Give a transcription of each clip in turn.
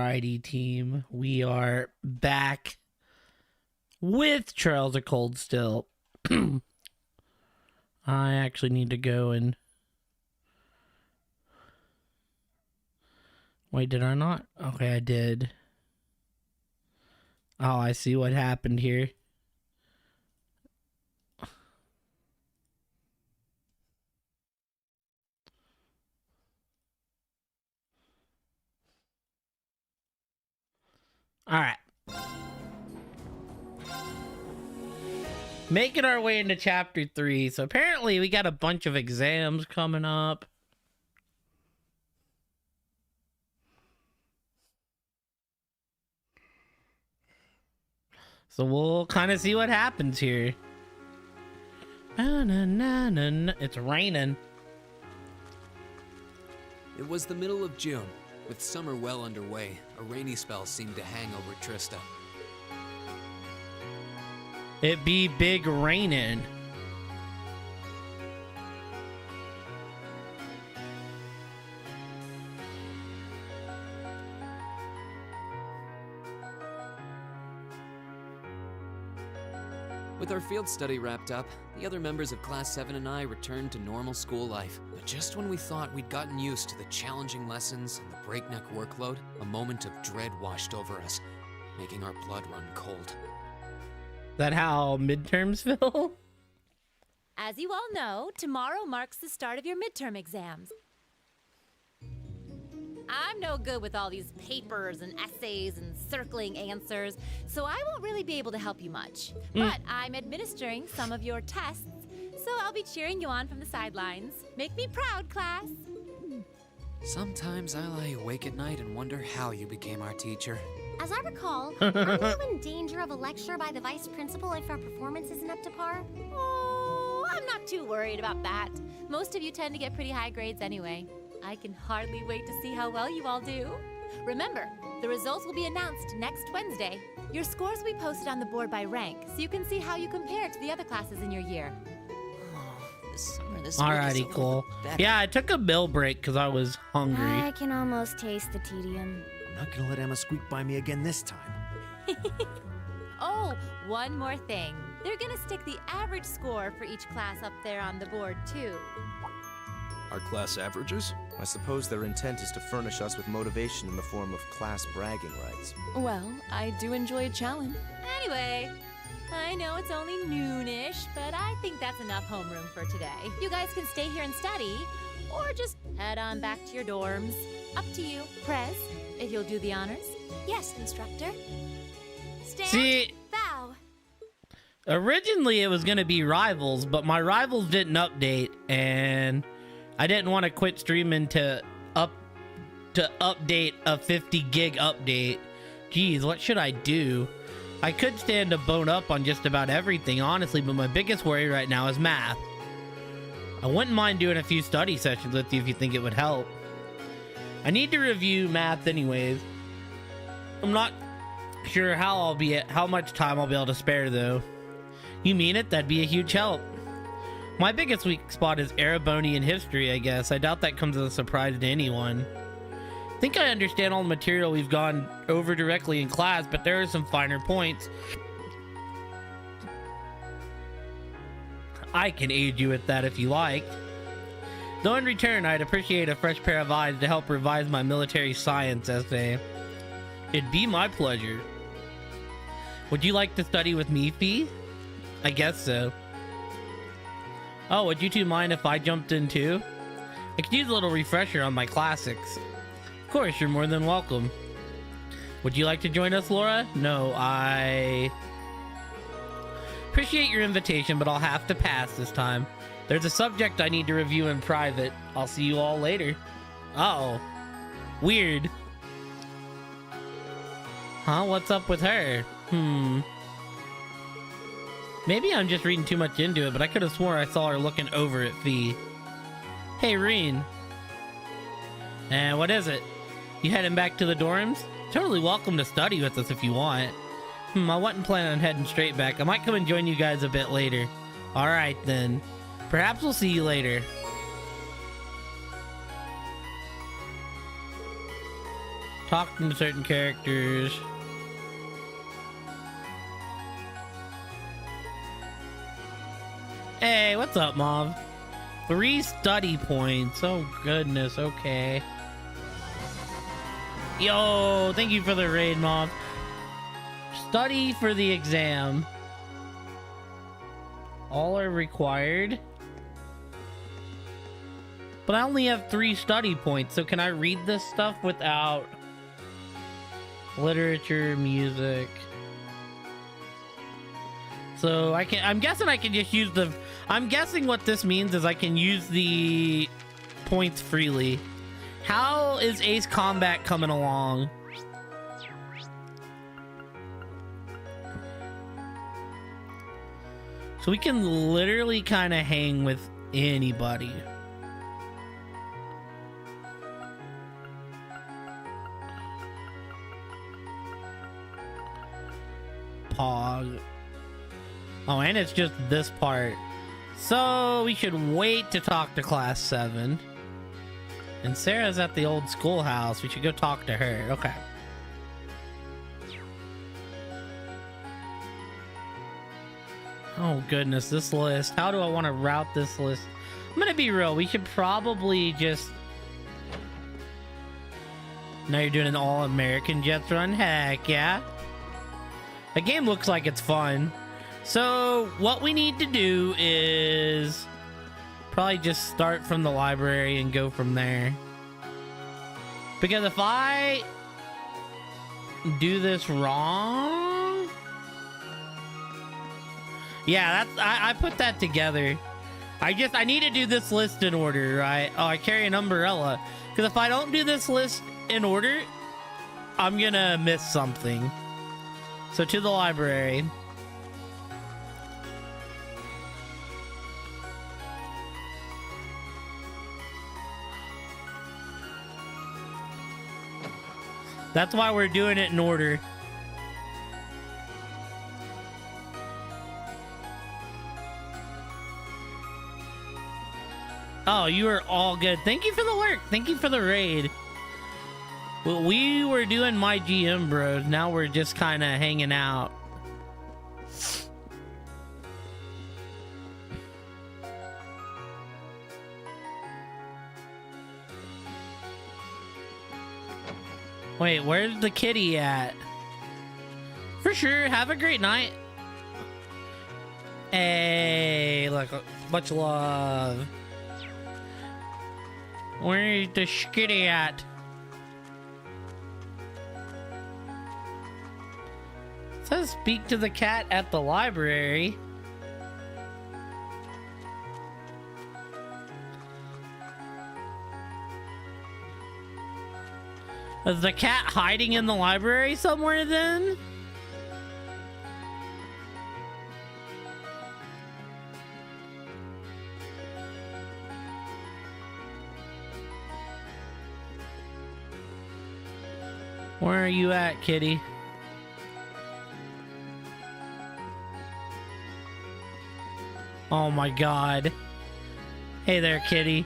Alrighty, team. We are back with Trails of Cold Steel. I actually need to go and... Wait, did I not? Okay, I did. Oh, I see what happened here. Alright. Making our way into chapter 3. So apparently we got a bunch of exams coming up. So we'll kind of see what happens here. It's raining. It was the middle of June. With summer well underway, a rainy spell seemed to hang over Trista. It be big raining. With our field study wrapped up, the other members of Class 7 and I returned to normal school life. But just when we thought we'd gotten used to the challenging lessons and the breakneck workload, a moment of dread washed over us, making our blood run cold. That how midterms feel? As you all know, tomorrow marks the start of your midterm exams. I'm no good with all these papers and essays and circling answers, so I won't really be able to help you much. But I'm administering some of your tests, so I'll be cheering you on from the sidelines. Make me proud, class. Sometimes I lie awake at night and wonder how you became our teacher. As I recall, aren't you in danger of a lecture by the vice principal if our performance isn't up to par? Oh, I'm not too worried about that. Most of you tend to get pretty high grades anyway. I can hardly wait to see how well you all do. Remember, the results will be announced next Wednesday. Your scores will be posted on the board by rank, so you can see how you compare to the other classes in your year. Alrighty, cool. Yeah, I took a meal break because I was hungry. I can almost taste the tedium. I'm not gonna let Emma squeak by me again this time. Oh, one more thing. They're gonna stick the average score for each class up there on the board, too. Our class averages? I suppose their intent is to furnish us with motivation in the form of class bragging rights. Well, I do enjoy a challenge. Anyway, I know it's only noonish, but I think that's enough homeroom for today. You guys can stay here and study, or just head on back to your dorms. Up to you. Prez, if you'll do the honors. Yes, instructor. Stand. See, Bow. originally it was going to be Rivals, but my Rivals didn't update, and I didn't want to quit streaming to update a 50 gig update. Geez, what should I do? I could stand to bone up on just about everything, honestly, but my biggest worry right now is math. I wouldn't mind doing a few study sessions with you if you think it would help. I need to review math anyways. I'm not sure how much time I'll be able to spare though. You mean it? That'd be a huge help. My biggest weak spot is Erebonian history, I guess. I doubt that comes as a surprise to anyone. I think I understand all the material we've gone over directly in class, but there are some finer points. I can aid you with that if you like. Though in return, I'd appreciate a fresh pair of eyes to help revise my military science essay. It'd be my pleasure. Would you like to study with me, Fee? I guess so. Oh, would you two mind if I jumped in too? I could use a little refresher on my classics. Of course, you're more than welcome. Would you like to join us, Laura? No, I appreciate your invitation, but I'll have to pass this time. There's a subject I need to review in private. I'll see you all later. Uh-oh. Weird. Huh? What's up with her? Maybe I'm just reading too much into it, but I could have swore I saw her looking over at Fee. Hey, Reen. And what is it? You heading back to the dorms? Totally welcome to study with us if you want. I wasn't planning on heading straight back. I might come and join you guys a bit later. Alright then. Perhaps we'll see you later. Talking to certain characters. Hey, what's up, Mom? 3 study points. Oh, goodness. Okay. Yo, thank you for the raid, Mom. Study for the exam. All are required. But I only have 3 study points, so can I read this stuff without literature, music? So I'm guessing I can just use I'm guessing what this means is I can use the points freely. How is Ace Combat coming along? So we can literally kind of hang with anybody. Pog. Oh, and it's just this part. So we should wait to talk to class 7. And Sarah's at the old schoolhouse. We should go talk to her. Okay. Oh goodness, this list. How do I want to route this list? I'm gonna be real. We should probably just... Now you're doing an all-American Jets run? Heck yeah. The game looks like it's fun. So what we need to do is probably just start from the library and go from there. Because if I do this wrong... Yeah, I put that together. I need to do this list in order, right? Oh, I carry an umbrella. Because if I don't do this list in order, I'm gonna miss something. So to the library. That's why we're doing it in order. Oh, you are all good. Thank you for the work. Thank you for the raid. Well, we were doing my GM bros. Now we're just kind of hanging out. Wait, where's the kitty at? For sure. Have a great night. Hey, look, much love. Where's the skitty at? It says speak to the cat at the library. Is the cat hiding in the library somewhere then? Where are you at, kitty? Oh my god. Hey there, kitty.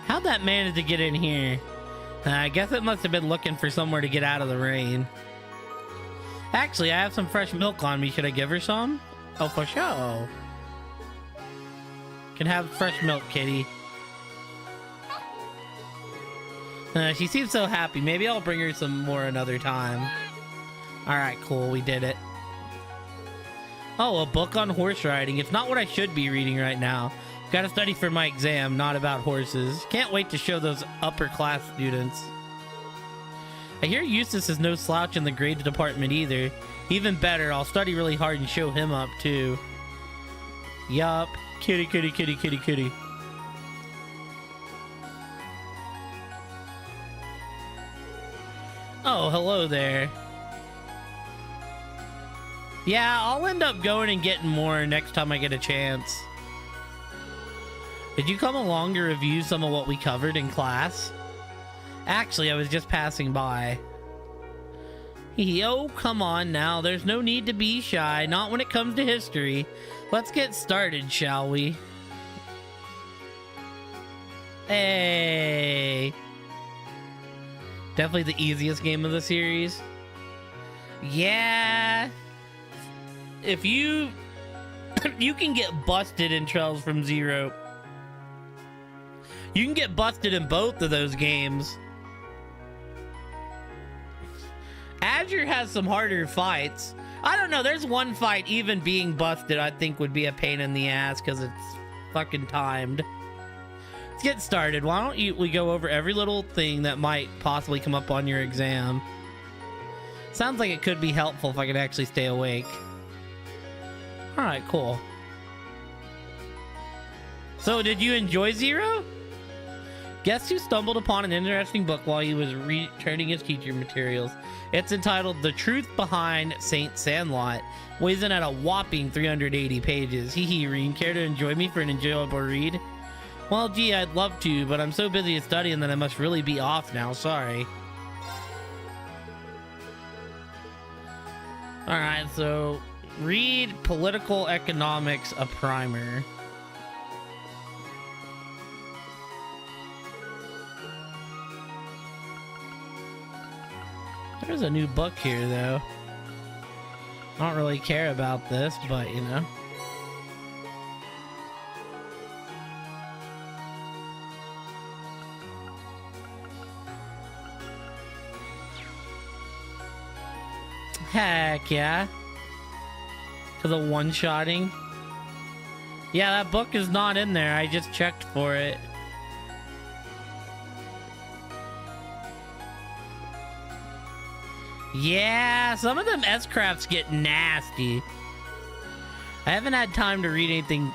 How'd that manage to get in here? I guess it must have been looking for somewhere to get out of the rain. Actually, I have some fresh milk on me. Should I give her some? Oh, for sure. Can have fresh milk, kitty. She seems so happy. Maybe I'll bring her some more another time. Alright, cool. We did it. Oh, a book on horse riding. It's not what I should be reading right now. Gotta study for my exam, not about horses. Can't wait to show those upper class students. I hear Eustace is no slouch in the grades department either. Even better, I'll study really hard and show him up too. Yup. Kitty, kitty, kitty, kitty, kitty. Oh, hello there. Yeah, I'll end up going and getting more next time I get a chance. Did you come along to review some of what we covered in class? Actually, I was just passing by. Yo, come on now. There's no need to be shy. Not when it comes to history. Let's get started, shall we? Hey. Definitely the easiest game of the series. Yeah. If you you can get busted in Trails from Zero. You can get busted in both of those games. Azure has some harder fights. I don't know, there's one fight even being busted I think would be a pain in the ass because it's fucking timed. Let's get started. Why don't we go over every little thing that might possibly come up on your exam. Sounds like it could be helpful if I could actually stay awake. Alright, cool. So, did you enjoy Zero? Guess who stumbled upon an interesting book while he was returning his teacher materials? It's entitled The Truth Behind Saint Sandlot. Weighs in at a whopping 380 pages. Hee hee, Reen. Care to enjoy me for an enjoyable read? Well, gee, I'd love to, but I'm so busy studying that I must really be off now. Sorry. Alright, so read Political Economics, a primer. There's a new book here, though. I don't really care about this, but you know. Heck yeah. For the one-shotting. Yeah, that book is not in there. I just checked for it. Yeah, some of them S-crafts get nasty. I haven't had time to read anything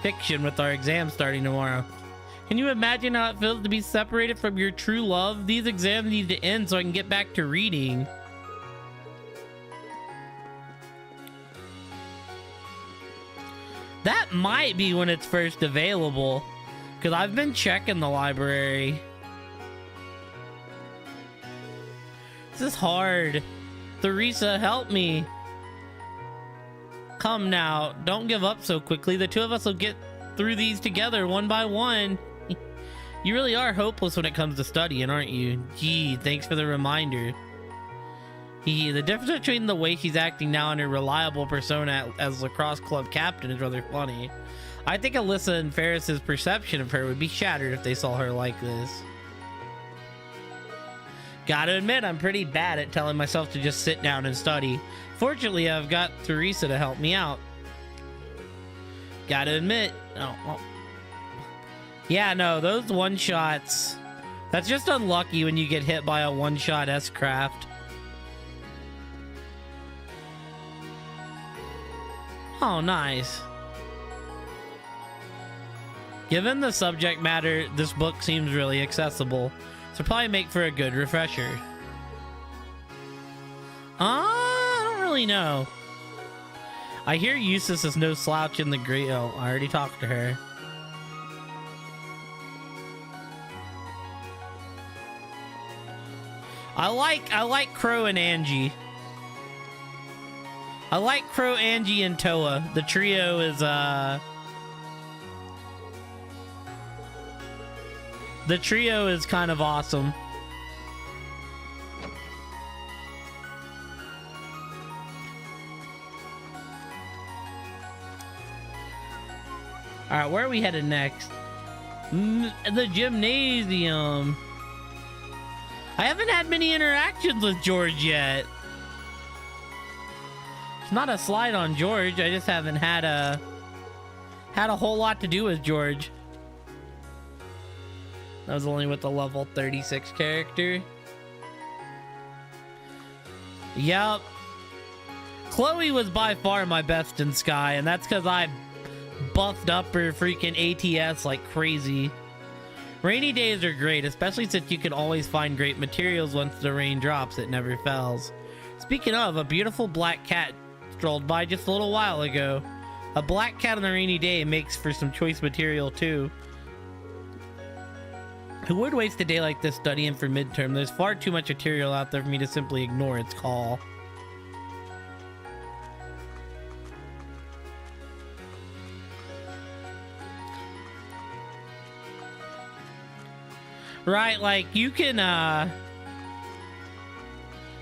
fiction with our exam starting tomorrow. Can you imagine how it feels to be separated from your true love? These exams need to end so I can get back to reading. That might be when it's first available, because I've been checking the library. This is hard. Theresa, help me. Come now, don't give up so quickly. The two of us will get through these together one by one. You really are hopeless when it comes to studying, aren't you? Gee, thanks for the reminder. The difference between the way she's acting now and her reliable persona as lacrosse club captain is rather funny. I think Alyssa and Ferris's perception of her would be shattered if they saw her like this. Gotta admit, I'm pretty bad at telling myself to just sit down and study. Fortunately, I've got Theresa to help me out. Gotta admit, yeah, no, those one-shots, that's just unlucky when you get hit by a one-shot S-craft. Oh, nice. Given the subject matter, this book seems really accessible, so probably make for a good refresher. I don't really know. I hear Eustace is no slouch in the great. Oh, I already talked to her. I like Crow and Angie. I like Crow, Angie, and Toa. The trio is, the trio is kind of awesome. Alright, where are we headed next? The gymnasium. I haven't had many interactions with George yet. It's not a slide on George. I just haven't had a whole lot to do with George. That was only with the level 36 character. Yup. Chloe was by far my best in Sky, and that's because I buffed up her freaking ATS like crazy. Rainy days are great, especially since you can always find great materials once the rain drops. It never fails. Speaking of, a beautiful black cat strolled by just a little while ago. A black cat on a rainy day makes for some choice material too. Who would waste a day like this studying for midterm? There's far too much material out there for me to simply ignore its call. Right, like you can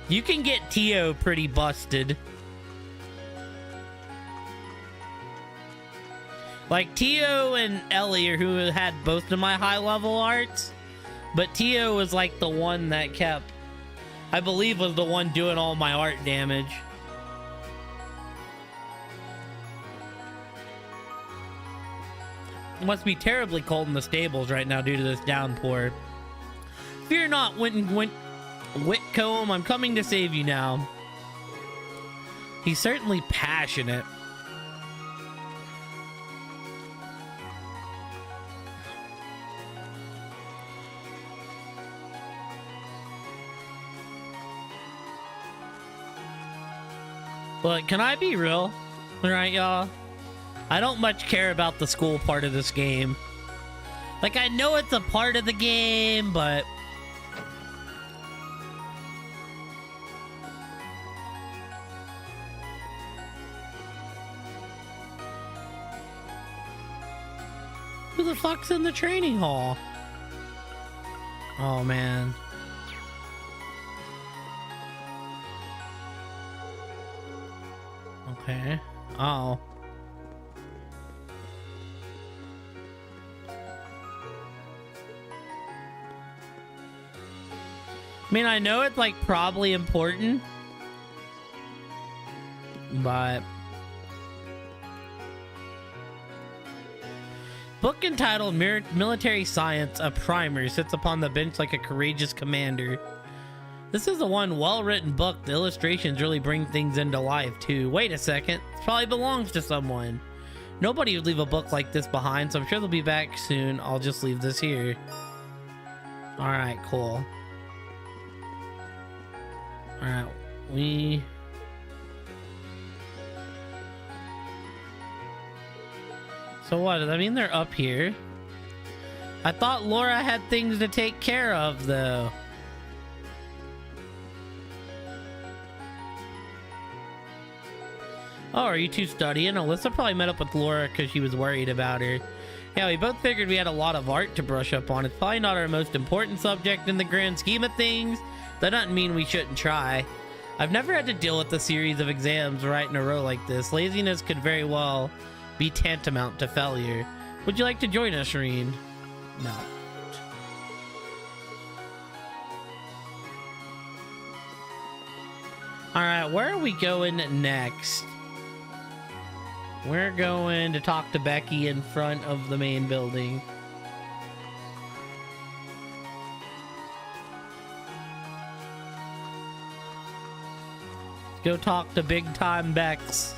You can get Tio pretty busted. Like Tio and Ellie are who had both of my high level arts, but Tio was like the one that kept, I believe was the one doing all my art damage. It must be terribly cold in the stables right now due to this downpour. Fear not, Whitcomb, I'm coming to save you now. He's certainly passionate. But can I be real? Alright, y'all? I don't much care about the school part of this game. Like, I know it's a part of the game, but... who the fuck's in the training hall? Oh, man. Okay. Oh. I mean, I know it's like probably important, but book entitled Military Science, a primer, sits upon the bench like a courageous commander. This is a well-written book. The illustrations really bring things into life too. Wait a second, this probably belongs to someone. Nobody would leave a book like this behind, so I'm sure they'll be back soon. I'll just leave this here. All right, cool. Alright, so what, does that mean they're up here? I thought Laura had things to take care of, though. Oh, are you two studying? Alyssa probably met up with Laura because she was worried about her. Yeah, we both figured we had a lot of art to brush up on. It's probably not our most important subject in the grand scheme of things. That doesn't mean we shouldn't try. I've never had to deal with a series of exams right in a row like this. Laziness could very well be tantamount to failure. Would you like to join us, Shireen? No. Alright, where are we going next? We're going to talk to Becky in front of the main building. Go talk to Big Time Bex.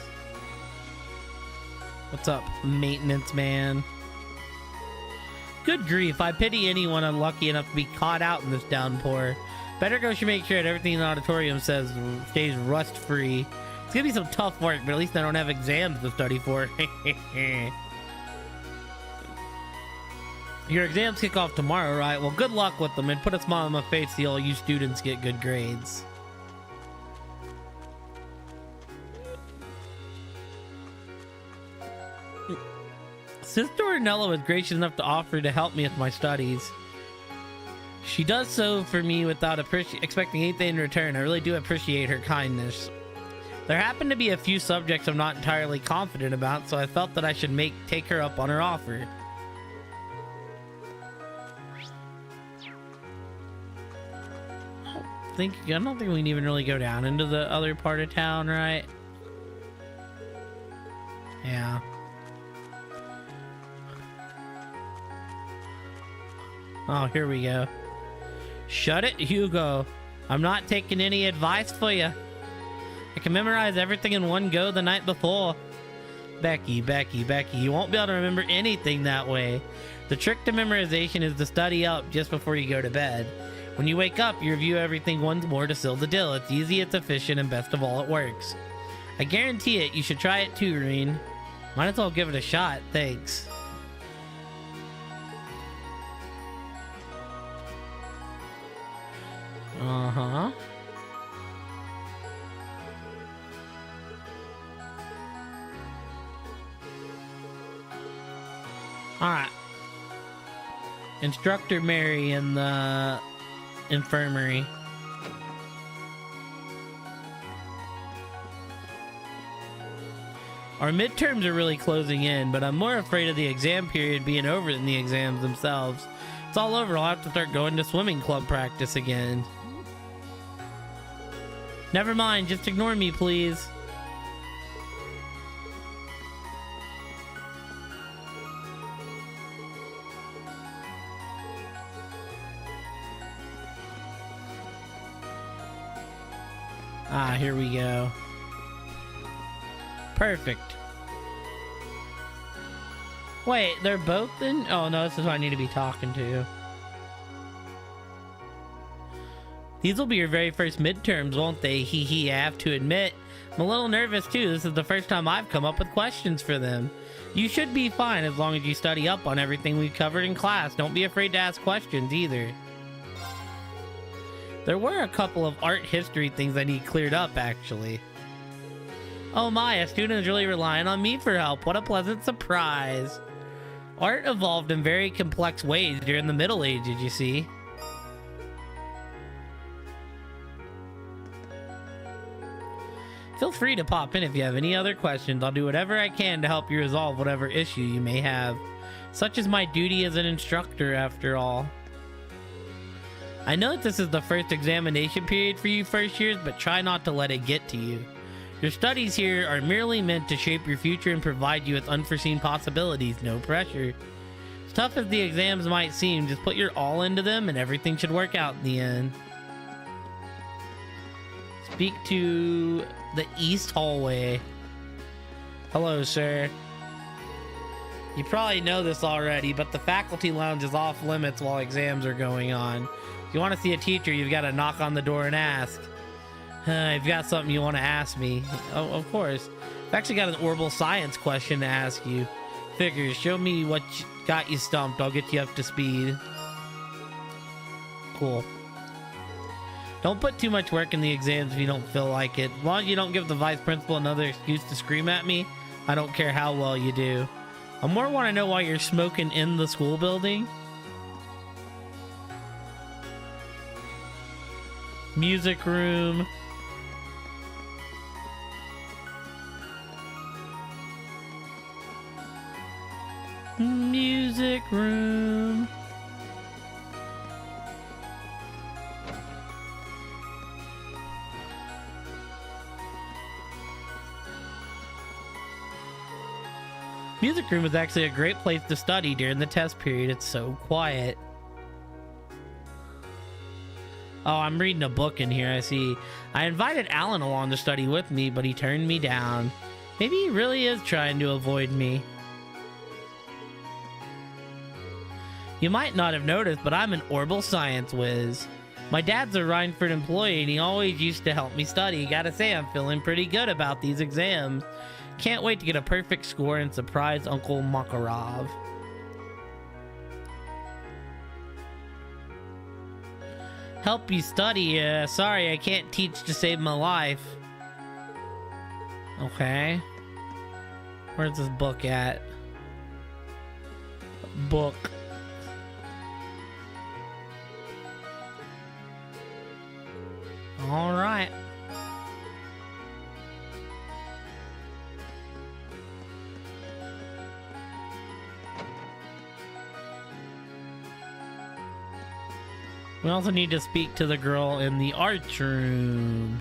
What's up, maintenance man? Good grief, I pity anyone unlucky enough to be caught out in this downpour. Better go should make sure that everything in the auditorium stays rust free. It's gonna be some tough work, but at least I don't have exams to study for. Your exams kick off tomorrow, right? Well, good luck with them and put a smile on my face so all you students get good grades. Sister Ornella was gracious enough to offer to help me with my studies. She does so for me without expecting anything in return. I really do appreciate her kindness. There happen to be a few subjects I'm not entirely confident about, so I felt that I should take her up on her offer. I don't think we can even really go down into the other part of town, right? Yeah. Oh, here we go. Shut it, Hugo. I'm not taking any advice for you. I can memorize everything in one go the night before. Becky, you won't be able to remember anything that way. The trick to memorization is to study up just before you go to bed. When you wake up, you review everything once more to seal the deal. It's easy, it's efficient, and best of all, it works. I guarantee it. You should try it too, Reen. Might as well give it a shot. Thanks. Uh-huh. Alright. Instructor Mary in the infirmary. Our midterms are really closing in, but I'm more afraid of the exam period being over than the exams themselves. It's all over, I'll have to start going to swimming club practice again. Never mind, just ignore me, please. Ah, here we go. Perfect. Wait, they're both in? Oh no, this is who I need to be talking to. These will be your very first midterms, won't they? Hee hee, I have to admit. I'm a little nervous too. This is the first time I've come up with questions for them. You should be fine as long as you study up on everything we've covered in class. Don't be afraid to ask questions either. There were a couple of art history things I need cleared up, actually. Oh my, a student is really relying on me for help. What a pleasant surprise. Art evolved in very complex ways during the Middle Ages, you see. Feel free to pop in if you have any other questions. I'll do whatever I can to help you resolve whatever issue you may have. Such is my duty as an instructor, after all. I know that this is the first examination period for you first years, but try not to let it get to you. Your studies here are merely meant to shape your future and provide you with unforeseen possibilities, no pressure. As tough as the exams might seem, just put your all into them and everything should work out in the end. Speak to the East Hallway. Hello, sir. You probably know this already, but the faculty lounge is off limits while exams are going on. If you want to see a teacher, you've got to knock on the door and ask. I've got something you want to ask me. Oh, of course. I've actually got an orbital science question to ask you. Figures, show me what got you stumped. I'll get you up to speed. Cool. Don't put too much work in the exams if you don't feel like it. As long as you don't give the vice principal another excuse to scream at me, I don't care how well you do. I more want to know why you're smoking in the school building. Music room. Music room. Music room is actually a great place to study during the test period. It's so quiet. Oh, I'm reading a book in here, I see. I invited Alan along to study with me, but he turned me down. Maybe he really is trying to avoid me. You might not have noticed, but I'm an orbital science whiz. My dad's a Rhineford employee, and he always used to help me study. Gotta say, I'm feeling pretty good about these exams. Can't wait to get a perfect score and surprise Uncle Makarov. Help you study? Sorry, I can't teach to save my life. Okay. Where's this book at? Book. All right. We also need to speak to the girl in the arts room.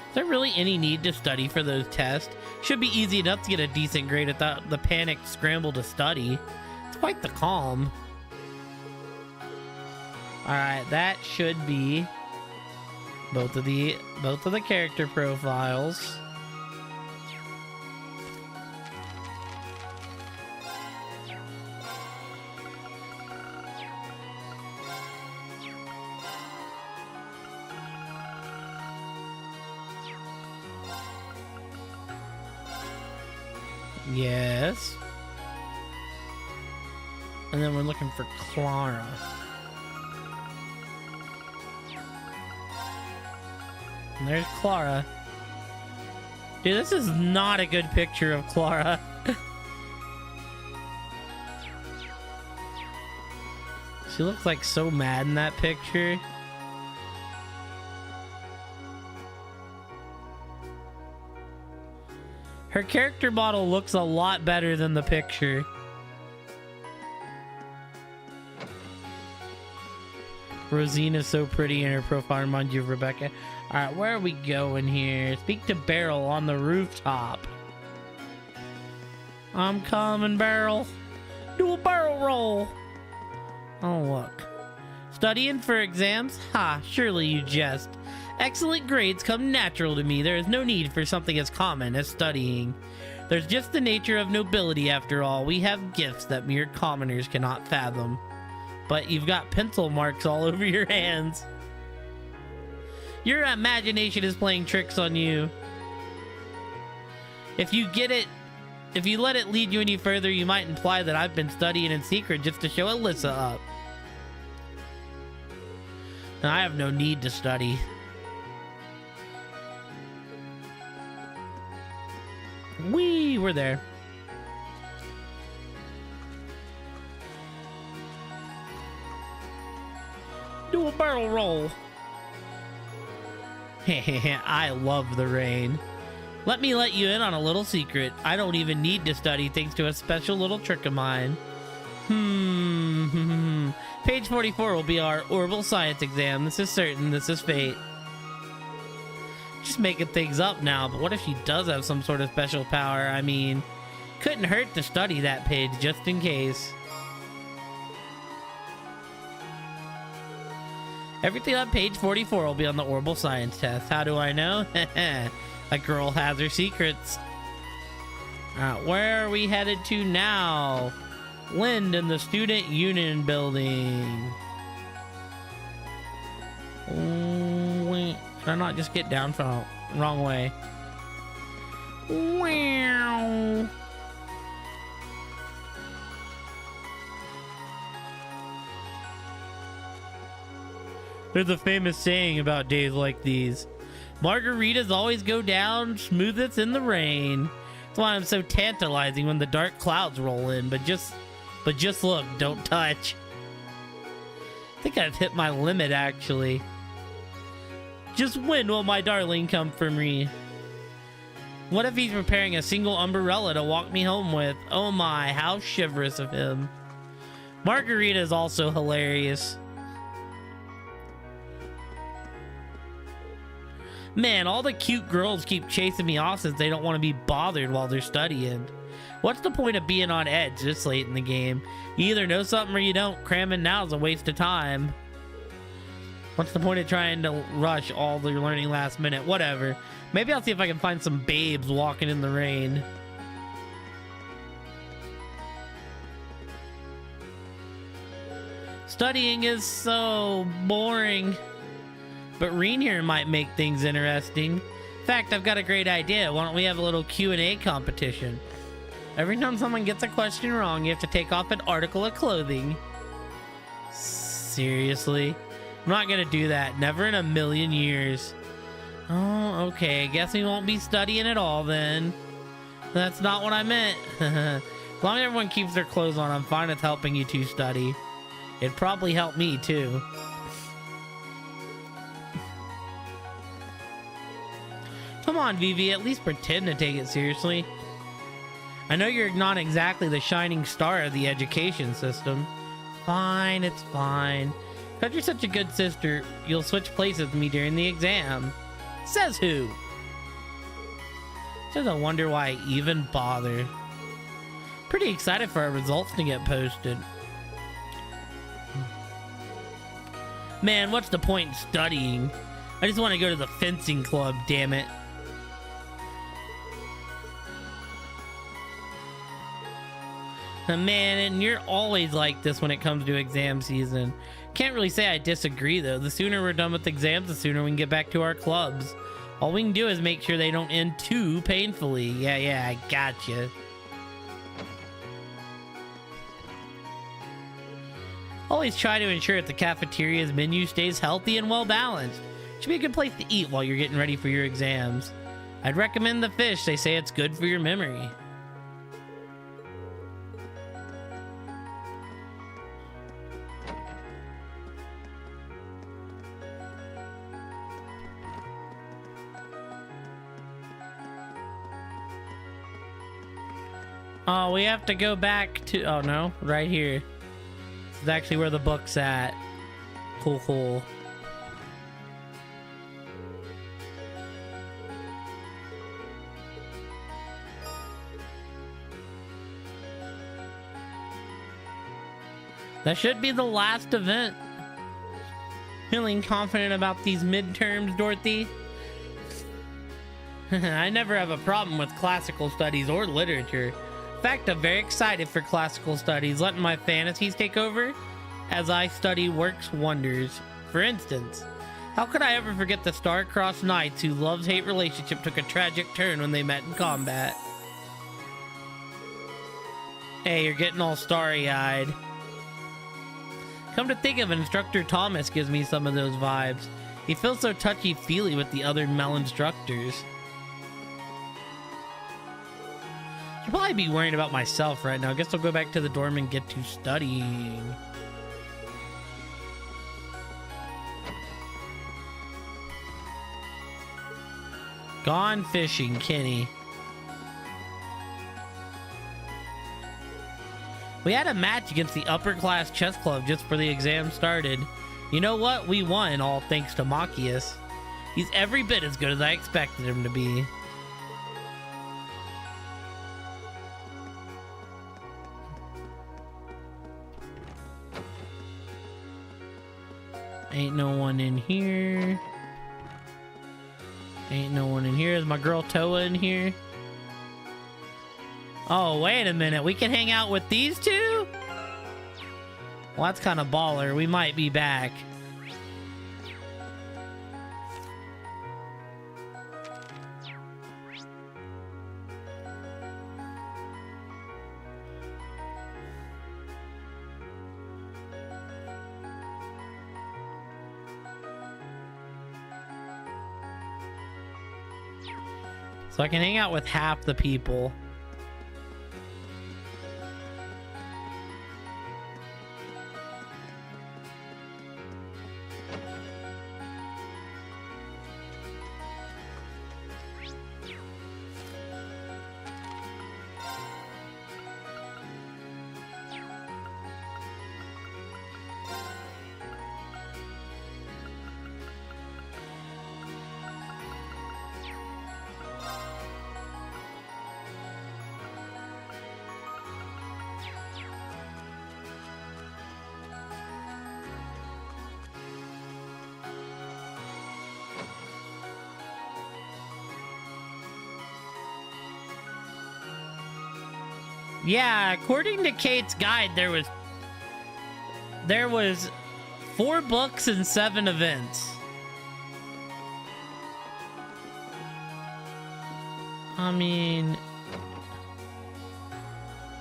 Is there really any need to study for those tests? Should be easy enough to get a decent grade without the panicked scramble to study. It's quite the calm. Alright, that should be both of the character profiles. Yes. And then we're looking for Clara. And there's Clara. Dude, this is not a good picture of Clara. She looks like so mad in that picture. Her character model looks a lot better than the picture. Rosina's so pretty in her profile, reminds you of Rebecca. Alright, where are we going here? Speak to Beryl on the rooftop. I'm coming, Beryl. Do a barrel roll. Oh, look. Studying for exams? Ha, surely you jest. Excellent grades come natural to me. There is no need for something as common as studying. There's just the nature of nobility after all. We have gifts that mere commoners cannot fathom. But you've got pencil marks all over your hands. Your imagination is playing tricks on you. If you let it lead you any further, you might imply that I've been studying in secret just to show Alyssa up. Now, I have no need to study. We're there. Do a barrel roll. I love the rain. Let me let you in on a little secret. I don't even need to study thanks to a special little trick of mine. Page 44 will be our orbital science exam. This is certain. This is fate. Just making things up now, but what if she does have some sort of special power? I mean, couldn't hurt to study that page just in case. Everything on page 44 will be on the orbital science test. How do I know? That girl has her secrets. Where are we headed to now? Lind in the Student Union building. Wait, can I not just get down from the wrong way? Wow. There's a famous saying about days like these. Margaritas always go down smoothest in the rain. That's why I'm so tantalizing when the dark clouds roll in. But just look, don't touch. I think I've hit my limit, actually. Just when will my darling come for me? What if he's preparing a single umbrella to walk me home with? Oh my, how chivalrous of him. Margarita is also hilarious. Man, all the cute girls keep chasing me off since they don't want to be bothered while they're studying. What's the point of being on edge this late in the game? You either know something or you don't. Cramming now is a waste of time. What's the point of trying to rush all the learning last minute? Whatever. Maybe I'll see if I can find some babes walking in the rain. Studying is so boring. But Reen here might make things interesting. In fact, I've got a great idea. Why don't we have a little Q&A competition? Every time someone gets a question wrong, you have to take off an article of clothing. Seriously? I'm not gonna do that. Never in a million years. Oh, okay. I guess we won't be studying at all then. That's not what I meant. As long as everyone keeps their clothes on, I'm fine with helping you two study. It'd probably help me too. Come on, Vivi, at least pretend to take it seriously. I know you're not exactly the shining star of the education system. Fine, it's fine. Because you're such a good sister, you'll switch places with me during the exam. Says who? Just I wonder why I even bother. Pretty excited for our results to get posted. Man, what's the point in studying? I just want to go to the fencing club, damn it. Man, and you're always like this when it comes to exam season. Can't really say I disagree, though. The sooner we're done with exams, the sooner we can get back to our clubs. All we can do is make sure they don't end too painfully. Yeah, I gotcha. Always try to ensure that the cafeteria's menu stays healthy and well-balanced. Should be a good place to eat while you're getting ready for your exams. I'd recommend the fish. They say it's good for your memory. Oh, we have to go back to... Oh, no. Right here. This is actually where the book's at. Cool, cool. That should be the last event. Feeling confident about these midterms, Dorothy? I never have a problem with classical studies or literature. In fact, I'm very excited for classical studies. Letting my fantasies take over as I study works wonders. For instance, how could I ever forget the star-crossed knights whose love-hate relationship took a tragic turn when they met in combat? Hey, you're getting all starry-eyed. Come to think of it, Instructor Thomas gives me some of those vibes. He feels so touchy-feely with the other male instructors. Should probably be worrying about myself right now. I guess I'll go back to the dorm and get to studying. Gone fishing, Kenny. We had a match against the upper class chess club just before the exam started. You know what? We won, all thanks to Machias. He's every bit as good as I expected him to be. Ain't no one in here. Ain't no one in here. Is my girl Toa in here? Oh, wait a minute. We can hang out with these two? Well, that's kind of baller. We might be back. So I can hang out with half the people. Yeah, according to Kate's guide, there was 4 books and 7 events. I mean,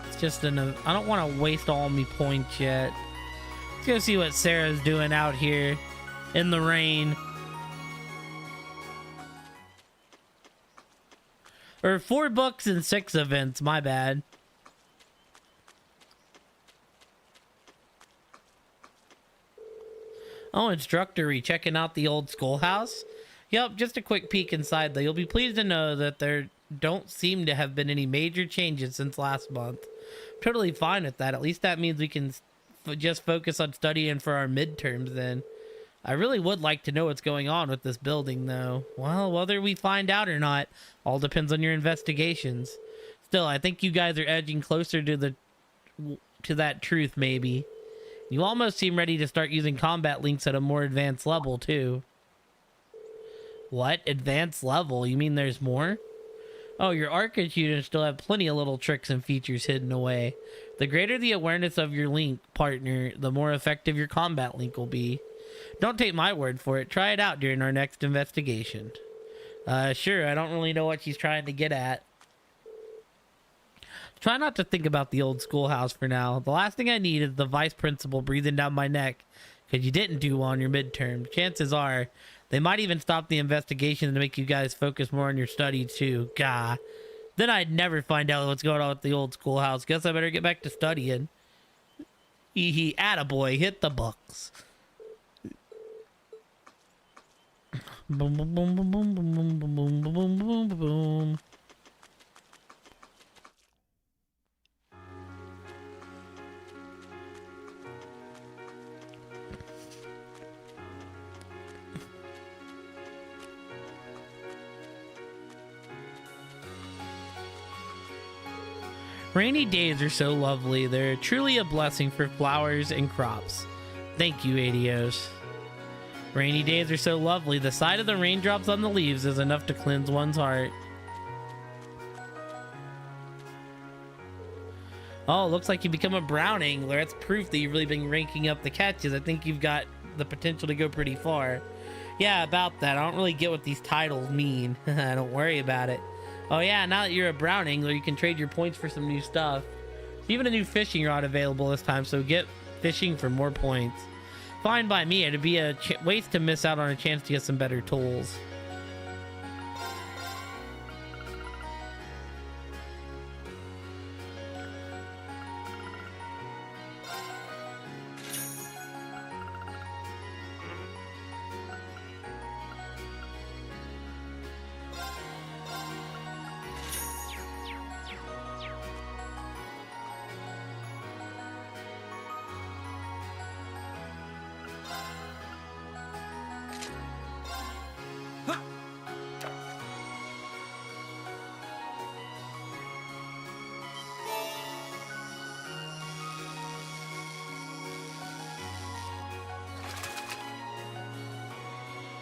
it's just I don't want to waste all my points yet. Let's go see what Sarah's doing out here in the rain. Or 4 books and 6 events, my bad. Oh, instructor, you checking out the old schoolhouse? Yup, just a quick peek inside though. You'll be pleased to know that there don't seem to have been any major changes since last month. Totally fine with that. At least that means we can just focus on studying for our midterms then. I really would like to know what's going on with this building though. Well, whether we find out or not, all depends on your investigations. Still, I think you guys are edging closer to that truth maybe. You almost seem ready to start using combat links at a more advanced level, too. What? Advanced level? You mean there's more? Oh, your Arca students still have plenty of little tricks and features hidden away. The greater the awareness of your link partner, the more effective your combat link will be. Don't take my word for it. Try it out during our next investigation. Sure, I don't really know what she's trying to get at. Try not to think about the old schoolhouse for now. The last thing I need is the vice principal breathing down my neck because you didn't do well on your midterm. Chances are they might even stop the investigation to make you guys focus more on your studies too. Gah. Then I'd never find out what's going on with the old schoolhouse. Guess I better get back to studying. Hee attaboy, hit the books. Boom, boom, boom, boom, boom, boom, boom, boom, boom, boom, boom, boom. Rainy days are so lovely. They're truly a blessing for flowers and crops. Thank you, Adios. Rainy days are so lovely. The sight of the raindrops on the leaves is enough to cleanse one's heart. Oh, looks like you become a brown angler. That's proof that you've really been ranking up the catches. I think you've got the potential to go pretty far. Yeah, about that. I don't really get what these titles mean. Don't worry about it. Oh yeah, now that you're a brown angler, you can trade your points for some new stuff. Even a new fishing rod available this time, so get fishing for more points. Fine by me. It'd be a waste to miss out on a chance to get some better tools.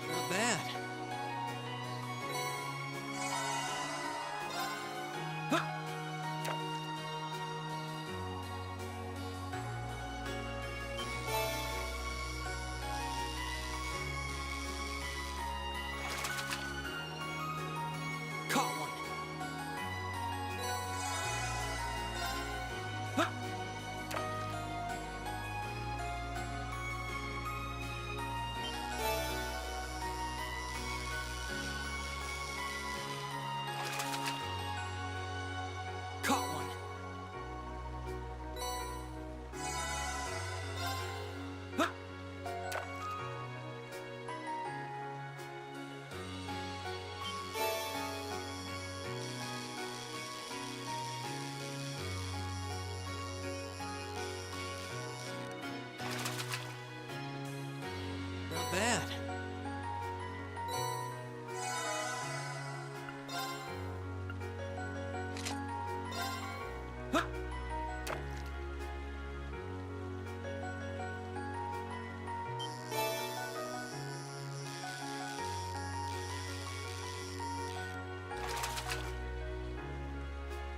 Not bad. Caught one. Caught one. Not bad.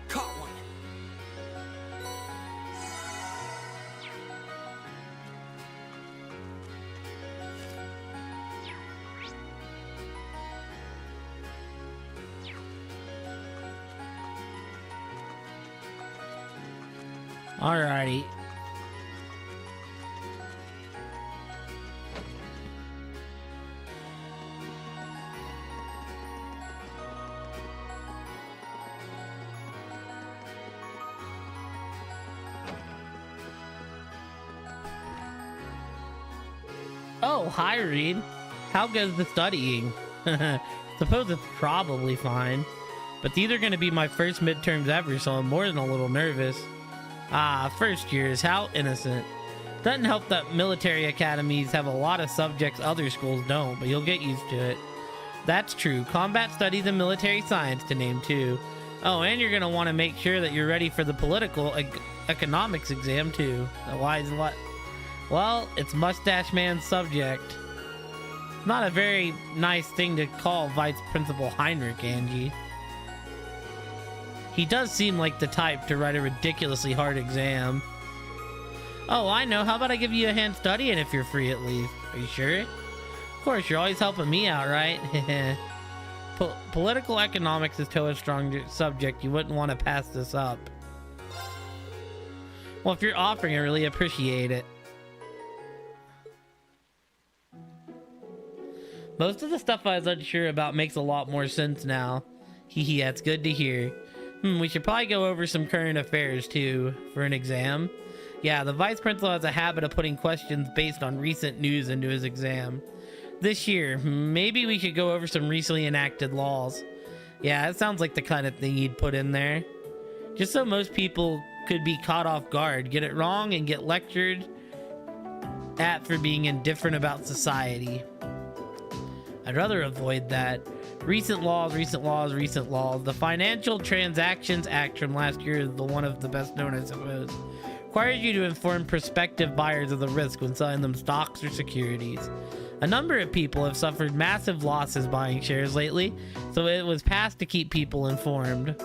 Caught one. Alrighty. Oh, hi, Reed. How goes the studying? Suppose it's probably fine. But these are going to be my first midterms ever, so I'm more than a little nervous. Ah, first years, how innocent. Doesn't help that military academies have a lot of subjects other schools don't, but you'll get used to it. That's true. Combat studies and military science to name two. Oh, and you're going to want to make sure that you're ready for the political economics exam too. Why is what? Well, it's Mustache Man's subject. Not a very nice thing to call Vice Principal Heinrich, Angie. He does seem like the type to write a ridiculously hard exam. Oh, I know. How about I give you a hand studying if you're free at least? Are you sure? Of course, you're always helping me out, right? Political economics is a strong subject. You wouldn't want to pass this up. Well, if you're offering, I really appreciate it. Most of the stuff I was unsure about makes a lot more sense now. Hehe, that's good to hear. We should probably go over some current affairs too for an exam. Yeah, the vice principal has a habit of putting questions based on recent news into his exam. This year, maybe we should go over some recently enacted laws. Yeah, it sounds like the kind of thing he'd put in there. Just so most people could be caught off guard, get it wrong, and get lectured at for being indifferent about society. I'd rather avoid that. Recent laws. The Financial Transactions Act from last year is the one of the best known, I suppose. Requires you to inform prospective buyers of the risk when selling them stocks or securities. A number of people have suffered massive losses buying shares lately, so it was passed to keep people informed.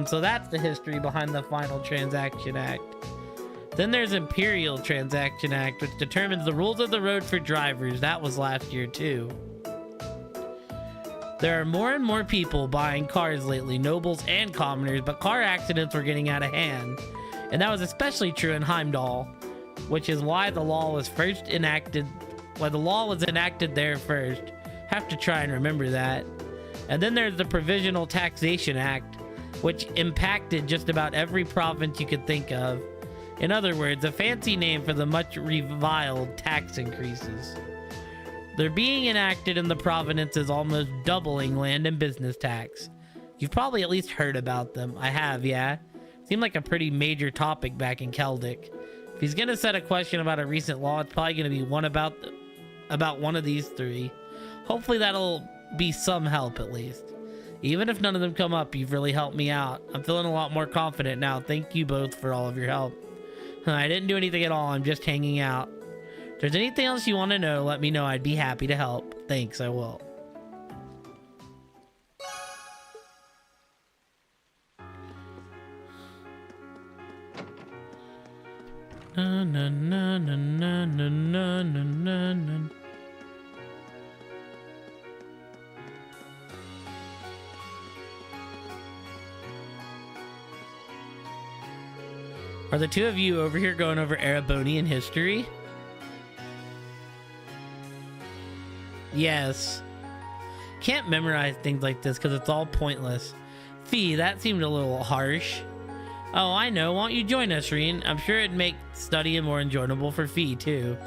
So that's the history behind the Final Transaction Act. Then there's Imperial Transaction Act, which determines the rules of the road for drivers. That was last year too. There are more and more people buying cars lately, nobles and commoners, but car accidents were getting out of hand. And that was especially true in Heimdall, which is why the law was enacted there first. Have to try and remember that. And then there's the Provisional Taxation Act, which impacted just about every province you could think of. In other words, a fancy name for the much reviled tax increases. They're being enacted in the provinces, almost doubling land and business tax. You've probably at least heard about them. I have, yeah. Seemed like a pretty major topic back in Celdic. If he's gonna set a question about a recent law, it's probably gonna be one about one of these three. Hopefully that'll be some help at least. Even if none of them come up, you've really helped me out. I'm feeling a lot more confident now. Thank you both for all of your help. I didn't do anything at all. I'm just hanging out. If there's anything else you want to know, let me know. I'd be happy to help. Thanks, I will. Na, na, na, na, na, na, na, na, na. Are the two of you over here going over Erebonian history? Yes. Can't memorize things like this because it's all pointless. Fee, that seemed a little harsh. Oh, I know. Why don't you join us, Reen? I'm sure it'd make studying more enjoyable for Fee, too.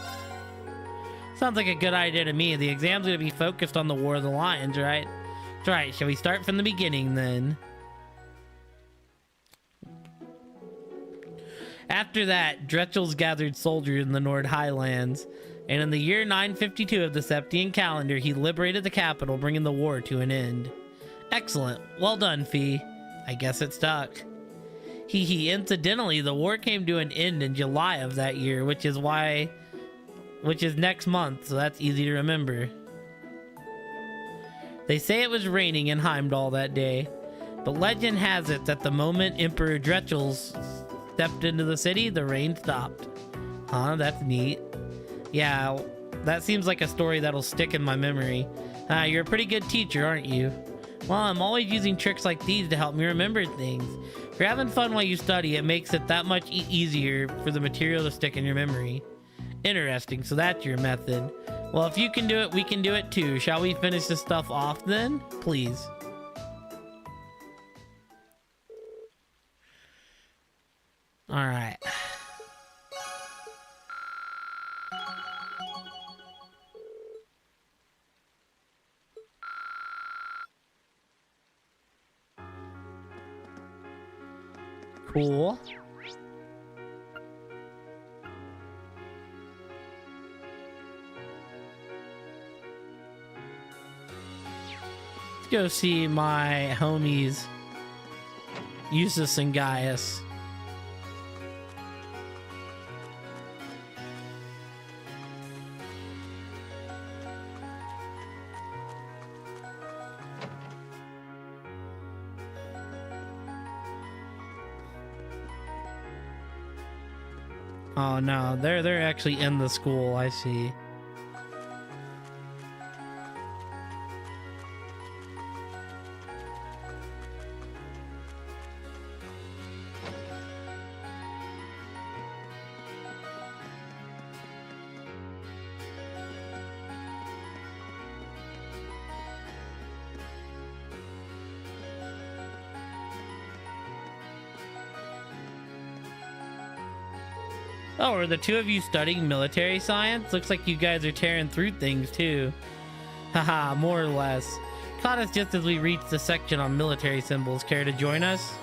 Sounds like a good idea to me. The exam's gonna be focused on the War of the Lions, right? That's right. Shall we start from the beginning, then? After that, Dretchels gathered soldiers in the Nord Highlands, and in the year 952 of the Septian calendar, he liberated the capital, bringing the war to an end. Excellent. Well done, Fee. I guess it stuck. Incidentally, the war came to an end in July of that year, which is next month, so that's easy to remember. They say it was raining in Heimdall that day, but legend has it that the moment Emperor Dretchels stepped into the city, the rain stopped. Huh, that's neat. Yeah, that seems like a story that'll stick in my memory. You're a pretty good teacher, aren't you? Well, I'm always using tricks like these to help me remember things. If you're having fun while you study, it makes it that much easier for the material to stick in your memory. Interesting, so that's your method. Well, if you can do it, we can do it too. Shall we finish this stuff off then? Please. All right. Cool. Let's go see my homies, Eustace and Gaius. Oh no, they're actually in the school, I see. Oh, are the two of you studying military science? Looks like you guys are tearing through things too. Haha, more or less. Caught us just as we reached the section on military symbols. Care to join us?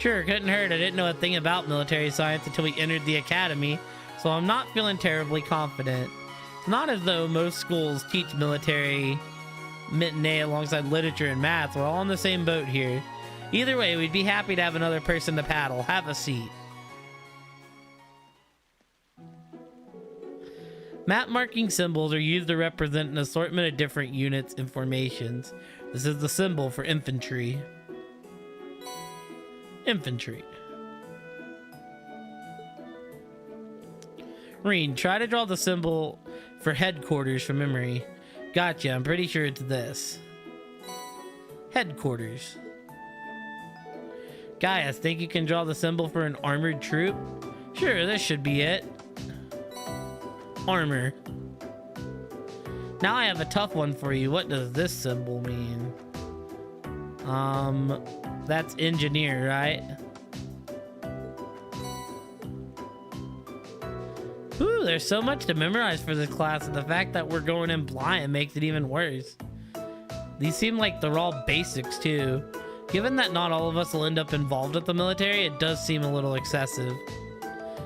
Sure, couldn't hurt. I didn't know a thing about military science until we entered the academy, so I'm not feeling terribly confident. It's not as though most schools teach military matinee alongside literature and math. We're all on the same boat here. Either way, we'd be happy to have another person to paddle. Have a seat. Map marking symbols are used to represent an assortment of different units and formations. This is the symbol for infantry. Infantry. Reen, try to draw the symbol for headquarters from memory. Gotcha, I'm pretty sure it's this. Headquarters. Gaius, think you can draw the symbol for an armored troop? Sure, this should be it. Armor. Now I have a tough one for you. What does this symbol mean? That's engineer, right? Ooh, there's so much to memorize for this class, and the fact that we're going in blind makes it even worse. These seem like they're all basics too. Given that not all of us will end up involved with the military, it does seem a little excessive.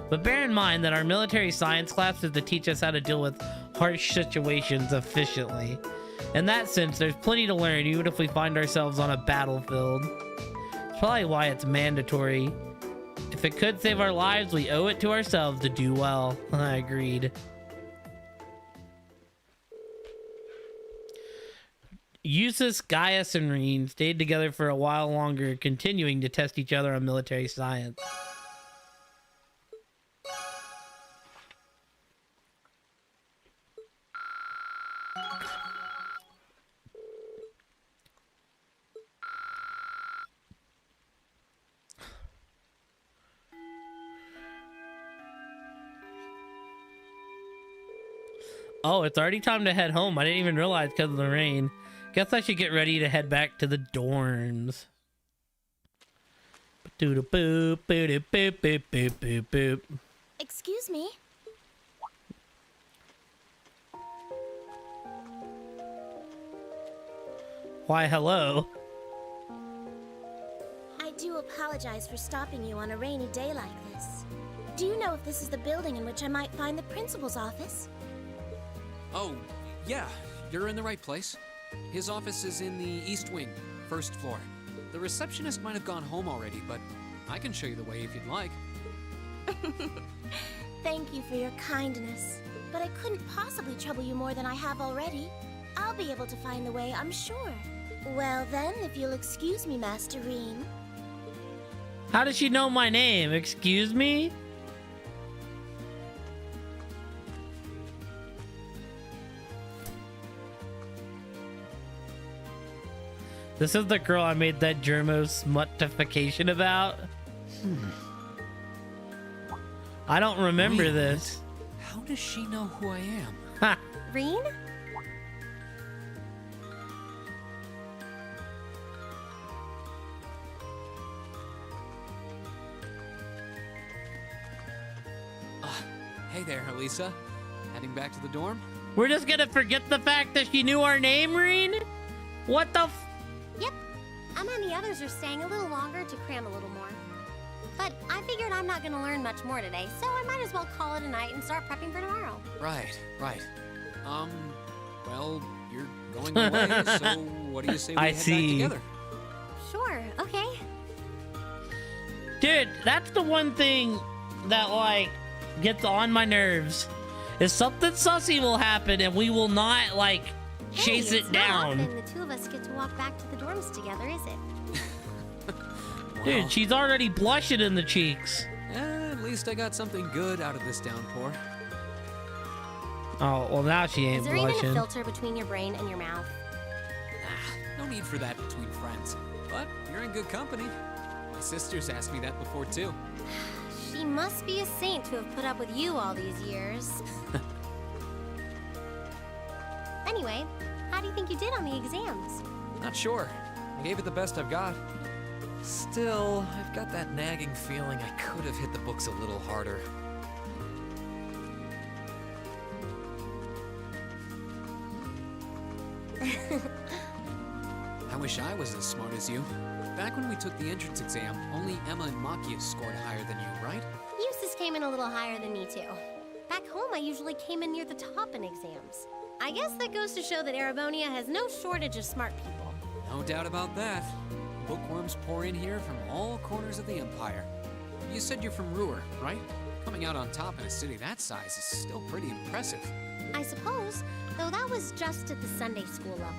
But bear in mind that our military science class is to teach us how to deal with harsh situations efficiently. In that sense, there's plenty to learn even if we find ourselves on a battlefield. It's probably why it's mandatory. If it could save our lives, we owe it to ourselves to do well. I agreed. Eustace, Gaius, and Reen stayed together for a while longer, continuing to test each other on military science. Oh, it's already time to head home. I didn't even realize because of the rain. Guess I should get ready to head back to the dorms. Boop, boop, boop, boop, boop, boop, boop. Excuse me? Why, hello. I do apologize for stopping you on a rainy day like this. Do you know if this is the building in which I might find the principal's office? Oh, yeah, you're in the right place. His office is in the East Wing, first floor. The receptionist might have gone home already, but I can show you the way if you'd like. Thank you for your kindness, but I couldn't possibly trouble you more than I have already. I'll be able to find the way, I'm sure. Well then, if you'll excuse me, Master Reen. How does she know my name? Excuse me? This is the girl I made that Germo smuttification about. I don't remember Wait a this. minute. How does she know who I am? Ha! Reen? Hey there, Elisa. Heading back to the dorm? We're just gonna forget the fact that she knew our name, Reen? What the f- Yep. Emma and the others are staying a little longer to cram a little more. But I figured I'm not gonna learn much more today, so I might as well call it a night and start prepping for tomorrow. Right. Well, you're going away, so what do you say we I head see. back together? Sure, okay. Dude, that's the one thing that, like, gets on my nerves. Is something sussy will happen and we will not, like, chase Hey, it it's down. not often the two of us get to walk back to the dorms together, is it? Dude, she's already blushing in the cheeks. At least I got something good out of this downpour. Oh, well, now she ain't Is there even a blushing. filter between your brain and your mouth? No need for that between friends. But you're in good company. My sisters asked me that before, too. She must be a saint to have put up with you all these years. Anyway, how do you think you did on the exams? Not sure. I gave it the best I've got. Still, I've got that nagging feeling I could have hit the books a little harder. I wish I was as smart as you. back when we took the entrance exam, only Emma and Makia scored higher than you, right? Eustace came in a little higher than me, too. Back home, I usually came in near the top in exams. I guess that goes to show that Erebonia has no shortage of smart people. No doubt about that. Bookworms pour in here from all corners of the Empire. You said you're from Ruhr, right? Coming out on top in a city that size is still pretty impressive. I suppose, though that was just at the Sunday school level.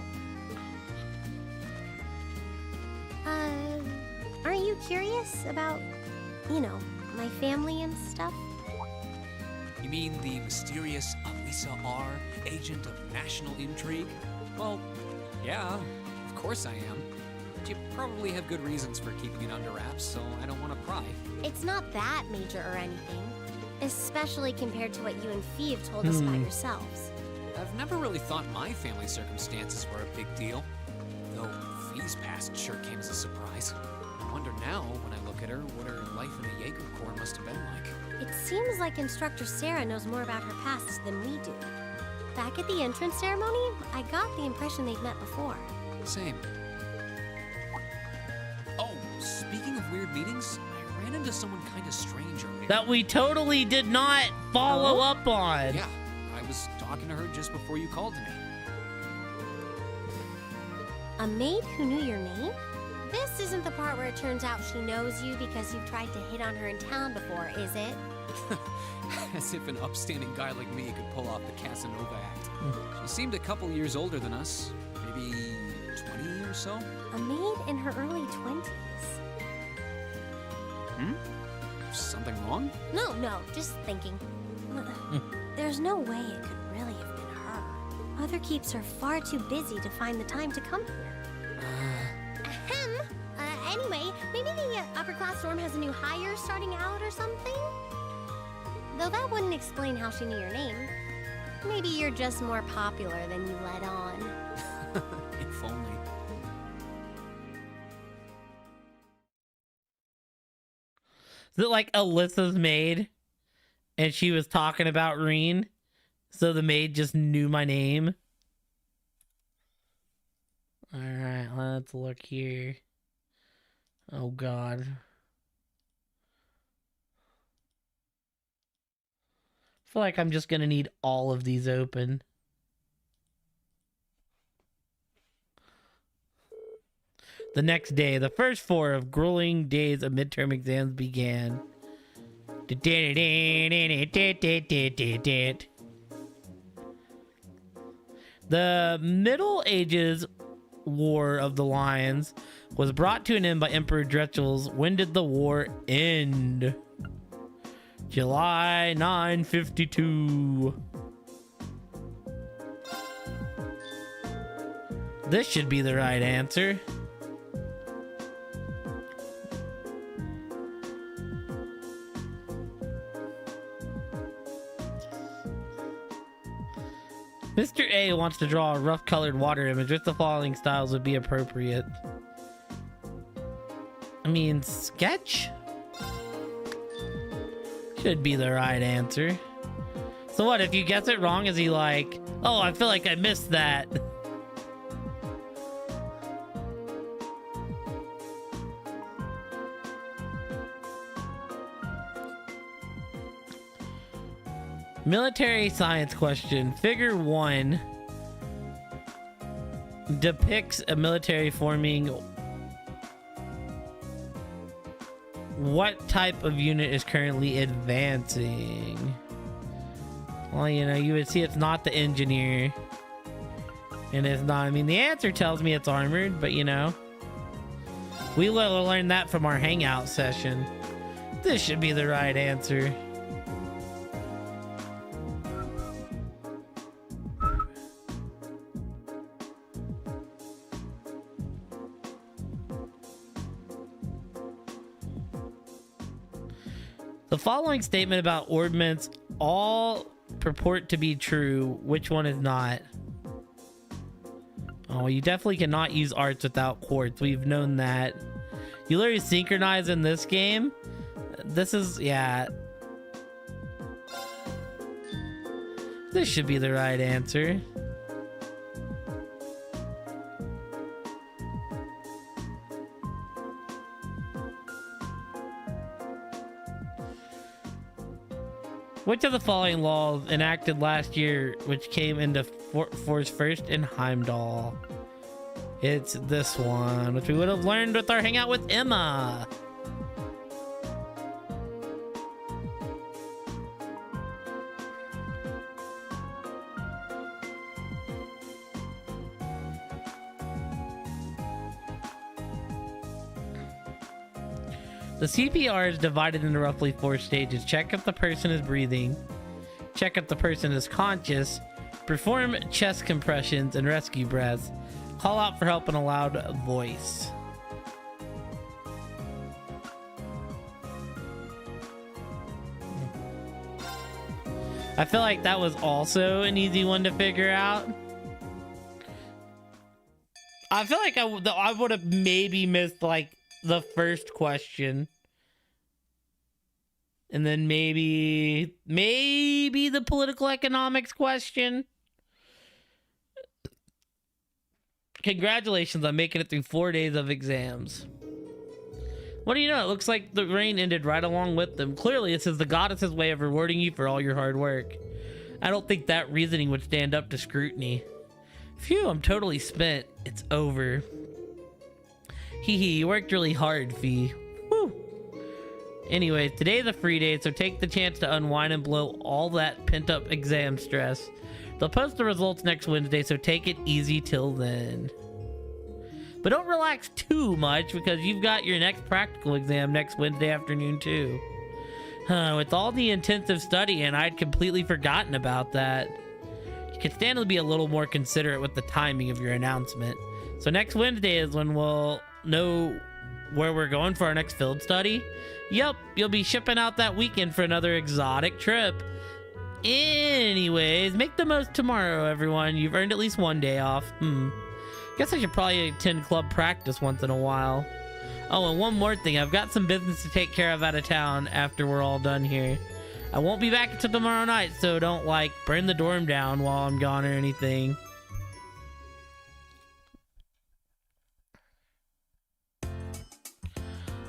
Aren't you curious about, my family and stuff? You mean the mysterious Alisa R, agent of national intrigue? Well, yeah, of course I am. But you probably have good reasons for keeping it under wraps, so I don't want to pry. It's not that major or anything, especially compared to what you and Fee have told us about yourselves. I've never really thought my family circumstances were a big deal, though Fee's past sure came as a surprise. I wonder now, when I look at her, what her life in the Jaeger Corps must have been like. It seems like Instructor Sarah knows more about her past than we do. Back at the entrance ceremony, I got the impression they'd met before. Same. Oh, speaking of weird meetings, I ran into someone kind of strange earlier. That we totally did not follow up on. Yeah, I was talking to her just before you called to me. A maid who knew your name? This isn't the part where it turns out she knows you because you've tried to hit on her in town before, is it? As if an upstanding guy like me could pull off the Casanova act. She seemed a couple years older than us, maybe 20 or so. A maid in her early 20s. Something wrong? No, just thinking. There's no way it could really have been her. Mother keeps her far too busy to find the time to come here. Ahem. Anyway, maybe the upper class dorm has a new hire starting out or something? Though that wouldn't explain how she knew your name. Maybe you're just more popular than you let on. If only. Is it like Alyssa's maid and she was talking about Reen? So the maid just knew my name? Alright, let's look here. Oh god. I feel like I'm just gonna need all of these open. The next day, the first 4 of grueling days of midterm exams began. The Middle Ages War of the Lions was brought to an end by Emperor Drechels. When did the war end? July 952. This should be the right answer. Mr. A wants to draw a rough colored water image. Which the following styles would be appropriate? I mean, sketch? Should be the right answer. So what, if you guess it wrong, is he like, oh, I feel like I missed that? Military science question. Figure 1 depicts a military forming. What type of unit is currently advancing? Well, you would see it's not the engineer. And it's not, the answer tells me it's armored, but we will learn that from our hangout session. This should be the right answer. The following statement about ordnance all purport to be true. Which one is not? Oh, you definitely cannot use arts without quartz. We've known that. You literally synchronize in this game. This is, yeah. This should be the right answer. Which of the following laws enacted last year which came into force first in Heimdall? It's this one, which we would have learned with our hangout with Emma. The CPR is divided into roughly 4 stages. Check if the person is breathing, check if the person is conscious, perform chest compressions and rescue breaths, call out for help in a loud voice. I feel like that was also an easy one to figure out. I feel like I would have maybe missed like the first question, and then maybe the political economics question. Congratulations on making it through 4 days of exams. What do you know? It looks like the rain ended right along with them. Clearly, this is the goddess's way of rewarding you for all your hard work. I don't think that reasoning would stand up to scrutiny. Phew, I'm totally spent. It's over. Hee hee, you worked really hard, Fee. Whew. Anyway, today's a free day, so take the chance to unwind and blow all that pent-up exam stress. They'll post the results next Wednesday, so take it easy till then. But don't relax too much, because you've got your next practical exam next Wednesday afternoon, too. With all the intensive studying, I'd completely forgotten about that. You can stand to be a little more considerate with the timing of your announcement. So next Wednesday is when we'll know where we're going for our next field study. Yup, you'll be shipping out that weekend for another exotic trip. Anyways, make the most tomorrow, everyone. You've earned at least 1 day off. Guess I should probably attend club practice once in a while. Oh, and one more thing. I've got some business to take care of out of town after we're all done here. I won't be back until tomorrow night, so don't, like, burn the dorm down while I'm gone or anything.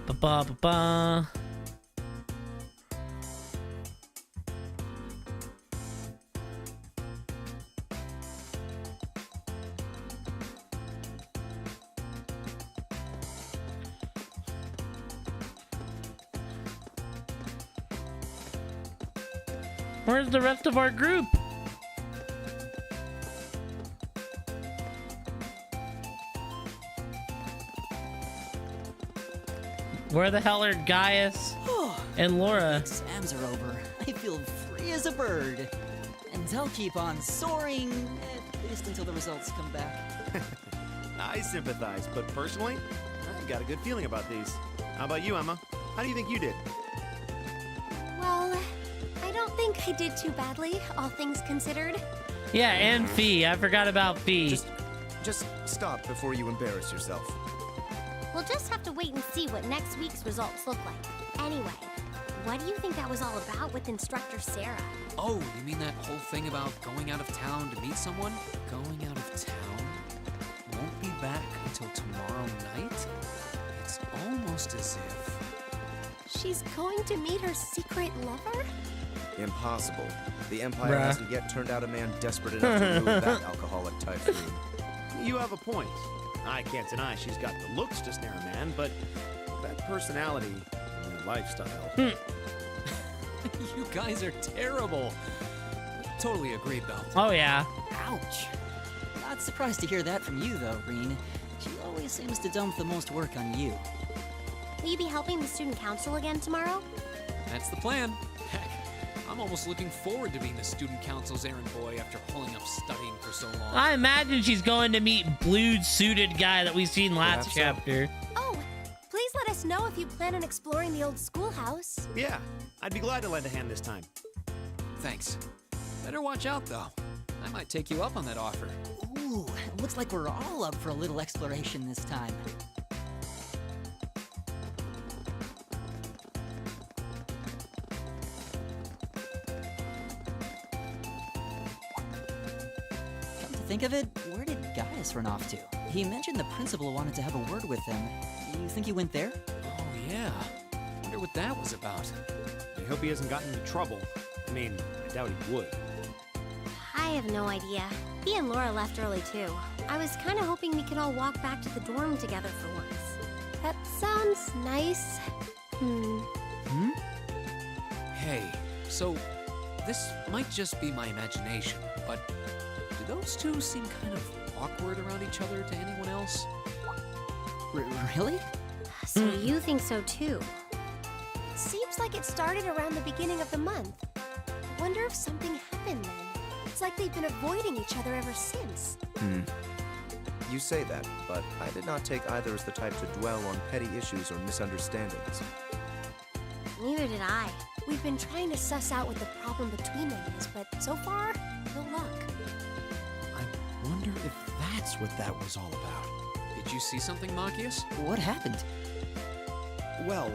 Ba-ba-ba-ba. Where's the rest of our group? Where the hell are Gaius and Laura? Exams are over. I feel free as a bird. And I'll keep on soaring, at least until the results come back. I sympathize, but personally, I've got a good feeling about these. How about you, Emma? How do you think you did? Well, I don't think I did too badly, all things considered. Yeah, and Fee. I forgot about Fee. Just stop before you embarrass yourself. We'll just have to wait and see what next week's results look like. Anyway, what do you think that was all about with Instructor Sarah? Oh, you mean that whole thing about going out of town to meet someone? Going out of town? Won't be back until tomorrow night? It's almost as if... She's going to meet her secret lover? Impossible. The Empire Bruh. hasn't yet turned out a man desperate enough to remove that alcoholic typhoon. You have a point. I can't deny she's got the looks to snare a man, but that personality and that lifestyle. You guys are terrible. Totally agree, Belt. Oh, yeah. Ouch. Not surprised to hear that from you, though, Reen. She always seems to dump the most work on you. Will you be helping the student council again tomorrow? That's the plan. Heck, I'm almost looking forward to being the student council's errand boy after pulling up studying for so long. I imagine she's going to meet blue-suited guy that we've seen last Perhaps so. chapter. Oh, please let us know if you plan on exploring the old schoolhouse. Yeah, I'd be glad to lend a hand this time. Thanks. Better watch out, though. I might take you up on that offer. Ooh, looks like we're all up for a little exploration this time. Come to think of it, where did Gaius run off to? He mentioned the principal wanted to have a word with him. You think he went there? Oh, yeah. Wonder what that was about. I hope he hasn't gotten into trouble. mean, I doubt he would. I have no idea. He and Laura left early too. I was kind of hoping we could all walk back to the dorm together for once. That sounds nice. Hey, so this might just be my imagination, but do those two seem kind of awkward around each other to anyone else? Really? So you think so too? Seems like it started around the beginning of the month. Wonder if something happened then. It's like they've been avoiding each other ever since. You say that, but I did not take either as the type to dwell on petty issues or misunderstandings. Neither did I. We've been trying to suss out what the problem between them is, but so far, no luck. I wonder if that's what that was all about. Did you see something, Machias? What happened? Well,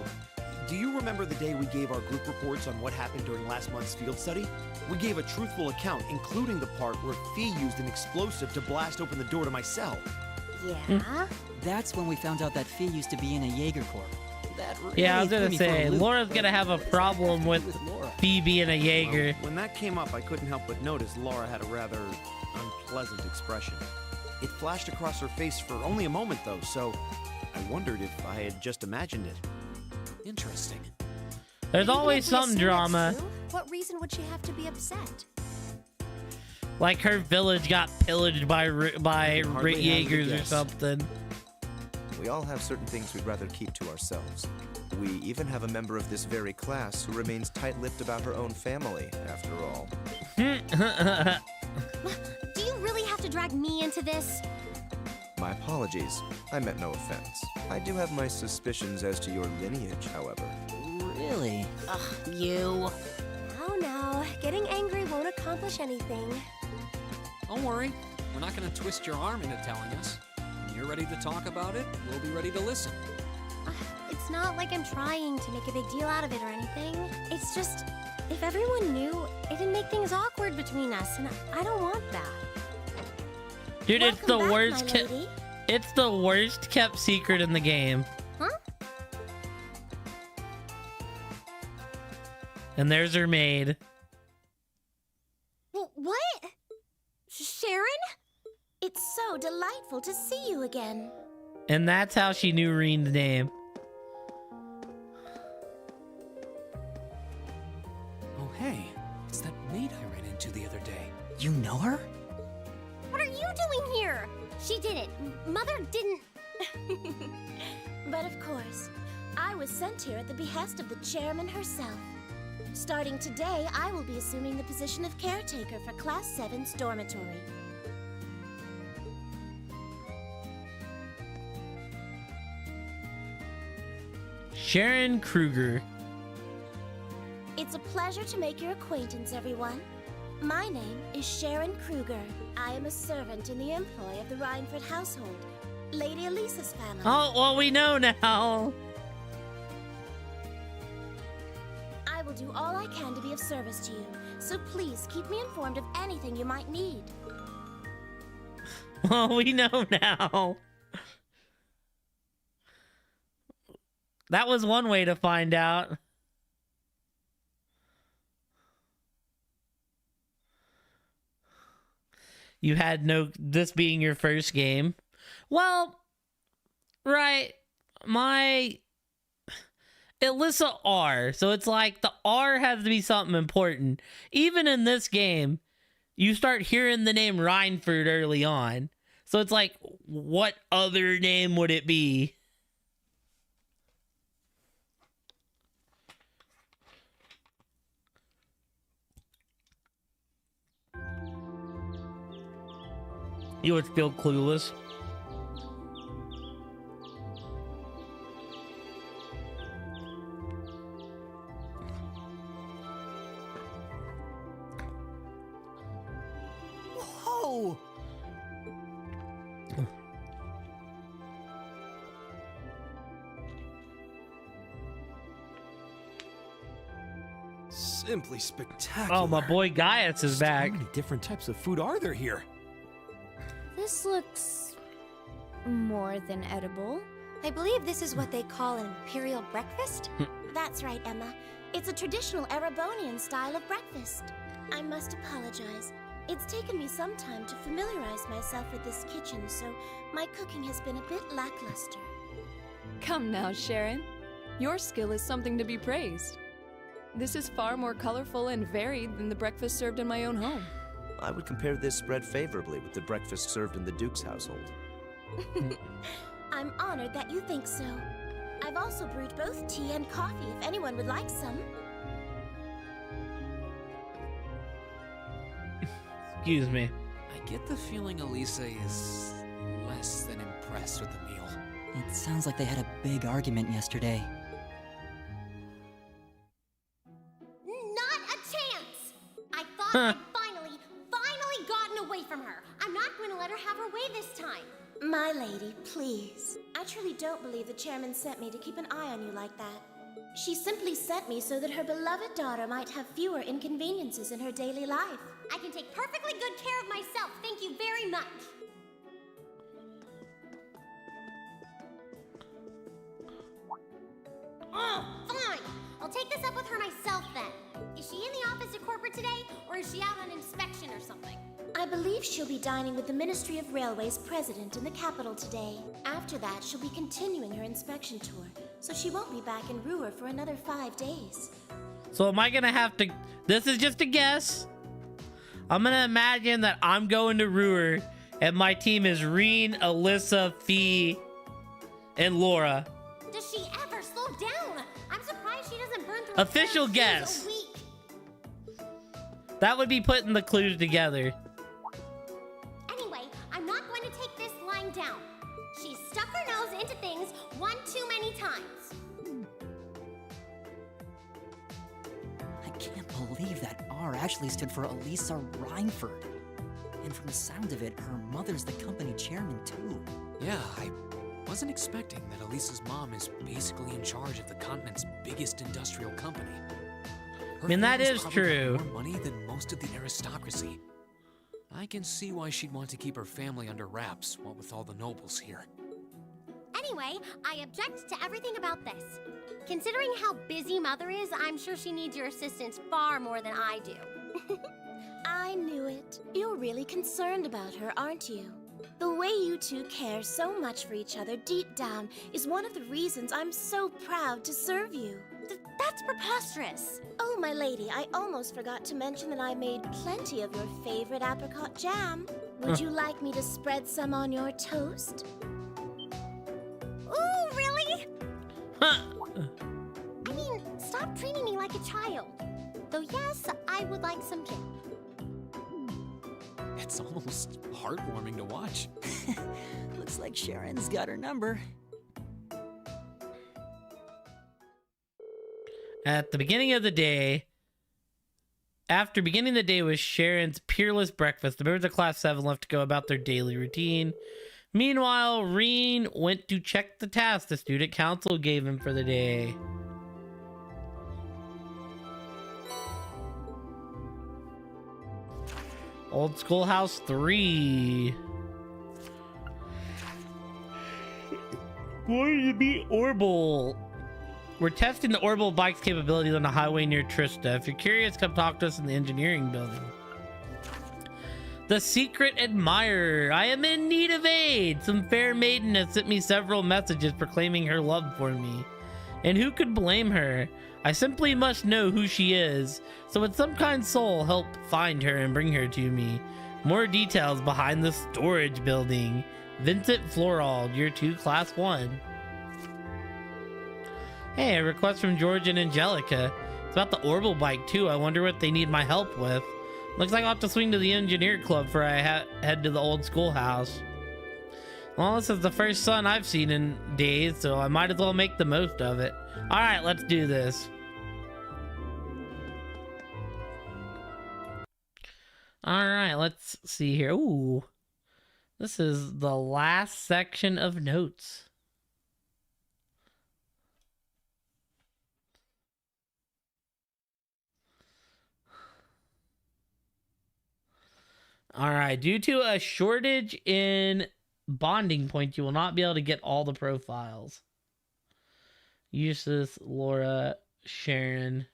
do you remember the day we gave our group reports on what happened during last month's field study? We gave a truthful account, including the part where Fee used an explosive to blast open the door to my cell. Yeah? That's when we found out that Fee used to be in a Jaeger Corps. That really Yeah, I was threw gonna me for a say, loop. Laura's gonna have a What does that problem have to with do Laura? Fee being a Jaeger. Well, when that came up, I couldn't help but notice Laura had a rather unpleasant expression. It flashed across her face for only a moment, though, so I wondered if I had just imagined it. Interesting. There's Even always if we some assume that's drama. true, what reason would she have to be upset? Like her village got pillaged by Hardly hazard a Jaegers or guess. something. We all have certain things we'd rather keep to ourselves. We even have a member of this very class who remains tight-lipped about her own family, after all. Do you really have to drag me into this? My apologies. I meant no offense. I do have my suspicions as to your lineage, however. Really? You. Now, getting angry won't accomplish anything. Don't worry, we're not going to twist your arm into telling us. When you're ready to talk about it, we'll be ready to listen. It's not like I'm trying to make a big deal out of it or anything. It's just, if everyone knew, it'd make things awkward between us, and I don't want that. Dude, it's the Welcome back, worst. my lady. It's the worst kept secret in the game. Huh? And there's her maid. What? Sharon? It's so delightful to see you again. And that's how she knew Reen's name. Oh, hey, it's that maid I ran into the other day. You know her? What are you doing here? She did it. Mother didn't. But of course, I was sent here at the behest of the chairman herself. Starting today, I will be assuming the position of caretaker for Class 7's dormitory. Sharon Kruger. It's a pleasure to make your acquaintance, everyone. My name is Sharon Kruger. I am a servant in the employ of the Rhineford household, Lady Elisa's family. Oh, well, we know now. I will do all I can to be of service to you, so please keep me informed of anything you might need. Well, we know now. That was one way to find out. You had this being your first game. Well, right. My Elissa R. So it's like the R has to be something important. Even in this game, you start hearing the name Rhineford early on. So it's like, what other name would it be? You would feel clueless. Whoa! Simply spectacular. Oh, my boy Gaius is back. How many different types of food are there here? This looks more than edible. I believe this is what they call an imperial breakfast. That's right, Emma. It's a traditional Erebonian style of breakfast. I must apologize. It's taken me some time to familiarize myself with this kitchen, so my cooking has been a bit lackluster. Come now, Sharon. Your skill is something to be praised. This is far more colorful and varied than the breakfast served in my own home. I would compare this spread favorably with the breakfast served in the Duke's household. I'm honored that you think so. I've also brewed both tea and coffee if anyone would like some. Excuse me. I get the feeling Elisa is less than impressed with the meal. It sounds like they had a big argument yesterday. Not a chance! I thought I'd finally gotten away from her. I'm not going to let her have her way this time. My lady, please. I truly don't believe the chairman sent me to keep an eye on you like that. She simply sent me so that her beloved daughter might have fewer inconveniences in her daily life. I can take perfectly good care of myself, thank you very much. Oh, fine. I'll take this up with her myself then. Is she in the office at corporate today, or is she out on inspection or something? I believe she'll be dining with the Ministry of Railways president in the capital today. After that, she'll be continuing her inspection tour, so she won't be back in Ruhr for another 5 days. So am I gonna have to... This is just a guess. I'm gonna imagine that I'm going to Ruhr, and my team is Reen, Alyssa, Fee, and Laura. Does she ever slow down? I'm surprised she doesn't burn through Official guess. a week. That would be putting the clues together. Anyway, I'm not going to take this lying down. She's stuck her nose into things one too many times. I can't believe that R actually stood for Elisa Reinford. And from the sound of it, her mother's the company chairman too. Yeah, I wasn't expecting that Elisa's mom is basically in charge of the continent's biggest industrial company. Her I mean, that family's is probably got true. More money than most of the aristocracy. I can see why she'd want to keep her family under wraps, what with all the nobles here. Anyway, I object to everything about this. Considering how busy Mother is, I'm sure she needs your assistance far more than I do. I knew it. You're really concerned about her, aren't you? The way you two care so much for each other deep down is one of the reasons I'm so proud to serve you. That's preposterous. Oh, my lady, I almost forgot to mention that I made plenty of your favorite apricot jam. Would you like me to spread some on your toast? Ooh, really? Huh. I mean, stop treating me like a child. Though yes, I would like some jam. It's almost heartwarming to watch. Looks like Sharon's got her number. At the beginning of the day, after beginning the day with Sharon's peerless breakfast, the members of Class 7 left to go about their daily routine. Meanwhile, Reen went to check the task the student council gave him for the day. Old Schoolhouse 3. Going to be Orbital. We're testing the Orbital bike's capabilities on the highway near Trista. If you're curious, come talk to us in the engineering building. The Secret Admirer. I am in need of aid. Some fair maiden has sent me several messages proclaiming her love for me. And who could blame her? I simply must know who she is. So would some kind soul help find her and bring her to me. More details behind the storage building. Vincent Florald, Year 2, Class 1. Hey, a request from George and Angelica. It's about the Orbital bike too. I wonder what they need my help with. Looks like I'll have to swing to the engineer club before I head to the old schoolhouse. Well, this is the first sun I've seen in days, so I might as well make the most of it. All right, let's do this. All right, let's see here. Ooh, this is the last section of notes. All right, due to a shortage in bonding points, you will not be able to get all the profiles. Eustace, Laura, Sharon,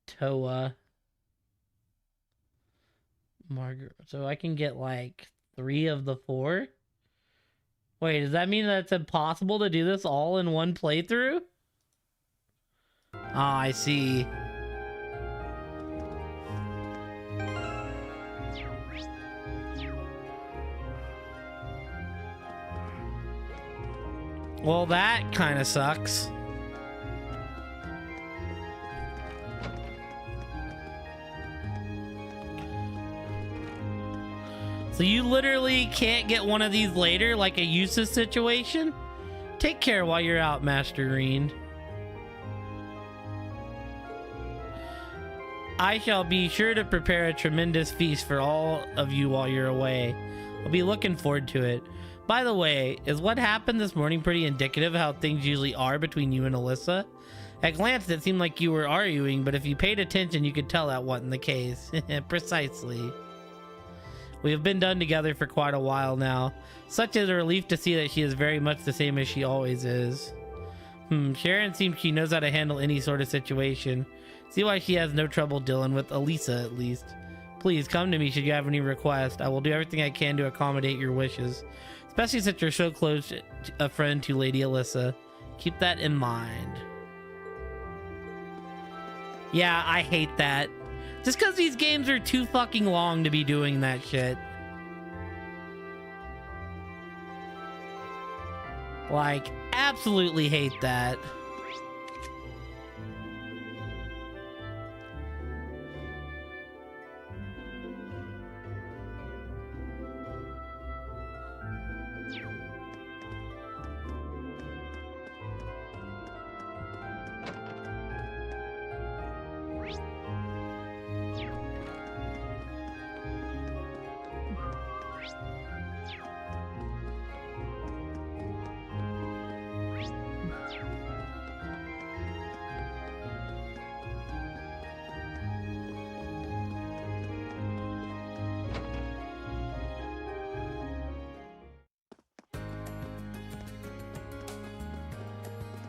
Toa, Margaret. So I can get like 3 of the 4? Wait, does that mean that it's impossible to do this all in one playthrough? Ah, I see. Well, that kind of sucks. So you literally can't get one of these later, like a Eustace situation? Take care while you're out, Master Reen. I shall be sure to prepare a tremendous feast for all of you while you're away. I'll be looking forward to it. By the way, is what happened this morning pretty indicative of how things usually are between you and Alyssa? At glance, it seemed like you were arguing, but if you paid attention, you could tell that wasn't the case. Precisely. We have been done together for quite a while now. Such is a relief to see that she is very much the same as she always is. Sharon seems she knows how to handle any sort of situation. See why she has no trouble dealing with Elisa, at least. Please come to me should you have any requests. I will do everything I can to accommodate your wishes. Especially since you're so close a friend to Lady Alyssa. Keep that in mind. Yeah, I hate that. Just because these games are too fucking long to be doing that shit. Like, absolutely hate that.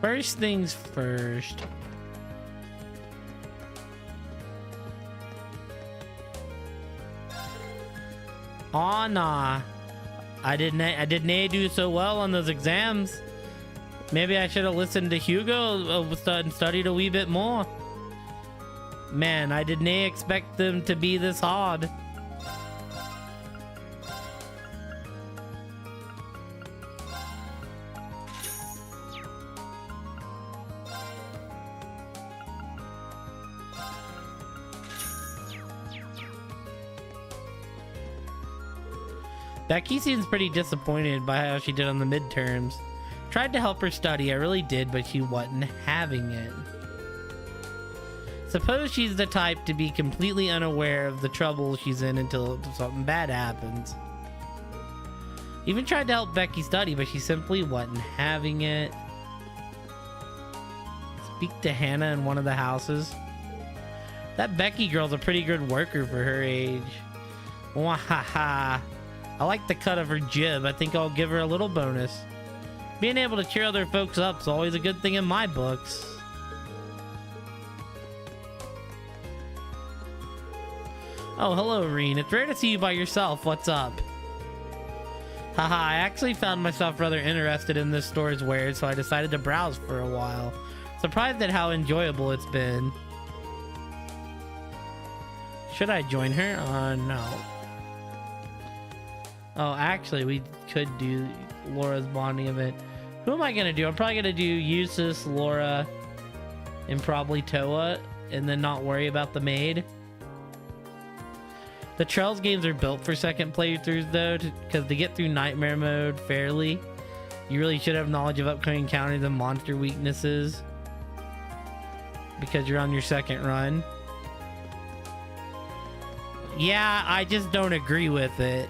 First things first. Aw, nah. I didn't do so well on those exams. Maybe I should have listened to Hugo and studied a wee bit more. Man, I didn't expect them to be this hard. Becky seems pretty disappointed by how she did on the midterms. Tried to help her study, I really did, but she wasn't having it. Suppose she's the type to be completely unaware of the trouble she's in until something bad happens. Even tried to help Becky study, but she simply wasn't having it. Speak to Hannah in one of the houses. That Becky girl's a pretty good worker for her age. Wahaha. I like the cut of her jib. I think I'll give her a little bonus. Being able to cheer other folks up is always a good thing in my books. Oh, hello, Reen. It's rare to see you by yourself. What's up? Haha, I actually found myself rather interested in this store's wares, so I decided to browse for a while. Surprised at how enjoyable it's been. Should I join her? No. Oh, actually, we could do Laura's bonding event. Who am I going to do? I'm probably going to do Eustace, Laura, and probably Toa, and then not worry about the maid. The Trails games are built for second playthroughs, though, because to get through Nightmare mode fairly, you really should have knowledge of upcoming encounters and monster weaknesses, because you're on your second run. Yeah, I just don't agree with it.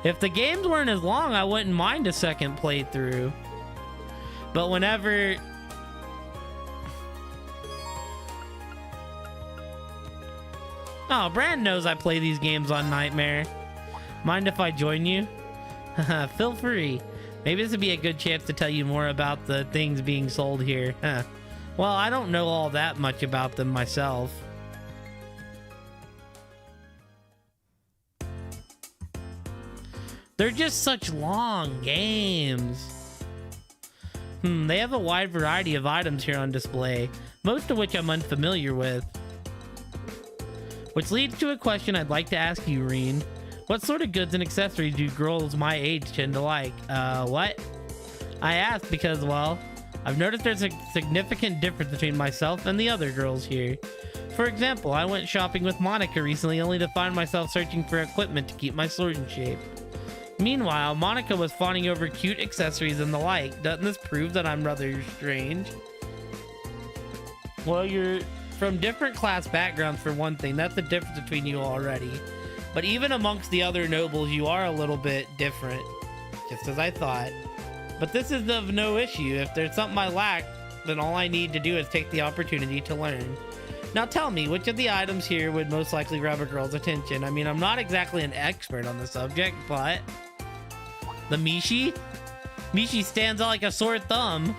If the games weren't as long, I wouldn't mind a second playthrough. But whenever... Oh, Brand knows I play these games on Nightmare. Mind if I join you? Feel free. Maybe this would be a good chance to tell you more about the things being sold here. Huh. Well, I don't know all that much about them myself. They're just such long games. They have a wide variety of items here on display, most of which I'm unfamiliar with. Which leads to a question I'd like to ask you, Reen. What sort of goods and accessories do girls my age tend to like? What? I ask because, well, I've noticed there's a significant difference between myself and the other girls here. For example, I went shopping with Monica recently only to find myself searching for equipment to keep my sword in shape. Meanwhile, Monica was fawning over cute accessories and the like. Doesn't this prove that I'm rather strange? Well, you're from different class backgrounds for one thing. That's the difference between you already. But even amongst the other nobles, you are a little bit different. Just as I thought. But this is of no issue. If there's something I lack, then all I need to do is take the opportunity to learn. Now tell me, which of the items here would most likely grab a girl's attention? I mean, I'm not exactly an expert on the subject, but... The Mishi? Mishi stands out like a sore thumb.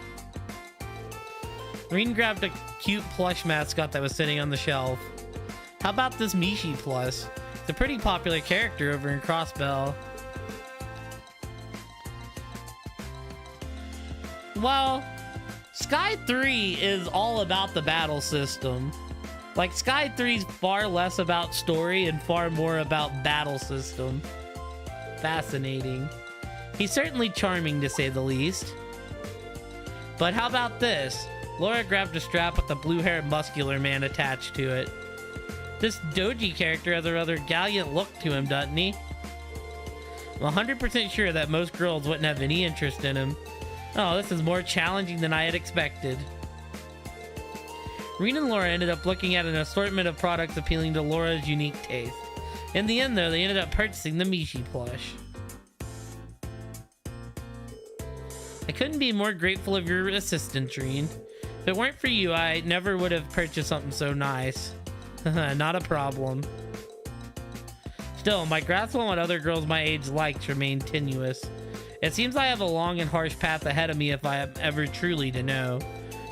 Reen grabbed a cute plush mascot that was sitting on the shelf. How about this Mishi Plus? It's a pretty popular character over in Crossbell. Well, Sky 3 is all about the battle system. Like, Sky 3's far less about story and far more about battle system. Fascinating. He's certainly charming, to say the least. But how about this? Laura grabbed a strap with a blue-haired muscular man attached to it. This Doji character has a rather gallant look to him, doesn't he? I'm 100% sure that most girls wouldn't have any interest in him. Oh, this is more challenging than I had expected. Reen and Laura ended up looking at an assortment of products appealing to Laura's unique taste. In the end, though, they ended up purchasing the Mishi plush. I couldn't be more grateful of your assistance, Reen. If it weren't for you, I never would have purchased something so nice. Not a problem. Still, my grasp on what other girls my age likes remain tenuous. It seems I have a long and harsh path ahead of me if I am ever truly to know.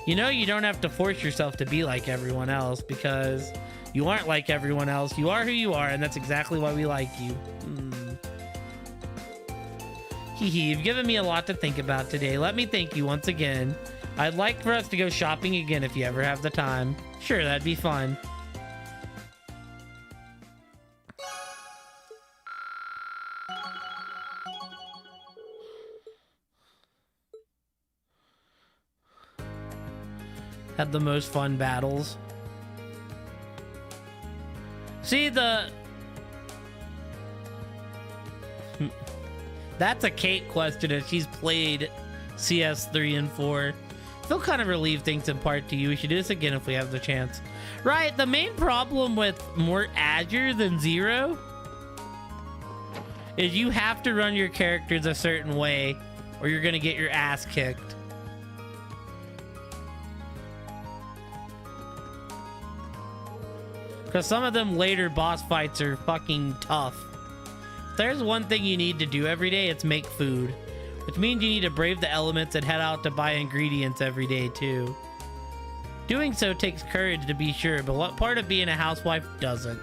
You know, you don't have to force yourself to be like everyone else, because you aren't like everyone else. You are who you are, and that's exactly why we like you. You've given me a lot to think about today. Let me thank you once again. I'd like for us to go shopping again if you ever have the time. Sure, that'd be fun. Had the most fun battles. See, that's a Kate question if she's played CS 3 and 4. Feel kind of relieved things impart to you. We should do this again if we have the chance. Right, the main problem with more Azure than Zero is you have to run your characters a certain way or you're gonna get your ass kicked. Because some of them later boss fights are fucking tough. If there's one thing you need to do every day, it's make food. Which means you need to brave the elements and head out to buy ingredients every day too. Doing so takes courage to be sure, but what part of being a housewife doesn't?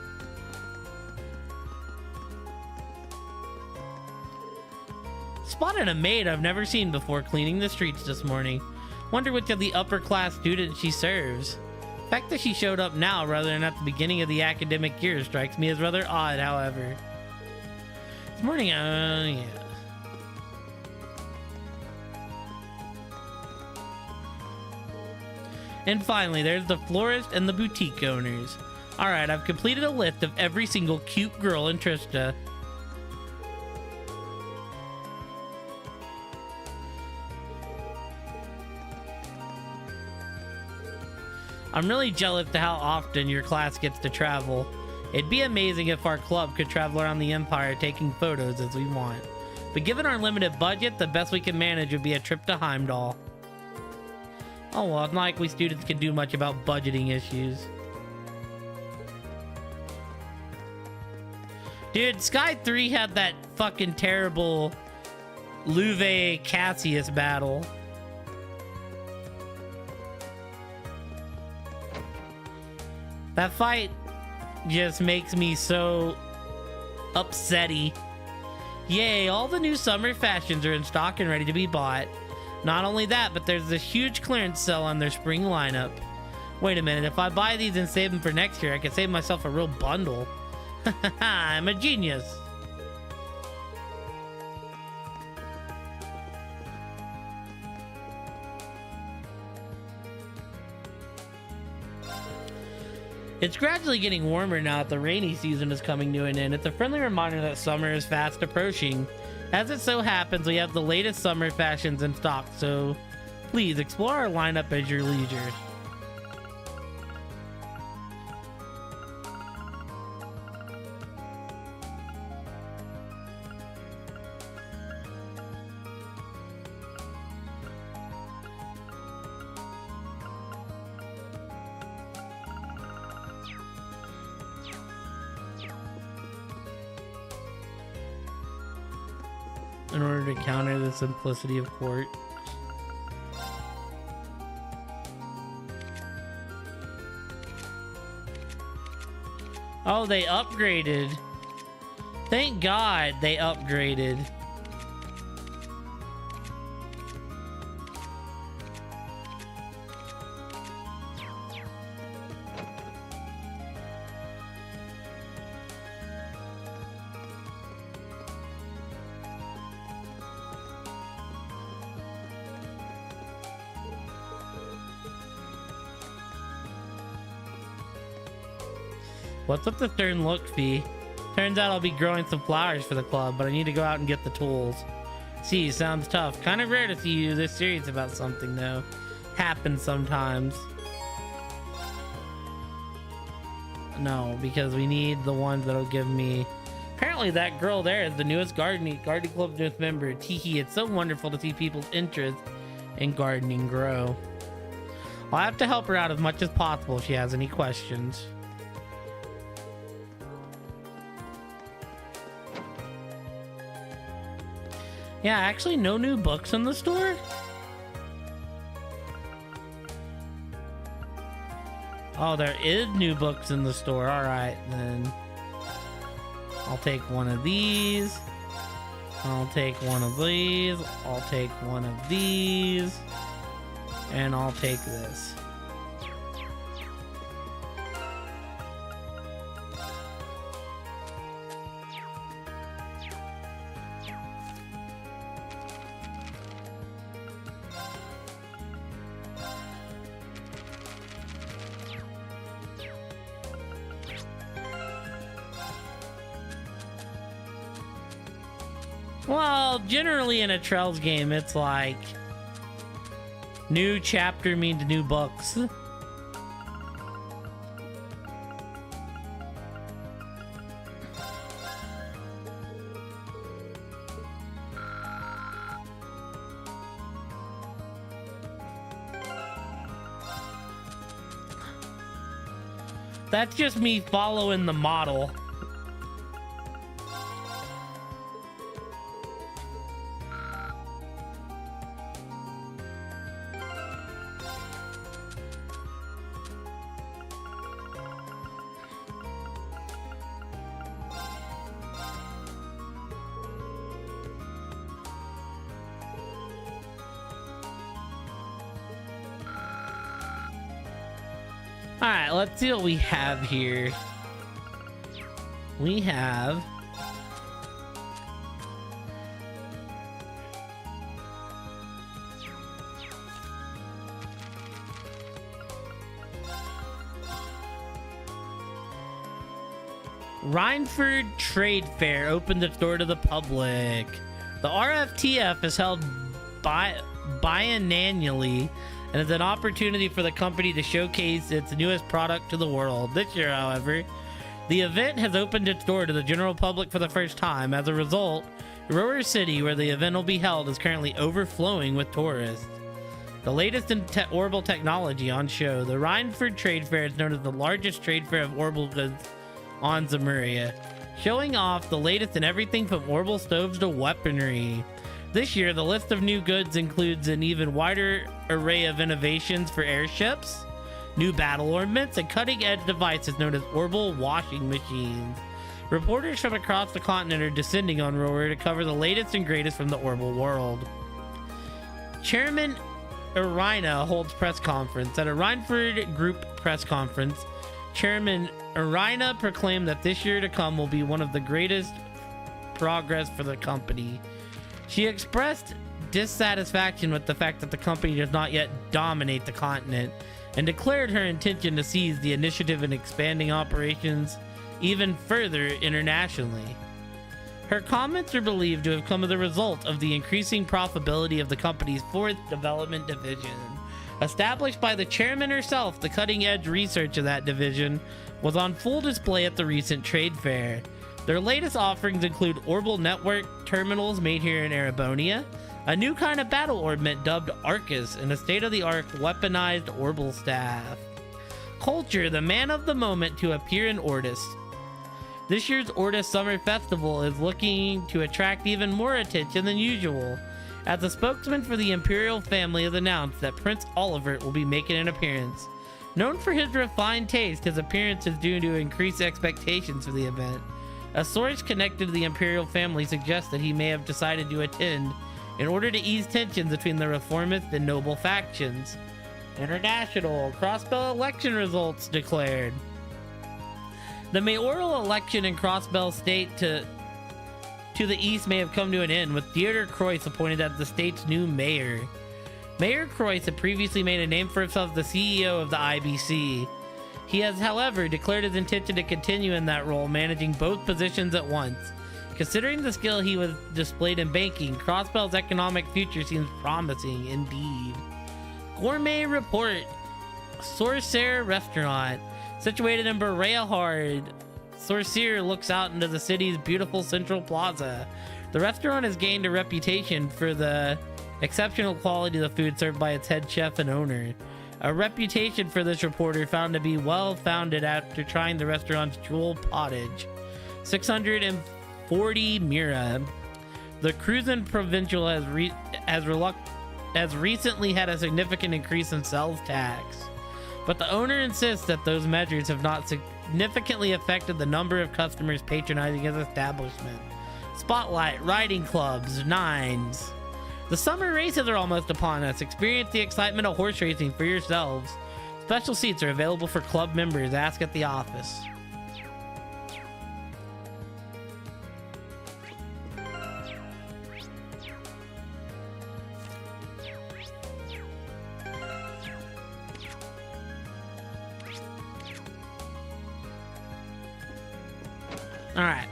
Spotted a maid I've never seen before cleaning the streets this morning. Wonder which of the upper class students she serves. The fact that she showed up now rather than at the beginning of the academic year strikes me as rather odd, however. This morning, yeah. And finally, there's the florist and the boutique owners. Alright, I've completed a list of every single cute girl in Trista. I'm really jealous to how often your class gets to travel. It'd be amazing if our club could travel around the Empire taking photos as we want. But given our limited budget, the best we can manage would be a trip to Heimdall. Oh well, it's not like we students can do much about budgeting issues. Dude, Sky 3 had that fucking terrible Luve Cassius battle. That fight just makes me so upsetty. Yay, all the new summer fashions are in stock and ready to be bought. Not only that, but there's this huge clearance sale on their spring lineup. Wait a minute, if I buy these and save them for next year, I could save myself a real bundle. I'm a genius. It's gradually getting warmer now that the rainy season is coming to an end. It's a friendly reminder that summer is fast approaching. As it so happens, we have the latest summer fashions in stock, so please explore our lineup at your leisure. In order to counter the simplicity of court. Oh, they upgraded. Thank God they upgraded. What's with the stern look fee? Turns out I'll be growing some flowers for the club, but I need to go out and get the tools. See, sounds tough. Kind of rare to see you this serious about something, though. Happens sometimes. No, because we need the ones that'll give me... Apparently that girl there is the newest gardening club newest member. Teehee, it's so wonderful to see people's interest in gardening grow. I'll have to help her out as much as possible if she has any questions. Yeah, actually no new books in the store? Oh, there is new books in the store. Alright, then. I'll take one of these. I'll take one of these. I'll take one of these. And I'll take this. Well, generally in a Trells game, it's like new chapter means new books. That's just me following the model. Alright, let's see what we have here. We have... Rhineford Trade Fair opened its door to the public. The RFTF is held biennially and is an opportunity for the company to showcase its newest product to the world. This year, however, the event has opened its door to the general public for the first time. As a result, Rower City, where the event will be held, is currently overflowing with tourists. The latest in orbital technology on show, the Rhineford Trade Fair is known as the largest trade fair of orbital goods on Zemuria, showing off the latest in everything from orbital stoves to weaponry. This year, the list of new goods includes an even wider array of innovations for airships, new battle ornaments, and cutting-edge devices known as orbital washing machines. Reporters from across the continent are descending on Roar to cover the latest and greatest from the orbital world. Chairman Irina holds press conference. At a Rhineford Group press conference, Chairman Irina proclaimed that this year to come will be one of the greatest progress for the company. She expressed dissatisfaction with the fact that the company does not yet dominate the continent and declared her intention to seize the initiative in expanding operations even further internationally. Her comments are believed to have come as a result of the increasing profitability of the company's fourth development division. Established by the chairman herself, the cutting-edge research of that division was on full display at the recent trade fair. Their latest offerings include Orbital Network terminals made here in Erebonia, a new kind of battle ornament dubbed Arcus, and a state-of-the-art weaponized orbital staff. Culture, the man of the moment to appear in Ordis. This year's Ordis Summer Festival is looking to attract even more attention than usual, as the spokesman for the Imperial family has announced that Prince Olivert will be making an appearance. Known for his refined taste, his appearance is due to increase expectations for the event. A source connected to the Imperial family suggests that he may have decided to attend in order to ease tensions between the reformist and noble factions. International Crossbell election results declared. The mayoral election in Crossbell State to the east may have come to an end, with Theodore Croyce appointed as the state's new mayor. Mayor Croyce had previously made a name for himself as the CEO of the IBC. He has, however, declared his intention to continue in that role, managing both positions at once. Considering the skill he was displayed in banking, Crossbell's economic future seems promising indeed. Gourmet Report. Sorcerer Restaurant. Situated in Berea-Hard, Sorcerer looks out into the city's beautiful central plaza. The restaurant has gained a reputation for the exceptional quality of the food served by its head chef and owner. A reputation for this reporter found to be well-founded after trying the restaurant's jewel pottage. 640 Mira. The Cruisin' Provincial has recently had a significant increase in sales tax, but the owner insists that those measures have not significantly affected the number of customers patronizing his establishment. Spotlight Riding Clubs, Nines. The summer races are almost upon us. Experience the excitement of horse racing for yourselves. Special seats are available for club members. Ask at the office. All right.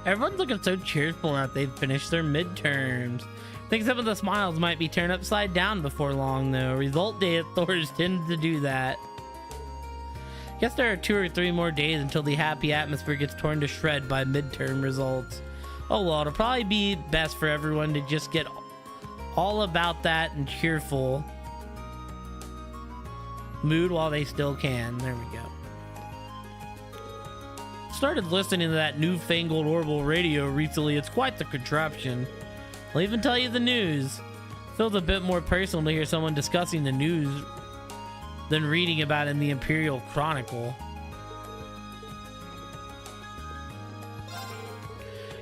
Everyone's looking so cheerful now that they've finished their midterms. I think some of the smiles might be turned upside down before long, though. Result day at Thor's tends to do that. Guess there are 2 or 3 more days until the happy atmosphere gets torn to shred by midterm results. Oh well, it'll probably be best for everyone to just get all about that and cheerful mood while they still can. There we go. Started listening to that newfangled Orbital radio recently. It's quite the contraption. I'll even tell you the news. Feels a bit more personal to hear someone discussing the news than reading about it in the Imperial Chronicle.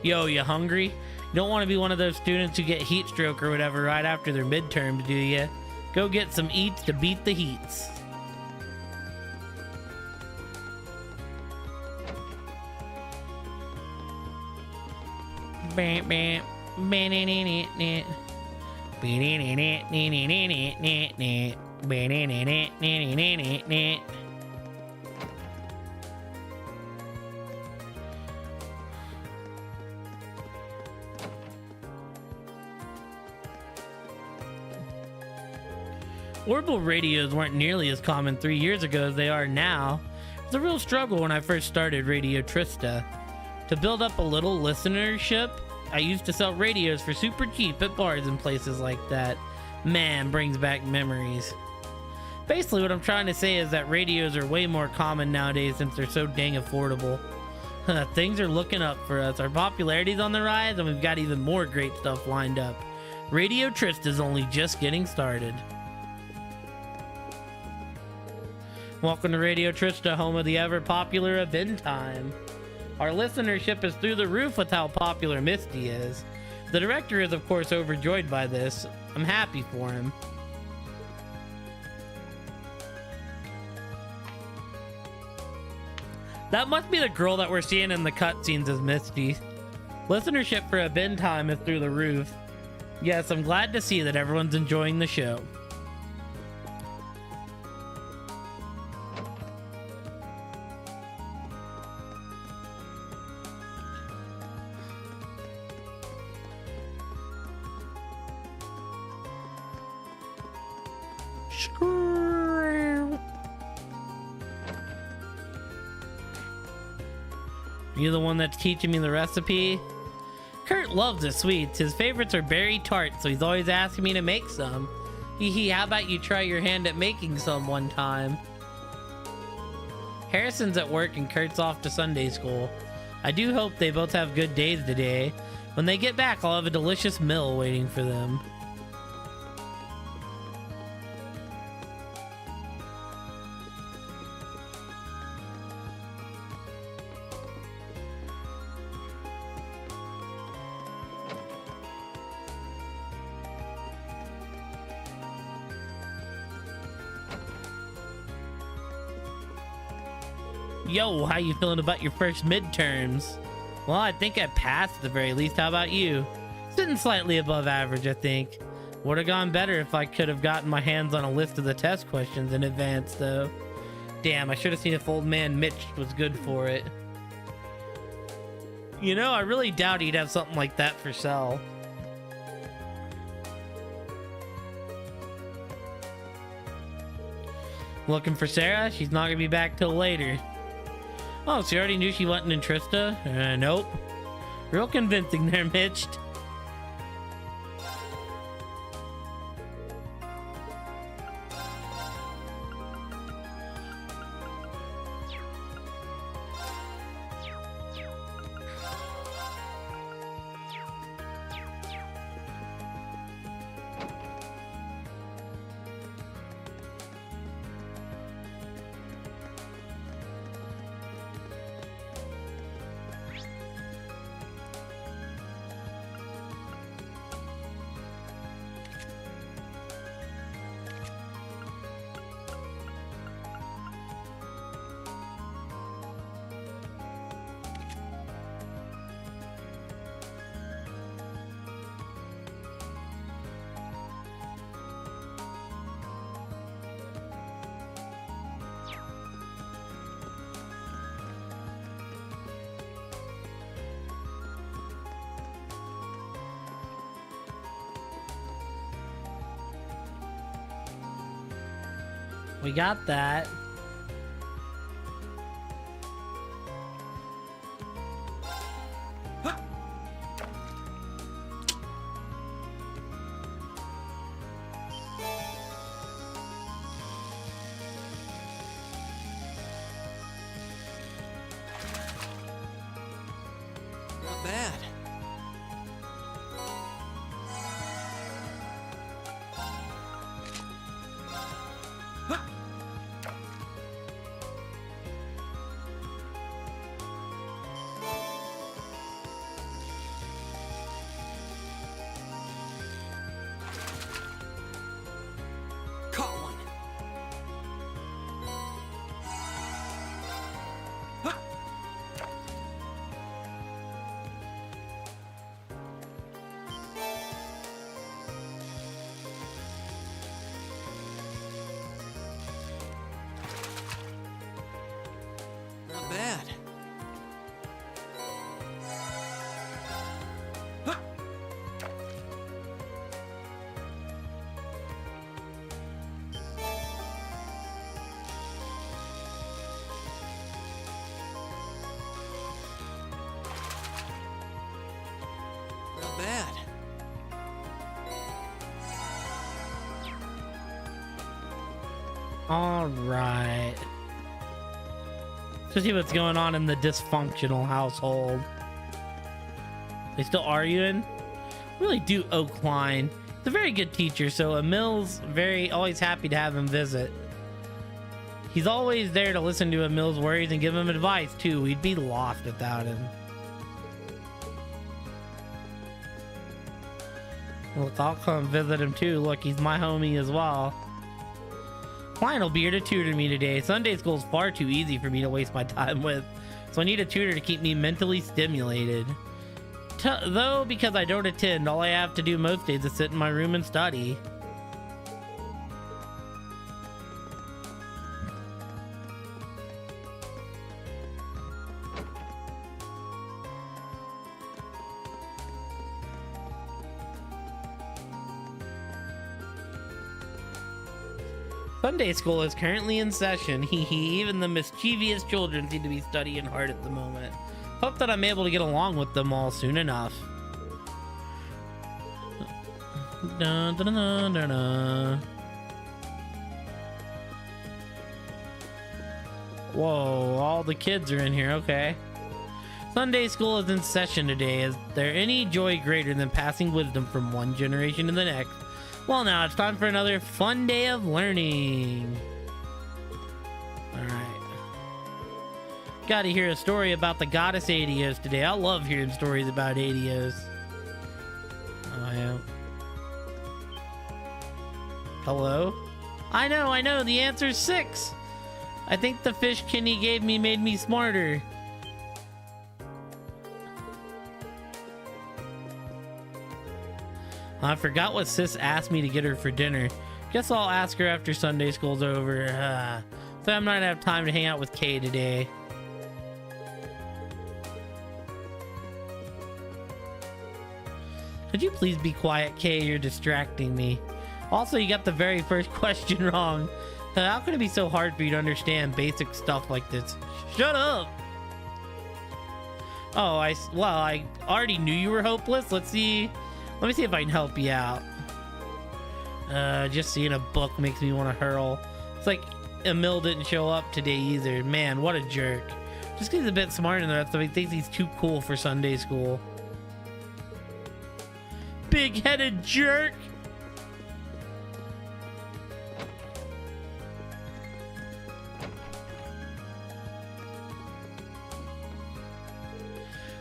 Yo, you hungry? You don't want to be one of those students who get heat stroke or whatever right after their midterms, do you? Go get some eats to beat the heats. Bam, bam, Orbital radios weren't nearly as common 3 years ago as they are now. It was a real struggle when I first started Radio Trista. To build up a little listenership, I used to sell radios for super cheap at bars and places like that. Man, brings back memories. Basically, what I'm trying to say is that radios are way more common nowadays since they're so dang affordable. Things are looking up for us. Our popularity's on the rise, and we've got even more great stuff lined up. Radio Trista's only just getting started. Welcome to Radio Trista, home of the ever-popular Event Time. Our listenership is through the roof with how popular Misty is. The director is, of course, overjoyed by this. I'm happy for him. That must be the girl that we're seeing in the cutscenes as Misty. Listenership for Event Time is through the roof. Yes, I'm glad to see that everyone's enjoying the show. You the one that's teaching me the recipe? Kurt loves the sweets. His favorites are berry tarts, so he's always asking me to make some. Hee, how about you try your hand at making some one time? Harrison's at work and Kurt's off to Sunday school. I do hope they both have good days today. When they get back, I'll have a delicious meal waiting for them. Yo, how you feeling about your first midterms? Well, I think I passed at the very least. How about you? Sitting slightly above average, I think. Would have gone better if I could have gotten my hands on a list of the test questions in advance, though. Damn, I should have seen if old man Mitch was good for it. You know, I really doubt he'd have something like that for sale. Looking for Sarah? She's not gonna be back till later. Oh, so you already knew she wasn't in Trista? Nope. Real convincing there, Mitch. We got that. Not bad. All right. Let's see what's going on in the dysfunctional household. They still arguing? Really do owe Klein. He's a very good teacher, so Emil's always happy to have him visit. He's always there to listen to Emil's worries and give him advice too. We'd be lost without him. Look, I'll come visit him too. Look, he's my homie as well. Klein will be here to tutor me today. Sunday school's far too easy for me to waste my time with, so I need a tutor to keep me mentally stimulated. Though, because I don't attend, all I have to do most days is sit in my room and study. Sunday school is currently in session. Hee hee, even the mischievous children seem to be studying hard at the moment. Hope that I'm able to get along with them all soon enough. Dun, dun, dun, dun, dun. Whoa, all the kids are in here, okay. Sunday school is in session today. Is there any joy greater than passing wisdom from one generation to the next? Well, now it's time for another fun day of learning. Alright. Gotta hear a story about the goddess Adios today. I love hearing stories about Adios. Oh, yeah. Hello? I know, the answer's 6. I think the fish Kenny gave me made me smarter. I forgot what Sis asked me to get her for dinner. Guess I'll ask her after Sunday school's over. So I'm not gonna have time to hang out with Kay today. Could you please be quiet, Kay? You're distracting me. Also, you got the very first question wrong. How can it be so hard for you to understand basic stuff like this? Shut up! Oh, I already knew you were hopeless. Let me see if I can help you out. Just seeing a book makes me want to hurl. It's like Emil didn't show up today either. Man, what a jerk. Just 'cause he's a bit smarter than the rest of him, he thinks he's too cool for Sunday school. Big-headed jerk!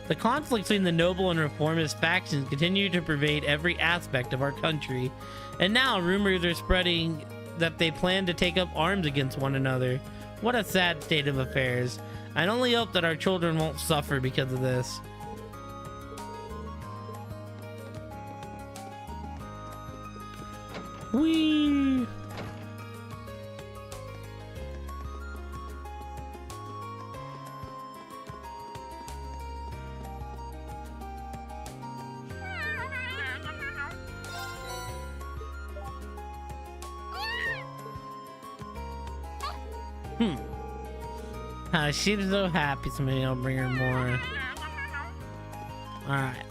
The conflicts between the noble and reformist factions continue to pervade every aspect of our country, and now rumors are spreading that they plan to take up arms against one another. What a sad state of affairs. I only hope that our children won't suffer because of this. Whee! She's so happy, so maybe I'll bring her more. Alright.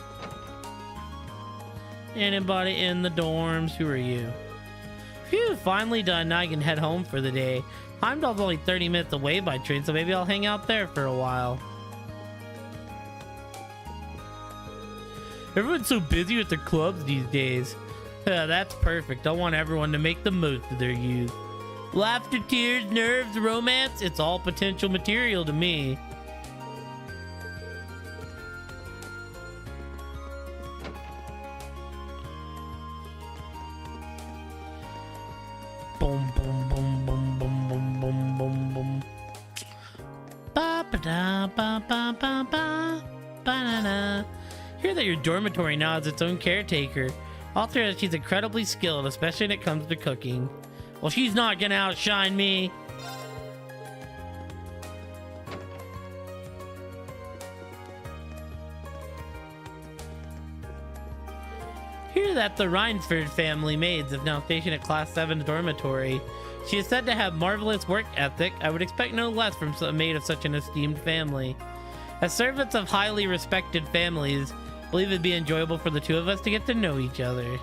Anybody in the dorms? Who are you? Phew, finally done. Now I can head home for the day. Heimdall's only 30 minutes away by train, so maybe I'll hang out there for a while. Everyone's so busy with their clubs these days. That's perfect. I want everyone to make the most of their youth. Laughter, tears, nerves, romance, it's all potential material to me. Boom, boom, boom, boom, boom, boom, boom, boom, boom. Ba ba da ba ba ba ba ba da da. Hear that your dormitory now has its own caretaker. Also, that she's incredibly skilled, especially when it comes to cooking. Well, she's not gonna outshine me. Hear that the Rhinesford family maids have now stationed at Class 7's dormitory. She is said to have marvelous work ethic. I would expect no less from a maid of such an esteemed family. As servants of highly respected families, I believe it'd be enjoyable for the two of us to get to know each other.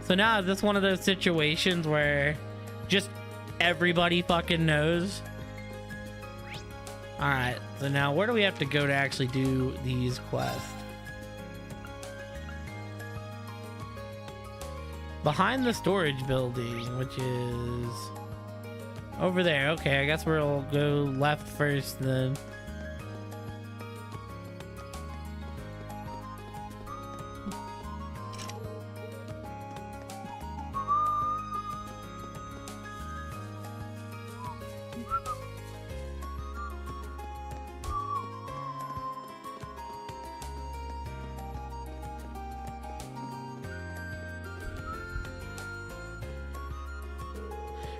So now is this one of those situations where just everybody fucking knows? Alright, so now where do we have to go to actually do these quests? Behind the storage building, which is over there. Okay, I guess we'll go left first then.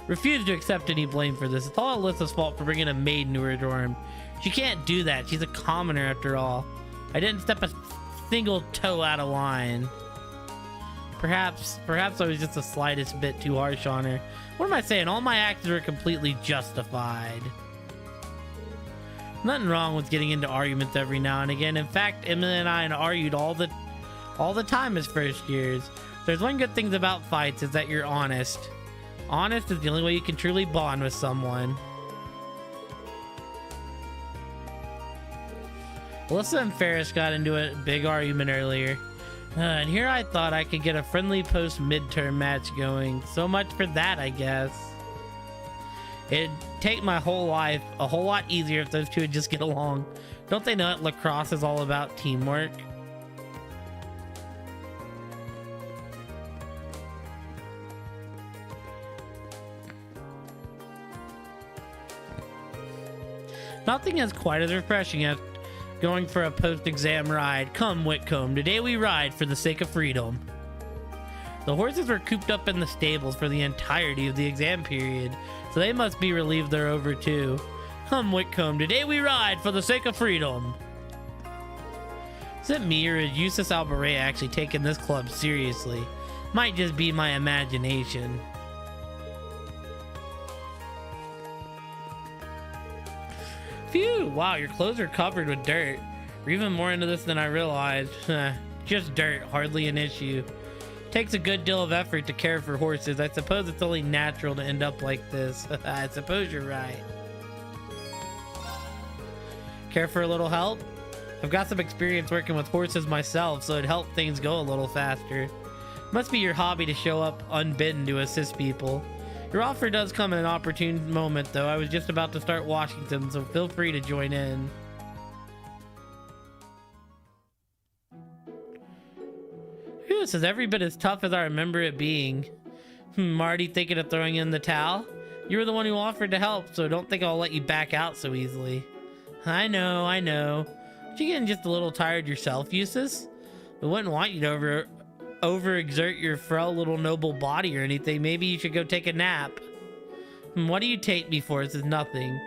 Refuse to accept any blame for this. It's all Alyssa's fault for bringing a maid into her dorm. She can't do that. She's a commoner after all. I didn't step a single toe out of line. Perhaps I was just the slightest bit too harsh on her. What am I saying? All my actions were completely justified. Nothing wrong with getting into arguments every now and again. In fact, Emily and I argued all the time as first years. There's one good thing about fights is that you're honest. Honest is the only way you can truly bond with someone. Alyssa and Ferris got into a big argument earlier. And here I thought I could get a friendly post-midterm match going. So much for that, I guess. It'd take my whole life a whole lot easier if those two would just get along. Don't they know that lacrosse is all about teamwork? Nothing is quite as refreshing as going for a post-exam ride. Come, Whitcomb, today we ride for the sake of freedom. The horses were cooped up in the stables for the entirety of the exam period, so they must be relieved they're over too. Come, Whitcomb, today we ride for the sake of freedom. Is it me, or is Eustace Albaret actually taking this club seriously? Might just be my imagination. Phew, wow, your clothes are covered with dirt. We're even more into this than I realized. Just dirt, hardly an issue. Takes a good deal of effort to care for horses. I suppose it's only natural to end up like this. I suppose you're right. Care for a little help? I've got some experience working with horses myself, so it'd help things go a little faster. Must be your hobby to show up unbidden to assist people. Your offer does come at an opportune moment, though. I was just about to start Washington, so feel free to join in. Phew, this is every bit as tough as I remember it being. Marty thinking of throwing in the towel? You were the one who offered to help, so don't think I'll let you back out so easily. I know. Aren't you getting just a little tired yourself, Eustace? I wouldn't want you to overexert your frail little noble body or anything. Maybe you should go take a nap. What do you take me for? This is nothing.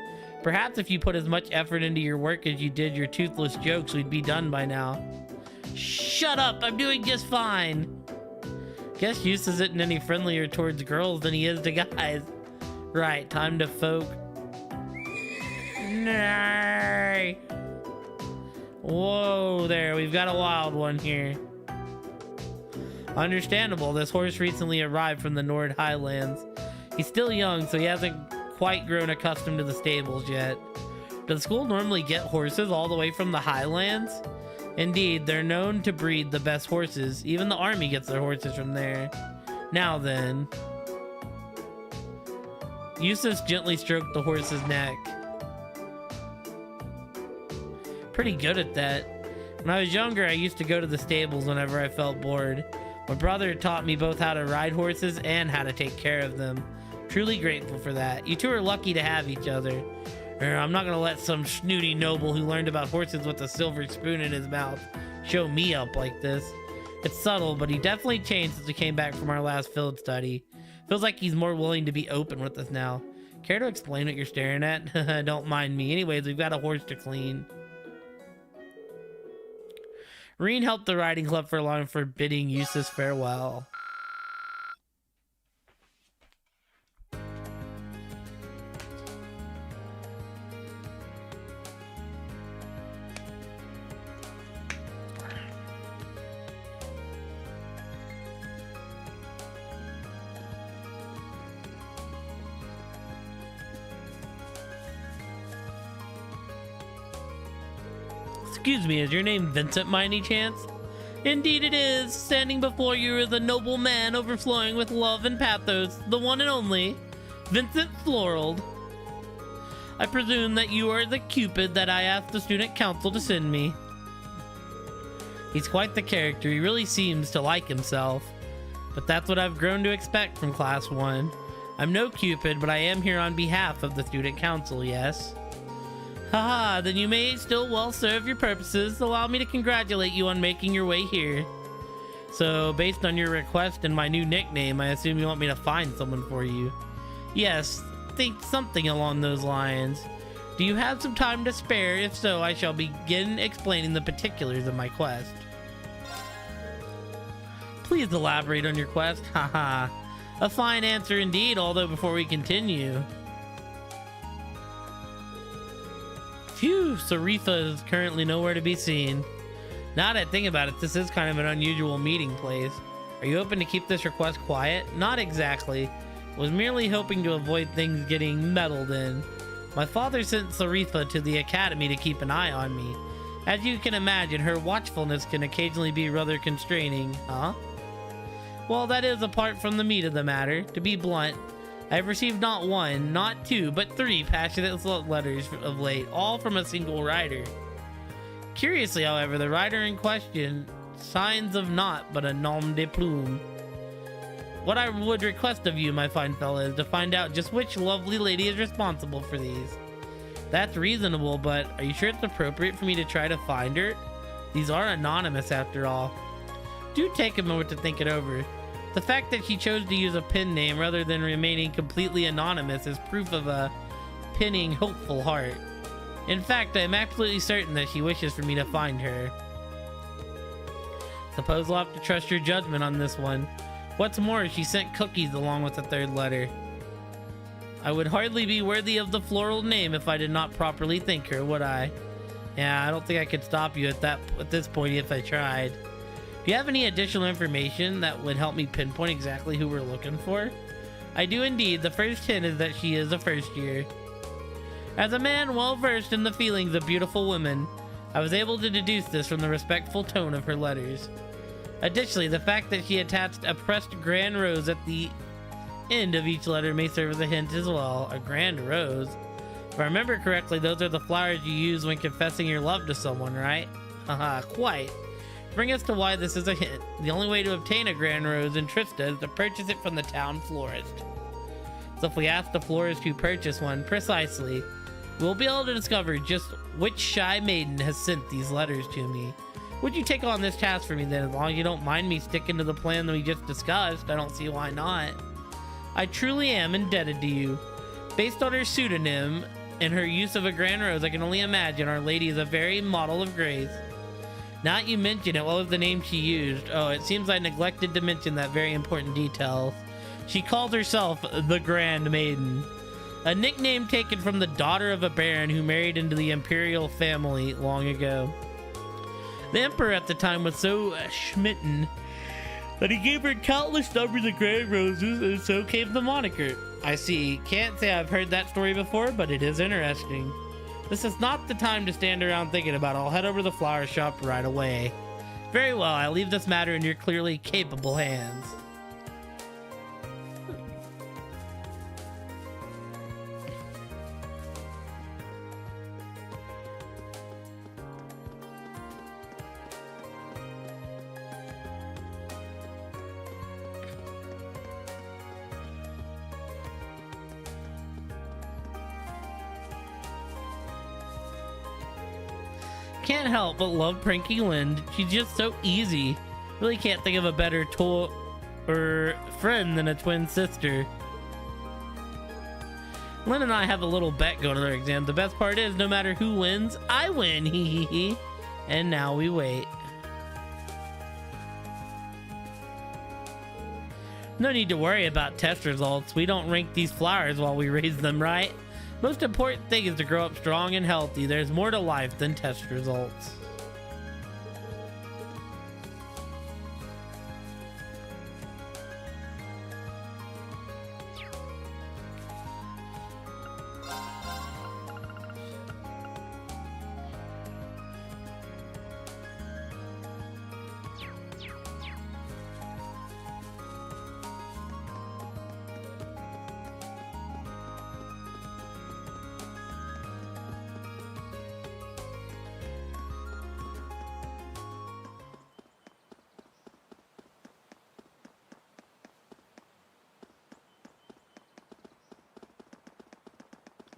Perhaps if you put as much effort into your work as you did your toothless jokes, we'd be done by now. Shut up! I'm doing just fine. Guess Eustace isn't any friendlier towards girls than he is to guys. Right, time to folk. Nay. Whoa there, we've got a wild one here. Understandable, this horse recently arrived from the Nord Highlands. He's still young, so he hasn't quite grown accustomed to the stables yet. Does the school normally get horses all the way from the Highlands? Indeed, they're known to breed the best horses. Even the army gets their horses from there. Now then. Eustace gently stroked the horse's neck. Pretty good at that. When I was younger, I used to go to the stables whenever I felt bored. My brother taught me both how to ride horses and how to take care of them. Truly grateful for that. You two are lucky to have each other. I'm not gonna let some snooty noble who learned about horses with a silver spoon in his mouth show me up like this. It's subtle, but he definitely changed since we came back from our last field study. Feels like he's more willing to be open with us now. Care to explain what you're staring at? Don't mind me. Anyways, we've got a horse to clean. Reen helped the riding club for long for bidding Eustace farewell. Excuse me, is your name Vincent by any chance? Indeed it is. Standing before you is a noble man overflowing with love and pathos, the one and only Vincent Florald. I presume that you are the Cupid that I asked the student council to send me. He's quite the character. He really seems to like himself. But that's what I've grown to expect from Class 1. I'm no Cupid, but I am here on behalf of the student council, yes? Haha, then you may still well serve your purposes. Allow me to congratulate you on making your way here. So, based on your request and my new nickname, I assume you want me to find someone for you. Yes, think something along those lines. Do you have some time to spare? If so, I shall begin explaining the particulars of my quest. Please elaborate on your quest. Haha. A fine answer indeed, although before we continue... Phew, Saritha is currently nowhere to be seen. Now that I think about it, this is kind of an unusual meeting place. Are you open to keep this request quiet? Not exactly. Was merely hoping to avoid things getting meddled in. My father sent Saritha to the academy to keep an eye on me. As you can imagine, her watchfulness can occasionally be rather constraining, huh? Well, that is apart from the meat of the matter. To be blunt, I have received not one, not two, but 3 passionate letters of late, all from a single writer. Curiously, however, the writer in question signs of naught but a nom de plume. What I would request of you, my fine fellow, is to find out just which lovely lady is responsible for these. That's reasonable, but are you sure it's appropriate for me to try to find her? These are anonymous after all. Do take a moment to think it over. The fact that she chose to use a pen name rather than remaining completely anonymous is proof of a pinning, hopeful heart. In fact, I am absolutely certain that she wishes for me to find her. Suppose we'll have to trust your judgment on this one. What's more, she sent cookies along with the 3rd letter. I would hardly be worthy of the floral name if I did not properly thank her, would I? Yeah, I don't think I could stop you at this point if I tried. Do you have any additional information that would help me pinpoint exactly who we're looking for? I do indeed. The first hint is that she is a first year. As a man well versed in the feelings of beautiful women, I was able to deduce this from the respectful tone of her letters. Additionally, the fact that she attached a pressed grand rose at the end of each letter may serve as a hint as well. A grand rose? If I remember correctly, those are the flowers you use when confessing your love to someone, right? Haha, quite. Bring us to why this is a hint. The only way to obtain a grand rose in Trista is to purchase it from the town florist. So if we ask the florist who purchased one precisely, we'll be able to discover just which shy maiden has sent these letters to me. Would you take on this task for me then? As long as you don't mind me sticking to the plan that we just discussed, I don't see why not. I truly am indebted to you. Based on her pseudonym and her use of a grand rose, I can only imagine Our Lady is a very model of grace. Now that you mention it, what was the name she used? Oh, it seems I neglected to mention that very important detail. She calls herself the Grand Maiden, a nickname taken from the daughter of a baron who married into the imperial family long ago. The emperor at the time was so smitten that he gave her countless numbers of grand roses, and so came the moniker. I see. Can't say I've heard that story before, but it is interesting. This is not the time to stand around thinking about it. I'll head over to the flower shop right away. Very well, I leave this matter in your clearly capable hands. Can't help but love pranking Lind. She's just so easy. Really can't think of a better friend than a twin sister. Lind and I have a little bet going to their exam. The best part is, no matter who wins, I win. Hee hee hee. And now we wait. No need to worry about test results. We don't rank these flowers while we raise them, right? Most important thing is to grow up strong and healthy. There's more to life than test results.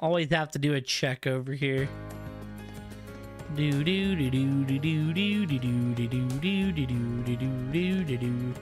Always have to do a check over here. Do do do do do do do do do do do do do do do do.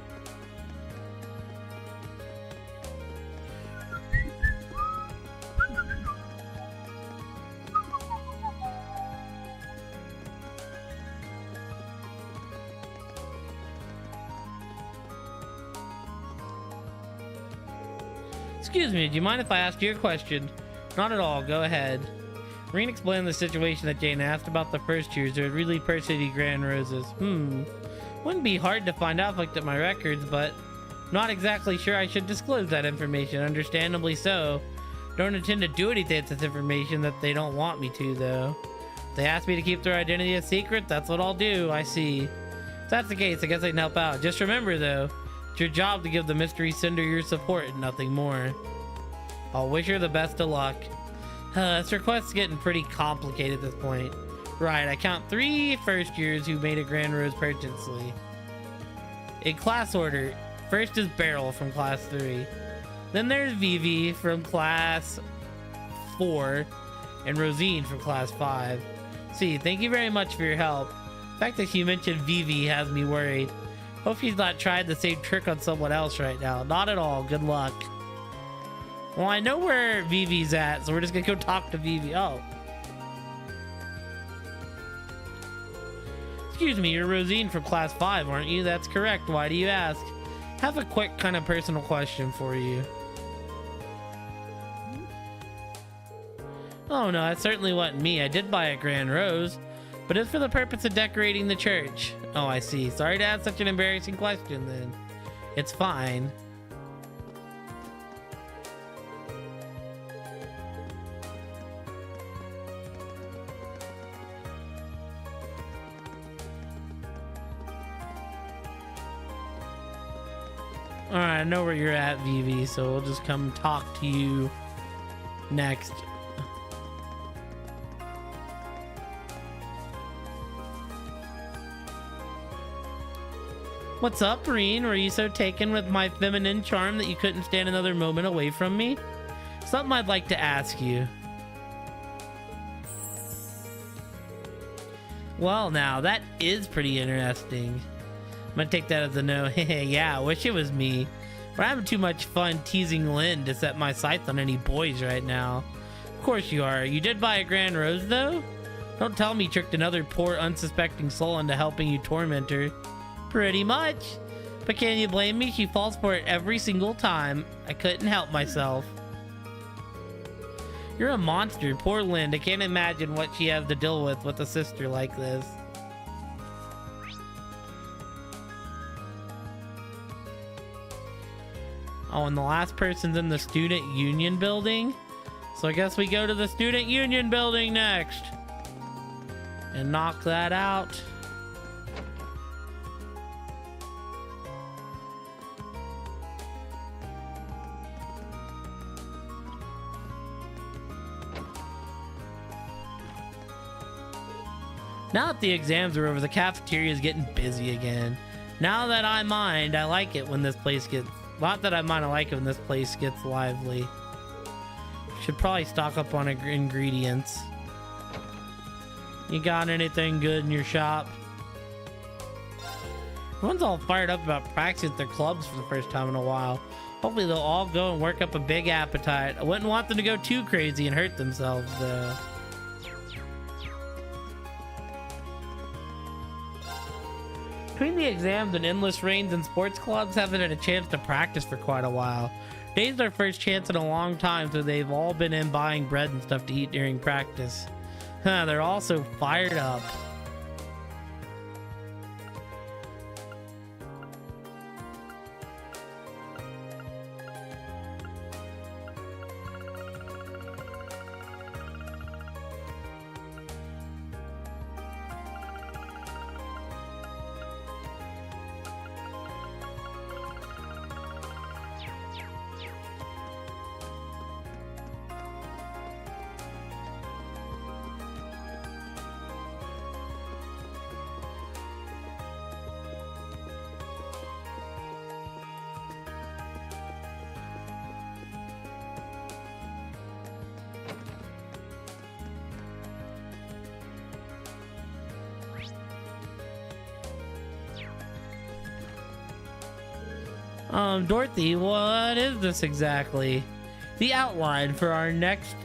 Excuse me, do you mind if I ask you a question? Not at all, go ahead. Rean explained the situation that Jane asked about the first years who had really personally grand roses. Wouldn't be hard to find out if I looked at my records, but not exactly sure I should disclose that information, understandably so. Don't intend to do anything with this information that they don't want me to, though. If they ask me to keep their identity a secret, that's what I'll do, I see. If that's the case, I guess I can help out. Just remember, though, it's your job to give the Mystery Cinder your support and nothing more. I'll wish her the best of luck. This request's getting pretty complicated at this point. Right, I count 3 first years who made a Grand Rose purchasely. In class order, first is Beryl from class 3. Then there's Vivi from class 4 and Rosine from class 5. See, thank you very much for your help. The fact that you mentioned Vivi has me worried. Hope she's not trying the same trick on someone else right now. Not at all. Good luck. Well, I know where Vivi's at, so we're just gonna go talk to Vivi. Oh. Excuse me, you're Rosine from class 5, aren't you? That's correct. Why do you ask? Have a quick kind of personal question for you. Oh no, that certainly wasn't me. I did buy a Grand Rose, but it's for the purpose of decorating the church. Oh, I see. Sorry to ask such an embarrassing question then. It's fine. Alright, I know where you're at, Vivi, so we'll just come talk to you next. What's up, Rean? Were you so taken with my feminine charm that you couldn't stand another moment away from me? Something I'd like to ask you. Well, now, that is pretty interesting. I'm gonna take that as a no. Yeah, I wish it was me. We're having too much fun teasing Lynn to set my sights on any boys right now. Of course you are. You did buy a Grand Rose, though? Don't tell me you tricked another poor, unsuspecting soul into helping you torment her. Pretty much. But can you blame me? She falls for it every single time. I couldn't help myself. You're a monster. Poor Lynn. I can't imagine what she has to deal with a sister like this. Oh, and the last person's in the student union building. So I guess we go to the student union building next. And knock that out. Now that the exams are over, the cafeteria is getting busy again. Now that I mind, I like it when this place gets... Not that I mind, I like it when this place gets lively. Should probably stock up on ingredients. You got anything good in your shop? Everyone's all fired up about practicing at their clubs for the first time in a while. Hopefully they'll all go and work up a big appetite. I wouldn't want them to go too crazy and hurt themselves, though. Between the exams and endless rains and sports clubs, haven't had a chance to practice for quite a while. Today's their first chance in a long time, so they've all been in buying bread and stuff to eat during practice. They're all so fired up. Dorothy, what is this exactly? The outline for our next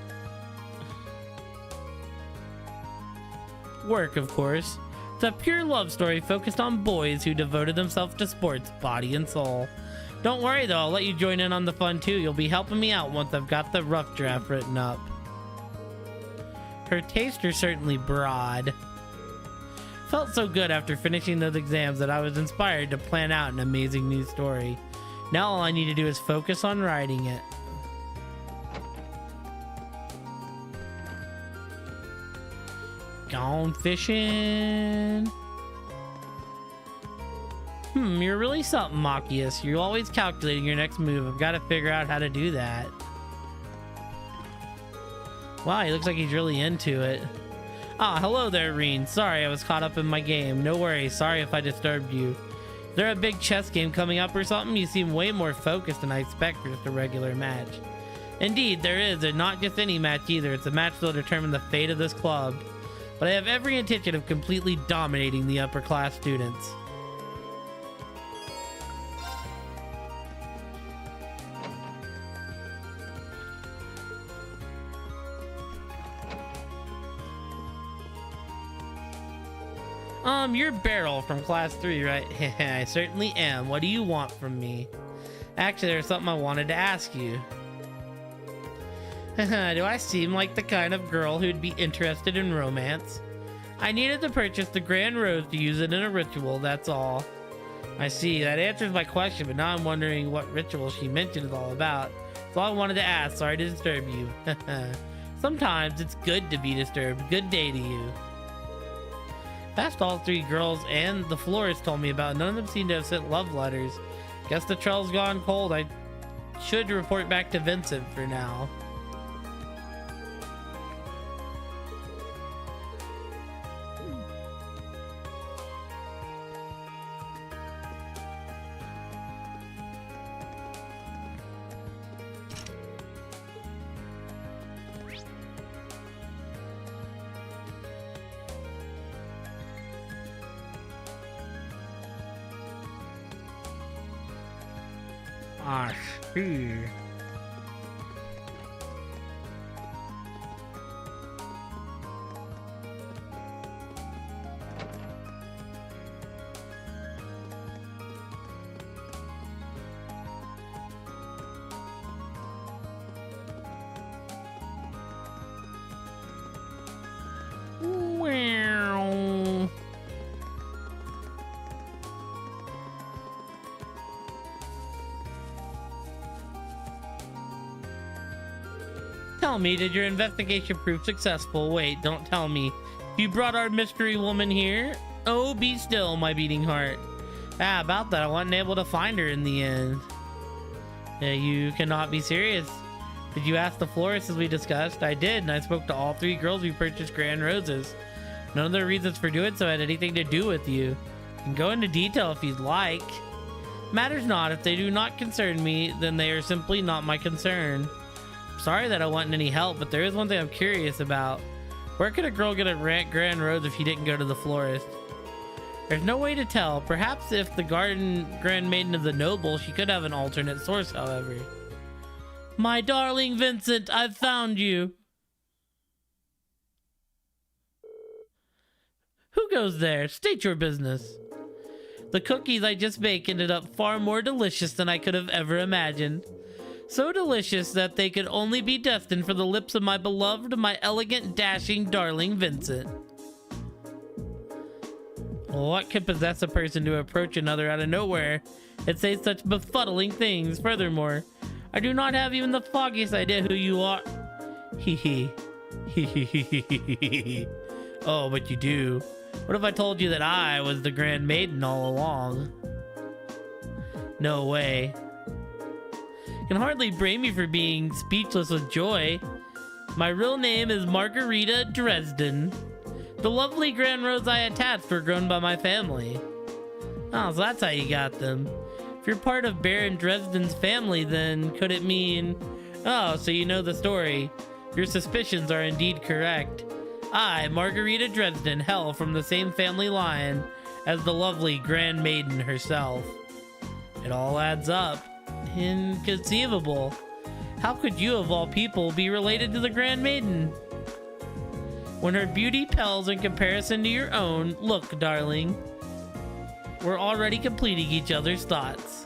work, of course. It's a pure love story focused on boys who devoted themselves to sports, body and soul. Don't worry though, I'll let you join in on the fun too. You'll be helping me out once I've got the rough draft written up. Her tastes are certainly broad. Felt so good after finishing those exams that I was inspired to plan out an amazing new story. Now all I need to do is focus on writing it. Gone fishing. You're really something, Machias. You're always calculating your next move. I've got to figure out how to do that. Wow, he looks like he's really into it. Ah, hello there, Reen. Sorry, I was caught up in my game. No worries. Sorry if I disturbed you. Is there a big chess game coming up or something? You seem way more focused than I expect for just a regular match. Indeed, there is, and not just any match either. It's a match that'll determine the fate of this club. But I have every intention of completely dominating the upper class students. You're Beryl from class 3, right? I certainly am. What do you want from me? Actually, there's something I wanted to ask you. Do I seem like the kind of girl who'd be interested in romance? I needed to purchase the Grand Rose to use it in a ritual, that's all. I see, that answers my question, but now I'm wondering what ritual she mentioned is all about. That's all I wanted to ask, sorry to disturb you. Sometimes it's good to be disturbed. Good day to you. Past all 3 girls and the florist told me about, none of them seem to have sent love letters. Guess the trail's gone cold. I should report back to Vincent for now. I see. Wow. Tell me, did your investigation prove successful? Wait, don't tell me. You brought our mystery woman here? Oh, be still, my beating heart. Ah, about that, I wasn't able to find her in the end. You cannot be serious. Did you ask the florist as we discussed? I did, and I spoke to all 3 girls who purchased Grand Roses. None of their reasons for doing so had anything to do with you. I can go into detail if you'd like. Matters not. If they do not concern me, then they are simply not my concern. Sorry that I wasn't any help, but there is one thing I'm curious about. Where could a girl get a Grand Rose if she didn't go to the florist? There's no way to tell. Perhaps if the Grand Maiden of the Noble, she could have an alternate source, however. My darling Vincent, I've found you. Who goes there? State your business. The cookies I just baked ended up far more delicious than I could have ever imagined. So delicious that they could only be destined for the lips of my beloved, my elegant, dashing, darling Vincent. What could possess a person to approach another out of nowhere and say such befuddling things? Furthermore, I do not have even the foggiest idea who you are. Hee hee. Hee hee hee hee hee hee. Oh, but you do. What if I told you that I was the Grand Maiden all along? No way. You can hardly blame me for being speechless with joy. My real name is Margarita Dresden. The lovely Grand Rose I attached were grown by my family. Oh, so that's how you got them. If you're part of Baron Dresden's family, then could it mean... Oh, so you know the story. Your suspicions are indeed correct. I, Margarita Dresden, hail from the same family line as the lovely Grand Maiden herself. It all adds up. Inconceivable. How could you, of all people, be related to the Grand Maiden? When her beauty pales in comparison to your own, look, darling. We're already completing each other's thoughts.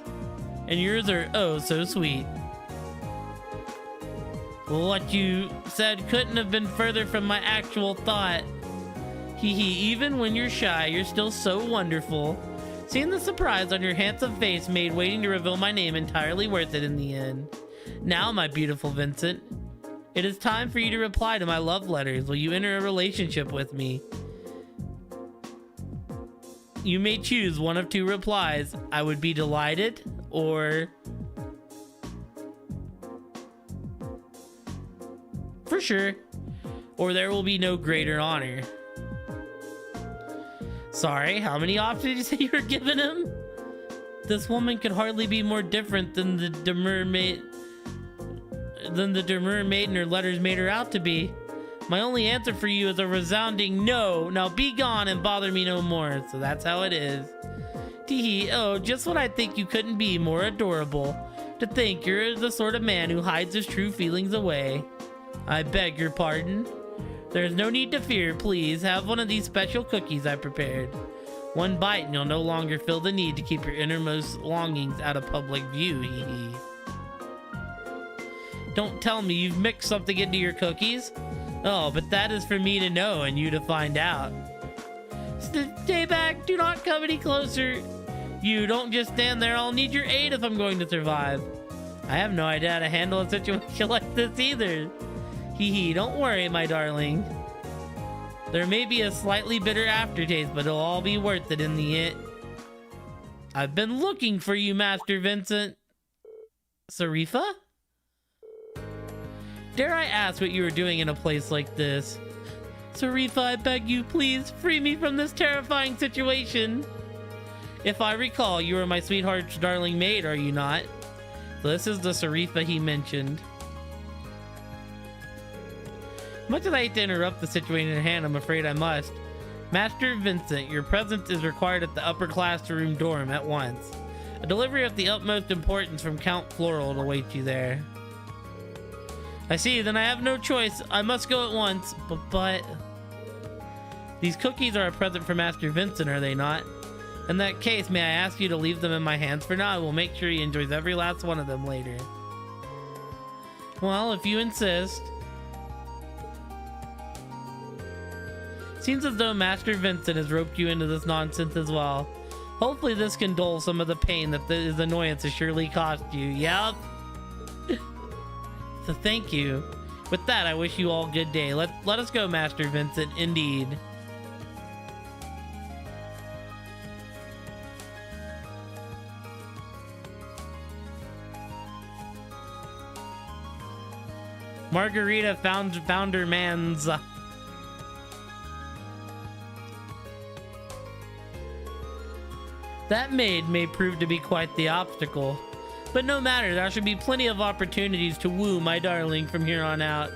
And yours are oh so sweet. What you said couldn't have been further from my actual thought. Hee hee, even when you're shy, you're still so wonderful. Seeing the surprise on your handsome face made waiting to reveal my name entirely worth it in the end. Now, my beautiful Vincent, it is time for you to reply to my love letters. Will you enter a relationship with me? You may choose one of two replies. I would be delighted, or for sure, or there will be no greater honor. Sorry, how many options did you say you were giving him? This woman could hardly be more different than the demure maiden her letters made her out to be. My only answer for you is a resounding no. Now be gone and bother me no more. So that's how it is. Teehee, oh, just when I think you couldn't be more adorable. To think you're the sort of man who hides his true feelings away. I beg your pardon. There's no need to fear, please. Have one of these special cookies I prepared. One bite and you'll no longer feel the need to keep your innermost longings out of public view, hee hee. Don't tell me you've mixed something into your cookies. Oh, but that is for me to know and you to find out. Stay back, do not come any closer. You don't just stand there, I'll need your aid if I'm going to survive. I have no idea how to handle a situation like this either. Hee hee, don't worry, my darling. There may be a slightly bitter aftertaste, but it'll all be worth it in the end. I've been looking for you, Master Vincent. Sarifa? Dare I ask what you were doing in a place like this? Sarifa, I beg you, please, free me from this terrifying situation. If I recall, you are my sweetheart's darling maid, are you not? So this is the Sarifa he mentioned. Much as I hate to interrupt the situation at hand, I'm afraid I must. Master Vincent, your presence is required at the upper classroom dorm at once. A delivery of the utmost importance from Count Floral awaits you there. I see, then I have no choice. I must go at once, but... These cookies are a present for Master Vincent, are they not? In that case, may I ask you to leave them in my hands for now? I will make sure he enjoys every last one of them later. Well, if you insist. Seems as though Master Vincent has roped you into this nonsense as well. Hopefully this can dull some of the pain that his annoyance has surely cost you. Yep. So thank you. With that, I wish you all a good day. Let us go, Master Vincent. Indeed. Margarita founder man's. That maid may prove to be quite the obstacle. But no matter, there should be plenty of opportunities to woo my darling from here on out.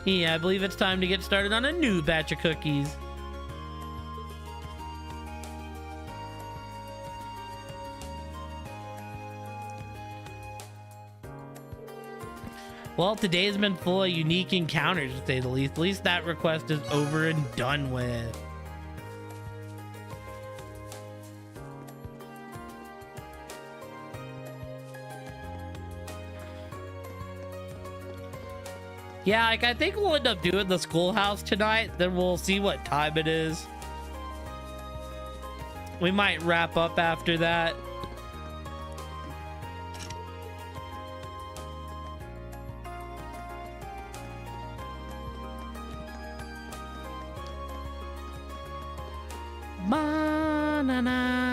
Yeah, I believe it's time to get started on a new batch of cookies. Well, today has been full of unique encounters, to say the least. At least that request is over and done with. Yeah, like, I think we'll end up doing the schoolhouse tonight. Then we'll see what time it is. We might wrap up after that. Ba-na-na-na.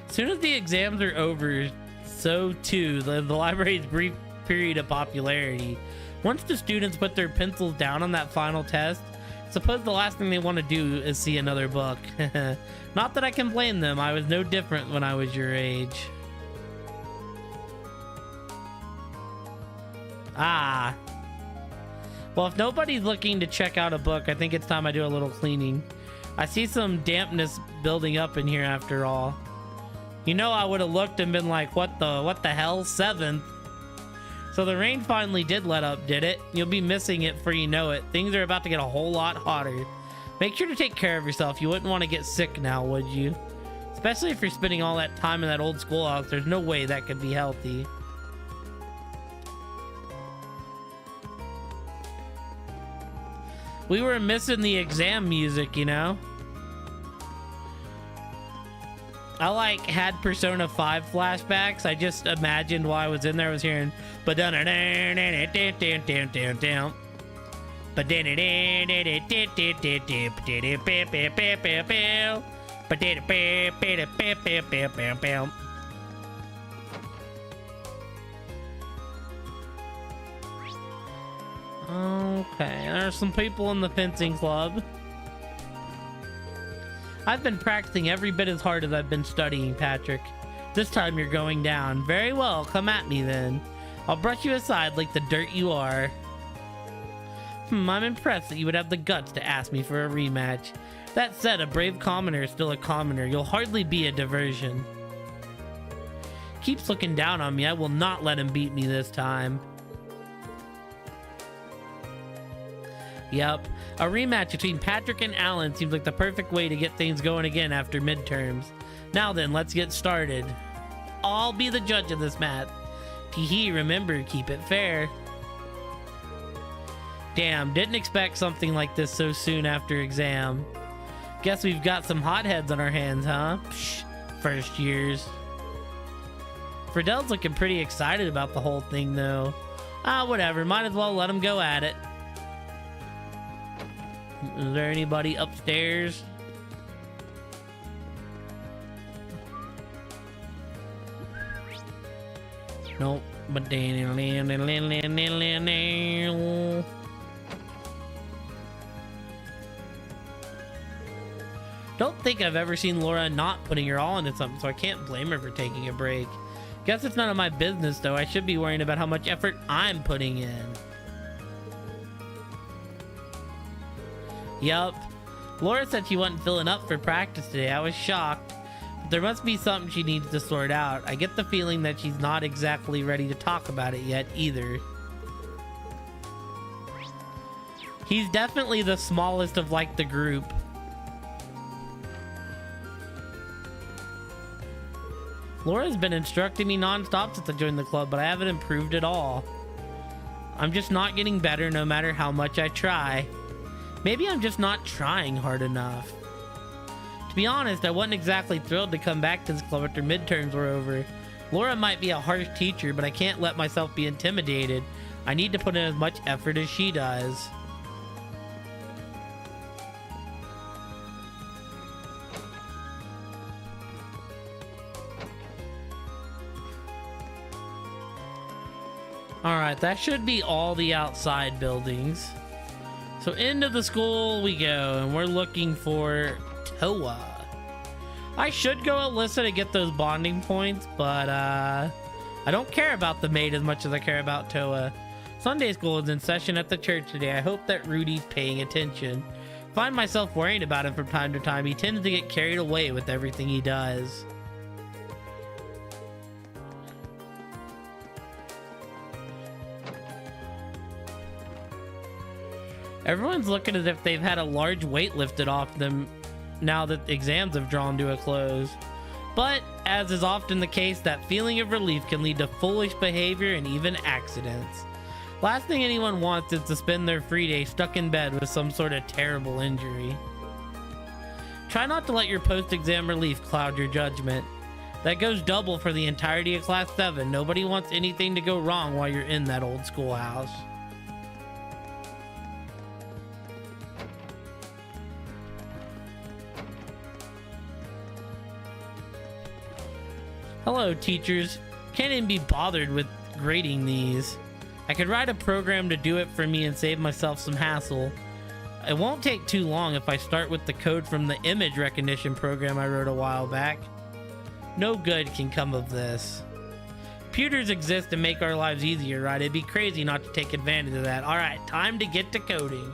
As soon as the exams are over, so too the library's brief period of popularity. Once the students put their pencils down on that final test, suppose the last thing they want to do is see another book. Not that I can blame them, I was no different when I was your age. Ah. Well, if nobody's looking to check out a book, I think it's time I do a little cleaning. I see some dampness building up in here after all. You know, I would have looked and been like, what the hell, 7th? So the rain finally did let up, did it? You'll be missing it before you know it. Things are about to get a whole lot hotter. Make sure to take care of yourself. You wouldn't want to get sick now, would you? Especially if you're spending all that time in that old schoolhouse. There's no way that could be healthy. We were missing the exam music, you know? I like had Persona 5 flashbacks. I just imagined while I was in there, I was hearing okay, there's some people in the fencing club. I've been practicing every bit as hard as I've been studying, Patrick. This time you're going down. Very well, come at me then. I'll brush you aside like the dirt you are. I'm impressed that you would have the guts to ask me for a rematch. That said, a brave commoner is still a commoner. You'll hardly be a diversion. Keeps looking down on me. I will not let him beat me this time. Yep, a rematch between Patrick and Alan seems like the perfect way to get things going again after midterms. Now then, let's get started. I'll be the judge of this math. Tee-hee, remember, keep it fair. Damn, didn't expect something like this so soon after exam. Guess we've got some hotheads on our hands, huh? Psh, first years. Fridel's looking pretty excited about the whole thing, though. Ah, whatever, might as well let him go at it. Is there anybody upstairs? Nope. But don't think I've ever seen Laura not putting her all into something, so I can't blame her for taking a break. Guess it's none of my business, though. I should be worrying about how much effort I'm putting in. Yup. Laura said she wasn't filling up for practice today. I was shocked. But there must be something she needs to sort out. I get the feeling that she's not exactly ready to talk about it yet either. He's definitely the smallest of like the group. Laura's been instructing me non-stop since I joined the club, but I haven't improved at all. I'm just not getting better no matter how much I try. Maybe I'm just not trying hard enough. To be honest, I wasn't exactly thrilled to come back to this club after midterms were over. Laura might be a harsh teacher, but I can't let myself be intimidated. I need to put in as much effort as she does. Alright, that should be all the outside buildings. So into the school we go, and we're looking for Toa. I should go Alyssa to get those bonding points, but I don't care about the maid as much as I care about Toa. Sunday school is in session at the church today. I hope that Rudy's paying attention. Find myself worrying about him from time to time. He tends to get carried away with everything he does. Everyone's looking as if they've had a large weight lifted off them now that exams have drawn to a close. But, as is often the case, that feeling of relief can lead to foolish behavior and even accidents. Last thing anyone wants is to spend their free day stuck in bed with some sort of terrible injury. Try not to let your post-exam relief cloud your judgment. That goes double for the entirety of Class 7. Nobody wants anything to go wrong while you're in that old schoolhouse. Hello, teachers. Can't even be bothered with grading these. I could write a program to do it for me and save myself some hassle. It won't take too long if I start with the code from the image recognition program I wrote a while back. No good can come of this. Computers exist to make our lives easier, right? It'd be crazy not to take advantage of that. All right, time to get to coding.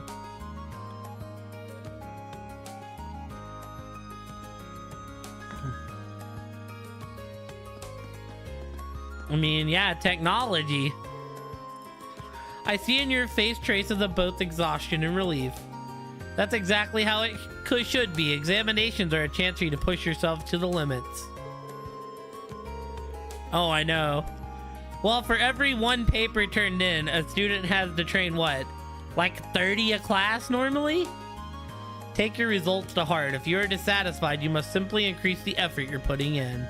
I mean, yeah, technology. I see in your face traces of both exhaustion and relief. That's exactly how it should be. Examinations are a chance for you to push yourself to the limits. Oh, I know. Well, for every one paper turned in, a student has to train what? Like 30 a class normally? Take your results to heart. If you are dissatisfied, you must simply increase the effort you're putting in.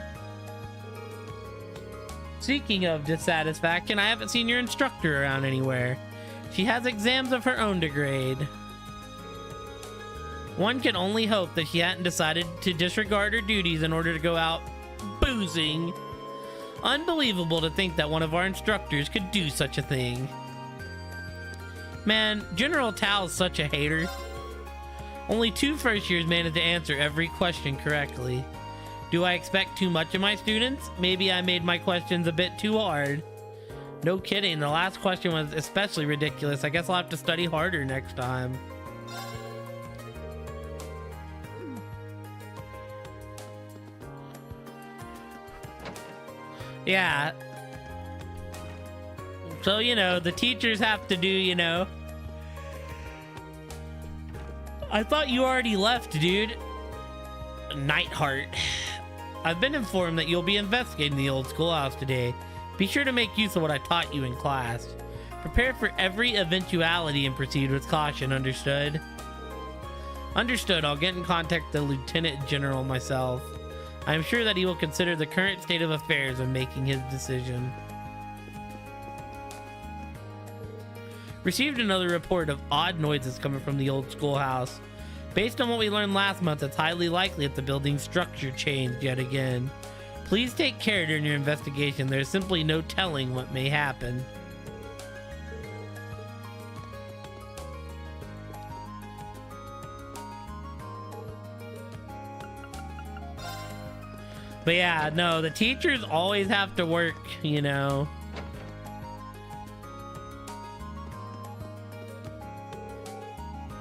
Speaking of dissatisfaction, I haven't seen your instructor around anywhere. She has exams of her own to grade. One can only hope that she hadn't decided to disregard her duties in order to go out boozing. Unbelievable to think that one of our instructors could do such a thing. Man, General Tao's such a hater. Only 2 first years managed to answer every question correctly. Do I expect too much of my students? Maybe I made my questions a bit too hard. No kidding, the last question was especially ridiculous. I guess I'll have to study harder next time. Yeah. So, you know, the teachers have to do, you know. I thought you already left, dude. Nightheart. I've been informed that you'll be investigating the old schoolhouse today. Be sure to make use of what I taught you in class. Prepare for every eventuality and proceed with caution, understood? Understood. I'll get in contact with the Lieutenant General myself. I am sure that he will consider the current state of affairs when making his decision. Received another report of odd noises coming from the old schoolhouse. Based on what we learned last month, it's highly likely that the building's structure changed yet again. Please take care during your investigation. There's simply no telling what may happen. But yeah, no, the teachers always have to work, you know.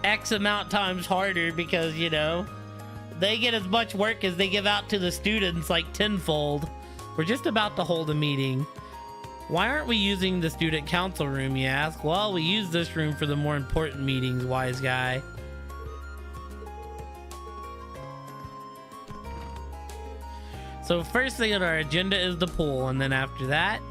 X amount times harder because, you know, they get as much work as they give out to the students, like tenfold. We're just about to hold a meeting. Why aren't we using the student council room, you ask? Well, we use this room for the more important meetings, wise guy. So first thing on our agenda is the pool, and then after that,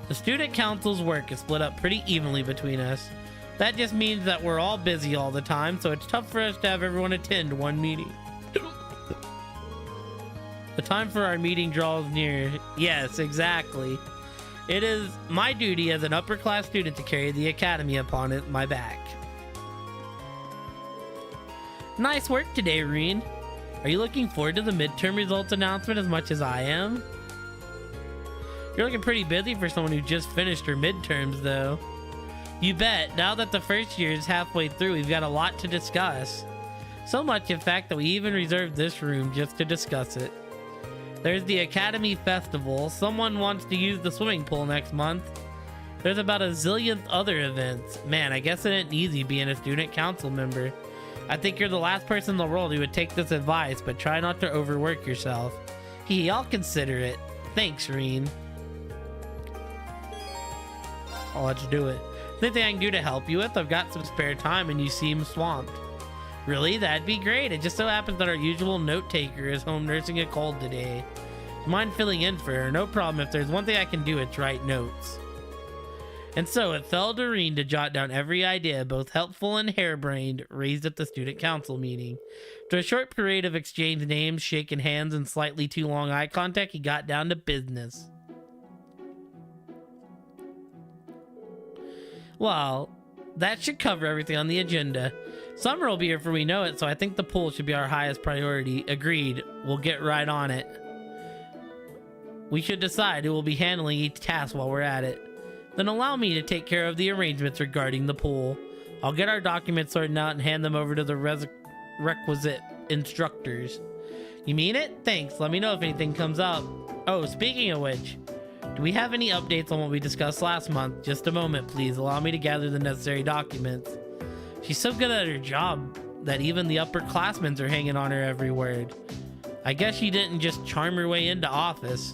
the student council's work is split up pretty evenly between us. That just means that we're all busy all the time, so it's tough for us to have everyone attend one meeting. The time for our meeting draws near. Yes, exactly. It is my duty as an upper class student to carry the academy upon my back. Nice work today, Reen. Are you looking forward to the midterm results announcement as much as I am? You're looking pretty busy for someone who just finished her midterms, though. You bet. Now that the first year is halfway through, we've got a lot to discuss. So much, in fact, that we even reserved this room just to discuss it. There's the Academy Festival. Someone wants to use the swimming pool next month. There's about a zillionth other events. Man, I guess it ain't easy being a student council member. I think you're the last person in the world who would take this advice, but try not to overwork yourself. I'll consider it. Thanks, Reen. Oh, let's do it. Anything I can do to help you with? I've got some spare time and you seem swamped. Really? That'd be great. It just so happens that our usual note taker is home nursing a cold today. Mind filling in for her? No problem. If there's one thing I can do, it's write notes. And so it fell to Reen to jot down every idea, both helpful and harebrained, raised at the student council meeting. After a short parade of exchanged names, shaking hands, and slightly too long eye contact, he got down to business. Well, that should cover everything on the agenda. Summer will be here before we know it, so I think the pool should be our highest priority. Agreed. We'll get right on it. We should decide who will be handling each task while we're at it. Then allow me to take care of the arrangements regarding the pool. I'll get our documents sorted out and hand them over to the requisite instructors. You mean it? Thanks. Let me know if anything comes up. Oh, speaking of which, do we have any updates on what we discussed last month? Just a moment, please. Allow me to gather the necessary documents. She's so good at her job that even the upperclassmen are hanging on her every word. I guess she didn't just charm her way into office.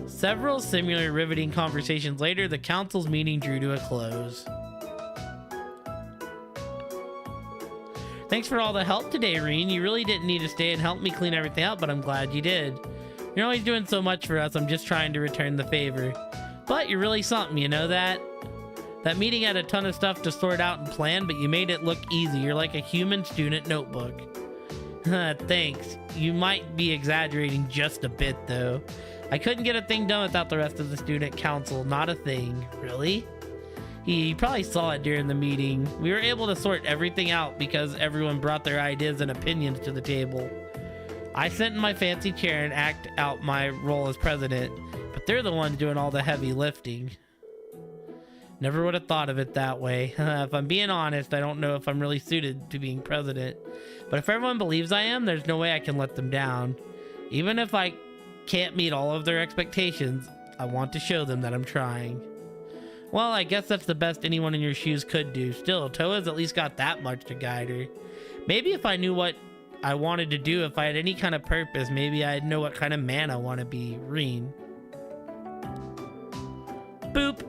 Several similar riveting conversations later, the council's meeting drew to a close. Thanks for all the help today, Rean. You really didn't need to stay and help me clean everything up, but I'm glad you did. You're always doing so much for us, I'm just trying to return the favor. But you're really something, you know that? That meeting had a ton of stuff to sort out and plan, but you made it look easy. You're like a human student notebook. Thanks. You might be exaggerating just a bit, though. I couldn't get a thing done without the rest of the student council. Not a thing. Really? He probably saw it during the meeting. We were able to sort everything out because everyone brought their ideas and opinions to the table. I sit in my fancy chair and act out my role as president, but they're the ones doing all the heavy lifting. Never would have thought of it that way. If I'm being honest, I don't know if I'm really suited to being president. But if everyone believes I am, there's no way I can let them down. Even if I can't meet all of their expectations, I want to show them that I'm trying. Well, I guess that's the best anyone in your shoes could do. Still, Toa's at least got that much to guide her. Maybe if I knew what I wanted to do, if I had any kind of purpose, maybe I'd know what kind of man I want to be. Rean. Boop.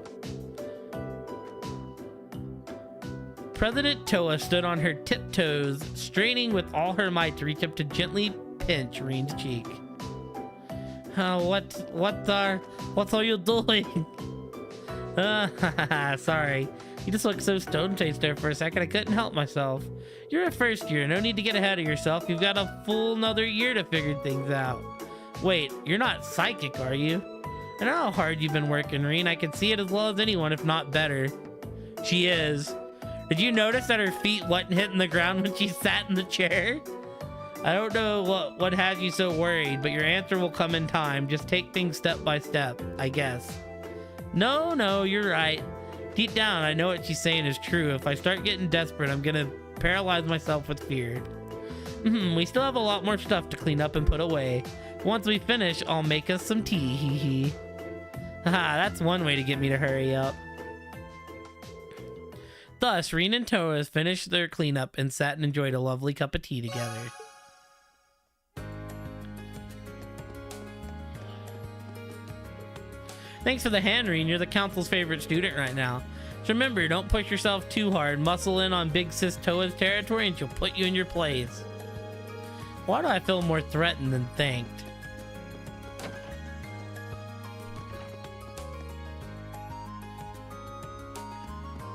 President Toa stood on her tiptoes, straining with all her might to reach up to gently pinch Rean's cheek. What are you doing? Sorry. You just looked so stone-faced there for a second, I couldn't help myself. You're a first year, no need to get ahead of yourself. You've got a full another year to figure things out. Wait, you're not psychic, are you? I know how hard you've been working, Rean. I can see it as well as anyone, if not better. She is. Did you notice that her feet wasn't hitting the ground when she sat in the chair? I don't know what has you so worried, but your answer will come in time. Just take things step by step, I guess. No, you're right. Deep down, I know what she's saying is true. If I start getting desperate, I'm gonna paralyze myself with fear. We still have a lot more stuff to clean up and put away. Once we finish, I'll make us some tea, hee hee. Haha, that's one way to get me to hurry up. Thus, Rean and Toa finished their cleanup and sat and enjoyed a lovely cup of tea together. Thanks for the hand, Rean. You're the council's favorite student right now. So remember, don't push yourself too hard. Muscle in on Big Sis Toa's territory and she'll put you in your place. Why do I feel more threatened than thanked?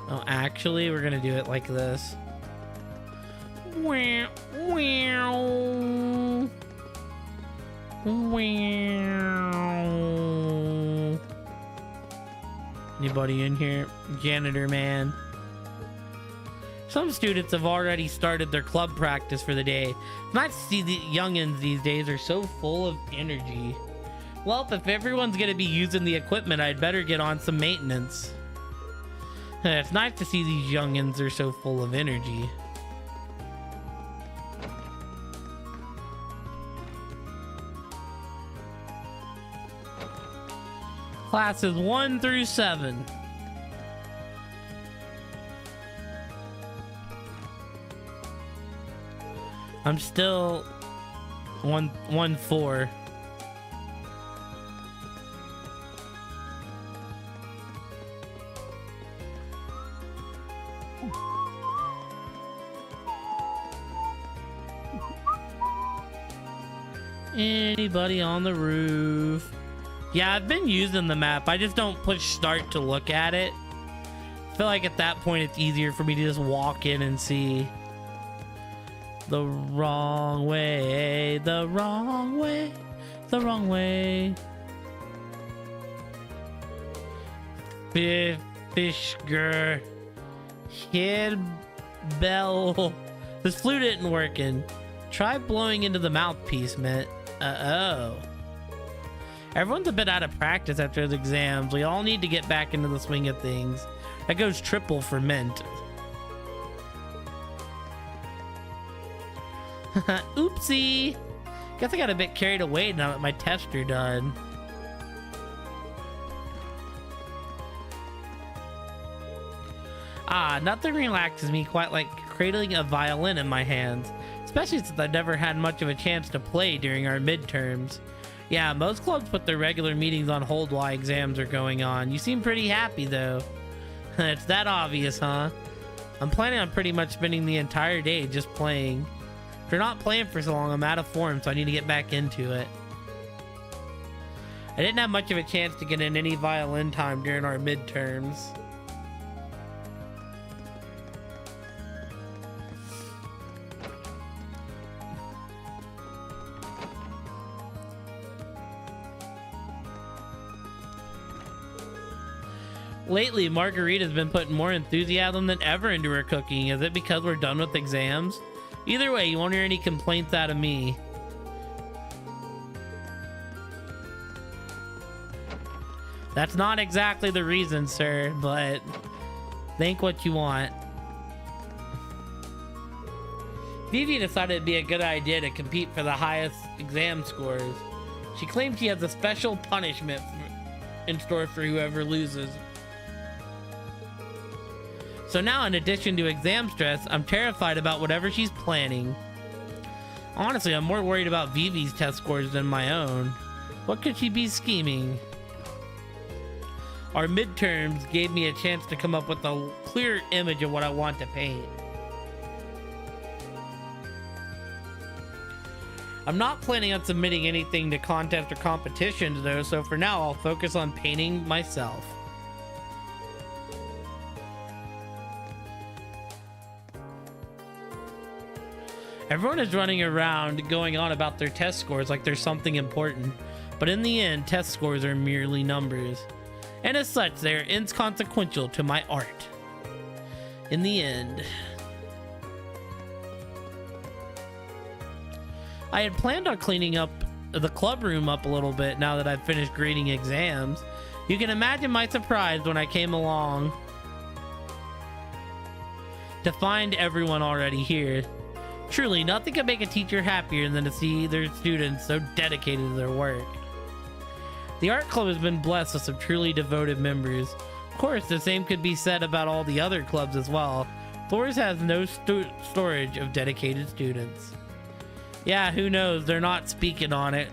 Oh, actually, we're gonna do it like this. Wow, wow. Wow. Anybody in here? Janitor man. Some students have already started their club practice for the day. It's nice to see the youngins these days are so full of energy. Well, if everyone's gonna be using the equipment, I'd better get on some maintenance. It's nice to see these youngins are so full of energy. Classes 1 through 7. I'm still 1-4. Anybody on the roof? Yeah, I've been using the map. I just don't push start to look at it. I feel like at that point it's easier for me to just walk in and see. The wrong way, the wrong way, the wrong way. Fishger. Kid Bell. This flute isn't working. Try blowing into the mouthpiece, Mint. Uh-oh. Everyone's a bit out of practice after the exams. We all need to get back into the swing of things. That goes triple for Mint. Oopsie. Guess I got a bit carried away now that my tests are done. Nothing relaxes me quite like cradling a violin in my hands, especially since I've never had much of a chance to play during our midterms. Yeah, most clubs put their regular meetings on hold while exams are going on. You seem pretty happy though. It's that obvious, huh? I'm planning on pretty much spending the entire day just playing. If you're not playing for so long, I'm out of form, so I need to get back into it. I didn't have much of a chance to get in any violin time during our midterms. Lately, Margarita's been putting more enthusiasm than ever into her cooking. Is it because we're done with exams? Either way, you won't hear any complaints out of me. That's not exactly the reason, sir, but think what you want. Vivi decided it'd be a good idea to compete for the highest exam scores. She claims she has a special punishment in store for whoever loses. So now, in addition to exam stress, I'm terrified about whatever she's planning. Honestly, I'm more worried about Vivi's test scores than my own. What could she be scheming? Our midterms gave me a chance to come up with a clear image of what I want to paint. I'm not planning on submitting anything to contests or competitions though, so for now I'll focus on painting myself. Everyone is running around going on about their test scores like there's something important, but in the end, test scores are merely numbers. And as such, they are inconsequential to my art. In the end. I had planned on cleaning up the club room up a little bit now that I've finished grading exams. You can imagine my surprise when I came along to find everyone already here. Truly, nothing can make a teacher happier than to see their students so dedicated to their work. The art club has been blessed with some truly devoted members. Of course, the same could be said about all the other clubs as well. Thor's has no storage of dedicated students. Yeah, who knows? They're not speaking on it.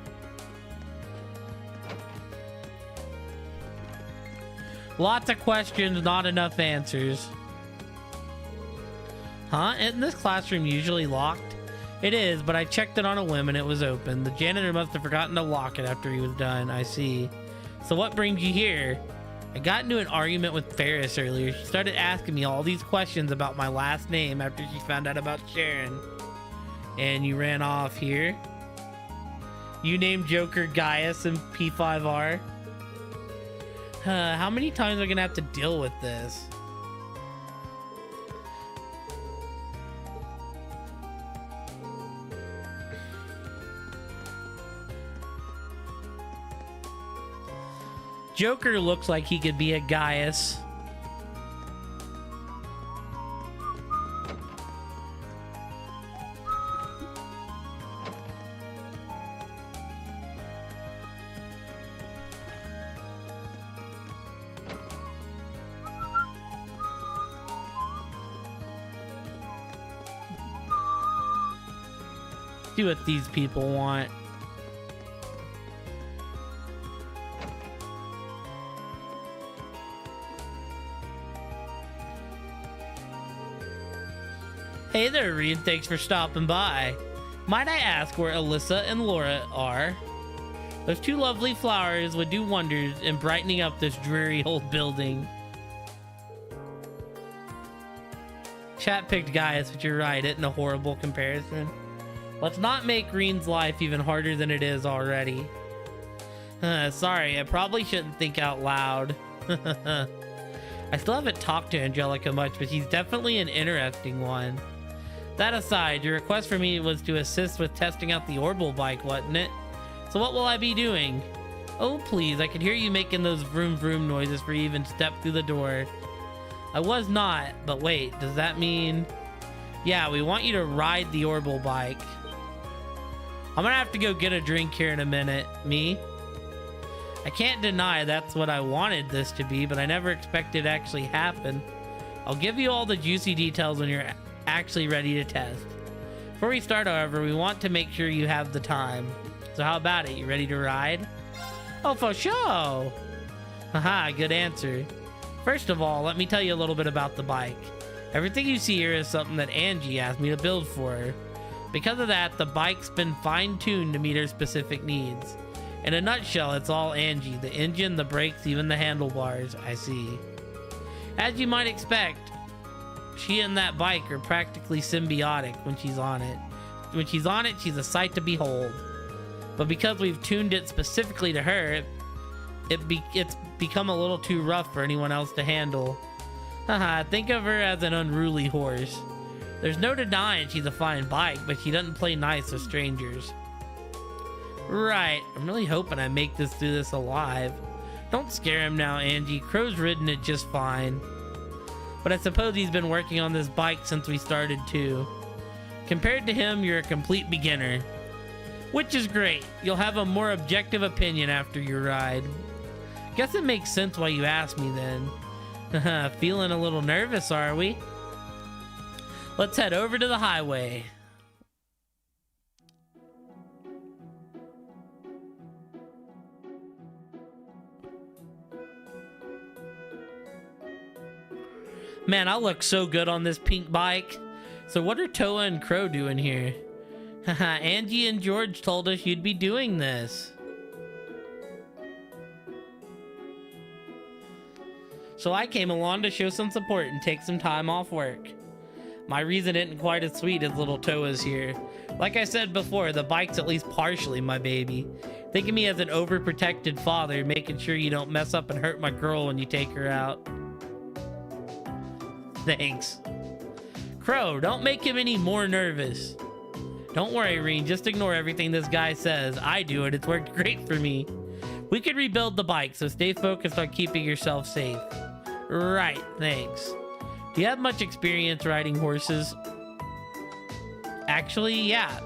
Lots of questions, not enough answers. Huh? Isn't this classroom usually locked? It is, but I checked it on a whim and it was open. The janitor must have forgotten to lock it after he was done. I see. So what brings you here? I got into an argument with Ferris earlier. She started asking me all these questions about my last name after she found out about Sharon. And you ran off here? You named Joker Gaius in P5R? How many times are we gonna have to deal with this? Joker looks like he could be a Gaius. See what these people want. Hey there, Reed. Thanks for stopping by. Might I ask where Alyssa and Laura are? Those two lovely flowers would do wonders in brightening up this dreary old building. Chat picked Gaius, but you're right, isn't a horrible comparison. Let's not make Green's life even harder than it is already. Sorry, I probably shouldn't think out loud. I still haven't talked to Angelica much, but she's definitely an interesting one. That aside, your request for me was to assist with testing out the Orbital bike, wasn't it? So what will I be doing? Oh please, I could hear you making those vroom vroom noises before you even stepped through the door. I was not, but wait, does that mean... Yeah, we want you to ride the Orbital bike. I'm gonna have to go get a drink here in a minute. Me? I can't deny that's what I wanted this to be, but I never expected it to actually happen. I'll give you all the juicy details when you're actually ready to test. Before we start, however, we want to make sure you have the time. So how about it? You ready to ride? Oh, for sure! Haha, good answer. First of all, let me tell you a little bit about the bike. Everything you see here is something that Angie asked me to build for her. Because of that, the bike's been fine-tuned to meet her specific needs. In a nutshell, it's all Angie. The engine, the brakes, even the handlebars. I see. As you might expect, she and that bike are practically symbiotic when she's on it. When she's on it, she's a sight to behold. But because we've tuned it specifically to her, it's become a little too rough for anyone else to handle. Haha, think of her as an unruly horse. There's no denying she's a fine bike, but she doesn't play nice with strangers. Right, I'm really hoping I make this through this alive. Don't scare him now, Angie. Crow's ridden it just fine. But I suppose he's been working on this bike since we started too. Compared to him, you're a complete beginner. Which is great. You'll have a more objective opinion after your ride. Guess it makes sense why you asked me then. Feeling a little nervous, are we? Let's head over to the highway. Man, I look so good on this pink bike. So what are Toa and Crow doing here? Haha, Angie and George told us you'd be doing this. So I came along to show some support and take some time off work. My reason isn't quite as sweet as little Toa's here. Like I said before, the bike's at least partially my baby. Think of me as an overprotected father, making sure you don't mess up and hurt my girl when you take her out. Thanks. Crow, don't make him any more nervous. Don't worry, Reen, just ignore everything this guy says. I do it, it's worked great for me. We could rebuild the bike, so stay focused on keeping yourself safe. Right, thanks. Do you have much experience riding horses? Actually, yeah.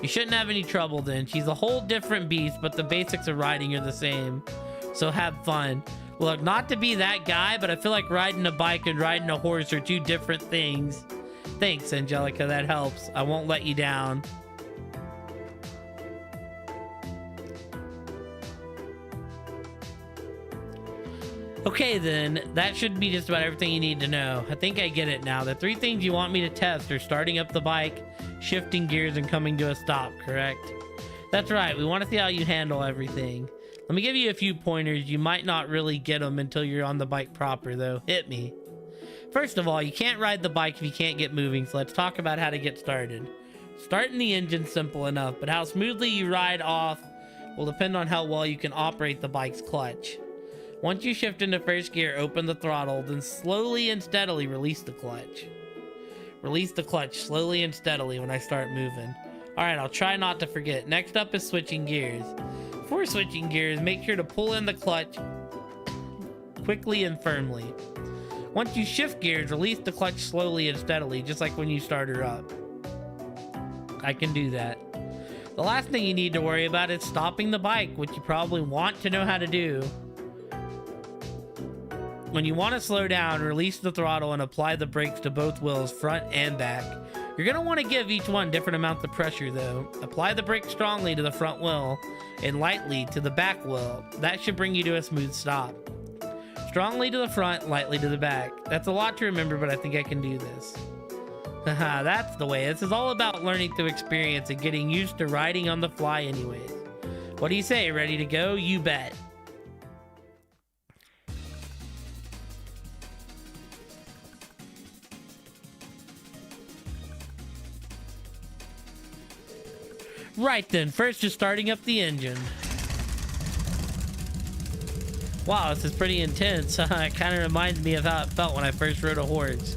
You shouldn't have any trouble then. She's a whole different beast, but the basics of riding are the same. So have fun. Look, not to be that guy, but I feel like riding a bike and riding a horse are two different things. Thanks, Angelica, that helps. I won't let you down. Okay then, that should be just about everything you need to know. I think I get it now. The 3 things you want me to test are starting up the bike, shifting gears, and coming to a stop, correct? That's right, we want to see how you handle everything. Let me give you a few pointers. You might not really get them until you're on the bike proper though. Hit me. First of all, you can't ride the bike if you can't get moving, so let's talk about how to get started. Starting the engine's simple enough, but how smoothly you ride off will depend on how well you can operate the bike's clutch. Once you shift into first gear, open the throttle, then slowly and steadily release the clutch. Release the clutch slowly and steadily when I start moving. Alright, I'll try not to forget. Next up is switching gears. Before switching gears, make sure to pull in the clutch quickly and firmly. Once you shift gears, release the clutch slowly and steadily, just like when you start her up. I can do that. The last thing you need to worry about is stopping the bike, which you probably want to know how to do. When you want to slow down, release the throttle and apply the brakes to both wheels, front and back. You're going to want to give each one different amounts of pressure though. Apply the brake strongly to the front wheel and lightly to the back wheel. That should bring you to a smooth stop. Strongly to the front, lightly to the back. That's a lot to remember, but I think I can do this. Haha, that's the way. This is all about learning through experience and getting used to riding on the fly anyways. What do you say? Ready to go? You bet. Right then, first just starting up the engine. Wow, this is pretty intense. It kind of reminds me of how it felt when I first rode a horse.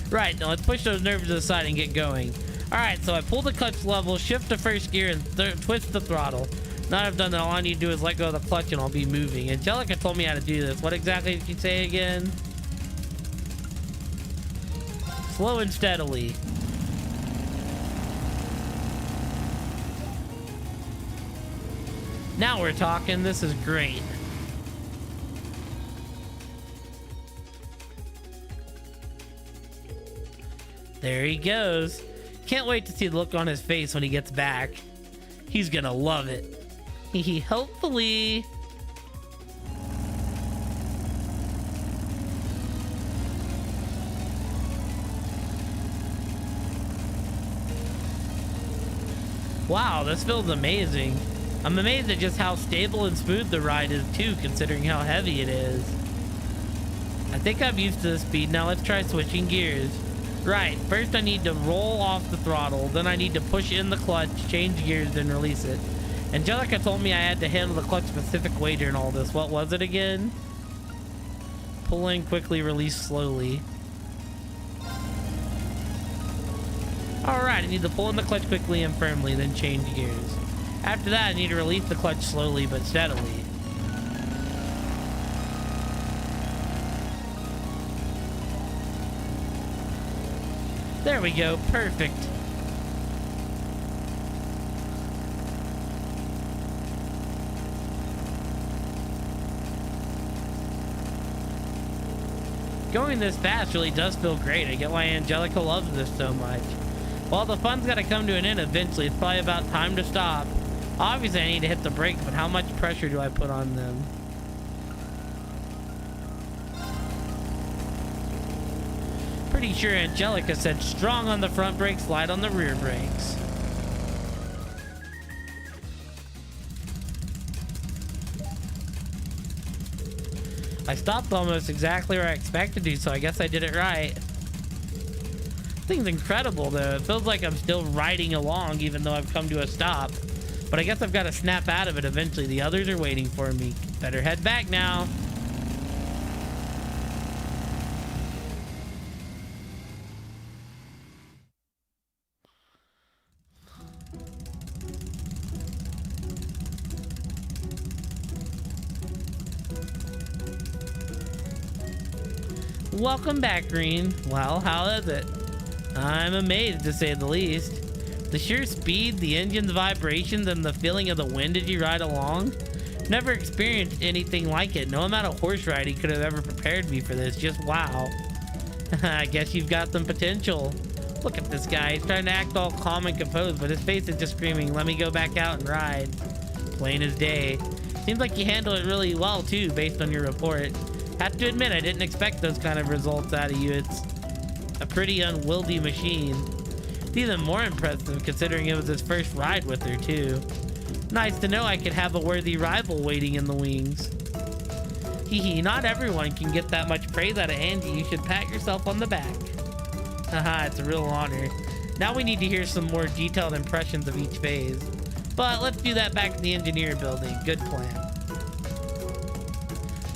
Right, now let's push those nerves to the side and get going. Alright, so I pull the clutch level, shift to first gear, and twist the throttle. Now I've done that, all I need to do is let go of the clutch and I'll be moving. Angelica told me how to do this. What exactly did she say again? Slow and steadily. Now we're talking. This is great. There he goes. Can't wait to see the look on his face when he gets back. He's gonna love it. Hopefully. Wow, this feels amazing. I'm amazed at just how stable and smooth the ride is too, considering how heavy it is. I think I'm used to the speed. Now let's try switching gears. Right, first I need to roll off the throttle, then I need to push in the clutch, change gears, then release it. Angelica told me I had to handle the clutch specific way during all this. What was it again? Pull in quickly, release slowly. Alright, I need to pull in the clutch quickly and firmly, then change gears. After that, I need to release the clutch slowly but steadily. There we go, perfect. Going this fast really does feel great. I get why Angelica loves this so much. Well, the fun's gotta come to an end eventually. It's probably about time to stop. Obviously, I need to hit the brakes, but how much pressure do I put on them? Pretty sure Angelica said strong on the front brakes, light on the rear brakes. I stopped almost exactly where I expected to, so I guess I did it right. Thing's incredible though. It feels like I'm still riding along even though I've come to a stop. But I guess I've got to snap out of it eventually. The others are waiting for me. Better head back now. Welcome back, Green. Well, how is it? I'm amazed, to say the least. The sheer speed, the engine's vibrations, and the feeling of the wind as you ride along. Never experienced anything like it. No amount of horse riding could have ever prepared me for this. Just wow. I guess you've got some potential. Look at this guy. He's trying to act all calm and composed, but his face is just screaming, let me go back out and ride. Plain as day. Seems like you handle it really well, too, based on your report. Have to admit, I didn't expect those kind of results out of you. It's a pretty unwieldy machine. It's even more impressive considering it was his first ride with her too. Nice to know I could have a worthy rival waiting in the wings. Hehe, not everyone can get that much praise out of Angie. You should pat yourself on the back. Haha, it's a real honor. Now we need to hear some more detailed impressions of each phase. But let's do that back in the engineer building. Good plan.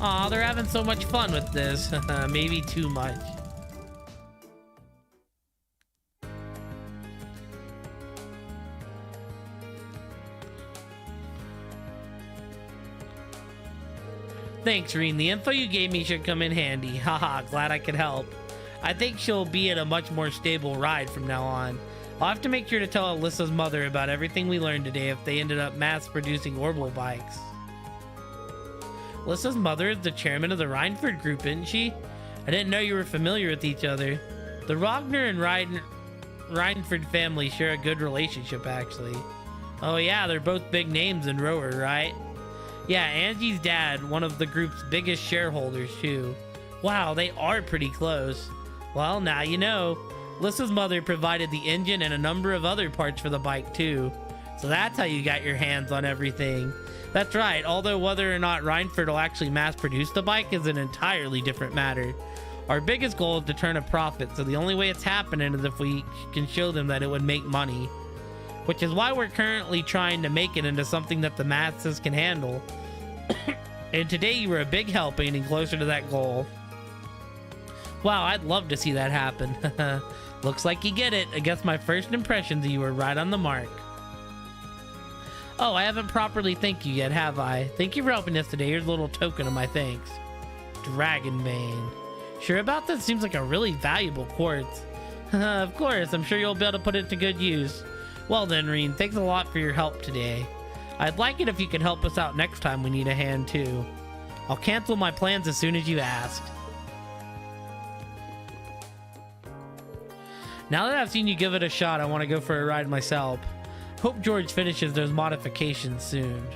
Aw, they're having so much fun with this. Maybe too much. Thanks, Reen. The info you gave me should come in handy. Haha, glad I could help. I think she'll be in a much more stable ride from now on. I'll have to make sure to tell Alyssa's mother about everything we learned today if they ended up mass-producing orbital bikes. Alyssa's mother is the chairman of the Reinford group, isn't she? I didn't know you were familiar with each other. The Rogner and Reinford family share a good relationship, actually. Oh yeah, they're both big names in Rower, right? Yeah, Angie's dad, one of the group's biggest shareholders, too. Wow, they are pretty close. Well, now you know. Alyssa's mother provided the engine and a number of other parts for the bike, too. So that's how you got your hands on everything. That's right, although whether or not Reinford will actually mass produce the bike is an entirely different matter. Our biggest goal is to turn a profit, so the only way it's happening is if we can show them that it would make money. Which is why we're currently trying to make it into something that the masses can handle. And today you were a big help getting closer to that goal. Wow, I'd love to see that happen. Looks like you get it. I guess my first impressions of you were right on the mark. Oh, I haven't properly thanked you yet, have I? Thank you for helping us today. Here's a little token of my thanks. Dragonbane. Sure about this? Seems like a really valuable quartz. Of course, I'm sure you'll be able to put it to good use. Well then, Reen, thanks a lot for your help today. I'd like it if you could help us out next time we need a hand too. I'll cancel my plans as soon as you ask. Now that I've seen you give it a shot, I want to go for a ride myself. Hope George finishes those modifications soon.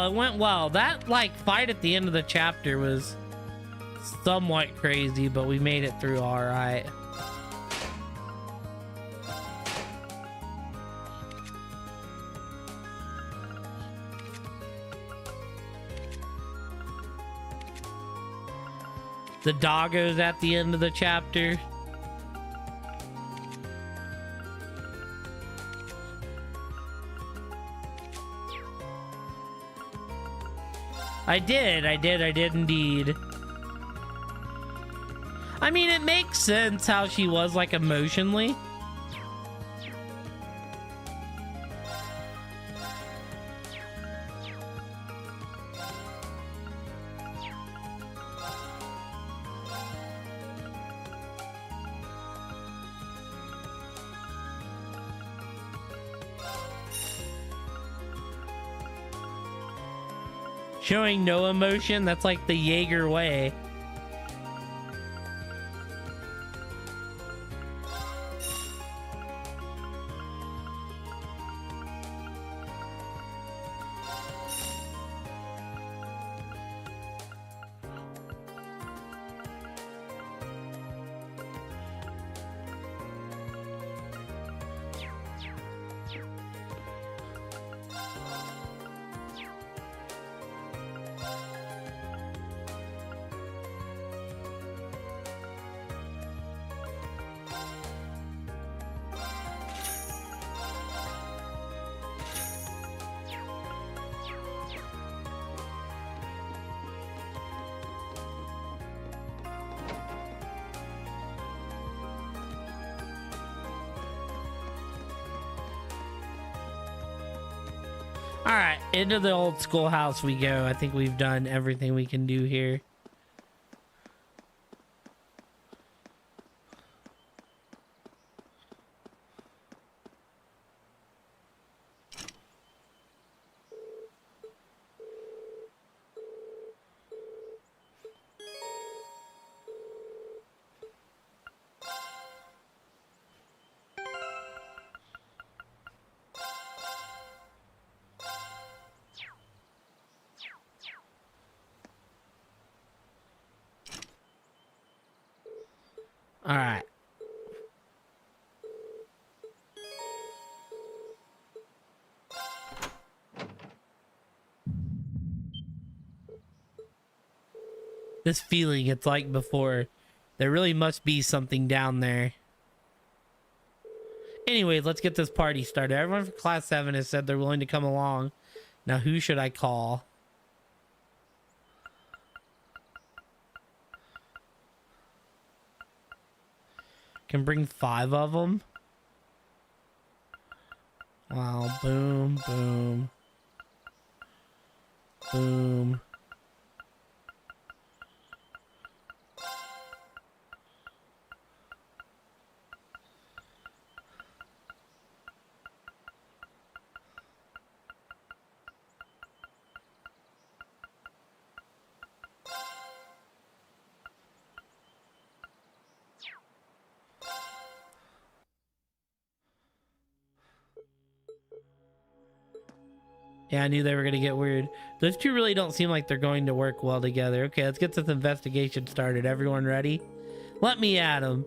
It went well. That like fight at the end of the chapter was somewhat crazy, but we made it through all right. The doggos at the end of the chapter. I did indeed. I mean, it makes sense how she was like emotionally. Showing no emotion, that's like the Jaeger way. All right, into the old schoolhouse we go. I think we've done everything we can do here. All right. This feeling, it's like before. There really must be something down there. Anyway, let's get this party started. Everyone from Class 7 has said they're willing to come along. Now, who should I call? Can bring 5 of them. Wow, boom, boom. Boom. Yeah, I knew they were gonna get weird. Those two really don't seem like they're going to work well together. Okay, let's get this investigation started. Everyone ready? Let me at him.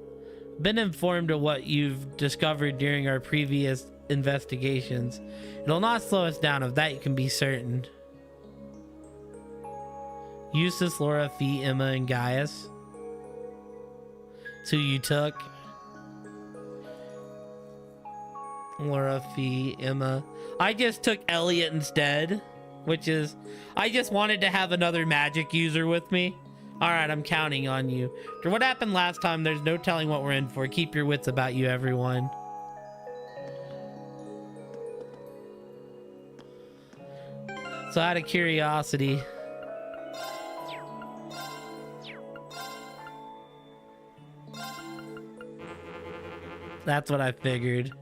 Been informed of what you've discovered during our previous investigations. It'll not slow us down, of that you can be certain. Eustace, Laura, Fee, Emma, and Gaius. It's who you took. Laura, Fee, Emma. I just took Elliot instead, which is, I just wanted to have another magic user with me. All right, I'm counting on you. For what happened last time, there's no telling what we're in for. Keep your wits about you, everyone. So out of curiosity, that's what I figured.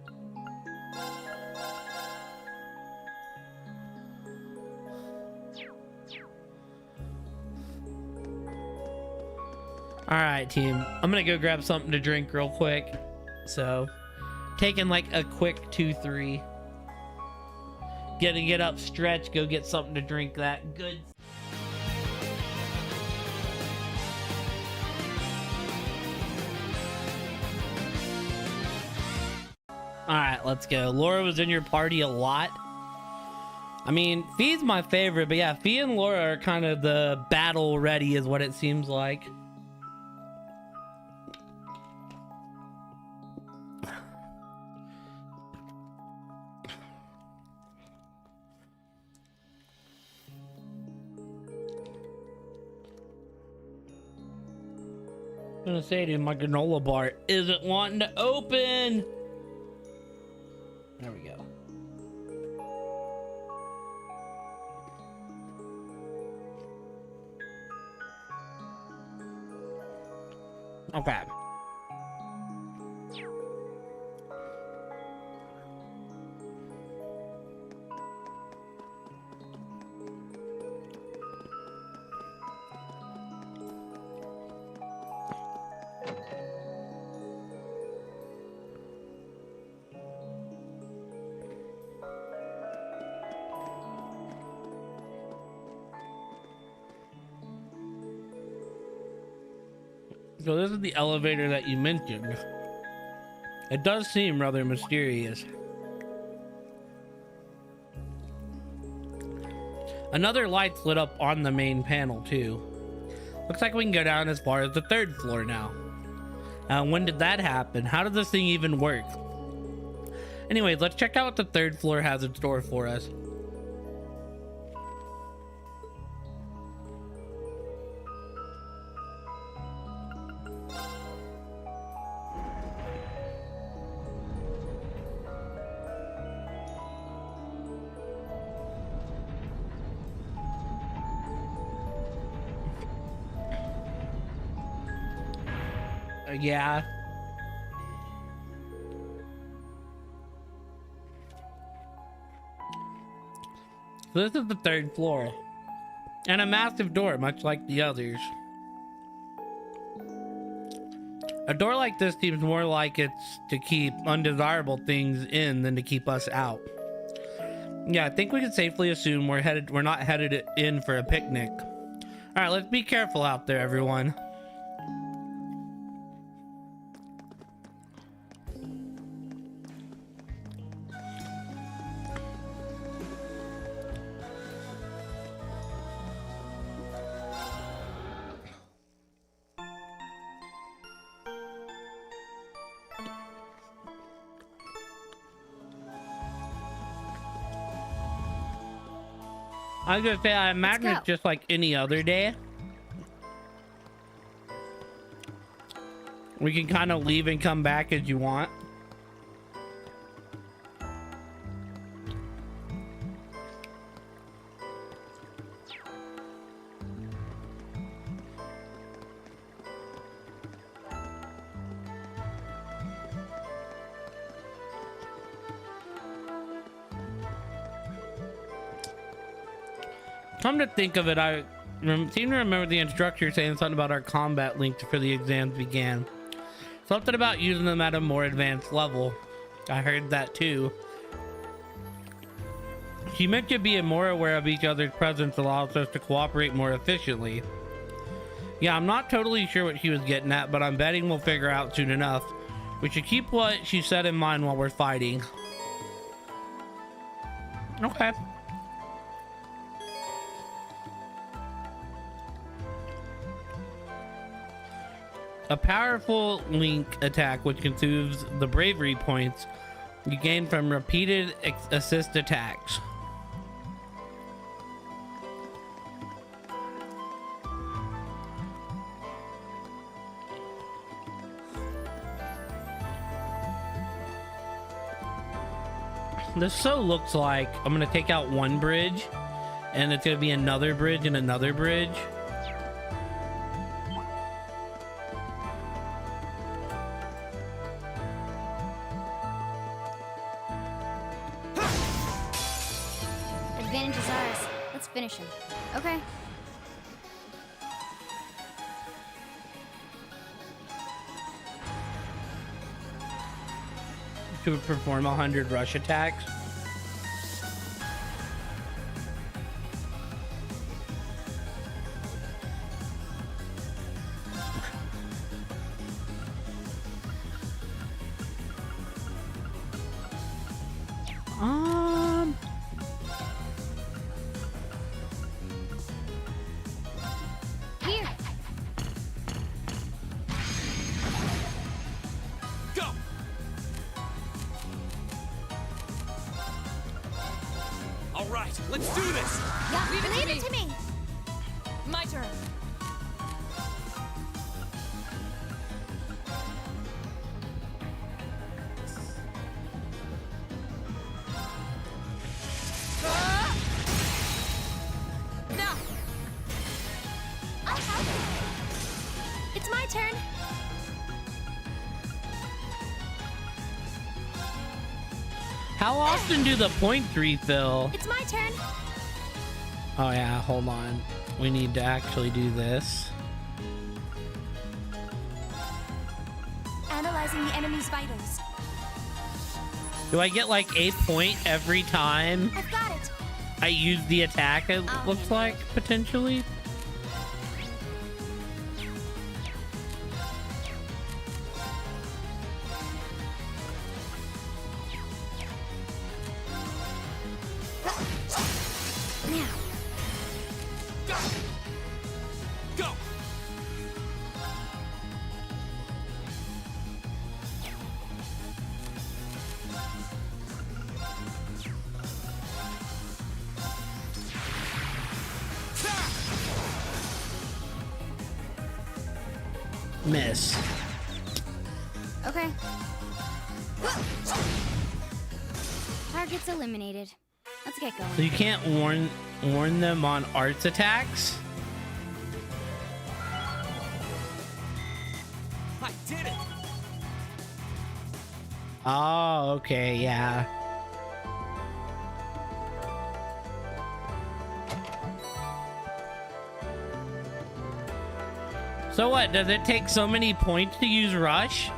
All right, team. I'm gonna go grab something to drink real quick. So, taking like a quick 2-3. Get up, stretch, go get something to drink. That good. All right, let's go. Laura was in your party a lot. I mean, Fee's my favorite, but yeah, Fee and Laura are kind of the battle ready, is what it seems like. I'm gonna say to him, my granola bar isn't wanting to open. There we go. Okay. So this is the elevator that you mentioned. It does seem rather mysterious. Another light's lit up on the main panel too. Looks like we can go down as far as the 3rd floor now. When did that happen? How did this thing even work? Anyways, let's check out what the 3rd floor has in store for us. Yeah. So this is the 3rd floor. And a massive door, much like the others. A door like this seems more like it's to keep undesirable things in than to keep us out. Yeah, I think we can safely assume we're not headed in for a picnic. Alright, let's be careful out there, everyone. I was gonna say, I imagine it's just like any other day. We can kind of leave and come back as you want. Come to think of it, I seem to remember the instructor saying something about our combat links for the exams began. Something about using them at a more advanced level. I heard that too. She meant to be more aware of each other's presence allows us to cooperate more efficiently. Yeah, I'm not totally sure what she was getting at, but I'm betting we'll figure out soon enough. We should keep what she said in mind while we're fighting. Okay. A powerful link attack which consumes the bravery points you gain from repeated assist attacks. This so looks like I'm gonna take out one bridge and it's gonna be another bridge and another bridge. Advantage is ours. Let's finish him. Okay. To perform 100 rush attacks. Here. Go! All right, let's do this! Yeah, Leave it to me. My turn. Now. I'll help. It's my turn. How often do the points refill? It's my turn. Oh yeah, hold on. We need to actually do this. Analyzing the enemy's vitals. Do I get like a point every time I've got it. I use the attack, it I'll looks handle like, potentially? Now. Go! Miss. Okay. Target's eliminated. Let's get going. So you can't warn them on arts attacks? I did it! Oh, okay, yeah. So what, does it take so many points to use rush?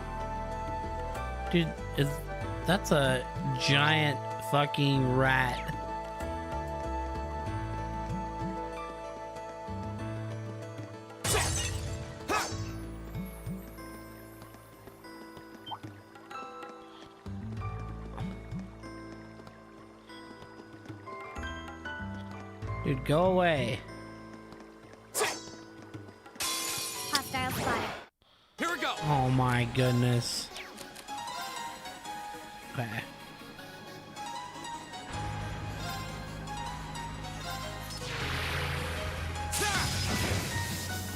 Dude, that's a giant fucking rat. Dude, go away. Hostile spotted. Here we go! Oh my goodness. Okay.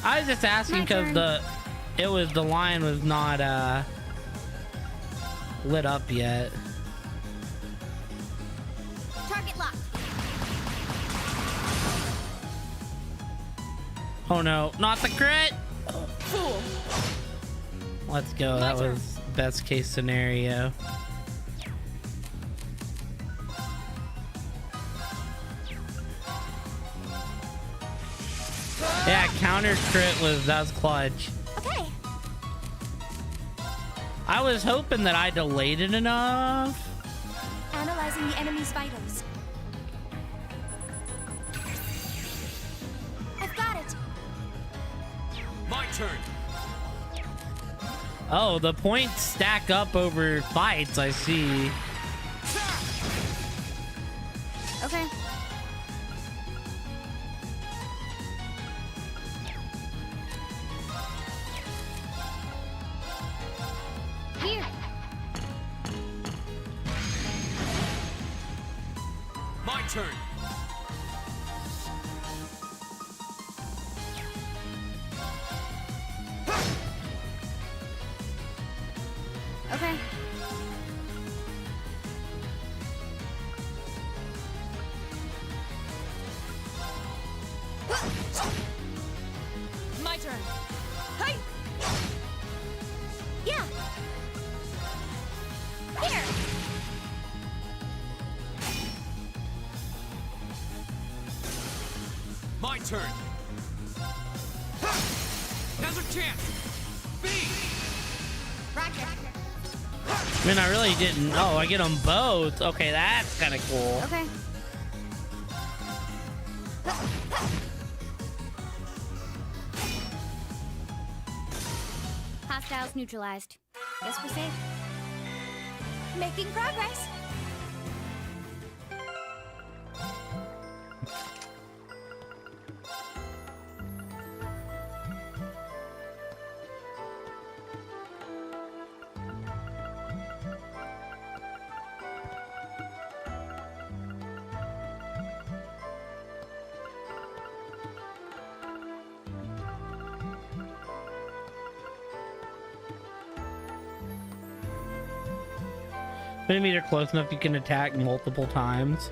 I was just asking because the line was not lit up yet. Target locked. Oh no, not the crit! Fool. Let's go, that was best case scenario. Yeah, counter crit that was clutch. Okay. I was hoping that I delayed it enough. Analyzing the enemy's vitals. turn. Oh, the points stack up over fights, I see. Okay. Here. My turn. Okay. My turn. Hey! Yeah! Here! My turn. Now's our chance. B. Roger. I mean, I really didn't. Oh, I get them both. Okay, that's kind of cool. Okay. Hostiles neutralized. Guess we're safe. Making progress. Maybe they're close enough you can attack multiple times.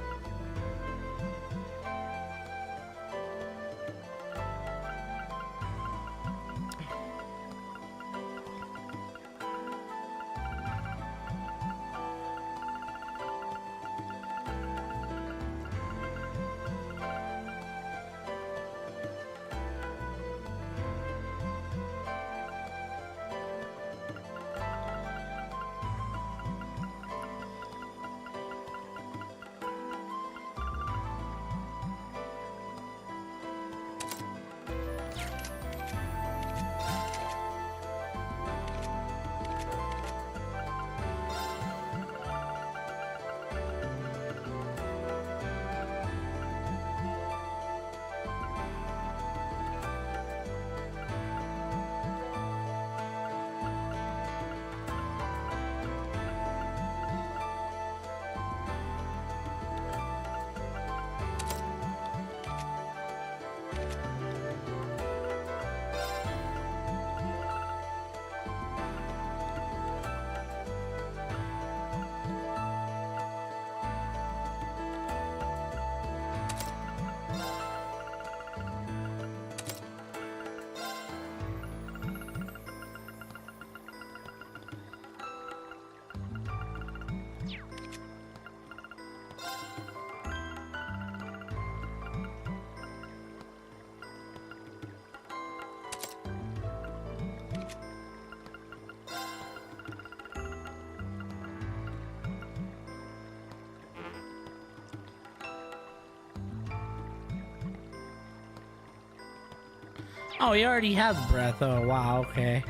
Oh, he already has breath. Oh, wow. Okay.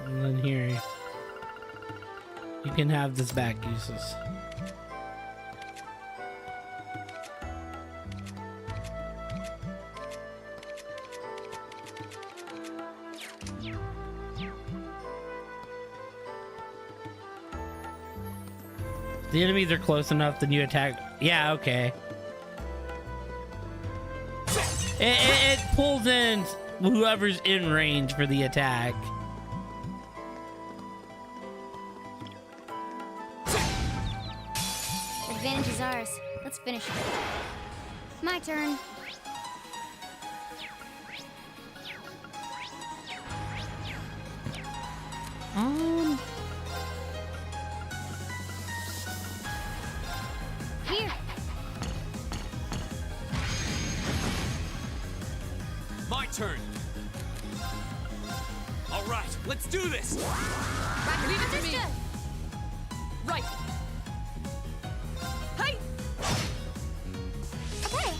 And then here, you can have this back uses. The enemies are close enough, then you attack. Yeah, okay. It pulls in whoever's in range for the attack. Advantage is ours. Let's finish it. My turn. Here. My turn. All right, let's do this. Roger, leave it to me. Right. Hey! Okay.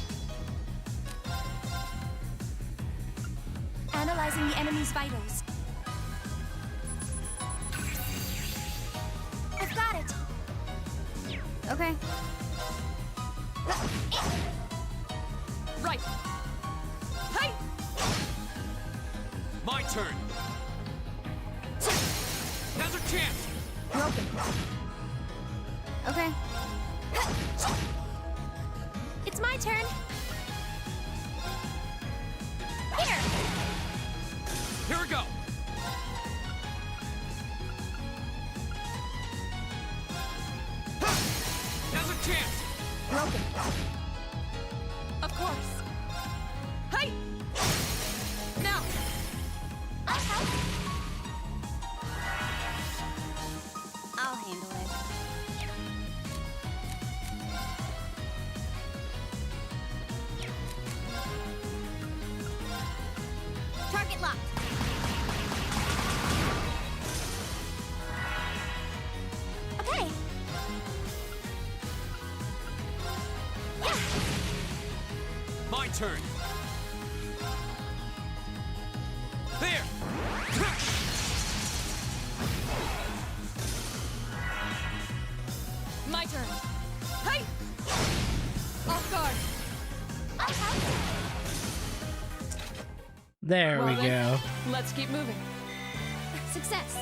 Analyzing the enemy's vitals. I've got it. Okay. Right. Hey! My turn. Now's our chance. Broken. Okay. It's my turn. Here. Here we go. Now's our chance. Broken. Of course. Hey! Now! I'll help. I'll handle it. Target locked. Okay. Yeah. My turn. There. My turn. Hey! Off guard. I'll help. There we Well then, go. Let's keep moving. Success.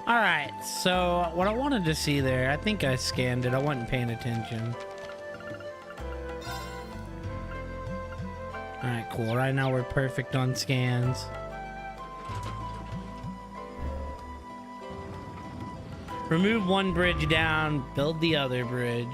All right, so what I wanted to see there, I think I scanned it. I wasn't paying attention. All right, cool. Right now we're perfect on scans. Remove one bridge down, build the other bridge.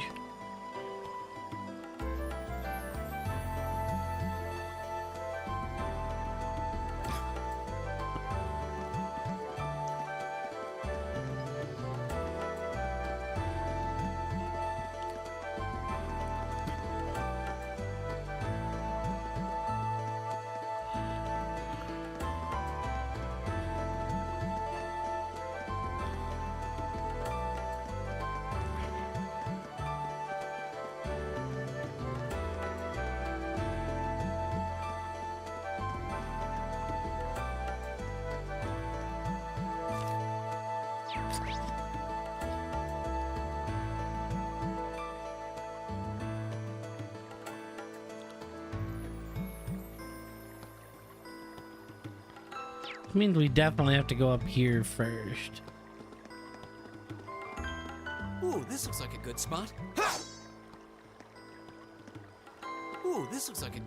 Means we definitely have to go up here first. Ooh, this looks like a good spot. Ooh, this looks like a...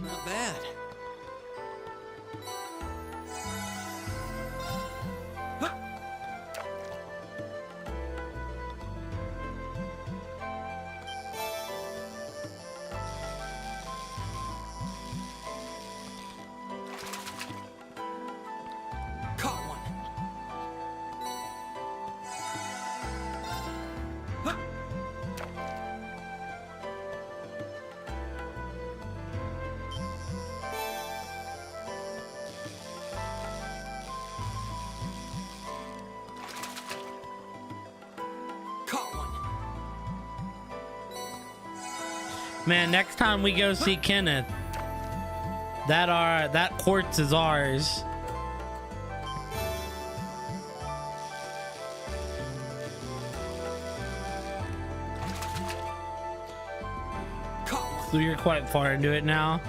Not bad. Caught one. Caught one. Man, next time we go see Kenneth, that quartz is ours. So you're quite far into it now.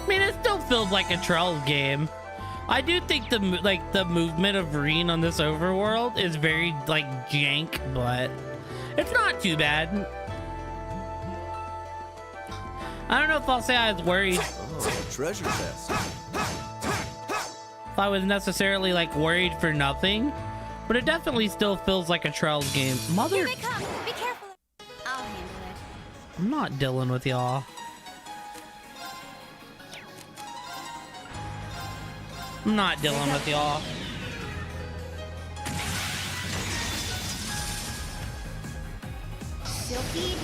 I mean, it still feels like a Trells game. I do think the movement of Vereen on this overworld is very like jank, but it's not too bad. I don't know if I'll say I was worried. Oh, treasure chest. If I was necessarily like worried for nothing, but it definitely still feels like a Trells game. Mother. Here they come. Be careful. I'm not dealing with y'all. I'm not dealing with y'all. Silky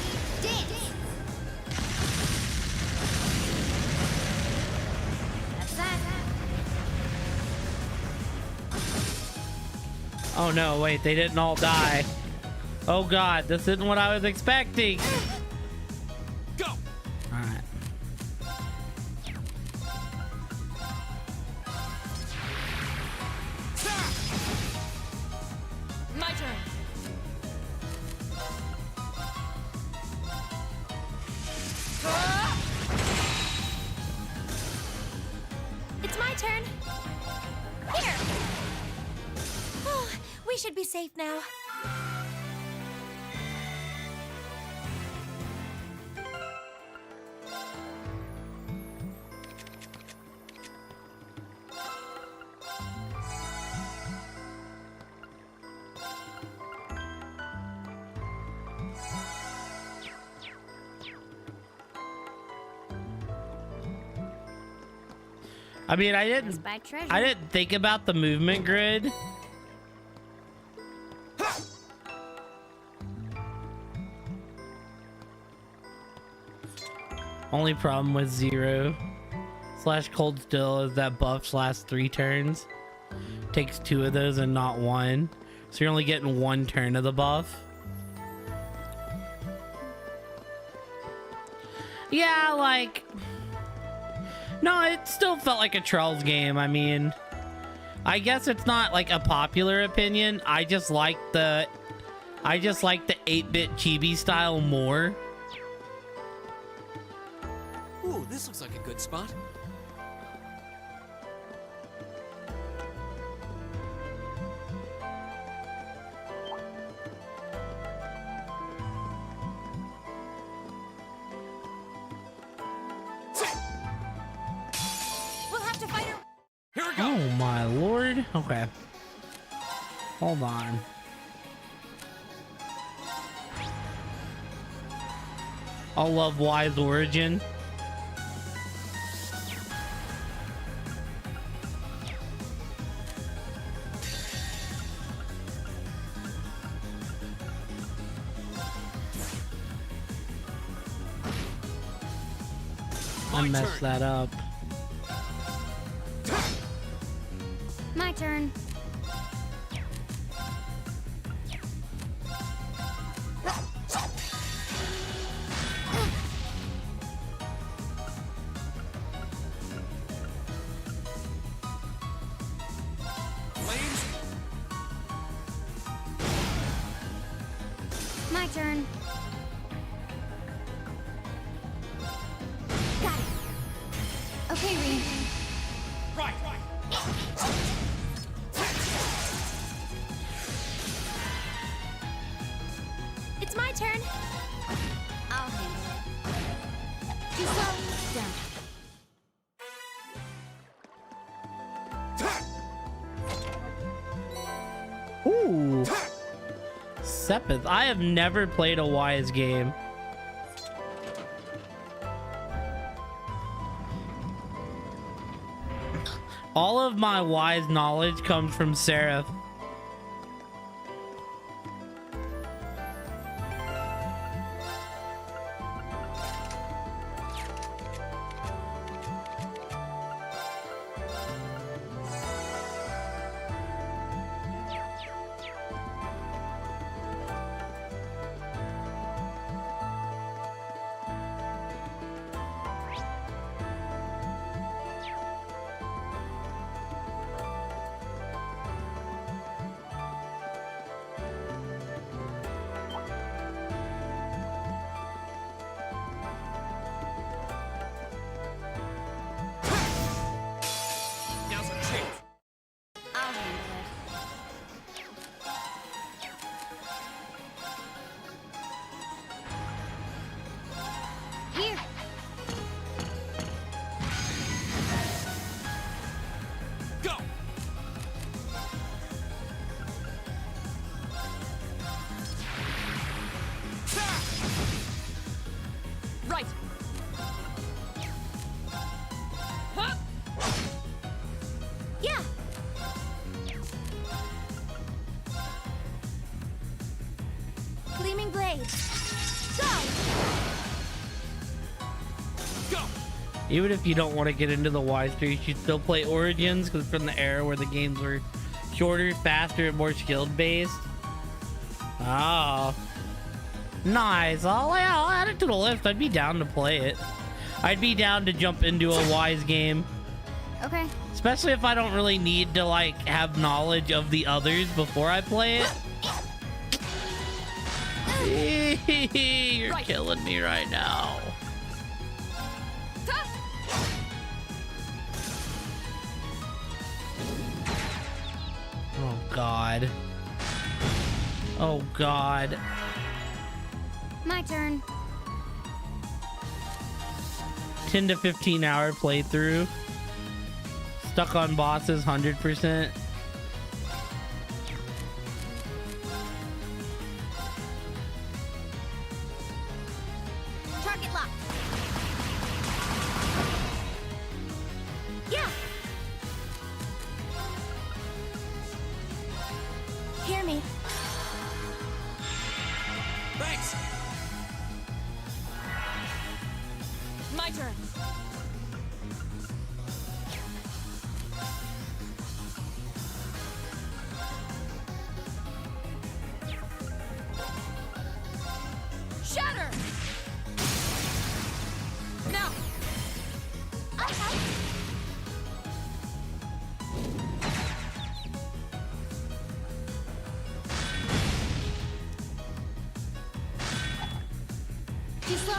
dance. That's that. Oh no, wait, they didn't all die. Oh god, this isn't what I was expecting. Go. Alright. My turn. It's my turn. Here. Oh, we should be safe now. I mean, I Spy treasure. didn't think about the movement grid. Only problem with 0 / cold still is that buffs last 3 turns. Takes 2 of those and not 1. So you're only getting 1 turn of the buff. Yeah, like... No, it still felt like a Trolls game. I mean, I guess it's not like a popular opinion. I just like the 8-bit chibi style more. Ooh, this looks like a good spot. We'll have to fight her. Here we go. Oh my lord. Okay. Hold on. I'll love Y's origin. I messed that up. My turn. Flames. My turn. Got it. Okay, Ree. Right. It's my turn. I'll handle it. Too slow. Down. Ooh. Sepith. I have never played a Wise game. All of my Wise knowledge comes from Seraph. Go! Even if you don't want to get into the Y3, you should still play Origins, because from the era where the games were shorter, faster, and more skill based. Oh, nice. I'll add it to the list. I'd be down to play it. I'd be down to jump into a Wise game. Okay. Especially if I don't really need to like have knowledge of the others before I play it. You're killing me right now. Oh God. Oh God. My turn. 10 to 15 hour playthrough. Stuck on bosses 100%. Target lock. Yeah. Hear me. Thanks. My turn. Shatter! Now! Too slow.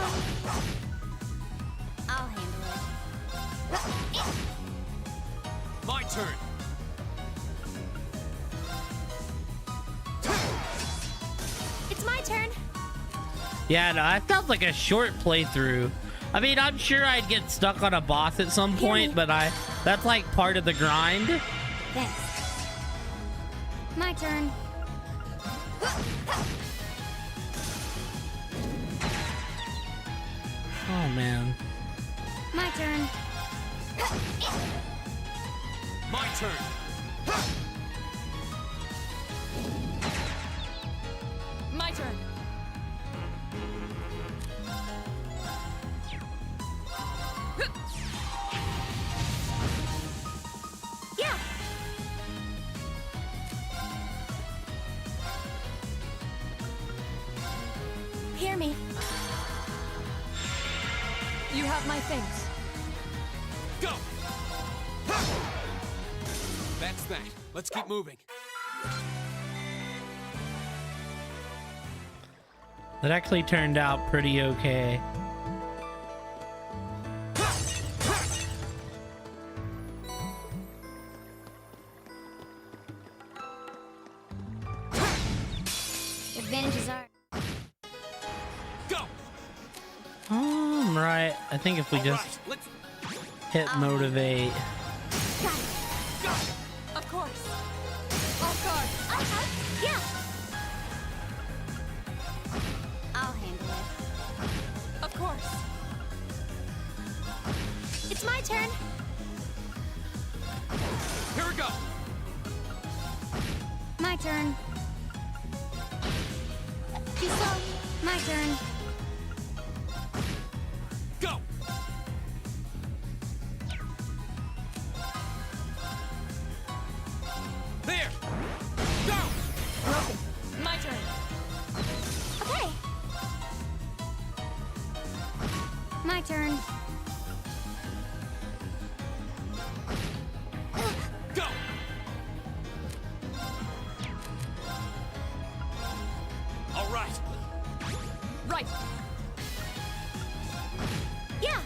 I'll handle it. My turn. It's my turn. Yeah, no, that sounds like a short playthrough. I mean, I'm sure I'd get stuck on a boss at some point, but that's like part of the grind. Thanks. My turn. Oh man. My turn. My turn. My turn. Yeah. Hear me. You have my thanks. Go! That's that. Let's keep moving. That actually turned out pretty okay. Advantages are. Go! Right. I think if we just hit motivate. Of course. Off guard. Yeah. I'll handle it. Of course. It's my turn. Here we go. My turn. Too slow. My turn. Go! There! Go! My turn. Okay. My turn. Go! All right. Right. Yeah.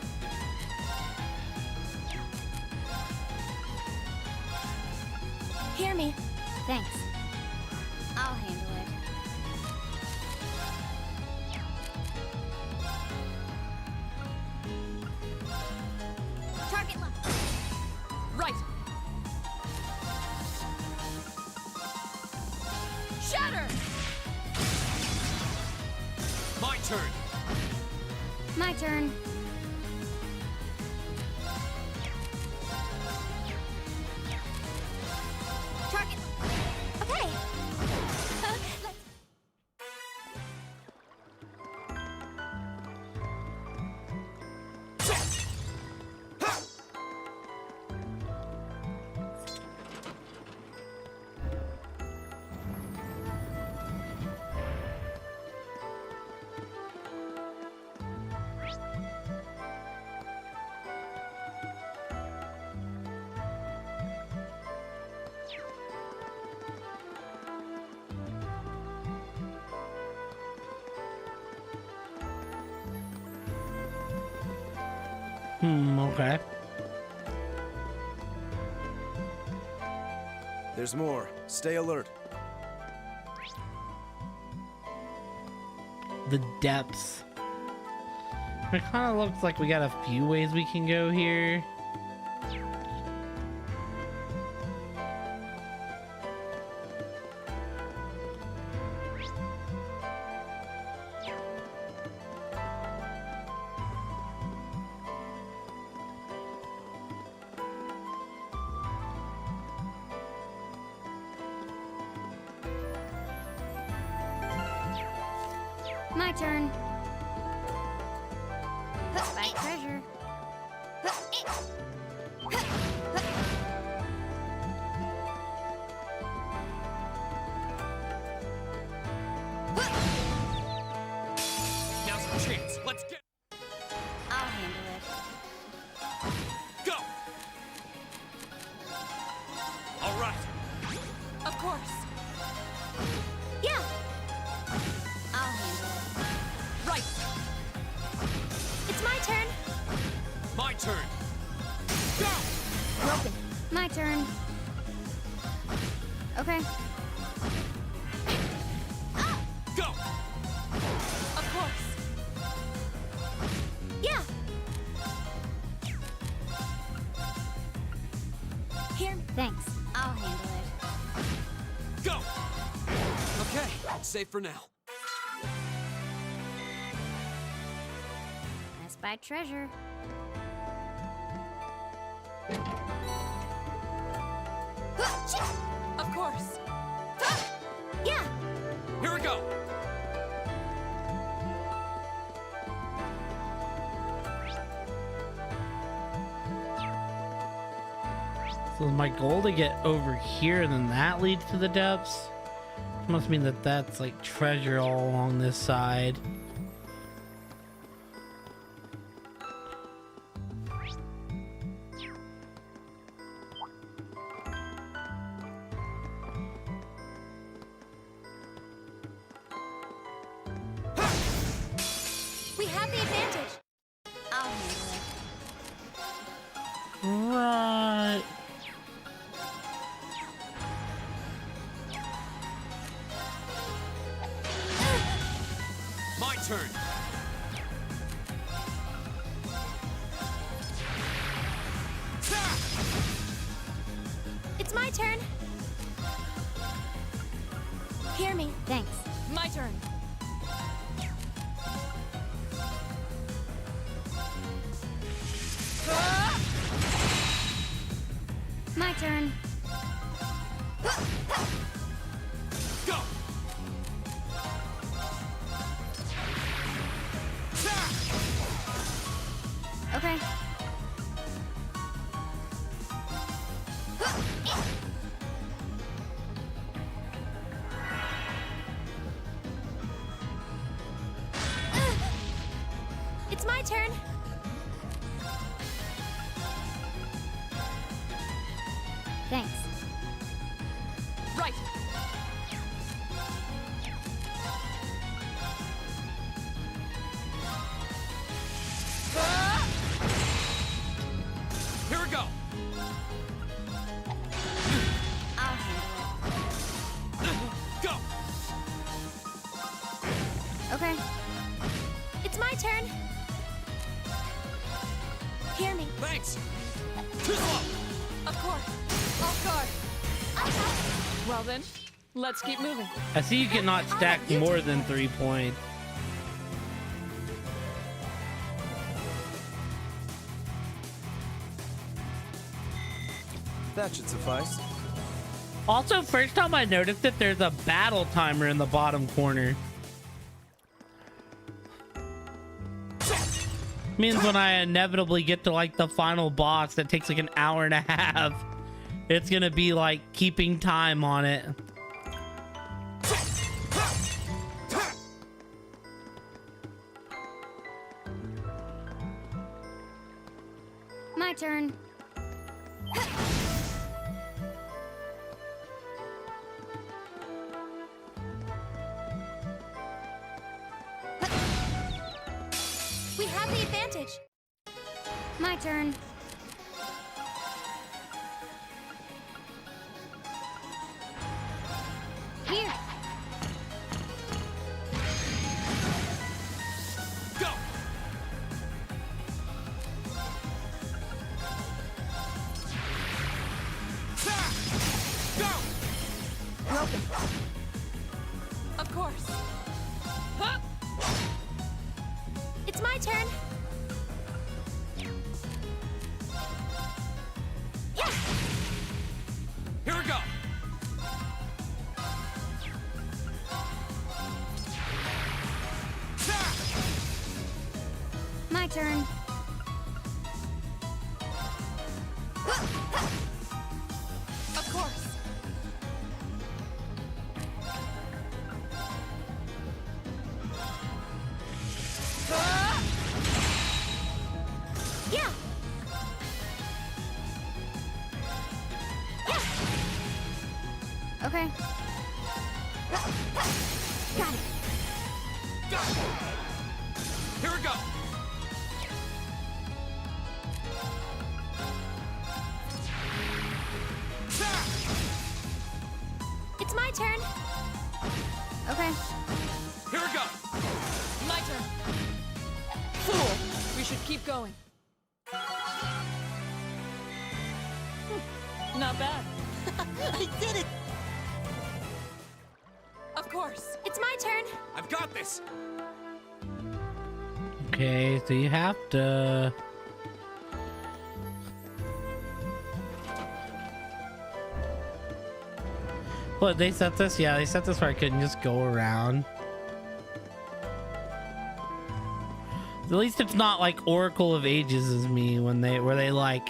Hear me. Thanks. I'll handle it. Target lock. Right. Shatter! My turn. My turn. Target. Okay. Let's. Okay. There's more. Stay alert. The depths. It kind of looks like we got a few ways we can go here. My turn. Spy treasure. Now's our chance. Let's get. I'll handle it. Go! All right. Of course. Yeah. I'll handle it. Right. It's my turn. My turn. Go! Broken. My turn. Okay. Go! Of course. Yeah. Here. Thanks. I'll handle it. Go! Okay, safe for now. I spy treasure. Of course. Yeah. Here we go. So is my goal to get over here and then that leads to the depths? Must mean that that's like treasure all along this side. We have the advantage. I'll handle it. Right. My turn. It's my turn. Hear me. Thanks. My turn. My turn. Go! Okay. It's my turn. Thanks. Right. Here we go. I'll handle Go! it. Okay. It's my turn. Hear me. Thanks. Too slow. Of course. Off guard. Well then, let's keep moving. I see you cannot stack more than 3 points. That should suffice. Also, first time I noticed that there's a battle timer in the bottom corner. Means when I inevitably get to like the final boss that takes like an hour and a half, it's gonna be like keeping time on it. My turn. We have the advantage. My turn. Here. Go! Go! Broken. Of course. Huh? It's my turn. Yeah. Here we go! My turn. Of course. Yeah. Yeah. Okay. Got it. Go! Here we go! It's my turn. Okay. Here we go! My turn. Fool! We should keep going. Not bad. I did it. Of course. It's my turn. I've got this! Okay, so you have to. What, they set this? Yeah, they set this where I couldn't just go around. At least it's not like Oracle of Ages is me where they like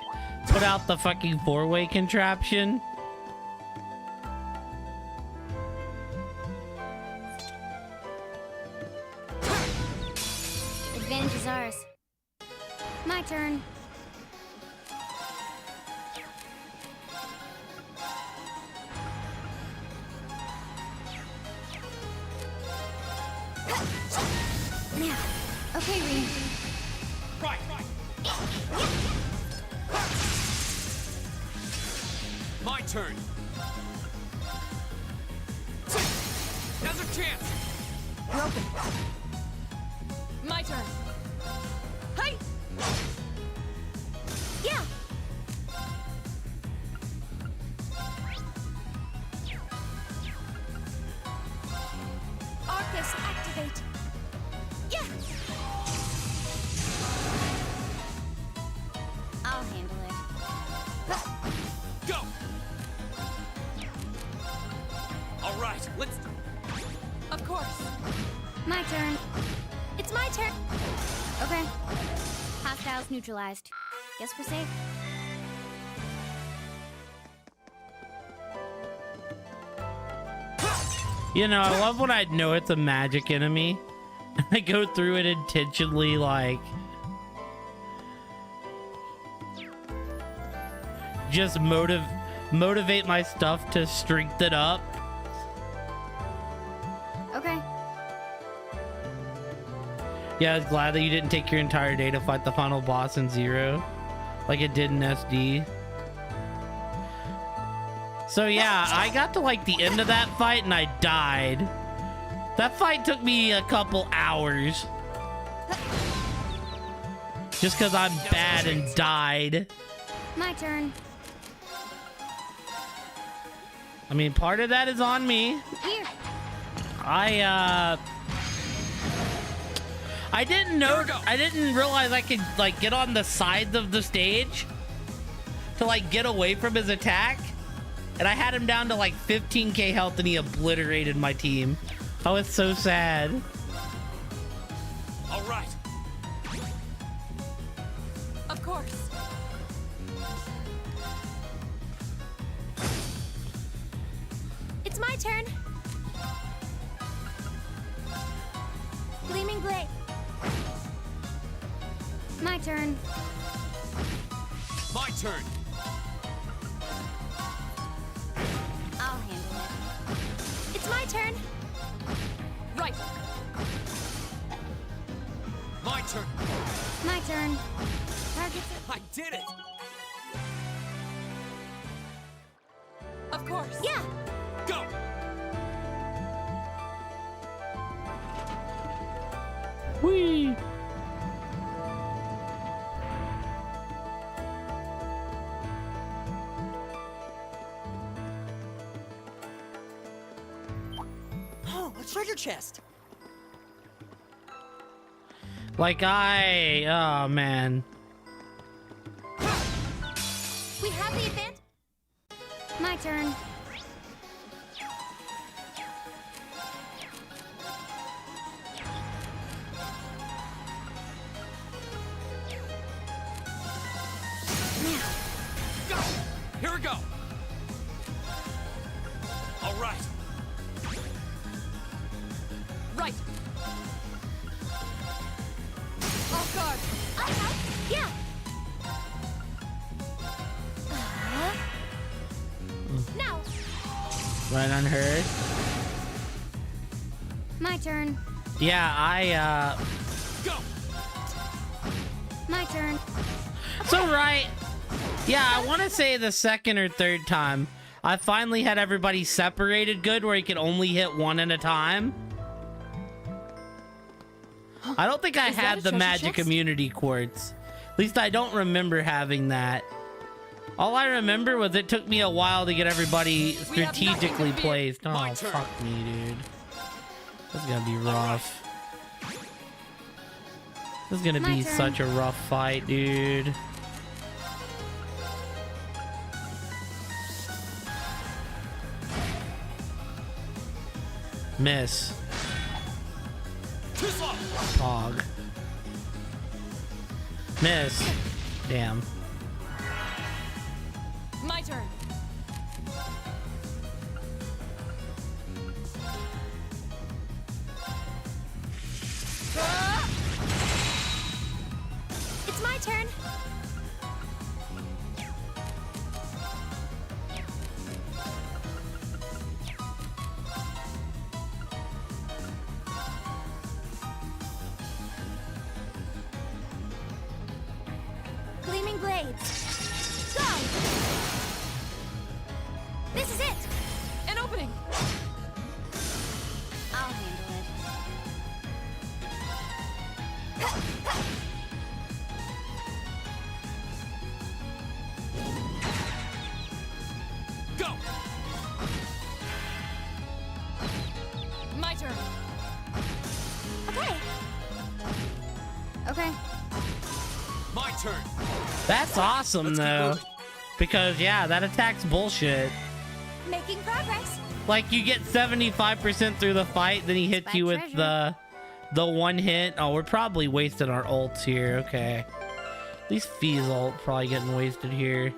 put out the fucking four-way contraption. Advantage is ours. My turn. Now. Okay, Rean. Right! My turn! Now's our chance! Broken. My turn. Hey. Yeah. Arcus, activate. Yeah. I'll handle it. Go! All right, let's... Of course. My turn. It's my turn. Okay. Hostiles neutralized. Guess we're safe. You know, I love when I know it's a magic enemy. And I go through it intentionally, like... just motivate my stuff to strengthen up. Okay. Yeah, I was glad that you didn't take your entire day to fight the final boss in Zero, like it did in SD. So yeah, I got to like the end of that fight and I died. That fight took me a couple hours. Just because I'm bad and died. My turn. I mean, part of that is on me. Here. I didn't know, I didn't realize I could like get on the sides of the stage to like get away from his attack. And I had him down to like 15k health and he obliterated my team. I was so sad. All right. Of course. It's my turn. Gleaming Blade. My turn. My turn. I'll handle it. It's my turn. Right. My turn. My turn. Target gets it. I did it! Of course. Yeah. Go! Whee! Oh, a treasure chest! Like oh man. We have the advantage. My turn. Go! Here we go! All right. Right. Off guard. Yeah. Now. Right on her. My turn. Yeah, Go! My turn. So right. Yeah, I want to say the second or third time I finally had everybody separated good where you could only hit one at a time. I don't think I Is that had a the treasure magic chest? immunity quartz. At least I don't remember having that. All I remember was it took me a while to get everybody We have nothing to strategically fear. placed. My Oh, turn. fuck me, dude. This is gonna be rough. This is gonna My be turn. such a rough fight, dude. Miss. Too slow! Pog. Miss. Damn. My turn. It's my turn. Gleaming blades. Go. This is it. An opening. I'll handle it. Go! My turn. Okay. Okay. My turn! That's awesome, Let's keep though. moving. Because, yeah, that attack's bullshit. Making progress. Like, you get 75% through the fight, then he hits Spike you with treasure. the one hit. Oh, we're probably wasting our ults here. Okay. At least Fee's ult probably getting wasted here.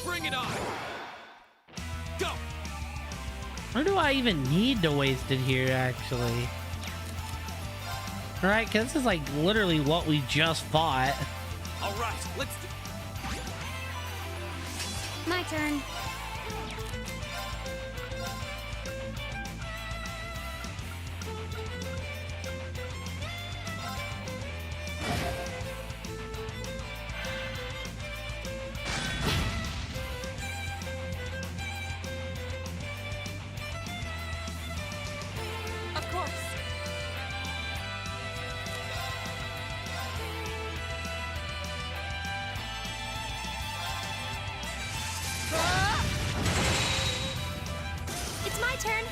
Bring it on! Go! Or do I even need to waste it here, actually? Alright, because this is like literally what we just fought. All right, let's do... My turn. Of course. It's my turn.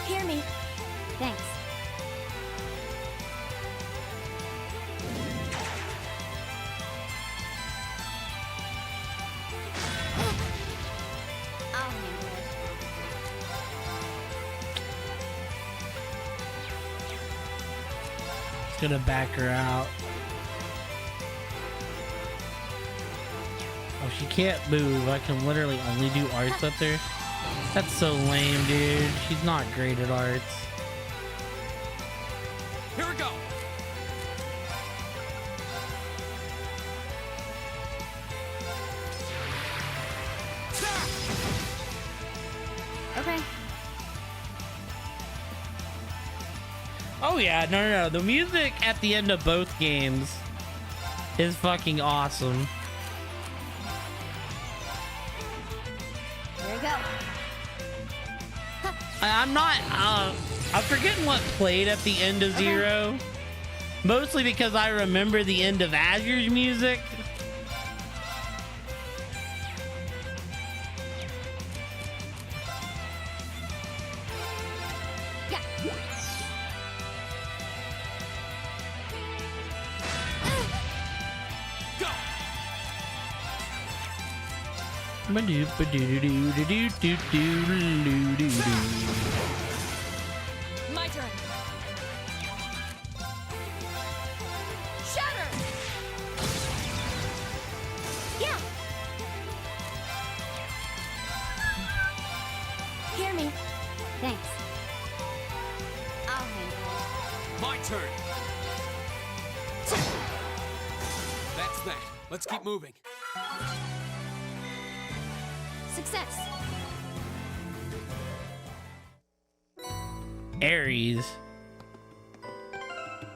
Hear me. Thanks. I'll handle it. Just gonna back her out. Oh, she can't move. I can literally only do arts with her. That's so lame, dude. She's not great at arts. Here we go! yeah, no. The music at the end of both games is fucking awesome. There we go. I'm not, I'm forgetting what played at the end of Zero. Mostly because I remember the end of Azure's music. My turn. Shatter. Yeah. Hear me. Thanks. I'll handle it. My turn. That's that. Let's keep moving. Success. Ares.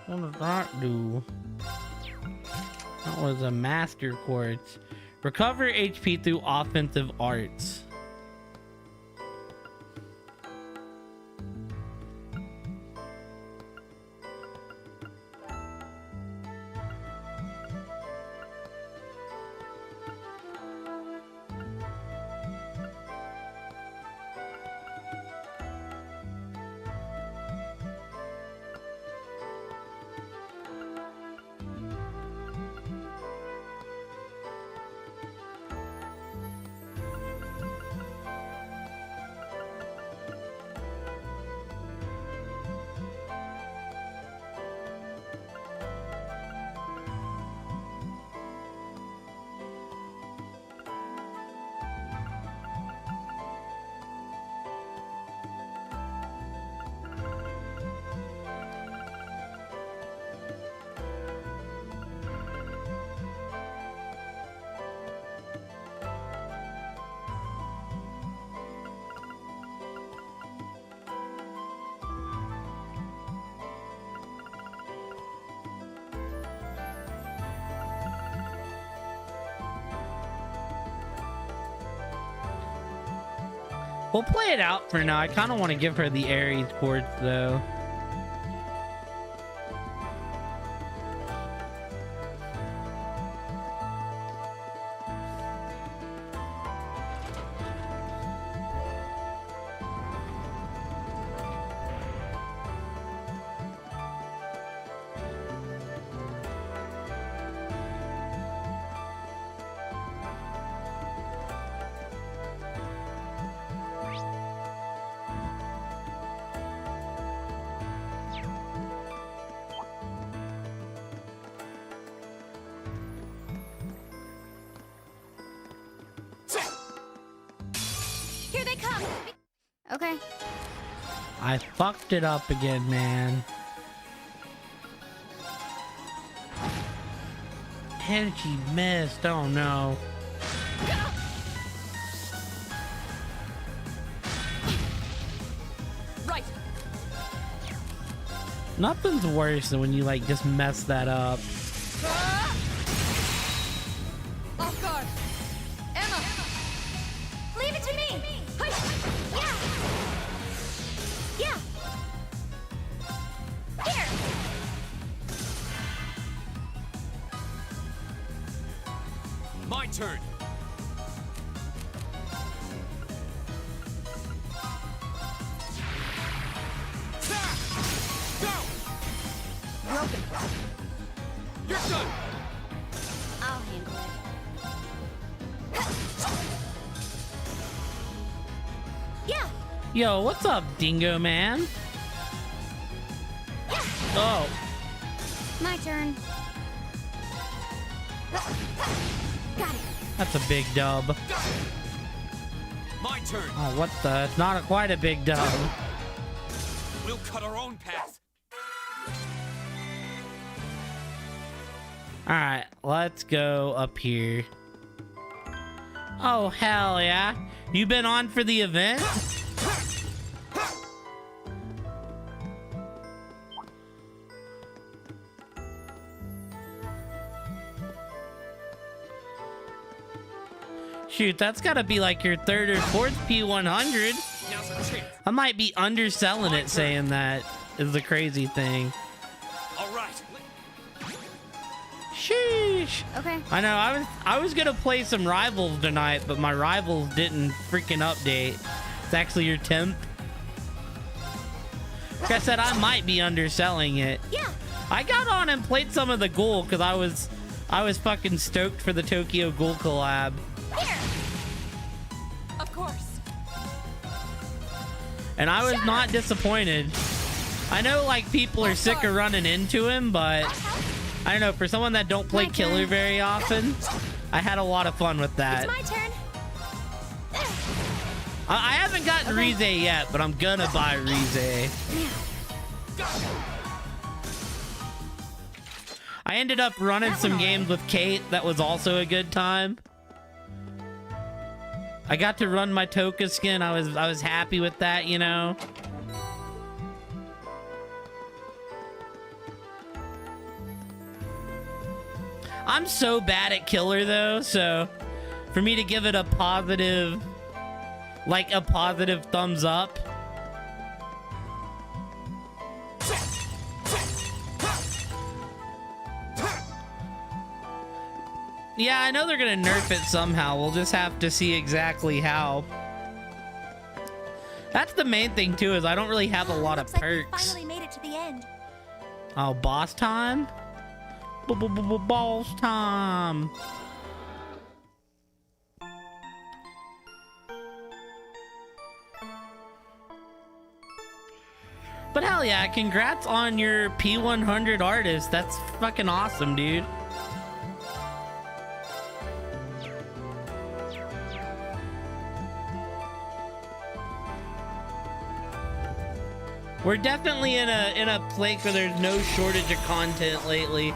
What does that do? That was a Master Quartz. Recover HP through offensive arts. We'll play it out for now. I kind of want to give her the Ares Quartz though. Here they come. Okay. I fucked it up again, man. And she missed. Oh no. Right. Nothing's worse than when you like just mess that up. Off guard. Emma. Leave it to me. Yeah. Here. My turn. Go! Broken. You're done. I'll handle it. Yeah. Yo, what's up, Dingo Man? Oh, My turn. Got it. that's a big dub. My turn. Oh, what the? It's not quite a big dub. We'll cut our own path. All right, let's go up here. Oh, hell yeah. You been on for the event? Shoot, that's gotta be like your third or fourth P100. I might be underselling it saying that is the crazy thing. All right. Sheesh. Okay. I know, I was gonna play some Rivals tonight, but my Rivals didn't freaking update. It's actually your 10th. Like I said, I might be underselling it. Yeah. I got on and played some of the Ghoul because I was fucking stoked for the Tokyo Ghoul collab. Here. Of course. And I was not disappointed. I know like people are sick of running into him, but I don't know, for someone that don't play Killer very often, I had a lot of fun with that. It's my turn. I haven't gotten Rize yet, but I'm gonna buy Rize. I ended up running some games with Kate. That was also a good time. I got to run my Toka skin. I was happy with that, you know. I'm so bad at Killer though, so for me to give it a positive, like a positive thumbs up. Yeah, I know they're gonna nerf it somehow. We'll just have to see exactly how. That's the main thing too, is I don't really have a lot of perks. Like we finally made it to the end. Oh, boss time? Boss time. But hell yeah, congrats on your P100 artist. That's fucking awesome, dude. We're definitely in a place where there's no shortage of content lately.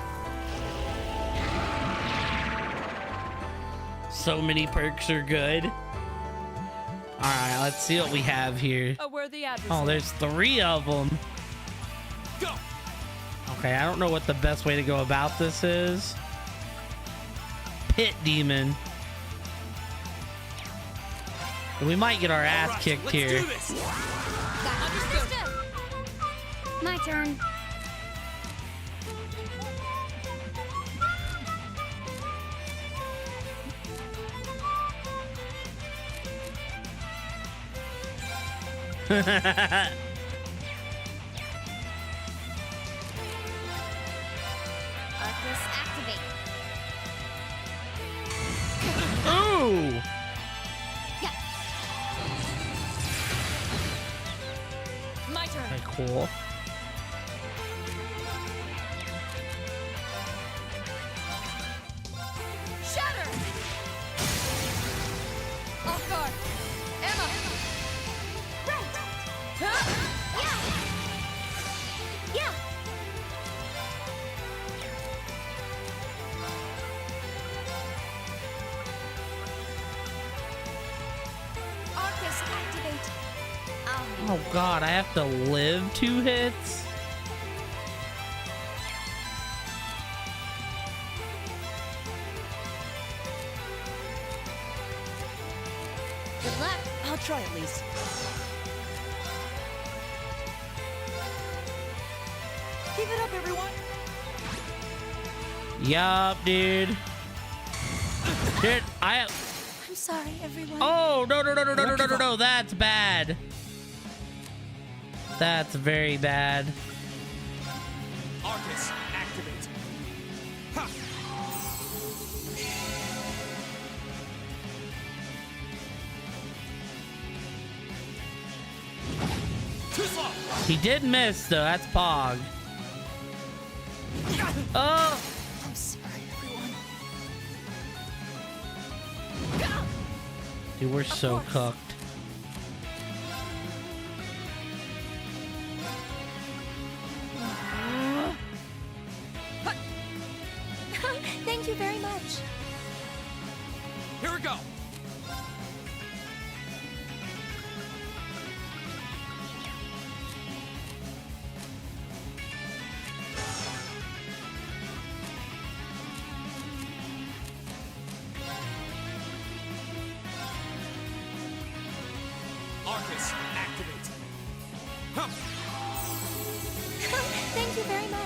So many perks are good. All right, let's see what we have here. A worthy adversary. Oh, there's 3 of them. Go. Okay, I don't know what the best way to go about this is. Pit Demon. We might get our ass kicked here. My turn. Arcus activate. Ooh! Yeah. My turn. Okay, cool. Shatter. Off guard. Emma. Right. Huh? Yeah. Yeah. Arcus activate. Oh god, I have to live 2 hits? Good luck. I'll try at least. Keep it up, everyone. Yup, dude. Dude, I'm sorry, everyone. Oh, no, that's bad. That's very bad. Arcus, activate. Ha! Too slow. He did miss, though. That's Pog. Oh! I'm sorry, everyone. Dude, we're so cooked. Thank you very much. Here we go. Arcus, activate. Huh. Thank you very much.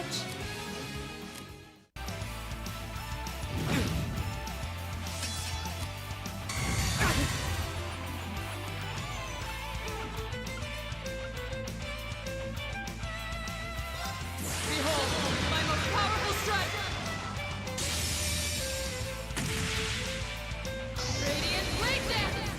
Behold, my most powerful strike! Radiant Blade Dance!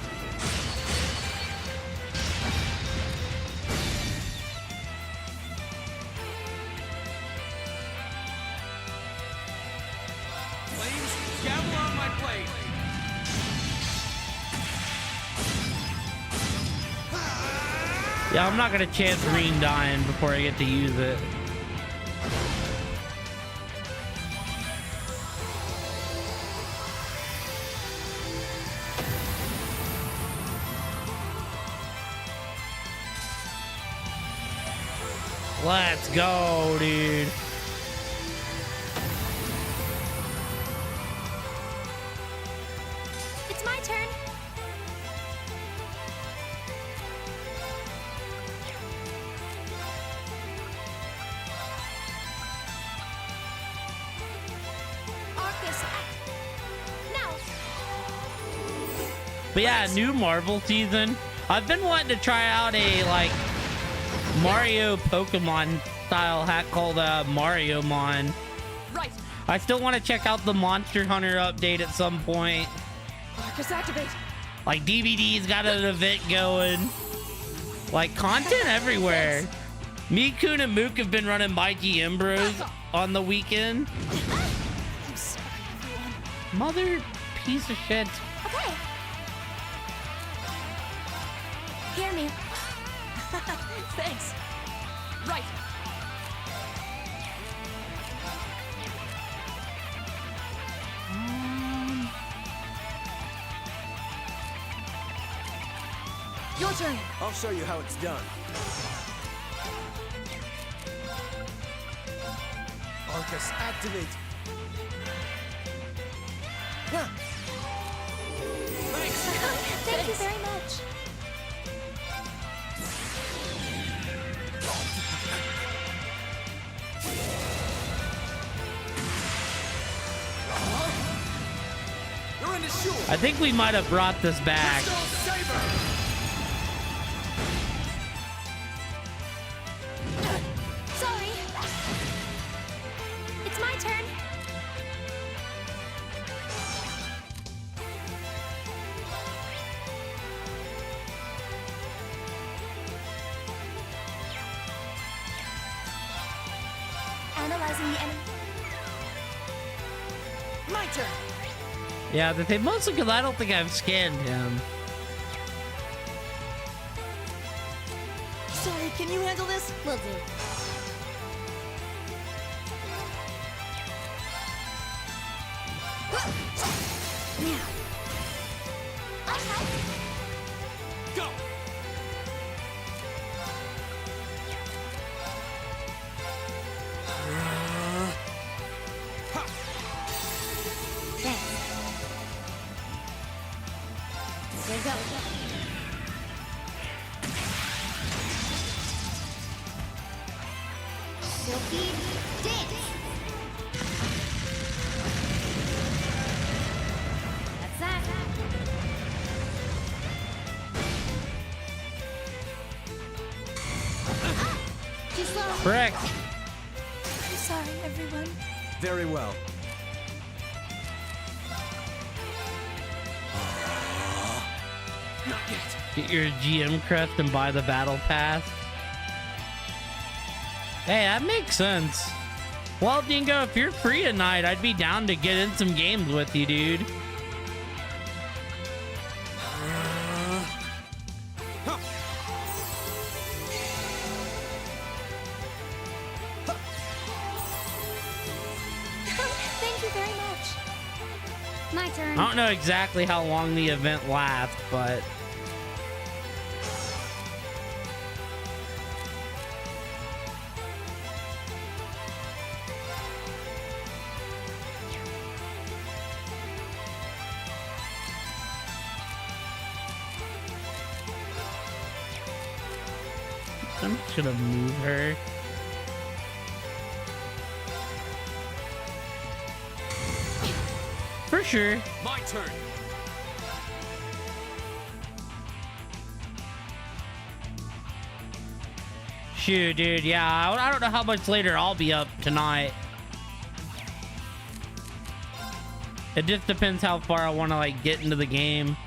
Flames, gather on my blade! Yeah, I'm not gonna chance Green dying before I get to use it. Let's go, dude. It's my turn. Arcus, now. But yeah, new Marvel season. I've been wanting to try out a like Mario Pokemon style hack called Mariomon. Right! I still want to check out the Monster Hunter update at some point. Arcus, activate! Like DVD's got an event going. Like content everywhere. Me, Kun, and Mook have been running Mighty Bros on the weekend. I'm sorry, everyone. Mother piece of shit. Okay. Hear me. Thanks! Right! Your turn. I'll show you how it's done. Arcus, activate. Huh. Thank you very much. You're in the shoe! I think we might have brought this back. Saber! Sorry. It's my turn. Analyzing the enemy. My turn! Yeah, the thing mostly because I don't think I've scanned him. Sorry, can you handle this? Will do. Now. Okay. Go! Thanks. Here goes. Silky dance. That's that. Too slow. Frick. I'm sorry, everyone. Very well. Not yet. Get your GM crest and buy the battle pass. Hey, that makes sense. Well, Dingo, if you're free tonight, I'd be down to get in some games with you, dude. Thank you very much. My turn. I don't know exactly how long the event lasts, but Should have moved her. For sure. My turn. Shoot, dude. Yeah, I don't know how much later I'll be up tonight. It just depends how far I want to like get into the game.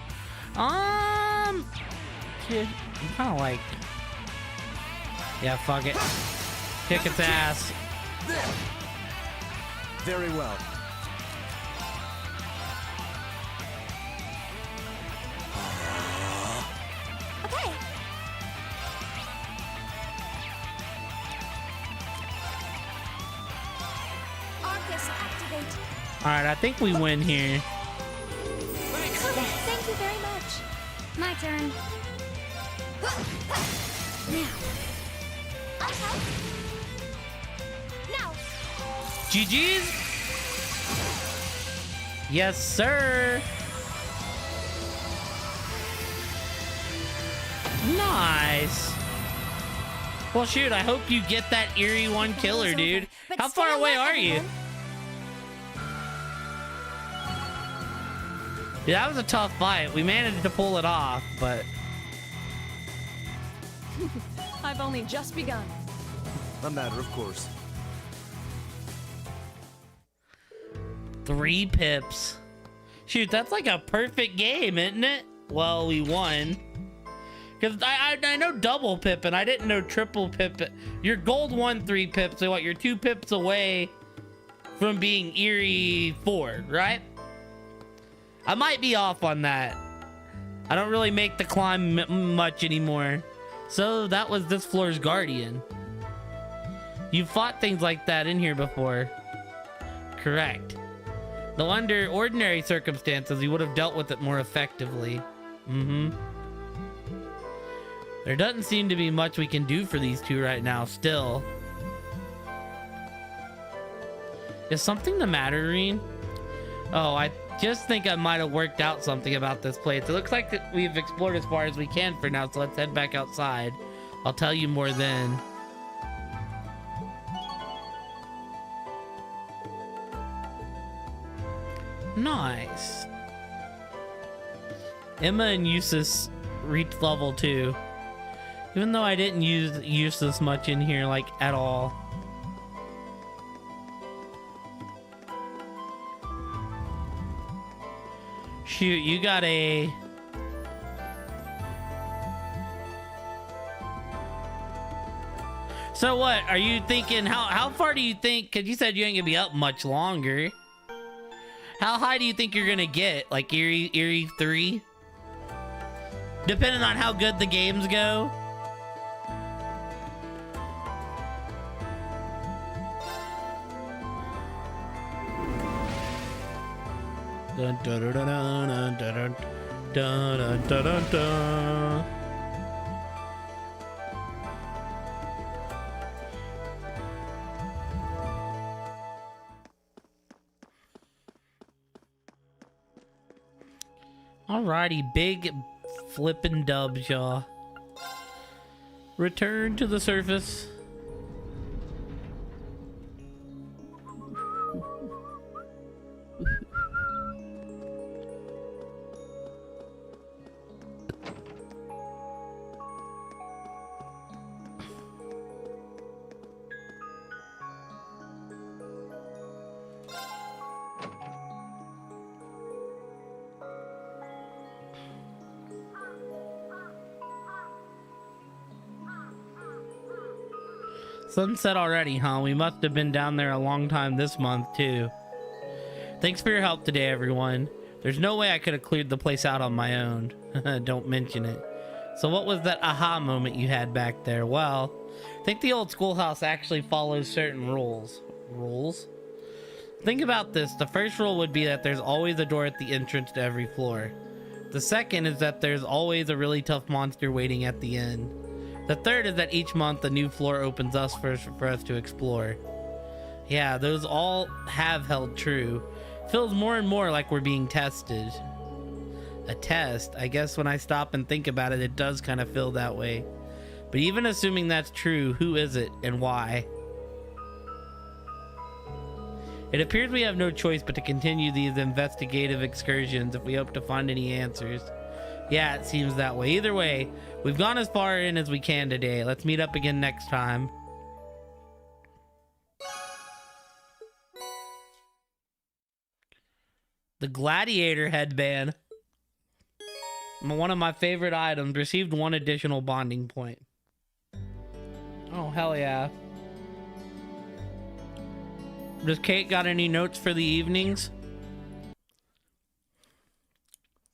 Dude, I'm kind of like, yeah, fuck it. Kick its ass. Very well. Okay. Arcus, activate. All right, I think we win here. Thank you very much. My turn. Now. Okay. Now. GG's. Yes, sir. Nice. Well, shoot, I hope you get that eerie one killer, dude. But How far stay away alert, are you? everyone. Yeah, that was a tough fight. We managed to pull it off, but I've only just begun. A matter of course. 3 pips. Shoot, that's like a perfect game, isn't it? Well, we won. Because I know double pip, and I didn't know triple pip. Your gold won 3 pips, so what, you're 2 pips away from being Eerie 4, right? I might be off on that. I don't really make the climb much anymore. So that was this floor's guardian. You fought things like that in here before. Correct. Though under ordinary circumstances, you would have dealt with it more effectively. There doesn't seem to be much we can do for these two right now, still. Is something the matter, Reen? Oh, I just think I might have worked out something about this place. It looks like that we've explored as far as we can for now, so let's head back outside. I'll tell you more then. Nice. Emma and Eustace reached level 2. Even though I didn't use Eustace much in here, like, at all. Shoot, you got a... So what, are you thinking, how far do you think, because you said you ain't gonna be up much longer. How high do you think you're gonna get? Like Eerie 3? Depending on how good the games go? Dun, dun, dun, dun, dun, dun, dun, dun, dun, dun. Alrighty, big flippin' dubs, y'all. Return to the surface. Sunset already, huh? We must have been down there a long time this month, too. Thanks for your help today, everyone. There's no way I could have cleared the place out on my own. Don't mention it. So what was that aha moment you had back there? Well, I think the old schoolhouse actually follows certain rules. Rules? Think about this. The first rule would be that there's always a door at the entrance to every floor. The second is that there's always a really tough monster waiting at the end. The third is that each month a new floor opens us for us to explore. Yeah, those all have held true. Feels more and more like we're being tested. A test? I guess when I stop and think about it, it does kind of feel that way. But even assuming that's true, who is it and why? It appears we have no choice but to continue these investigative excursions if we hope to find any answers. Yeah, it seems that way. Either way, we've gone as far in as we can today. Let's meet up again next time. The gladiator headband. One of my favorite items. Received 1 additional bonding point. Oh, hell yeah. Does Kate got any notes for the evenings?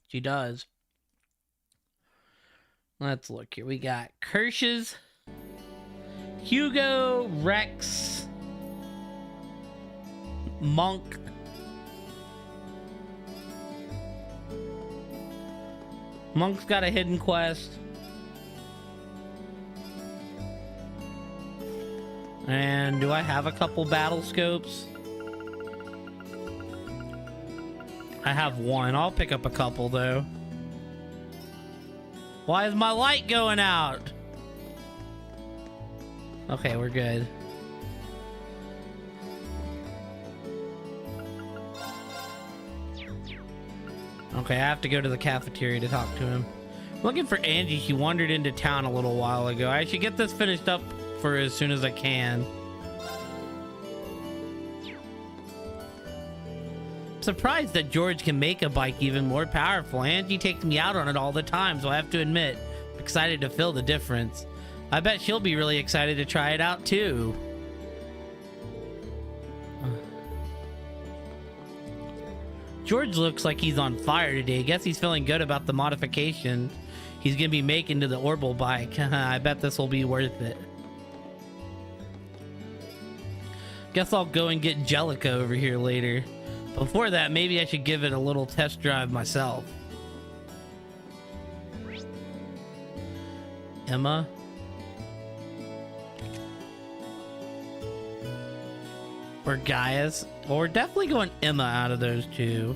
She does. Let's look here. We got Kirsch's, Hugo, Rex, Monk, Monk's got a hidden quest. And do I have a couple battle scopes? I have 1. I'll pick up a couple though. Why is my light going out? Okay, we're good. Okay, I have to go to the cafeteria to talk to him. I'm looking for Angie. She wandered into town a little while ago. I should get this finished up for as soon as I can. I'm surprised that George can make a bike even more powerful. Angie takes me out on it all the time, so I have to admit, I'm excited to feel the difference. I bet she'll be really excited to try it out too. George looks like he's on fire today. Guess he's feeling good about the modification he's gonna be making to the Orbital bike. I bet this will be worth it. Guess I'll go and get Jellica over here later. Before that, maybe I should give it a little test drive myself. Emma? Or Gaius? Well, we're definitely going Emma out of those two.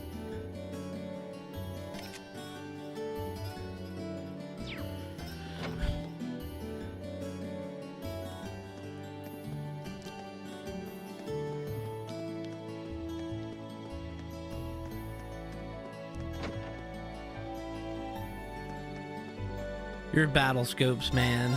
Your battle scopes, man.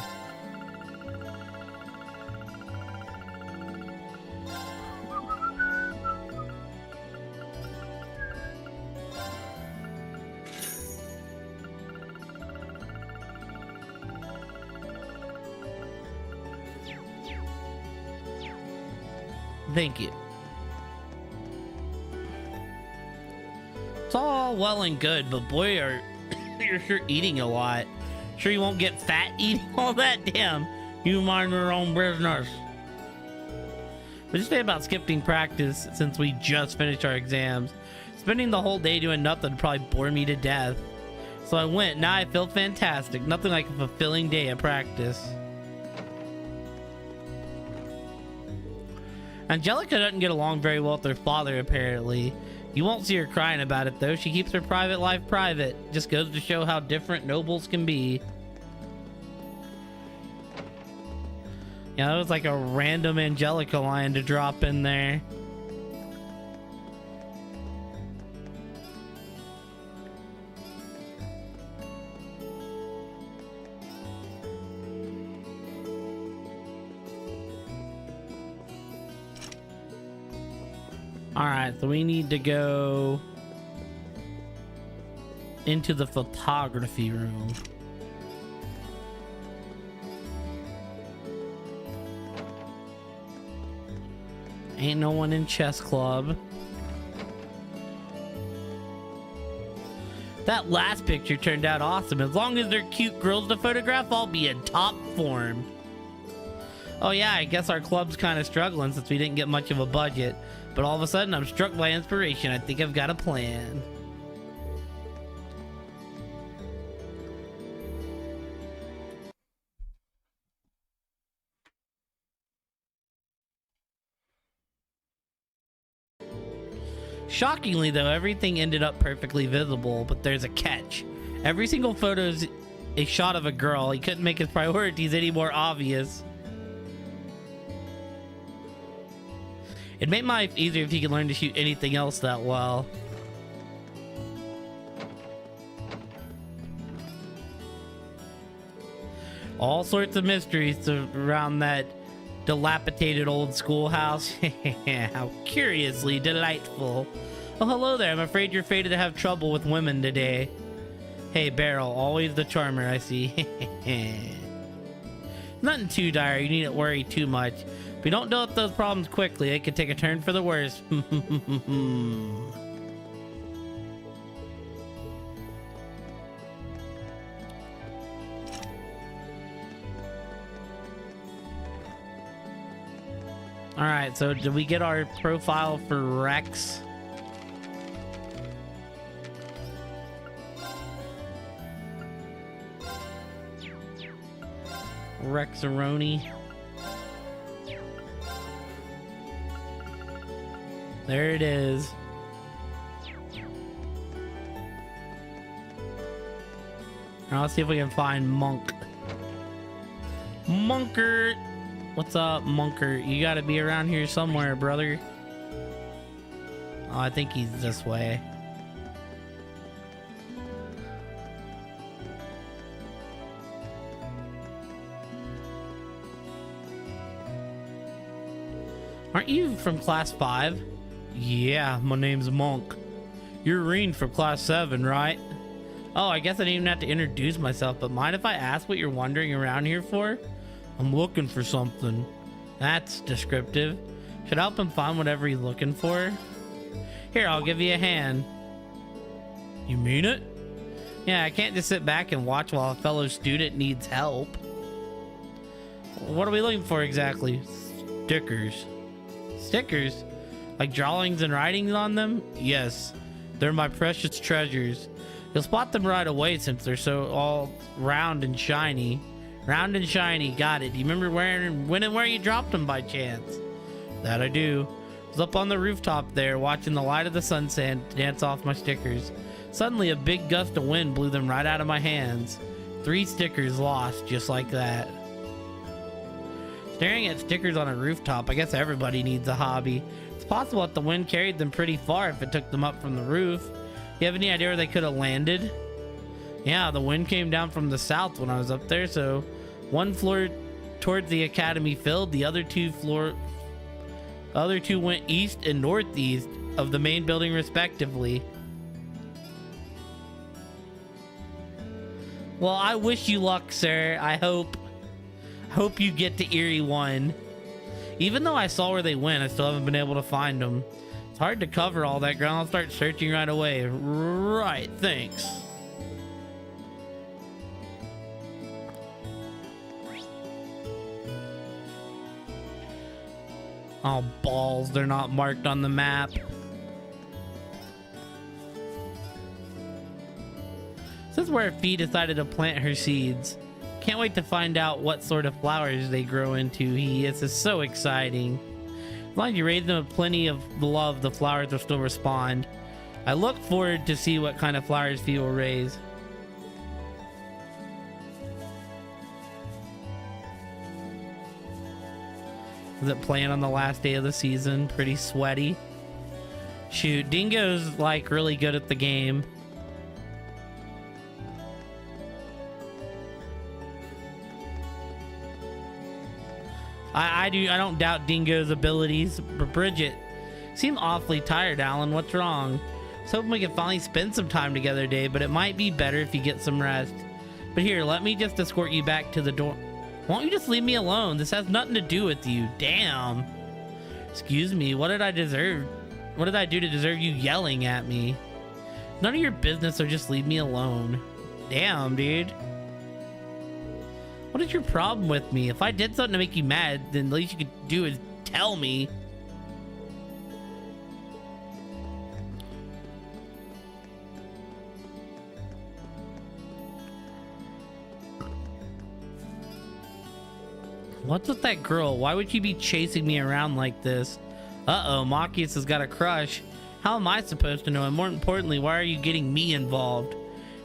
Thank you. It's all well and good, but boy, you're sure eating a lot. Sure you won't get fat eating all that? Damn, you mind your own business. But just say about skipping practice since we just finished our exams. Spending the whole day doing nothing would probably bore me to death. So I went. Now I feel fantastic. Nothing like a fulfilling day of practice. Angelica doesn't get along very well with her father, apparently. You won't see her crying about it, though. She keeps her private life private. Just goes to show how different nobles can be. Yeah, that was like a random Angelica line to drop in there. Alright, so we need to go into the photography room. Ain't no one in chess club. That last picture turned out awesome. As long as they're cute girls to photograph, I'll be in top form. Oh yeah, I guess our club's kind of struggling since we didn't get much of a budget. But all of a sudden, I'm struck by inspiration. I think I've got a plan. Shockingly, though, everything ended up perfectly visible, but there's a catch. Every single photo a shot of a girl. He couldn't make his priorities any more obvious. It'd make my life easier if he could learn to shoot anything else that well. All sorts of mysteries around that dilapidated old schoolhouse. How curiously delightful. Oh, hello there. I'm afraid you're fated to have trouble with women today. Hey, Beryl, always the charmer, I see. Nothing too dire. You needn't worry too much. If we don't deal with those problems quickly, it could take a turn for the worse. All right, so did we get our profile for Rex? Rexaroni. There it is. Now let's see if we can find Monk. Monker! What's up, Monker? You gotta be around here somewhere, brother. Oh, I think he's this way. Aren't you from class 5? Yeah, my name's Monk. You're Reen from class 7, right? Oh, I guess I didn't even have to introduce myself, but mind if I ask what you're wandering around here for? I'm looking for something. That's descriptive. Should I help him find whatever he's looking for? Here, I'll give you a hand. You mean it? Yeah, I can't just sit back and watch while a fellow student needs help. What are we looking for exactly? Stickers. Stickers? Like drawings and writings on them? Yes, they're my precious treasures. You'll spot them right away since they're so all round and shiny. Round and shiny, got it. Do you remember when and where you dropped them by chance? That I do. I was up on the rooftop there watching the light of the sunset dance off my stickers. Suddenly a big gust of wind blew them right out of my hands. 3 stickers lost just like that. Staring at stickers on a rooftop, I guess everybody needs a hobby. It's possible that the wind carried them pretty far if it took them up from the roof. You have any idea where they could have landed? Yeah, the wind came down from the south when I was up there, so one floor towards the academy filled, the other two went east and northeast of the main building respectively. Well, I wish you luck, sir. I hope you get to Eerie 1. Even though I saw where they went, I still haven't been able to find them. It's hard to cover all that ground. I'll start searching right away. Right, thanks. Oh, balls. They're not marked on the map. This is where Fee decided to plant her seeds. Can't wait to find out what sort of flowers they grow into. This is so exciting. As long as you raise them with plenty of love, the flowers will still respond. I look forward to see what kind of flowers Fee will raise. Is it playing on the last day of the season? Pretty sweaty. Shoot, Dingo's like really good at the game. I don't doubt Dingo's abilities, but Bridget, you seem awfully tired, Alan. What's wrong? I was hoping we could finally spend some time together today, but it might be better if you get some rest. But here, let me just escort you back to the door. Won't you just leave me alone? This has nothing to do with you. Damn. Excuse me, what did I deserve? What did I do to deserve you yelling at me? None of your business, so just leave me alone. Damn, dude. What is your problem with me? If I did something to make you mad, then the least you could do is tell me. What's with that girl? Why would she be chasing me around like this? Uh-oh, Machias has got a crush. How am I supposed to know? And more importantly, why are you getting me involved?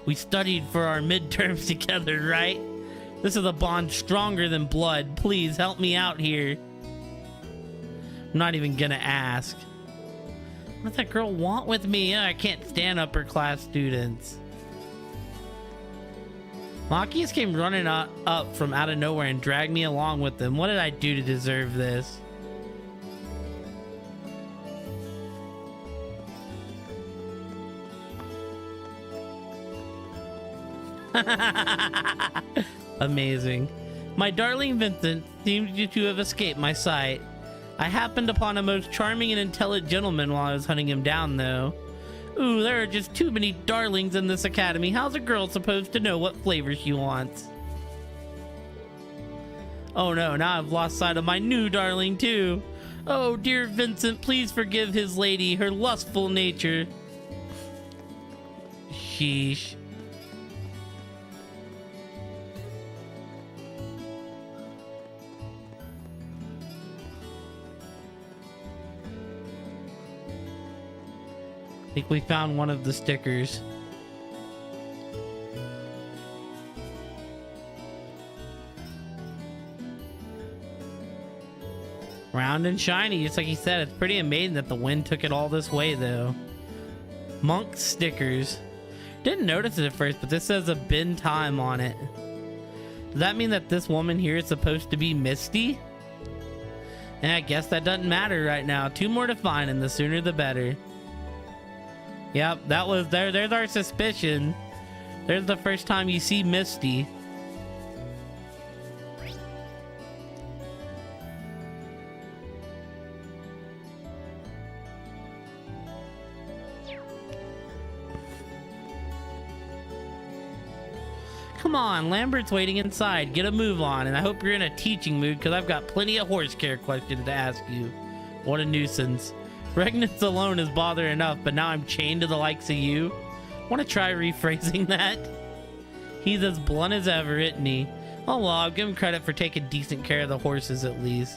We studied for our midterms together, right? This is a bond stronger than blood. Please help me out here. I'm not even gonna ask. What does that girl want with me? I can't stand upper class students. Machias came running up from out of nowhere and dragged me along with them. What did I do to deserve this? Amazing. My darling Vincent seems to have escaped my sight. I happened upon a most charming and intelligent gentleman while I was hunting him down, though. Ooh, there are just too many darlings in this academy. How's a girl supposed to know what flavor she wants? Oh no, now I've lost sight of my new darling too. Oh, dear Vincent, please forgive his lady, her lustful nature. Sheesh. I think we found one of the stickers. Round and shiny, just like he said. It's pretty amazing that the wind took it all this way, though. Monk stickers. Didn't notice it at first, but this says a bin time on it. Does that mean that this woman here is supposed to be Misty? And I guess that doesn't matter right now. 2 more to find, and the sooner the better. Yep, that was there. There's our suspicion. There's the first time you see Misty. Come on, Lambert's waiting inside. Get a move on, and I hope you're in a teaching mood because I've got plenty of horse care questions to ask you. What a nuisance. Regnance alone is bother enough, but now I'm chained to the likes of you. Want to try rephrasing that? He's as blunt as ever, isn't he? Oh well, I'll give him credit for taking decent care of the horses at least.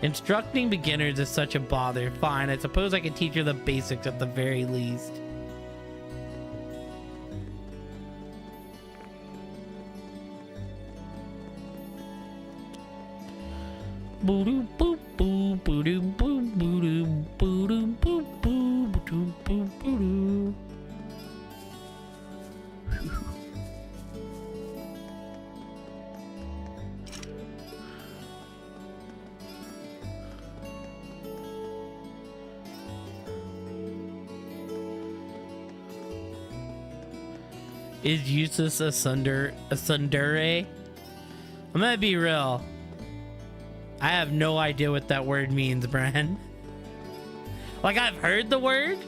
Instructing beginners is such a bother. Fine, I suppose I can teach her the basics at the very least. Boo-doo, boop, boo, boo-doo, boo, boo-doo, boo-doo, boo, boo, boo-doo, boo, boo-doo. Is Eustace a tsundere? I'm gonna be real. I have no idea what that word means, Bran. Like, I've heard the word.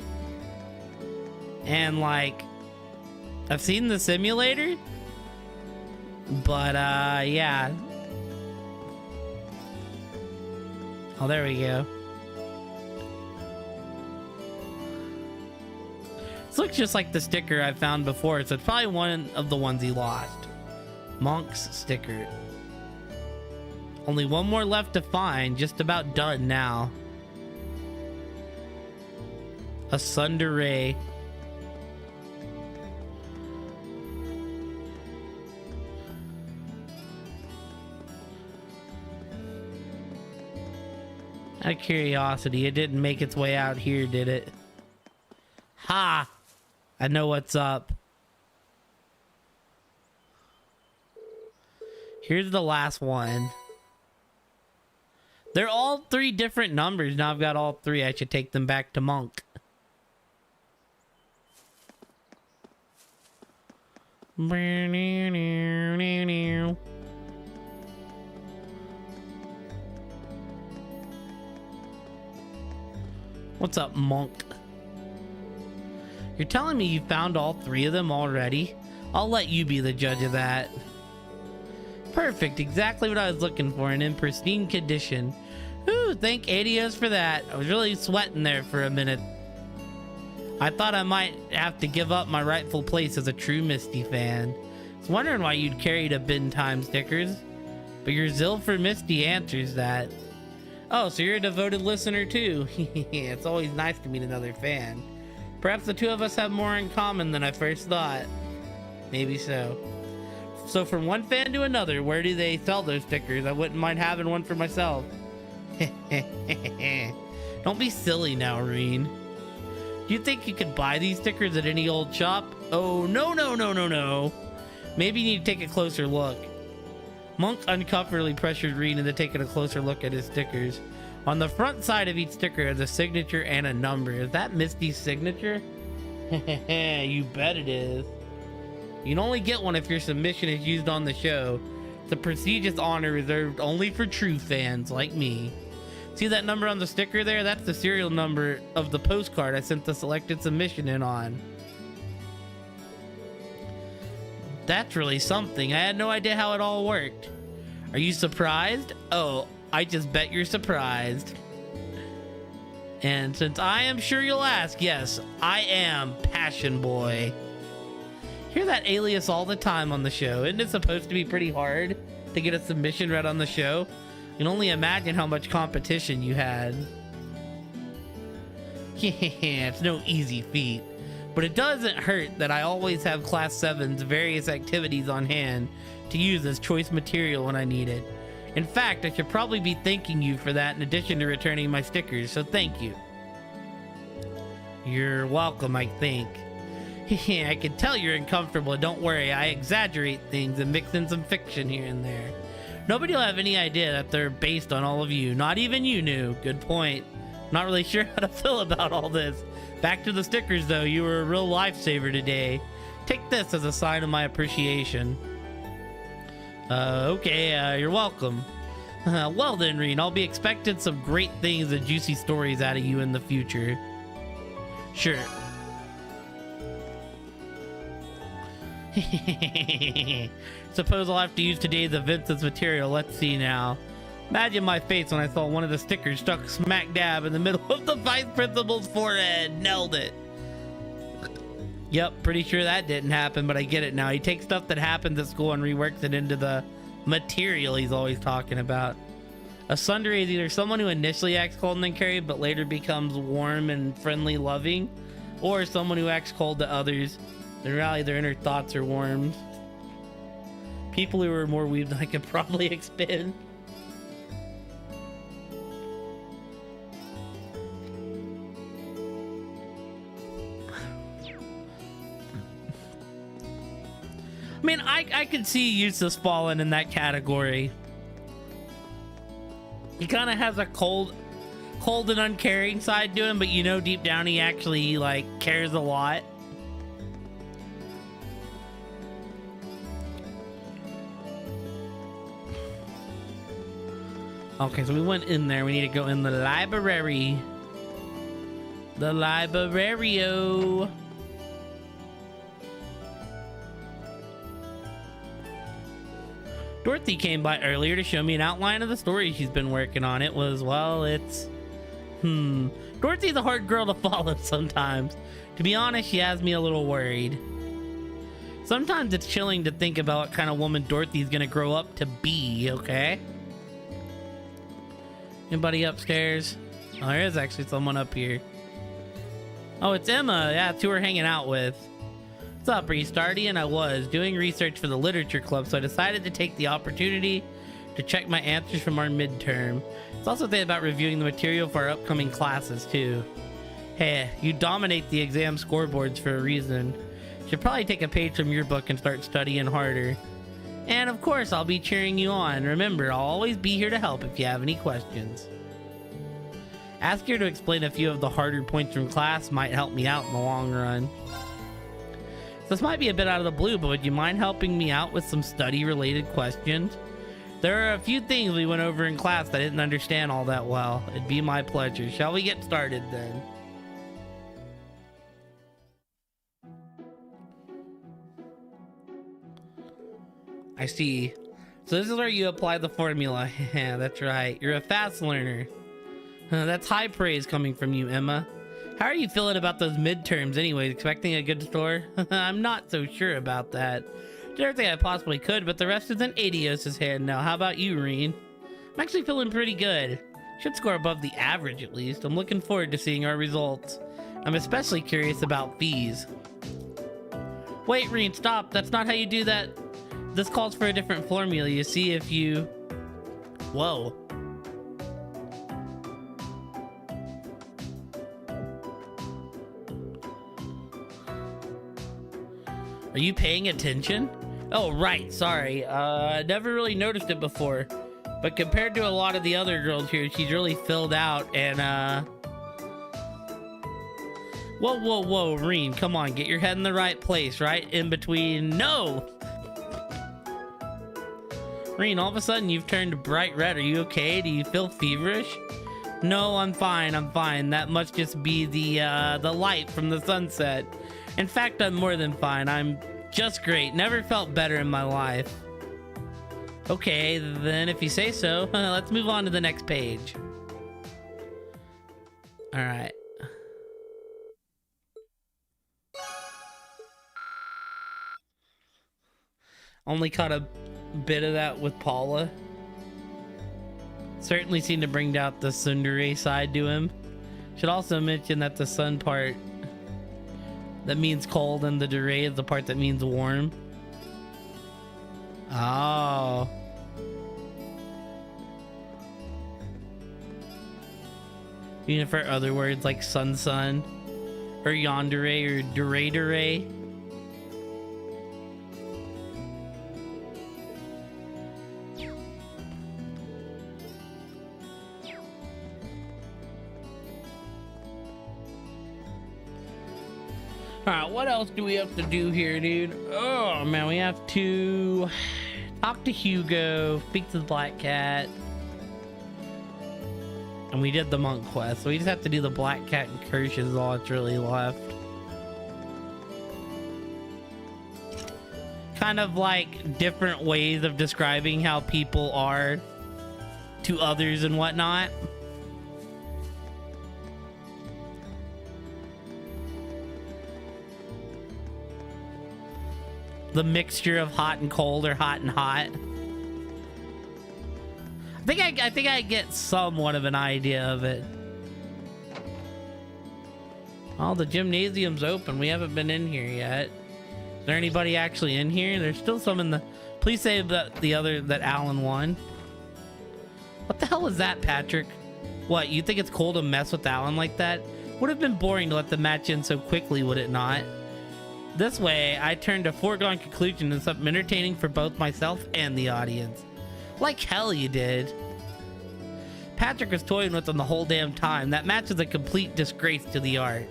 And, like, I've seen the simulator. But, yeah. Oh, there we go. This looks just like the sticker I found before, so it's probably one of the ones he lost. Monk's sticker. Only one more left to find, just about done now. A tsundere. Out of curiosity, it didn't make its way out here, did it? Ha! I know what's up. Here's the last one. They're all 3 different numbers. Now I've got all 3. I should take them back to Monk. What's up, Monk? You're telling me you found all 3 of them already? I'll let you be the judge of that. Perfect, exactly what I was looking for, and in pristine condition. Ooh, thank Adios for that. I was really sweating there for a minute. I thought I might have to give up my rightful place as a true Misty fan. I was wondering why you'd carried a bin time stickers, but your zeal for Misty answers that. Oh, so you're a devoted listener too. It's always nice to meet another fan. Perhaps the two of us have more in common than I first thought. Maybe so. So from one fan to another, where do they sell those stickers? I wouldn't mind having one for myself. Don't be silly now, Reen. Do you think you could buy these stickers at any old shop? Oh, no. Maybe you need to take a closer look. Monk uncomfortably pressured Reen into taking a closer look at his stickers. On the front side of each sticker is a signature and a number. Is that Misty's signature? You bet it is. You can only get one if your submission is used on the show. It's a prestigious honor reserved only for true fans like me. See that number on the sticker there? That's the serial number of the postcard I sent the selected submission in on. That's really something. I had no idea how it all worked. Are you surprised? Oh, I just bet you're surprised. And since I am sure you'll ask, yes, I am Passion Boy. Hear that alias all the time on the show. Isn't it supposed to be pretty hard to get a submission read on the show? You can only imagine how much competition you had. It's no easy feat. But it doesn't hurt that I always have Class 7's various activities on hand to use as choice material when I need it. In fact, I should probably be thanking you for that in addition to returning my stickers, so thank you. You're welcome, I think. I can tell you're uncomfortable. Don't worry, I exaggerate things and mix in some fiction here and there. Nobody will have any idea that they're based on all of you. Not even you knew. Good point. Not really sure how to feel about all this. Back to the stickers, though. You were a real lifesaver today. Take this as a sign of my appreciation. Okay, you're welcome. Well then, Reen, I'll be expecting some great things and juicy stories out of you in the future. Sure. Suppose I'll have to use today's events as material. Let's see now. Imagine my face when I saw one of the stickers stuck smack dab in the middle of the vice principal's forehead. Nailed it. Yep, pretty sure that didn't happen, but I get it now. He takes stuff that happens at school and reworks it into the material he's always talking about. A tsundere is either someone who initially acts cold and then caring, but later becomes warm and friendly, loving, or someone who acts cold to others. In reality, their inner thoughts are warmed. People who are more weaved than I could probably expand. I mean, I could see Eustace falling in that category. He kind of has a cold and uncaring side to him, but you know deep down he actually, like, cares a lot. Okay, so we went in there. We need to go in the library. The librario. Dorothy came by earlier to show me an outline of the story she's been working on. It was, well, it's... Dorothy's a hard girl to follow sometimes. To be honest, she has me a little worried. Sometimes it's chilling to think about what kind of woman Dorothy's gonna grow up to be, okay? Anybody upstairs? Oh, there is actually someone up here. Oh, it's Emma. Yeah, it's who we're hanging out with. What's up, Restarty? And I was doing research for the literature club, so I decided to take the opportunity to check my answers from our midterm. It's also a thing about reviewing the material for our upcoming classes, too. Hey, you dominate the exam scoreboards for a reason. Should probably take a page from your book and start studying harder. And of course, I'll be cheering you on. Remember, I'll always be here to help if you have any questions. Ask her to explain a few of the harder points from class. Might help me out in the long run. This might be a bit out of the blue, but would you mind helping me out with some study-related questions? There are a few things we went over in class that I didn't understand all that well. It'd be my pleasure. Shall we get started then? I see. So this is where you apply the formula. Yeah, that's right. You're a fast learner. That's high praise coming from you, Emma. How are you feeling about those midterms anyways? Expecting a good score? I'm not so sure about that. Did everything I possibly could, but the rest is in Adios' hand now. How about you, Reen? I'm actually feeling pretty good. Should score above the average at least. I'm looking forward to seeing our results. I'm especially curious about fees. Wait, Reen, stop. That's not how you do that. This calls for a different formula. You see if you... Whoa. Are you paying attention? Oh, right. Sorry. Never really noticed it before. But compared to a lot of the other girls here, she's really filled out and, Whoa, whoa, whoa, Reen, come on, get your head in the right place, right? In between, no! Reen, all of a sudden you've turned bright red. Are you okay? Do you feel feverish? No, I'm fine, I'm fine. That must just be the light from the sunset. In fact, I'm more than fine. I'm just great. Never felt better in my life. Okay, then if you say so, let's move on to the next page. Alright. Only caught a bit of that with Paula. Certainly seemed to bring out the tsundere side to him. Should also mention that the sun part that means cold and the dure is the part that means warm. Oh. Even for other words like sun or yandere or dure. Alright, what else do we have to do here, dude? Oh, man, we have to talk to Hugo, speak to the Black Cat. And we did the monk quest, so we just have to do the Black Cat and Kirsch is all that's really left. Kind of like different ways of describing how people are to others and whatnot. The mixture of hot and cold or hot and hot. I think I get somewhat of an idea of it. Oh, the gymnasium's open. We haven't been in here yet. Is there anybody actually in here? There's still some in the... Please say that that Alan won. What the hell was that, Patrick? What, you think it's cool to mess with Alan like that? Would have been boring to let the match in so quickly, would it not? This way, I turned a foregone conclusion into something entertaining for both myself and the audience. Like hell you did. Patrick was toying with him the whole damn time. That match is a complete disgrace to the art.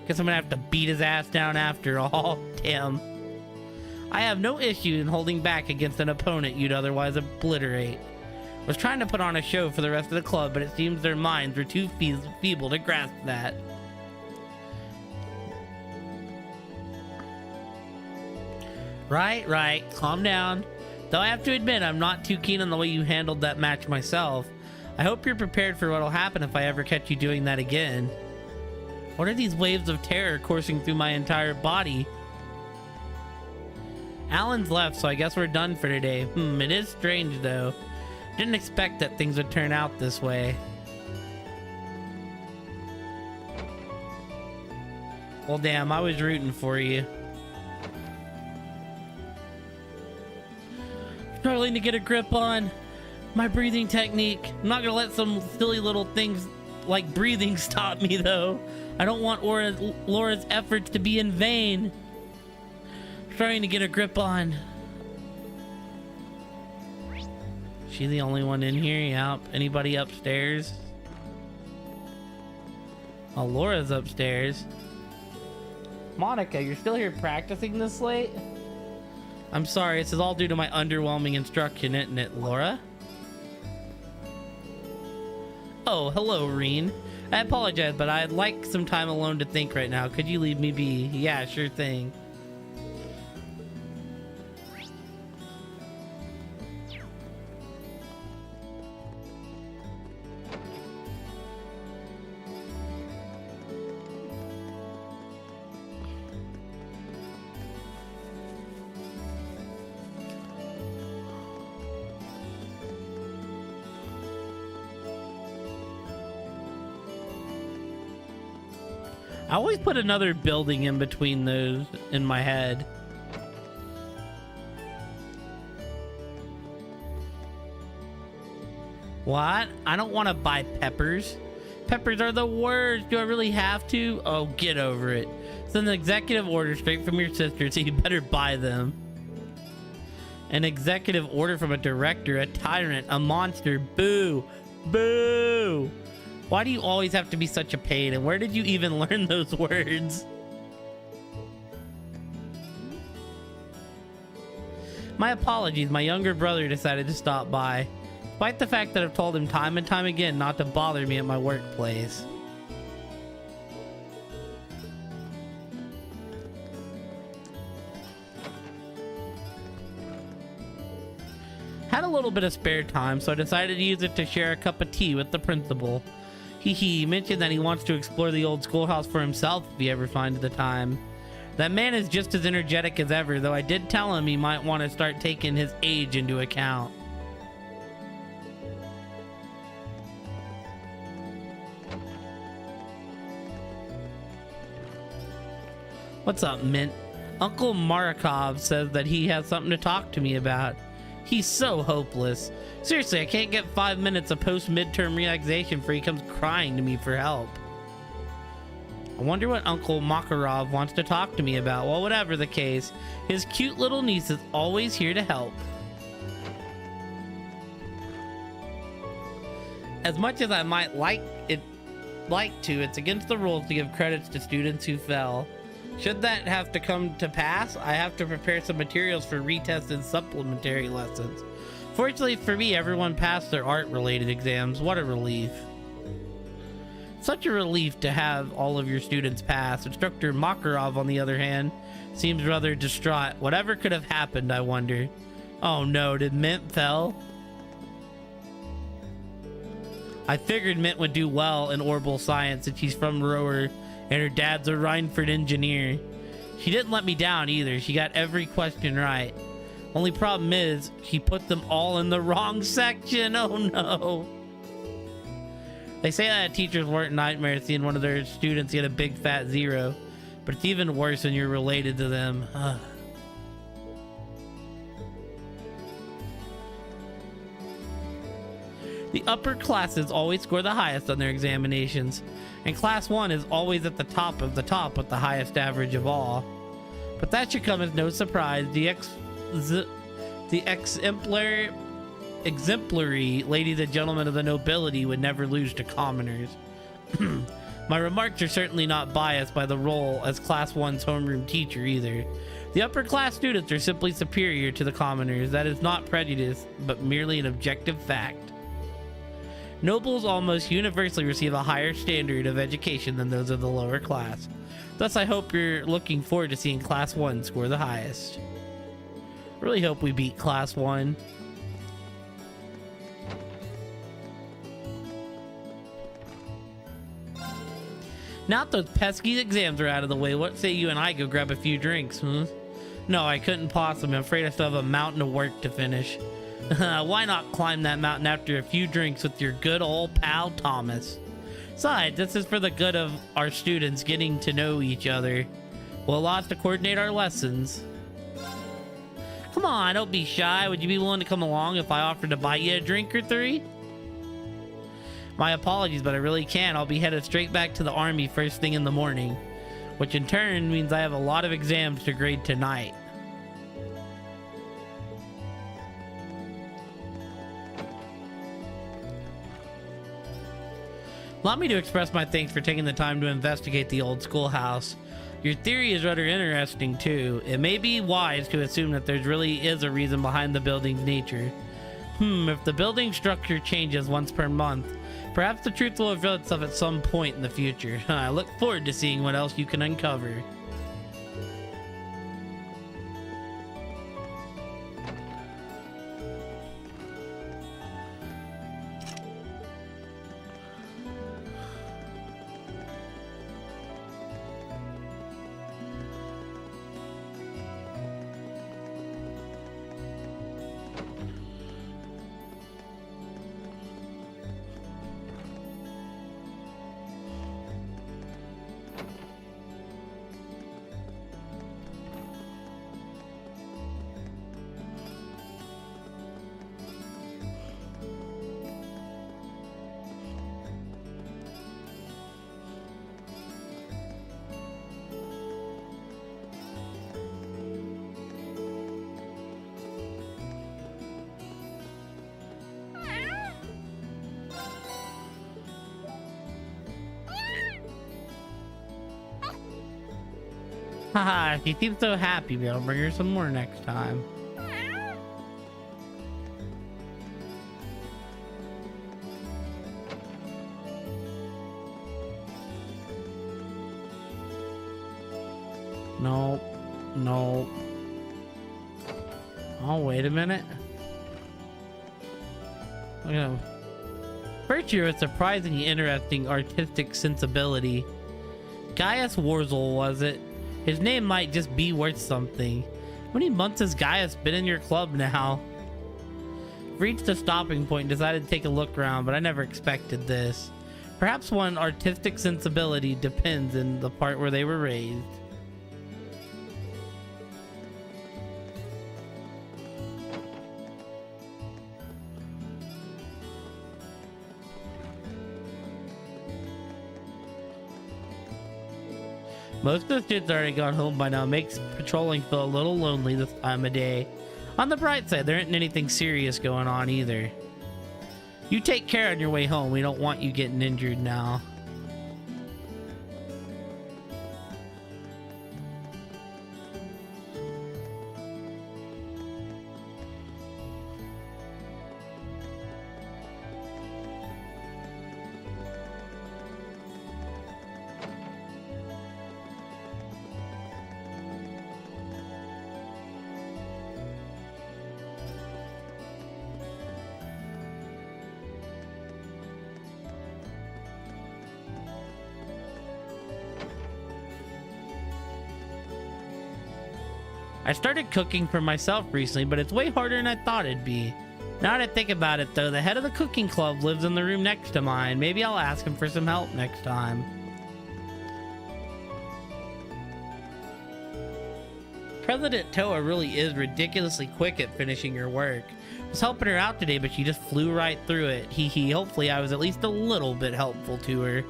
Guess I'm gonna have to beat his ass down after all. Damn. I have no issue in holding back against an opponent you'd otherwise obliterate. Was trying to put on a show for the rest of the club, but it seems their minds were too feeble to grasp that. Right, calm down. Though I have to admit, I'm not too keen on the way you handled that match myself. I hope you're prepared for what'll happen if I ever catch you doing that again. What are these waves of terror coursing through my entire body? Alan's left, so I guess we're done for today. It is strange though. Didn't expect that things would turn out this way. Well, damn, I was rooting for you. Struggling to get a grip on my breathing technique. I'm not gonna let some silly little things like breathing stop me though. I don't want Laura's efforts to be in vain. Trying to get a grip on. She the only one in here? Yep. Anybody upstairs? Oh, Laura's upstairs. Monica, you're still here practicing this late? I'm sorry, this is all due to my underwhelming instruction, isn't it, Laura? Oh, hello, Reen. I apologize, but I'd like some time alone to think right now. Could you leave me be? Yeah, sure thing. I always put another building in between those in my head. What? I don't want to buy peppers. Peppers are the worst. Do I really have to? Oh, get over it. It's an executive order straight from your sister, so you better buy them. An executive order from a director, a tyrant, a monster. Boo. Boo. Why do you always have to be such a pain? And where did you even learn those words? My apologies. My younger brother decided to stop by, despite the fact that I've told him time and time again not to bother me at my workplace. Had a little bit of spare time, so I decided to use it to share a cup of tea with the principal. He mentioned that he wants to explore the old schoolhouse for himself if he ever finds the time. That man is just as energetic as ever, though I did tell him he might want to start taking his age into account. What's up, Mint? Uncle Markov says that he has something to talk to me about. He's so hopeless. Seriously, I can't get 5 minutes of post-midterm relaxation before he comes crying to me for help. I wonder what Uncle Makarov wants to talk to me about. Well, whatever the case, his cute little niece is always here to help. As much as I might like to, it's against the rules to give credits to students who fell. Should that have to come to pass, I have to prepare some materials for retest and supplementary lessons. Fortunately for me, everyone passed their art-related exams. What a relief. Such a relief to have all of your students pass. Instructor Makarov, on the other hand, seems rather distraught. Whatever could have happened, I wonder. Oh no, did Mint fail? I figured Mint would do well in orbital science since she's from Rower and her dad's a Rhineford engineer. She didn't let me down either. She got every question right. Only problem is, she put them all in the wrong section. Oh no. They say that teachers weren't nightmares seeing one of their students get a big fat 0, but it's even worse when you're related to them. The upper classes always score the highest on their examinations, and class 1 is always at the top of the top with the highest average of all. But that should come as no surprise. The exemplary ladies and gentlemen of the nobility would never lose to commoners. My remarks are certainly not biased by the role as class 1's homeroom teacher either. The upper class students are simply superior to the commoners. That is not prejudice, but merely an objective fact. Nobles almost universally receive a higher standard of education than those of the lower class. Thus, I hope you're looking forward to seeing Class 1 score the highest. Really hope we beat Class 1. Now that those pesky exams are out of the way, what say you and I go grab a few drinks, huh? No, I couldn't possibly. I'm afraid I still have a mountain of work to finish. Why not climb that mountain after a few drinks with your good old pal Thomas? Besides, this is for the good of our students getting to know each other. We'll allow us to coordinate our lessons. Come on, don't be shy. Would you be willing to come along if I offered to buy you a drink or 3? My apologies, but I really can't. I'll be headed straight back to the army first thing in the morning, which in turn means I have a lot of exams to grade tonight. Allow me to express my thanks for taking the time to investigate the old schoolhouse. Your theory is rather interesting too. It may be wise to assume that there really is a reason behind the building's nature. If the building structure changes once per month, perhaps the truth will reveal itself at some point in the future. I look forward to seeing what else you can uncover. Haha, she seems so happy. Maybe I'll bring her some more next time. Nope. Nope. Oh, wait a minute. Look at him. Virtue has surprisingly interesting artistic sensibility. Gaius Warzel, was it? His name might just be worth something. How many months has Gaius been in your club now? Reached a stopping point and decided to take a look around, but I never expected this. Perhaps one artistic sensibility depends in the part where they were raised. Most of the students already gone home by now. Makes patrolling feel a little lonely this time of day. On the bright side, there isn't anything serious going on either. You take care on your way home. We don't want you getting injured now. I started cooking for myself recently, but it's way harder than I thought it'd be. Now that I think about it though, the head of the cooking club lives in the room next to mine. Maybe I'll ask him for some help next time. President Toa really is ridiculously quick at finishing her work. I was helping her out today, but she just flew right through it. Hee hee, hopefully I was at least a little bit helpful to her.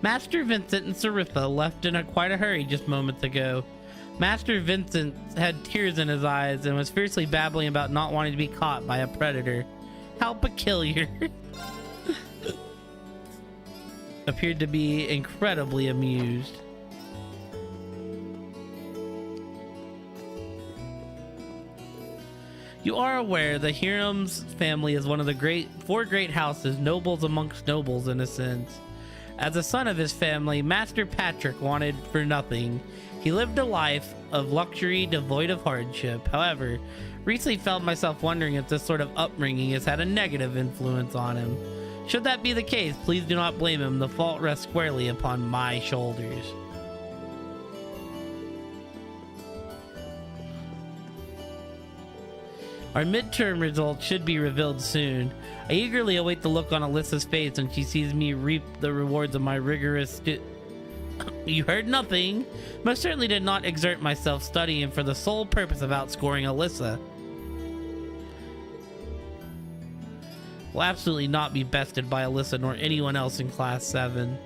Master Vincent and Saritha left in quite a hurry just moments ago. Master Vincent had tears in his eyes and was fiercely babbling about not wanting to be caught by a predator. How peculiar. Appeared to be incredibly amused. You are aware the Hiram's family is one of the four great houses, nobles amongst nobles in a sense. As a son of his family, Master Patrick wanted for nothing. He lived a life of luxury devoid of hardship. However, recently felt myself wondering if this sort of upbringing has had a negative influence on him. Should that be the case, please do not blame him. The fault rests squarely upon my shoulders. Our midterm results should be revealed soon. I eagerly await the look on Alyssa's face when she sees me reap the rewards of my rigorous You heard nothing. Most certainly did not exert myself studying for the sole purpose of outscoring Alyssa. Will absolutely not be bested by Alyssa nor anyone else in Class 7.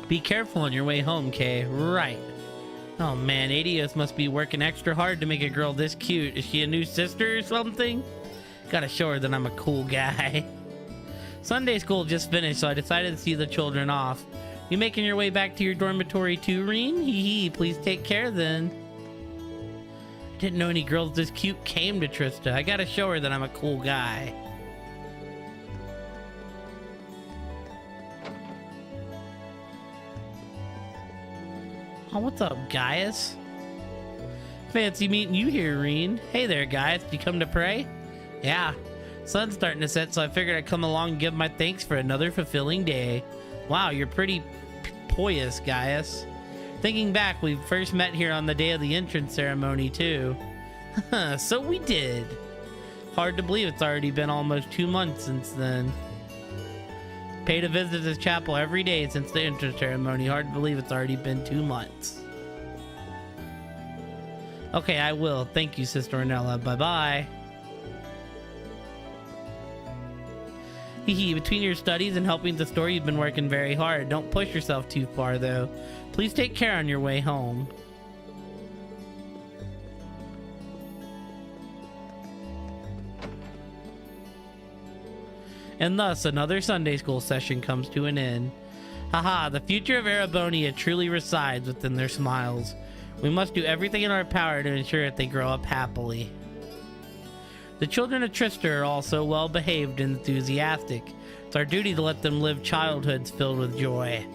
Be careful on your way home, Kay. Right. Oh man, Adios must be working extra hard to make a girl this cute. Is she a new sister or something? Gotta show her that I'm a cool guy. Sunday school just finished, so I decided to see the children off. You making your way back to your dormitory too, Reen? Hee hee, please take care then. Didn't know any girls this cute came to Trista. I gotta show her that I'm a cool guy. Oh, what's up, Gaius? Fancy meeting you here, Reen. Hey there, Gaius. You come to pray? Yeah. Sun's starting to set, so I figured I'd come along and give my thanks for another fulfilling day. Wow, you're pretty pious, Gaius. Thinking back, we first met here on the day of the entrance ceremony, too. So we did. Hard to believe it's already been almost 2 months since then. Paid a visit to this chapel every day since the entrance ceremony. Hard to believe it's already been 2 months. Okay, I will. Thank you, Sister Ornella. Bye-bye. Hehe, between your studies and helping the store, you've been working very hard. Don't push yourself too far, though. Please take care on your way home. And thus, another Sunday school session comes to an end. Haha, the future of Erebonia truly resides within their smiles. We must do everything in our power to ensure that they grow up happily. The children of Trista are also well behaved and enthusiastic. It's our duty to let them live childhoods filled with joy.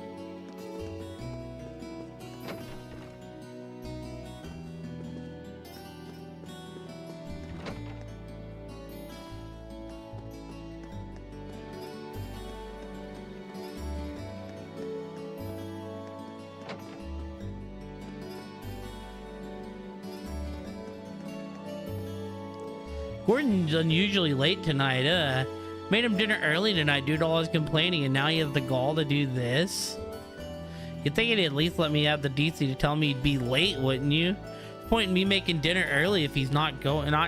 Gordon's unusually late tonight, Made him dinner early tonight due to all his complaining, and now he has the gall to do this? You'd think he'd at least let me have the decency to tell me he'd be late, wouldn't you? Point in me making dinner early if he's not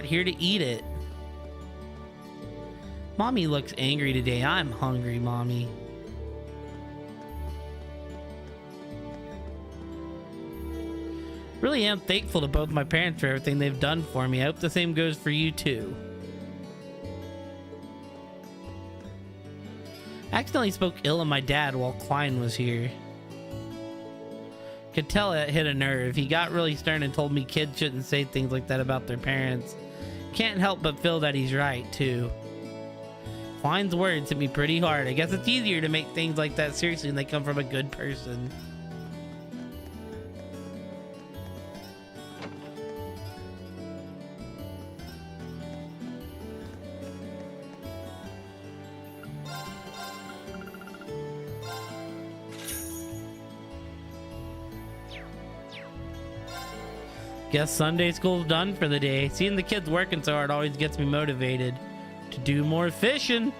here to eat it. Mommy looks angry today. I'm hungry, Mommy. Really am thankful to both my parents for everything they've done for me. I hope the same goes for you too. I accidentally spoke ill of my dad while Klein was here. Could tell it hit a nerve. He got really stern and told me kids shouldn't say things like that about their parents. Can't help but feel that he's right too. Klein's words hit me pretty hard. I guess it's easier to make things like that seriously when they come from a good person. Guess Sunday school's done for the day. Seeing the kids working so hard always gets me motivated to do more fishing.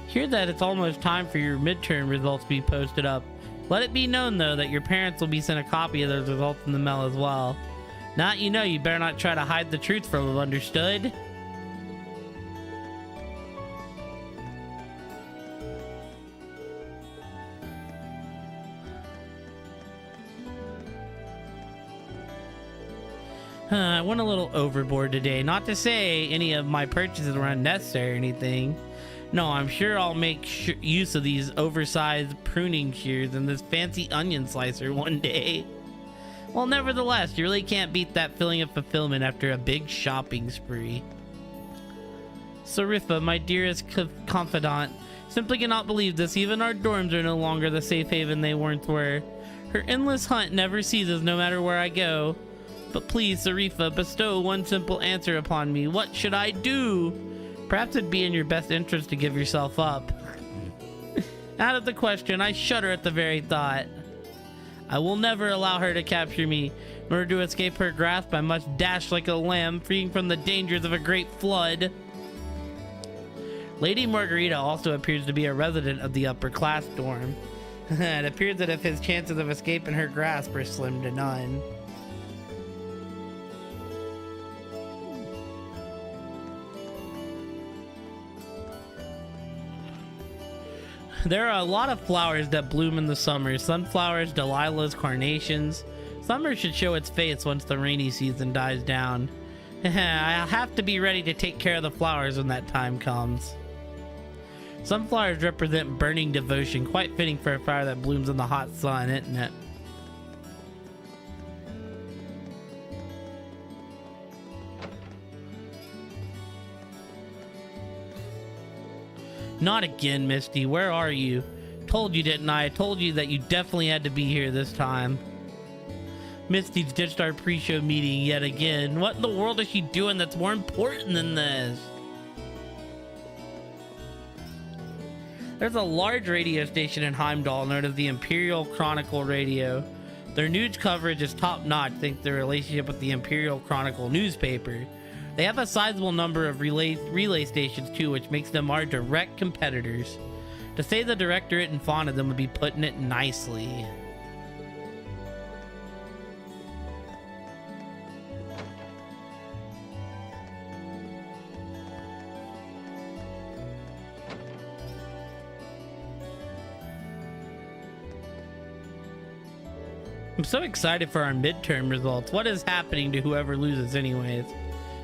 Hear that it's almost time for your midterm results to be posted up. Let it be known though that your parents will be sent a copy of those results in the mail as well. Now you know, you better not try to hide the truth from them, understood? I went a little overboard today. Not to say any of my purchases were unnecessary or anything. No, I'm sure I'll make use of these oversized pruning shears and this fancy onion slicer one day. Well, nevertheless, you really can't beat that feeling of fulfillment after a big shopping spree. Sarifa, my dearest confidant, simply cannot believe this. Even our dorms are no longer the safe haven they once were. Her endless hunt never ceases no matter where I go. But please, Sarifa, bestow one simple answer upon me. What should I do? Perhaps it'd be in your best interest to give yourself up. Out of the question, I shudder at the very thought. I will never allow her to capture me. In order to escape her grasp, I must dash like a lamb, freeing from the dangers of a great flood. Lady Margarita also appears to be a resident of the upper class dorm. It appears that if his chances of escaping her grasp are slim to none. There are a lot of flowers that bloom in the summer. Sunflowers, Delilahs, carnations. Summer should show its face once the rainy season dies down. I'll have to be ready to take care of the flowers when that time comes. Sunflowers represent burning devotion, quite fitting for a flower that blooms in the hot sun, isn't it? Not again, Misty. Where are you? Told you, didn't I? I told you that you definitely had to be here this time. Misty's ditched our pre-show meeting yet again. What in the world is she doing that's more important than this? There's a large radio station in Heimdall known as the Imperial Chronicle Radio. Their news coverage is top-notch thanks to their relationship with the Imperial Chronicle newspaper. They have a sizable number of relay stations too, which makes them our direct competitors. To say the directorate isn't fond of them would be putting it nicely. I'm so excited for our midterm results. What is happening to whoever loses anyways?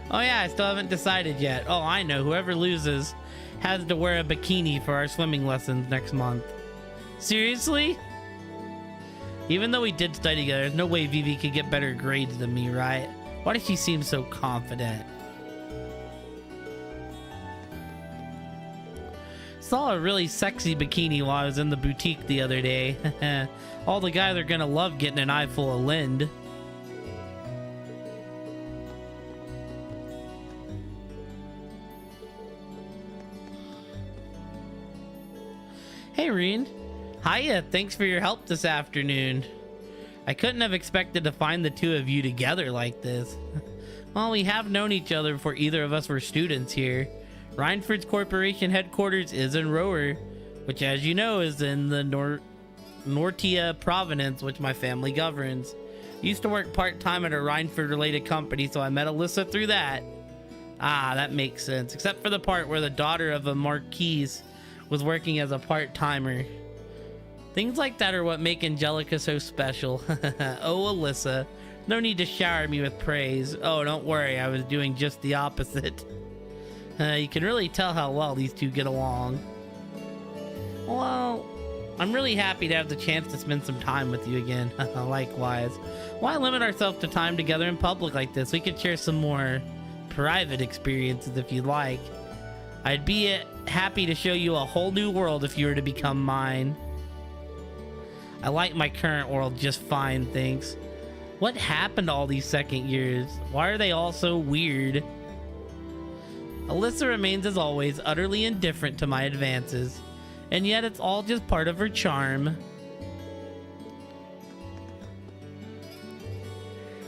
Oh yeah, I still haven't decided yet. Oh, I know. Whoever loses has to wear a bikini for our swimming lessons next month. Seriously? Even though we did study together, there's no way Vivi could get better grades than me, right? Why does she seem so confident? Saw a really sexy bikini while I was in the boutique the other day. All the guys are gonna love getting an eye full of Lind. Hey Reen. Hiya, thanks for your help this afternoon. I couldn't have expected to find the two of you together like this. Well, we have known each other before either of us were students here. Rhineford's corporation headquarters is in Rower, which as you know is in the Nortia province, which my family governs. Used to work part-time at a Rhineford related company, so I met Alyssa through that. Ah, that makes sense, except for the part where the daughter of a marquise was working as a part-timer. Things like that are what make Angelica so special. Oh, Alyssa, no need to shower me with praise. Oh, don't worry, I was doing just the opposite. You can really tell how well these two get along. Well, I'm really happy to have the chance to spend some time with you again. Likewise. Why limit ourselves to time together in public like this? We could share some more private experiences if you'd like. I'd be happy to show you a whole new world if you were to become mine. I like my current world just fine, thanks. What happened to all these second years? Why are they all so weird? Alyssa remains as always utterly indifferent to my advances, and yet it's all just part of her charm.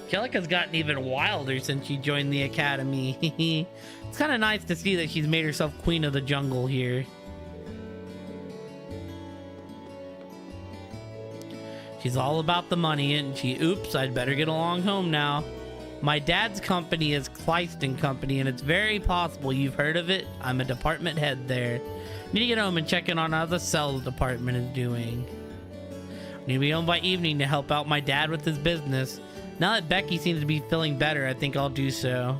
Angelica's gotten even wilder since she joined the academy. It's kind of nice to see that she's made herself queen of the jungle here. She's all about the money, and oops, I'd better get along home now. My dad's company is Clyston Company, and it's very possible you've heard of it. I'm a department head there. Need to get home and check in on how the sales department is doing. Need to be home by evening to help out my dad with his business. Now that Becky seems to be feeling better, I think I'll do so.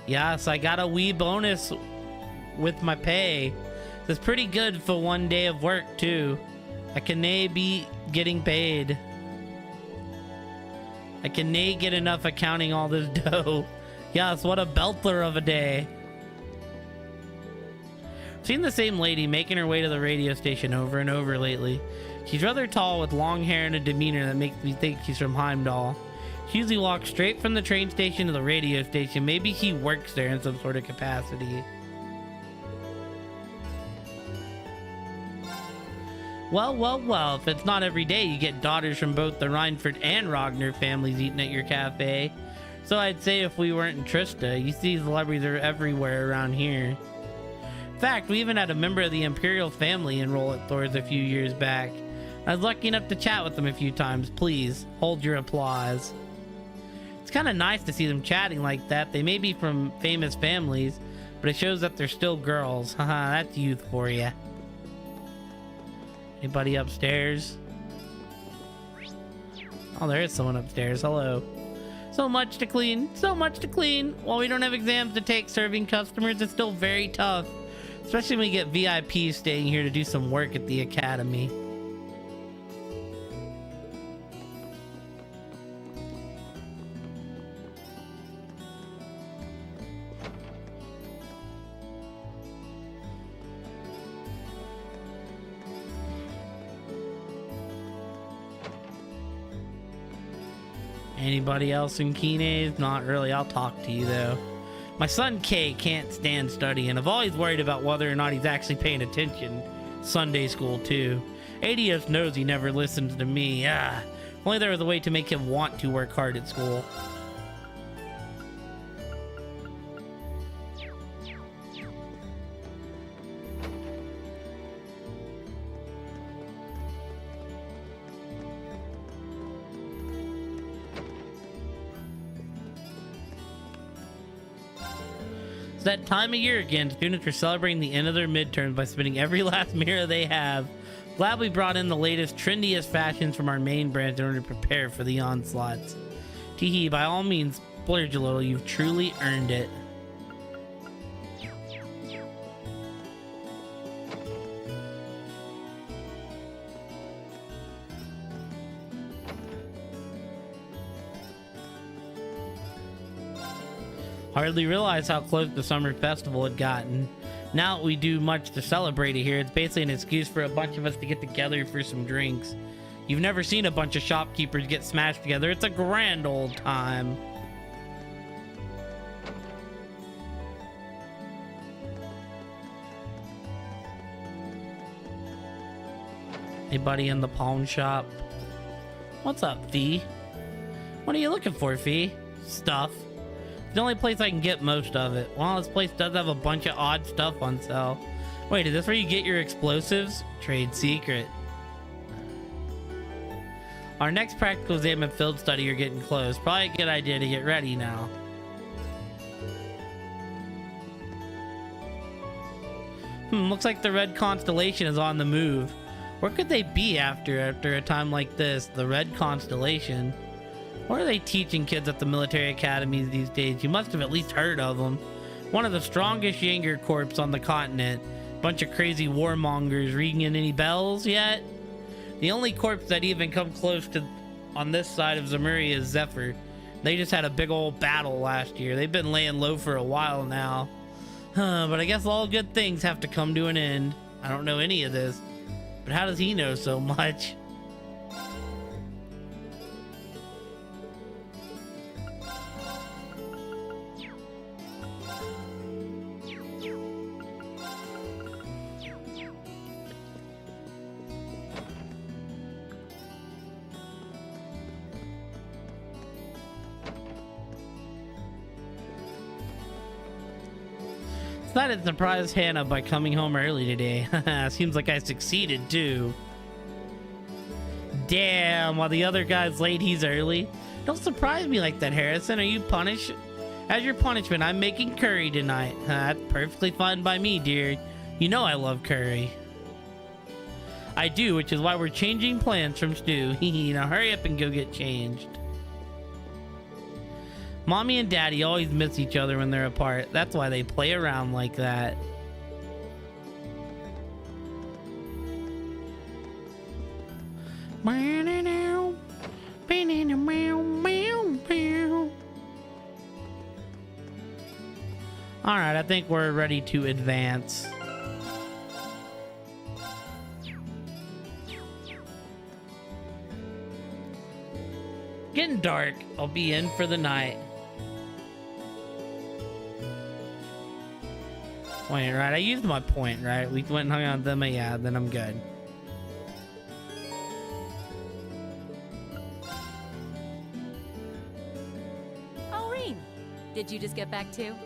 Yes, I got a wee bonus with my pay. It's pretty good for one day of work, too. I can be getting paid. I can get enough accounting all this dough. Yes, what a belter of a day. Seen the same lady making her way to the radio station over and over lately. She's rather tall with long hair and a demeanor that makes me think she's from Heimdall. She usually walks straight from the train station to the radio station. Maybe she works there in some sort of capacity. Well, if it's not every day you get daughters from both the Rhineford and Rogner families eating at your cafe. So I'd say if we weren't in Trista, you see celebrities are everywhere around here. In fact, we even had a member of the Imperial family enroll at Thor's a few years back. I was lucky enough to chat with them a few times. Please, hold your applause. It's kind of nice to see them chatting like that. They may be from famous families, but it shows that they're still girls. Haha, that's youth for you. Anybody upstairs? Oh, there is someone upstairs. Hello. So much to clean. So much to clean. While we don't have exams to take serving customers, it's still very tough. Especially when we get VIPs staying here to do some work at the academy. Anybody else in Kines? Not really. I'll talk to you though. My son Kay can't stand studying. I've always worried about whether or not he's actually paying attention. Sunday school too. ADS knows he never listens to me. If only there was a way to make him want to work hard at school. It's that time of year again. Students are celebrating the end of their midterms by spending every last mirror they have. Glad we brought in the latest, trendiest fashions from our main brands in order to prepare for the onslaughts. Teehee, by all means, splurge a little. You've truly earned it. Hardly realized how close the summer festival had gotten. Now we do much to celebrate it here. It's basically an excuse for a bunch of us to get together for some drinks. You've never seen a bunch of shopkeepers get smashed together. It's a grand old time. Anybody in the pawn shop? What's up, Fee? What are you looking for, Fee? Stuff. The only place I can get most of it. Well, this place does have a bunch of odd stuff on sale. Wait, is this where you get your explosives? Trade secret. Our next practical exam and field study are getting close. Probably a good idea to get ready now. Looks like the Red Constellation is on the move. Where could they be after a time like this? The Red Constellation? What are they teaching kids at the military academies these days? You must have at least heard of them. One of the strongest Jaeger corps on the continent. Bunch of crazy warmongers. Ringing any bells yet? The only corps that even come close to on this side of Zemuria is Zephyr. They just had a big old battle last year. They've been laying low for a while now. But I guess all good things have to come to an end. I don't know any of this. But how does he know so much? Thought I'd surprise Hannah by coming home early today. Seems like I succeeded too. Damn, while the other guy's late, he's early. Don't surprise me like that, Harrison. Are you punished? As your punishment, I'm making curry tonight. That's perfectly fine by me, dear. You know I love curry. I do, which is why we're changing plans from stew. Now hurry up and go get changed. Mommy and Daddy always miss each other when they're apart. That's why they play around like that. Alright, I think we're ready to advance. Getting dark. I'll be in for the night. Wait, right? I used my point, right? We went and hung out with them, yeah, then I'm good. Oh, Rean, did you just get back too?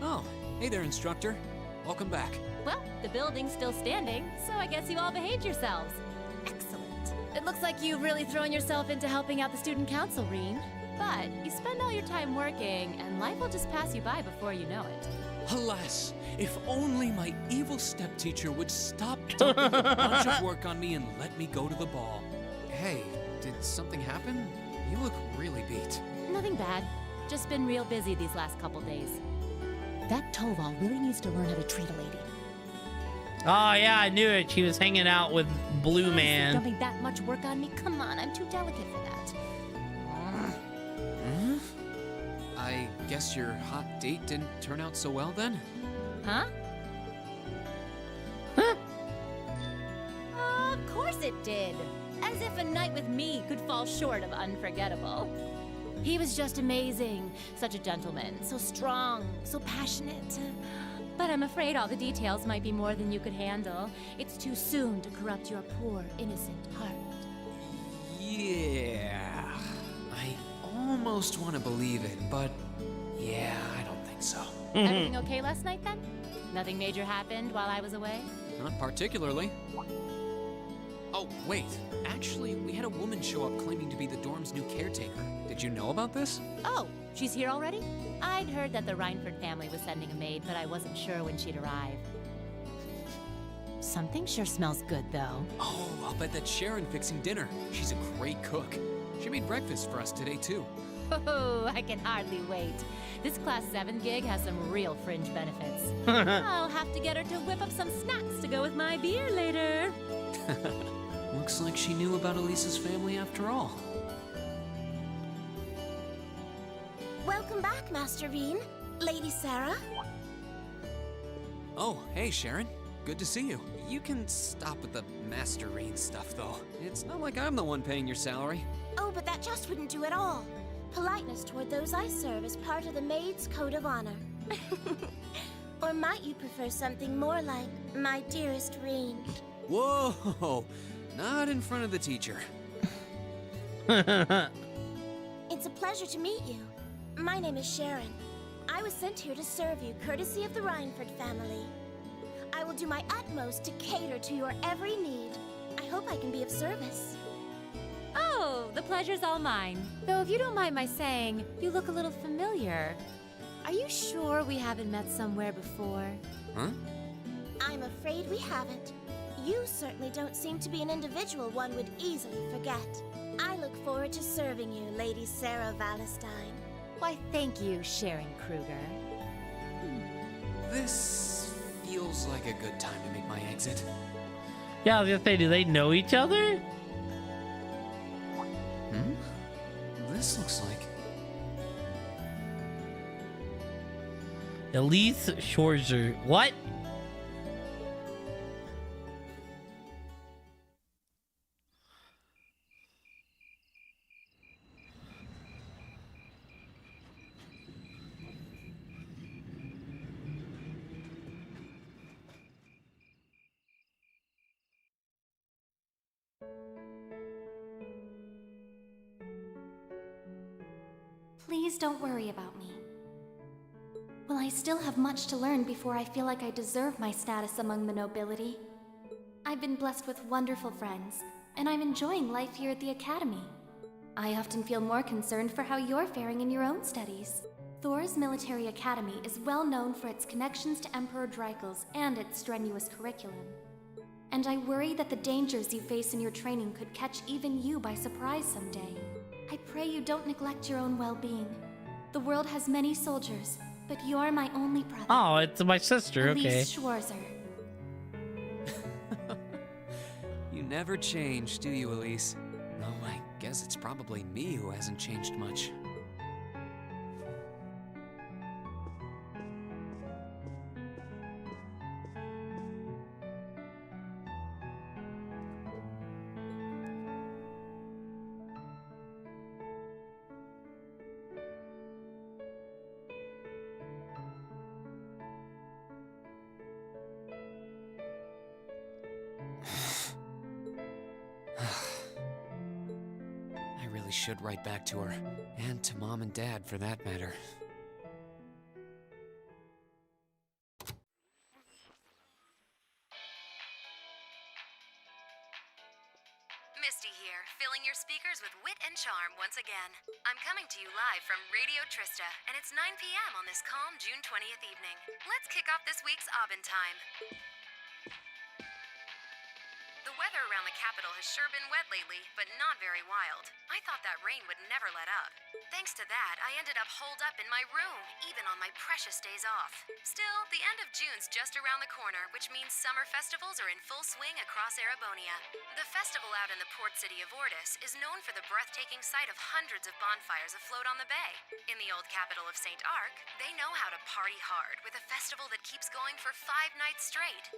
Oh, hey there, instructor. Welcome back. Well, the building's still standing, so I guess you all behaved yourselves. Excellent. It looks like you've really thrown yourself into helping out the student council, Rean. But you spend all your time working, and life will just pass you by before you know it. Alas, if only my evil step-teacher would stop dumping a bunch of work on me and let me go to the ball. Hey, did something happen? You look really beat. Nothing bad. Just been real busy these last couple days. That Toval really needs to learn how to treat a lady. Oh yeah, I knew it. She was hanging out with Blue Man. Dumping that much work on me? Come on, I'm too delicate for that. I guess your hot date didn't turn out so well then? Huh? Of course it did. As if a night with me could fall short of unforgettable. He was just amazing. Such a gentleman. So strong. So passionate. But I'm afraid all the details might be more than you could handle. It's too soon to corrupt your poor, innocent heart. Yeah. I almost want to believe it, but yeah, I don't think so. Everything okay last night then? Nothing major happened while I was away? Not particularly. Oh, wait. Actually, we had a woman show up claiming to be the dorm's new caretaker. Did you know about this? Oh, she's here already? I'd heard that the Reinford family was sending a maid, but I wasn't sure when she'd arrive. Something sure smells good, though. Oh, I'll bet that's Sharon fixing dinner. She's a great cook. She made breakfast for us today, too. Oh, I can hardly wait. This Class 7 gig has some real fringe benefits. I'll have to get her to whip up some snacks to go with my beer later. Looks like she knew about Elisa's family after all. Welcome back, Master Bean. Lady Sarah. Oh, hey, Sharon. Good to see you. You can stop with the Master Rean stuff, though. It's not like I'm the one paying your salary. Oh, but that just wouldn't do at all. Politeness toward those I serve is part of the maid's code of honor. Or might you prefer something more like, my dearest Rean? Whoa! Not in front of the teacher. It's a pleasure to meet you. My name is Sharon. I was sent here to serve you, courtesy of the Reinford family. I will do my utmost to cater to your every need. I hope I can be of service. Oh, the pleasure's all mine. Though if you don't mind my saying, you look a little familiar. Are you sure we haven't met somewhere before? Huh? I'm afraid we haven't. You certainly don't seem to be an individual one would easily forget. I look forward to serving you, Lady Sarah Valentine. Why, thank you, Sharon Kruger. This feels like a good time to make my exit. Yeah, I was gonna say, do they know each other? This looks like... Elise Schwarzer. What? Please don't worry about me. Well, I still have much to learn before I feel like I deserve my status among the nobility. I've been blessed with wonderful friends, and I'm enjoying life here at the Academy. I often feel more concerned for how you're faring in your own studies. Thor's Military Academy is well known for its connections to Emperor Dreikel's and its strenuous curriculum. And I worry that the dangers you face in your training could catch even you by surprise someday. I pray you don't neglect your own well-being. The world has many soldiers, but you're my only brother. Oh, it's my sister, okay. Elise Schwarzer. You never change, do you, Elise? Oh, I guess it's probably me who hasn't changed much. Should write back to her, and to Mom and Dad for that matter. Misty here, filling your speakers with wit and charm once again. I'm coming to you live from Radio Trista, and it's 9 p.m. on this calm June 20th evening. Let's kick off this week's Aubin time. The weather around the capital has sure been wet lately, but not very wild. I thought that rain would never let up. Thanks to that, I ended up holed up in my room, even on my precious days off. Still, the end of June's just around the corner, which means summer festivals are in full swing across Erebonia. The festival out in the port city of Ordis is known for the breathtaking sight of hundreds of bonfires afloat on the bay. In the old capital of St. Arc, they know how to party hard with a festival that keeps going for 5 nights straight.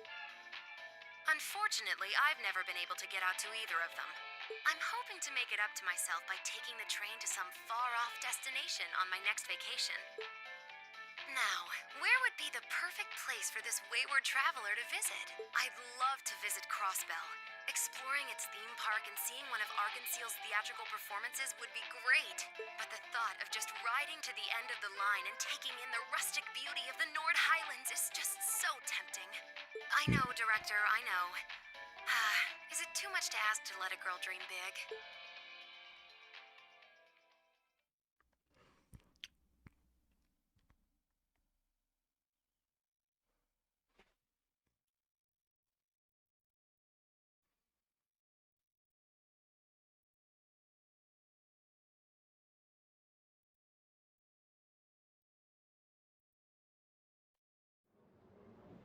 Unfortunately, I've never been able to get out to either of them. I'm hoping to make it up to myself by taking the train to some far-off destination on my next vacation. Now, where would be the perfect place for this wayward traveler to visit? I'd love to visit Crossbell. Exploring its theme park and seeing one of Arkansas's theatrical performances would be great. But the thought of just riding to the end of the line and taking in the rustic beauty of the Nord Highlands is just so tempting. I know, Director, I know. Is it too much to ask to let a girl dream big?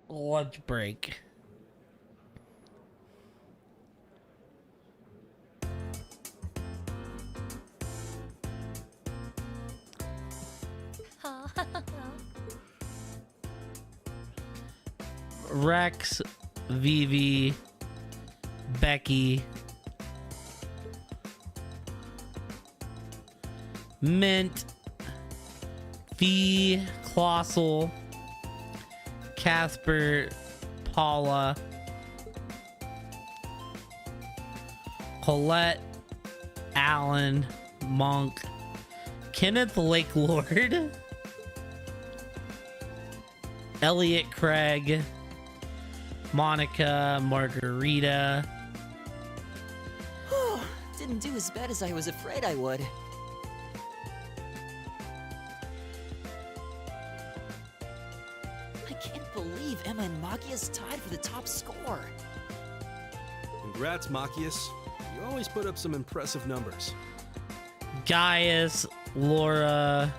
Lunch break. Rex, Vivi, Becky, Mint, Fee, Colossal, Casper, Paula, Colette, Alan, Monk, Kenneth Lake Lord, Elliot Craig, Monica, Margarita. Didn't do as bad as I was afraid I would. I can't believe Emma and Machias tied for the top score. Congrats, Machias. You always put up some impressive numbers. Gaius, Laura,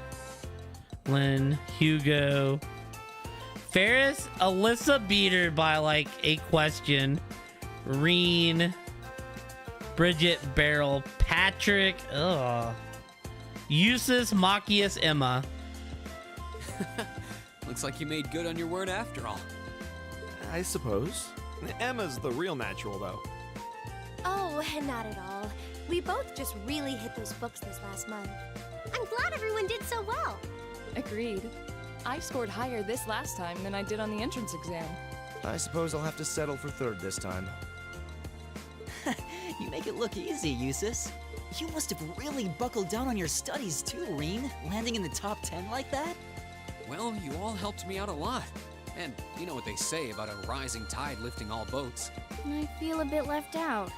Lynn, Hugo, Ferris, Alyssa beat her by like a question. Reen, Bridget, Beryl, Patrick, Eustace, Machias, Emma. Looks like you made good on your word after all. I suppose. Emma's the real natural, though. Oh, not at all. We both just really hit those books this last month. I'm glad everyone did so well. Agreed. I scored higher this last time than I did on the entrance exam. I suppose I'll have to settle for third this time. You make it look easy, Eustace. You must have really buckled down on your studies too, Reen, landing in the top 10 like that? Well, you all helped me out a lot. And you know what they say about a rising tide lifting all boats. I feel a bit left out.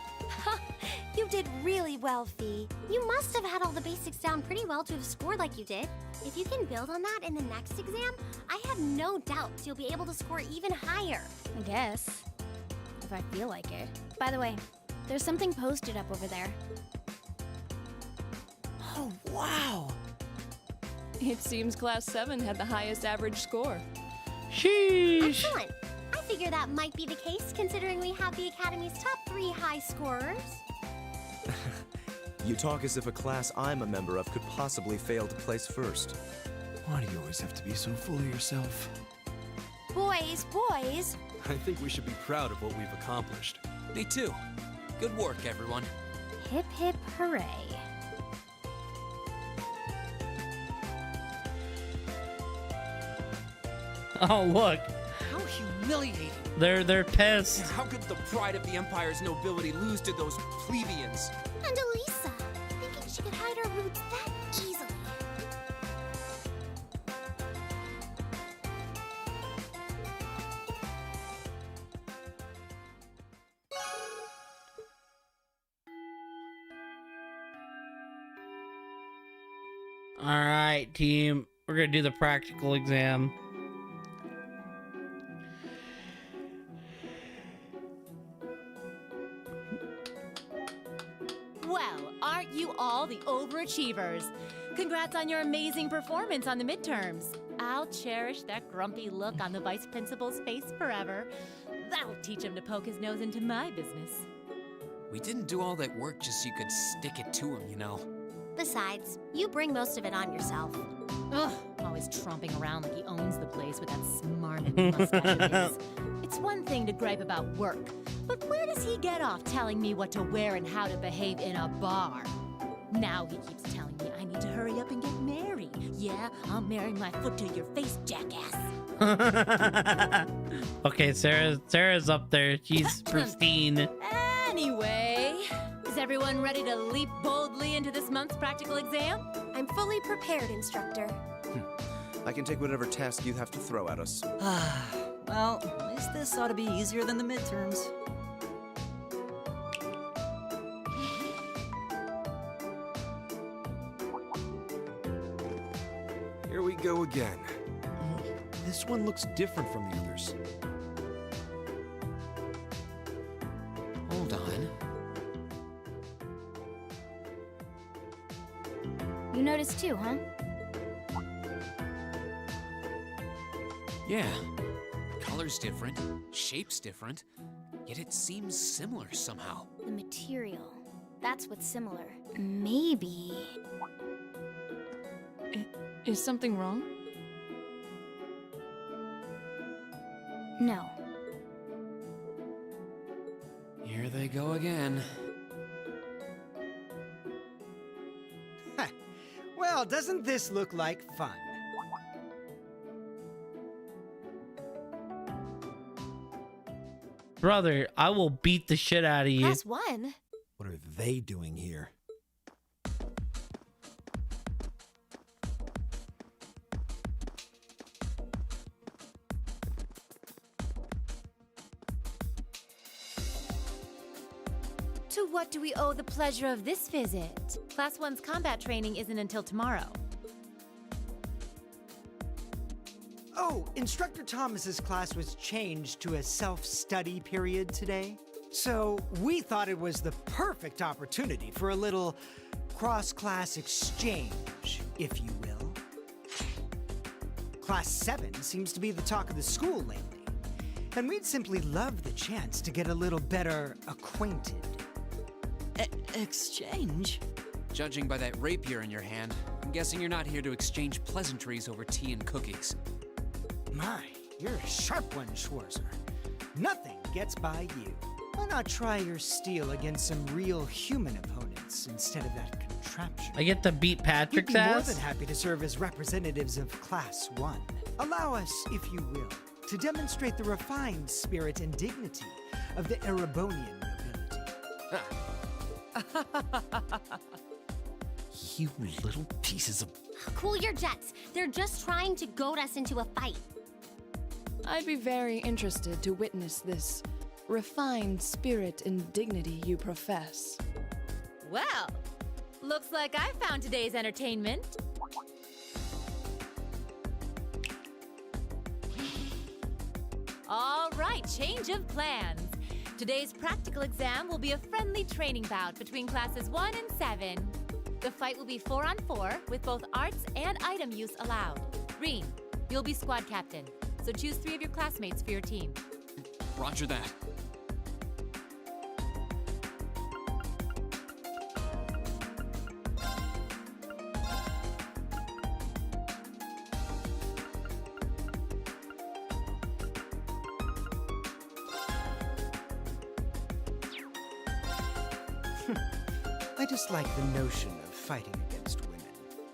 You did really well, Fee. You must have had all the basics down pretty well to have scored like you did. If you can build on that in the next exam, I have no doubts you'll be able to score even higher. I guess. If I feel like it. By the way, there's something posted up over there. Oh, wow! It seems Class 7 had the highest average score. Sheesh! Excellent. I figure that might be the case considering we have the Academy's top 3 high scorers. You talk as if a class I'm a member of could possibly fail to place first. Why do you always have to be so full of yourself? Boys, boys. I think we should be proud of what we've accomplished. Me too. Good work, everyone. Hip hip hooray. Oh, look. How humiliating. They're pissed. How could the pride of the Empire's nobility lose to those plebeians? And Elisa, thinking she could hide her roots that easily. All right, team. We're going to do the practical exam. Well, aren't you all the overachievers? Congrats on your amazing performance on the midterms. I'll cherish that grumpy look on the vice principal's face forever. That'll teach him to poke his nose into my business. We didn't do all that work just so you could stick it to him, you know. Besides, you bring most of it on yourself. Ugh, always tromping around like he owns the place with that smarmy mustache of his. It's one thing to gripe about work, but where does he get off telling me what to wear and how to behave in a bar? Now he keeps telling me I need to hurry up and get married. Yeah, I'll marry my foot to your face, jackass. Okay, Sarah's up there. She's pristine. Anyway, is everyone ready to leap boldly into this month's practical exam? I'm fully prepared, instructor. I can take whatever task you have to throw at us. Well, at least this ought to be easier than the midterms. Here we go again. This one looks different from the others. Hold on. You noticed too, huh? Yeah. Color's different, shape's different, yet it seems similar somehow. The material. That's what's similar. Maybe... Is something wrong? No. Here they go again. Well, doesn't this look like fun? Brother, I will beat the shit out of you. Class 1? What are they doing here? To what do we owe the pleasure of this visit? Class 1's combat training isn't until tomorrow. Oh, Instructor Thomas's class was changed to a self-study period today. So we thought it was the perfect opportunity for a little cross-class exchange, if you will. Class 7 seems to be the talk of the school lately, and we'd simply love the chance to get a little better acquainted. Exchange? Judging by that rapier in your hand, I'm guessing you're not here to exchange pleasantries over tea and cookies. My, you're a sharp one, Schwarzer. Nothing gets by you. Why not try your steel against some real human opponents instead of that contraption? I get to beat Patrick's We'd be more ass? than happy to serve as representatives of Class 1. Allow us, if you will, to demonstrate the refined spirit and dignity of the Erebonian nobility. You little pieces of... Cool your jets. They're just trying to goad us into a fight. I'd be very interested to witness this refined spirit and dignity you profess. Well, looks like I found today's entertainment. All right, change of plans. Today's practical exam will be a friendly training bout between classes 1 and 7. The fight will be 4-on-4 with both arts and item use allowed. Green, you'll be squad captain, so choose 3 of your classmates for your team. Roger that. I dislike the notion of fighting against women.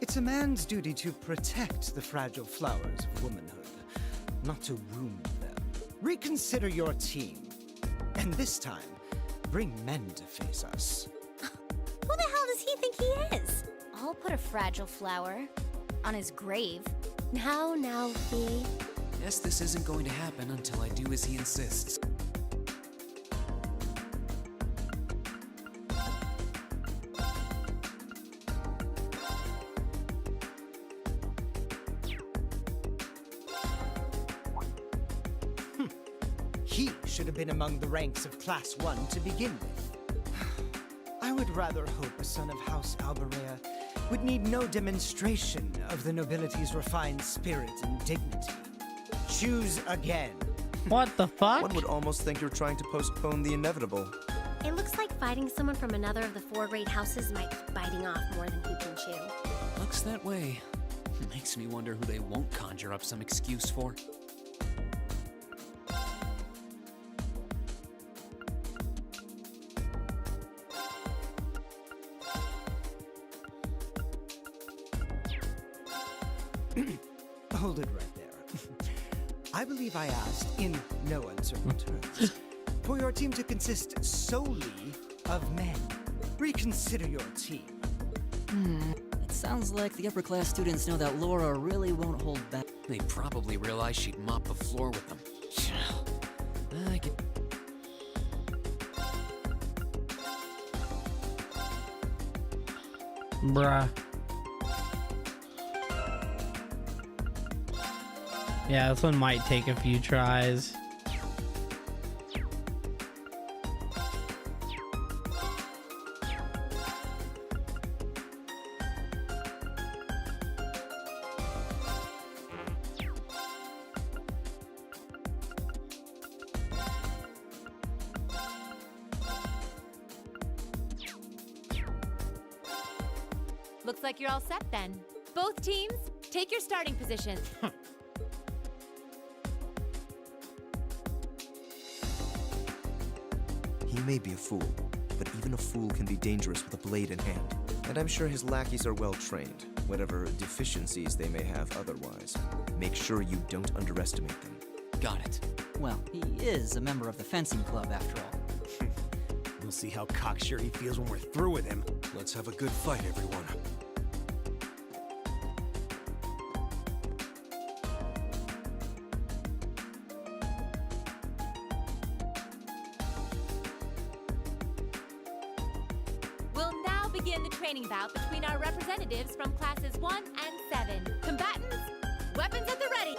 It's a man's duty to protect the fragile flowers of womanhood, not to wound them. Reconsider your team, and this time, bring men to face us. Who the hell does he think he is? I'll put a fragile flower on his grave. Now, Fee. Guess this isn't going to happen until I do as he insists. He should have been among the ranks of Class 1 to begin with. I would rather hope a son of House Alberea would need no demonstration of the nobility's refined spirit and dignity. Choose again. What the fuck? One would almost think you're trying to postpone the inevitable. It looks like fighting someone from another of the 4 great houses might be biting off more than he can chew. Looks that way. Makes me wonder who they won't conjure up some excuse for. Hold it right there. I believe I asked, in no uncertain terms, for your team to consist solely of men. Reconsider your team. It sounds like the upper class students know that Laura really won't hold back. They probably realized she'd mop the floor with them. I can... Bruh. Yeah, this one might take a few tries. Looks like you're all set then. Both teams, take your starting positions. He may be a fool, but even a fool can be dangerous with a blade in hand. And I'm sure his lackeys are well trained, whatever deficiencies they may have otherwise. Make sure you don't underestimate them. Got it. Well, he is a member of the fencing club after all. We'll see how cocksure he feels when we're through with him. Let's have a good fight, everyone. We'll now begin the training bout between our representatives from classes 1 and 7. Combatants, weapons at the ready.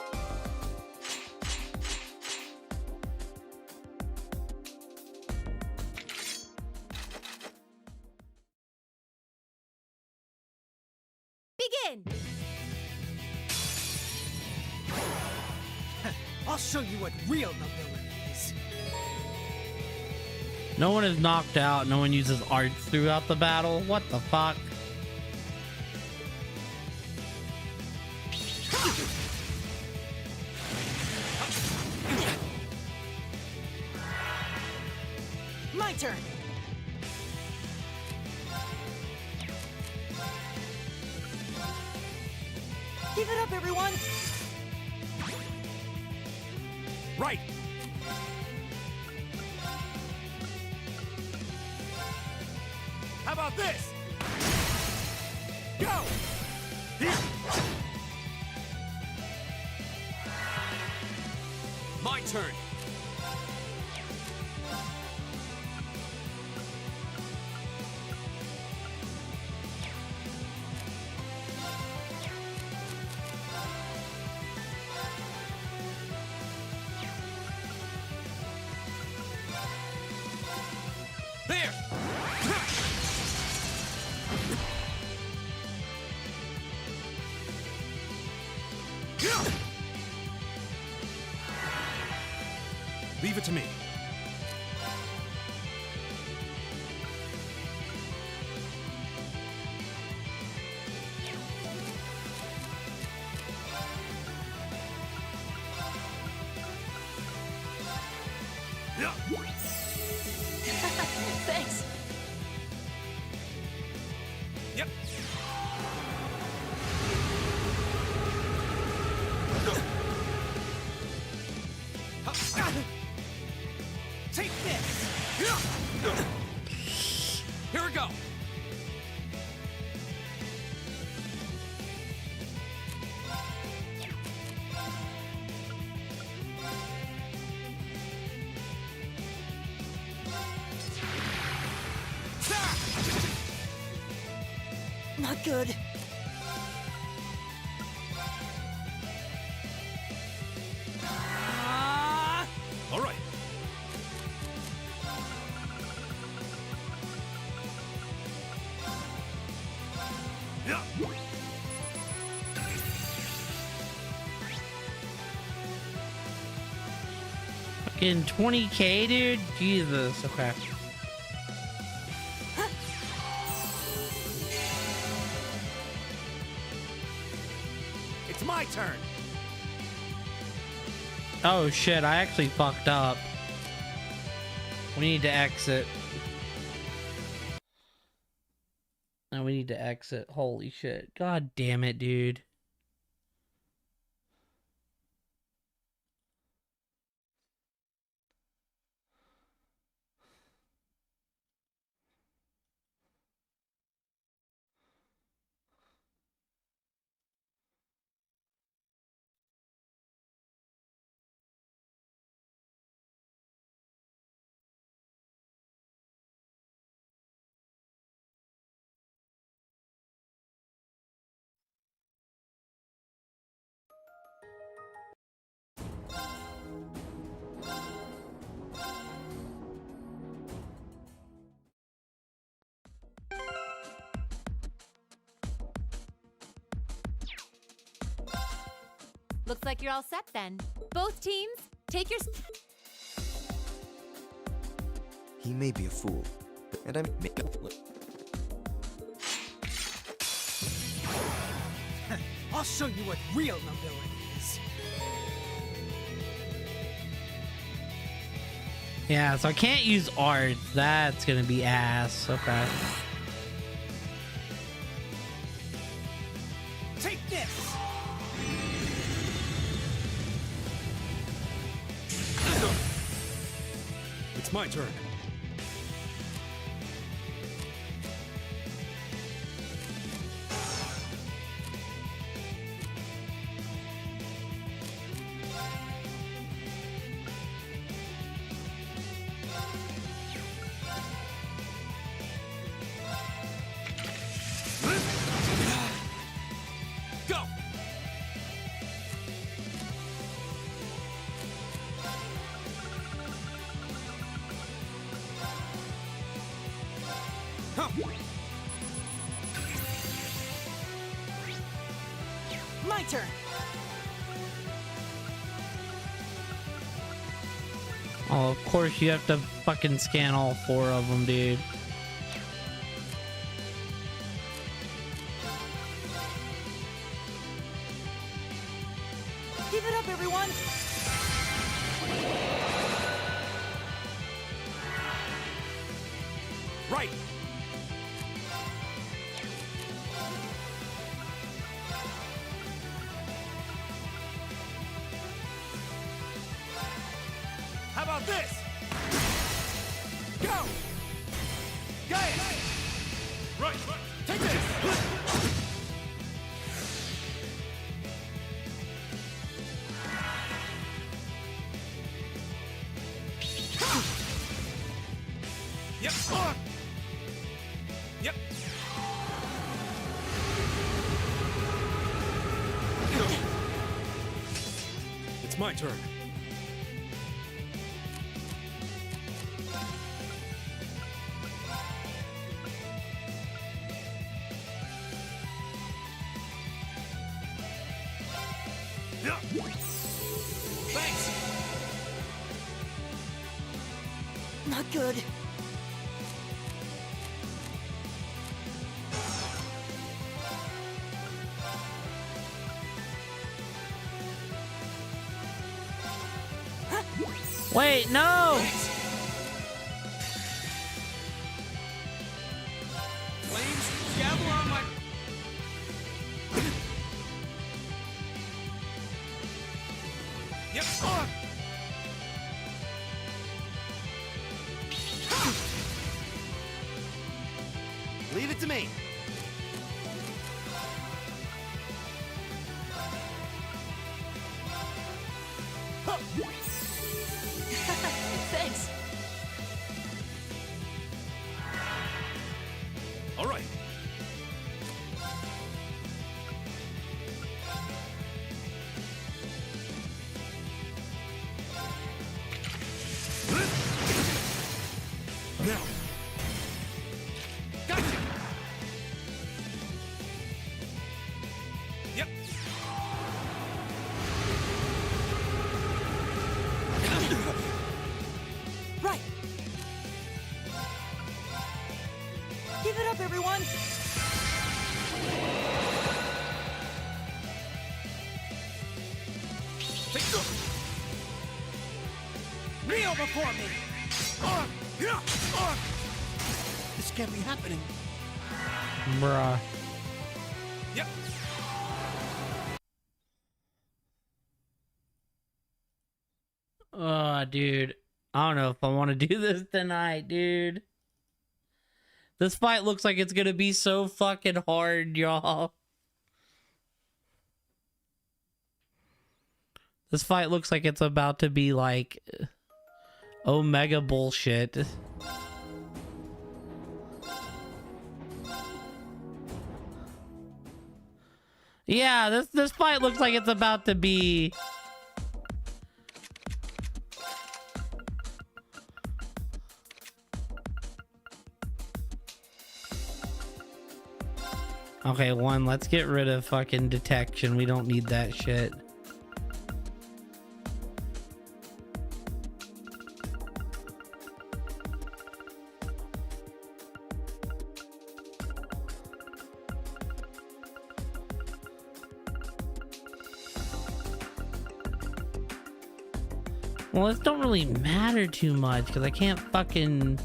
Begin! I'll show you what real nobility is. No one is knocked out. No one uses arts throughout the battle. What the fuck? My turn! Give it up, everyone! Right! How about this? Go! My turn. There! Leave it to me. Thanks. Yep. Take this! Here we go. Not good. All right. Fucking 20k, dude? Jesus. Okay. It's my turn! Oh shit, I actually fucked up. We need to exit. Now we need to exit. Holy shit. God damn it, dude. Looks like you're all set then. Both teams, take your... He may be a fool, and I'm... I'll show you what real nobility is. Yeah, so I can't use art. That's gonna be ass. Okay. Take this! It's my turn. Go! My turn! Oh, of course you have to fucking scan all 4 of them, dude. Give it up, everyone! Right! How about this? Go! Guys! Right! Take this! Yep! Yep! It's my turn. Thanks! Not good. Wait, no! Flames, gather on my... Yep! Leave it to me. Thanks! All right. Now. Gotcha. Yep. Right! Give it up, everyone! Kneel before me! This can't be happening. Bruh. Yep. Oh, dude. I don't know if I want to do this tonight, dude. This fight looks like it's gonna be so fucking hard, y'all. This fight looks like it's about to be like Omega bullshit. Yeah, this fight looks like it's about to be... Okay, let's get rid of fucking detection. We don't need that shit. Well, this don't really matter too much because I can't fucking...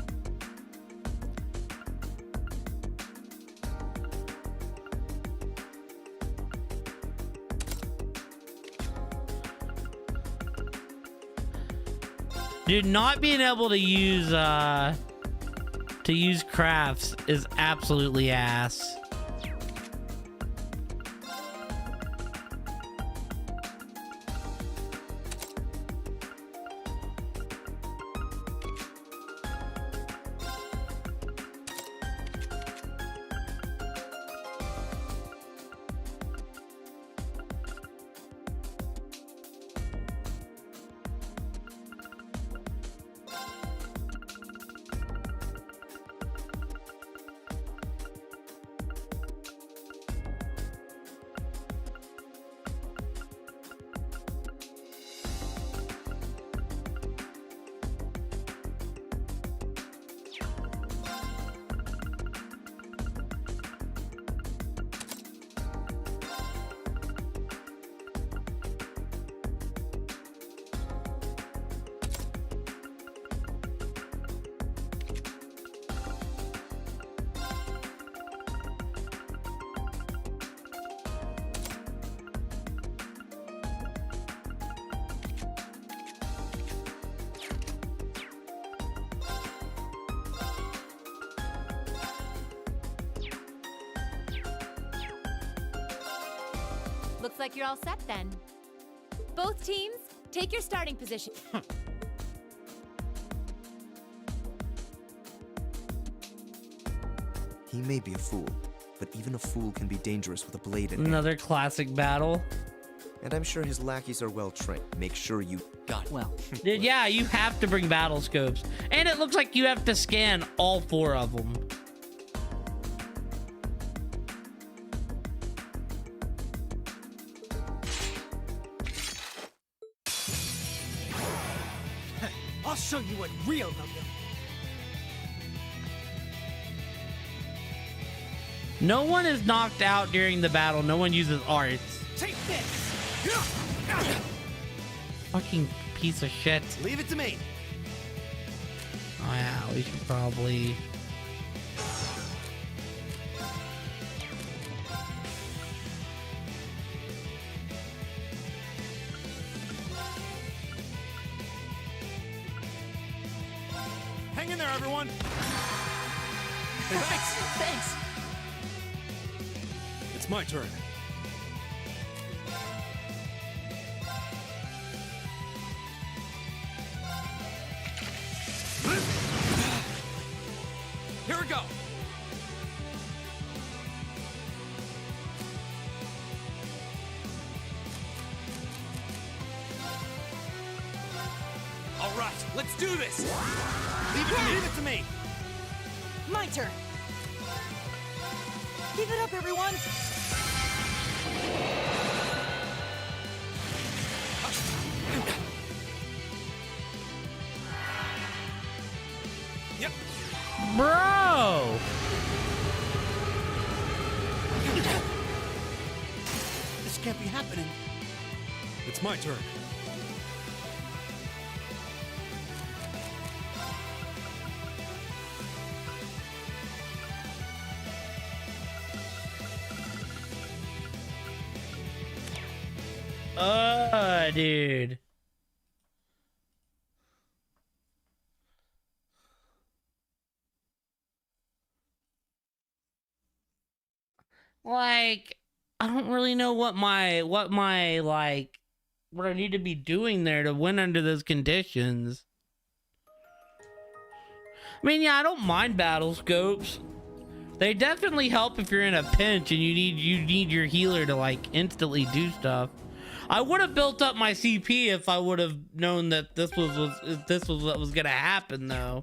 Dude, not being able to use crafts is absolutely ass. Looks like you're all set then. Both teams, take your starting position. He may be a fool, but even a fool can be dangerous with a blade in hand. Another classic battle. And I'm sure his lackeys are well trained. Make sure you got it. Well, Dude, yeah, you have to bring battle scopes. And it looks like you have to scan all 4 of them. I'll show you what real nobility. No one is knocked out during the battle. No one uses arts. Take this. Fucking piece of shit. Leave it to me. Oh yeah, we should probably... Hang in there, everyone. Thanks. It's my turn. Here we go. All right, let's do this. Leave it to me. My turn. Give it up, everyone. Yep. Bro! This can't be happening. It's my turn. Dude. Like, I don't really know what I need to be doing there to win under those conditions. I mean, yeah, I don't mind battle scopes. They definitely help if you're in a pinch and you need your healer to like instantly do stuff. I would have built up my CP if I would have known that this was what was gonna happen, though.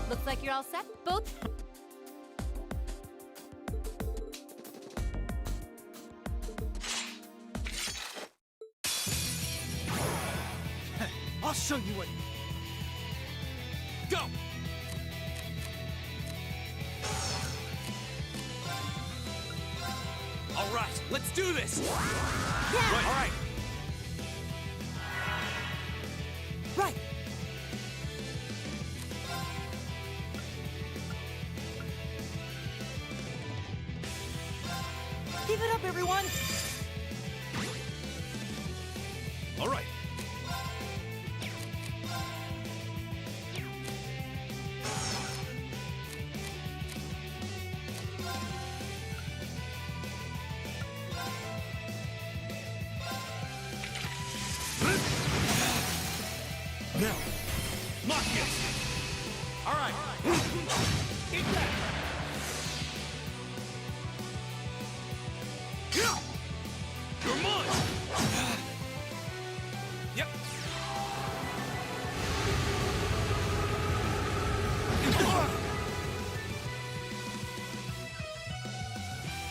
Looks like you're all set. Both. I'll show you what. Go! All right, let's do this! Yeah! Right, all right. Right! Give it up, everyone! All right. Now, Marcus! All right. Eat that! You're mine! Yep.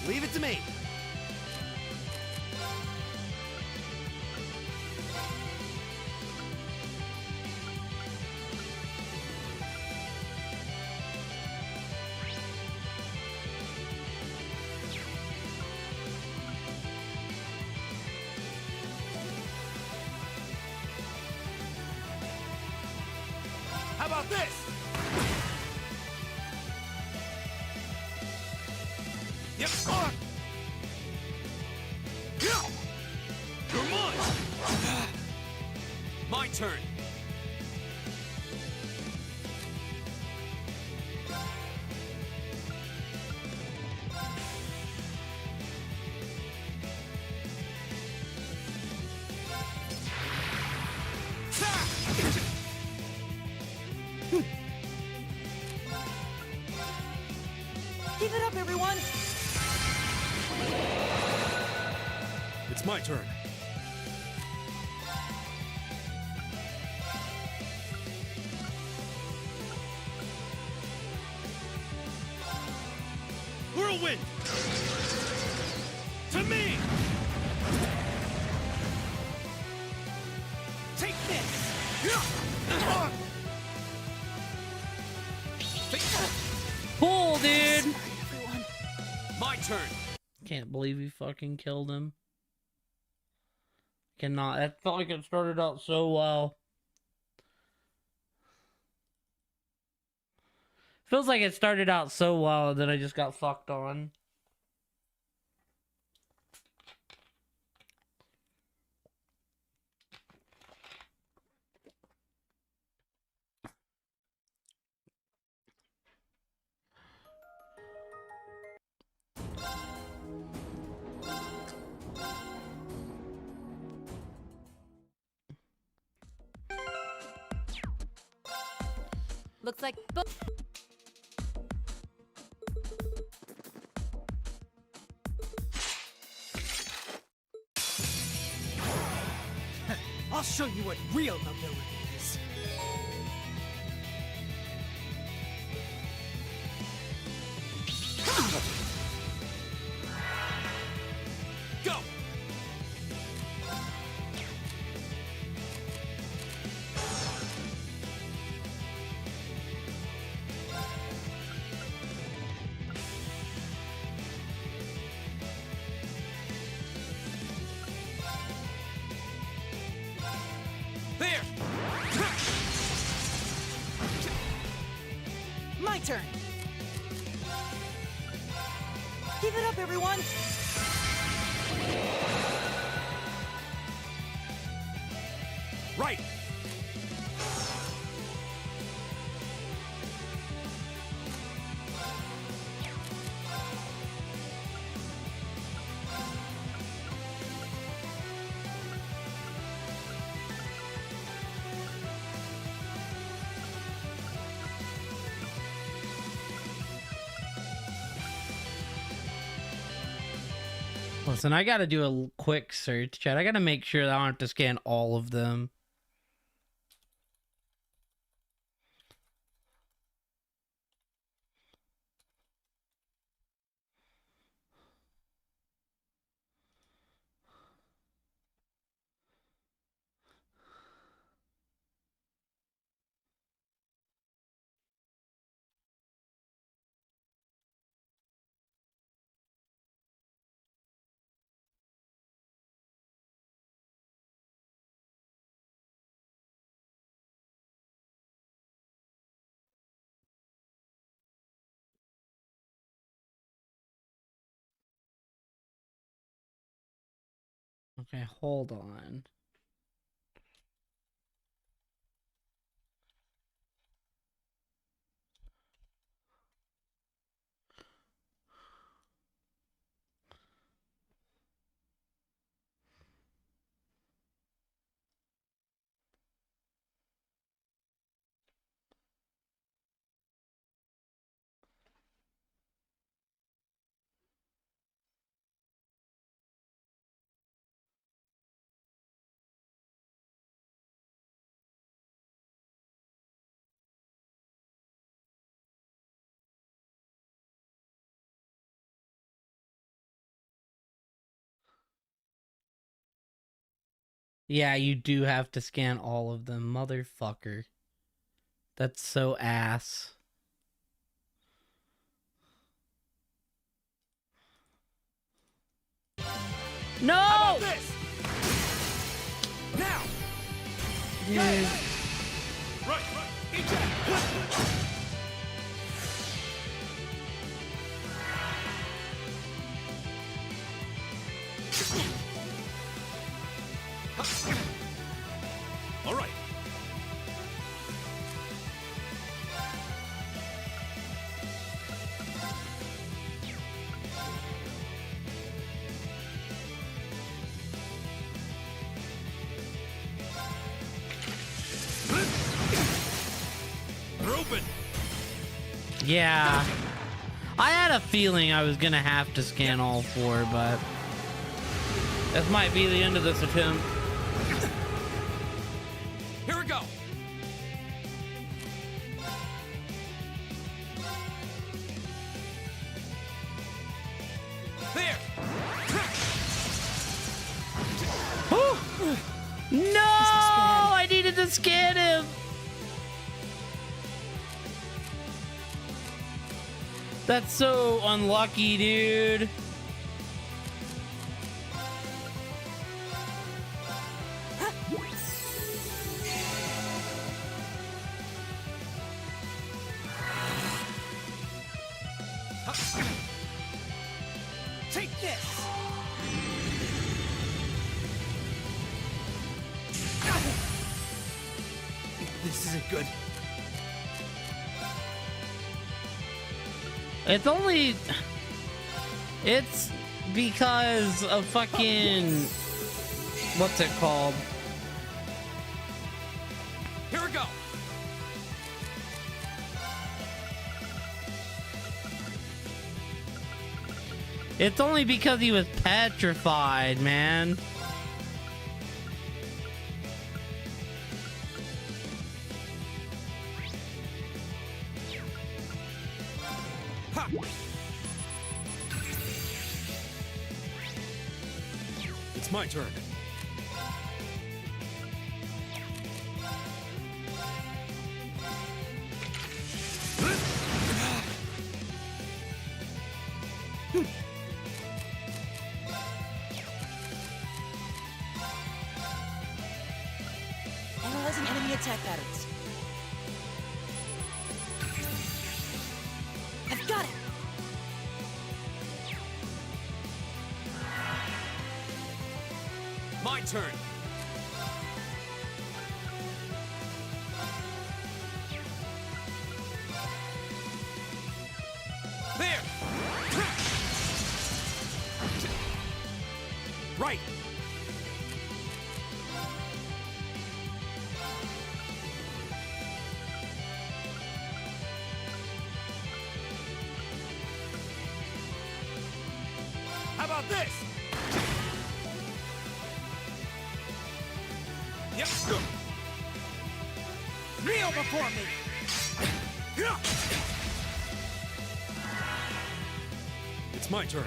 Leave it to me. How about this? Yep. You're mine. My turn. Give it up, everyone! it's my turn. Whirlwind! To me! Take this! Cool, dude. My turn. Can't believe he fucking killed him. Cannot. That felt like it started out so well. Feels like it started out so well, and then I just got fucked on. Looks like both. I'll show you what real nobility is. Go! There! My turn! Give it up, everyone! Right! Listen, I gotta do a quick search, chat. I gotta make sure that I don't have to scan all of them. Okay, hold on. Yeah, you do have to scan all of them, motherfucker. That's so ass. No! How about this? Now! Dude. Right, eject! All right. They're open. Yeah. I had a feeling I was gonna have to scan all four, but this might be the end of this attempt. Here we go. There. No! I needed to scan him! That's so unlucky, dude. Take this! This isn't good. It's because of fucking, what's it called? Here we go. It's only because he was petrified, man. Ha! It's my turn. Analyzing enemy attack patterns. I've got it! My turn. There. Right. How about this? Yep. Kneel before me. It's my turn.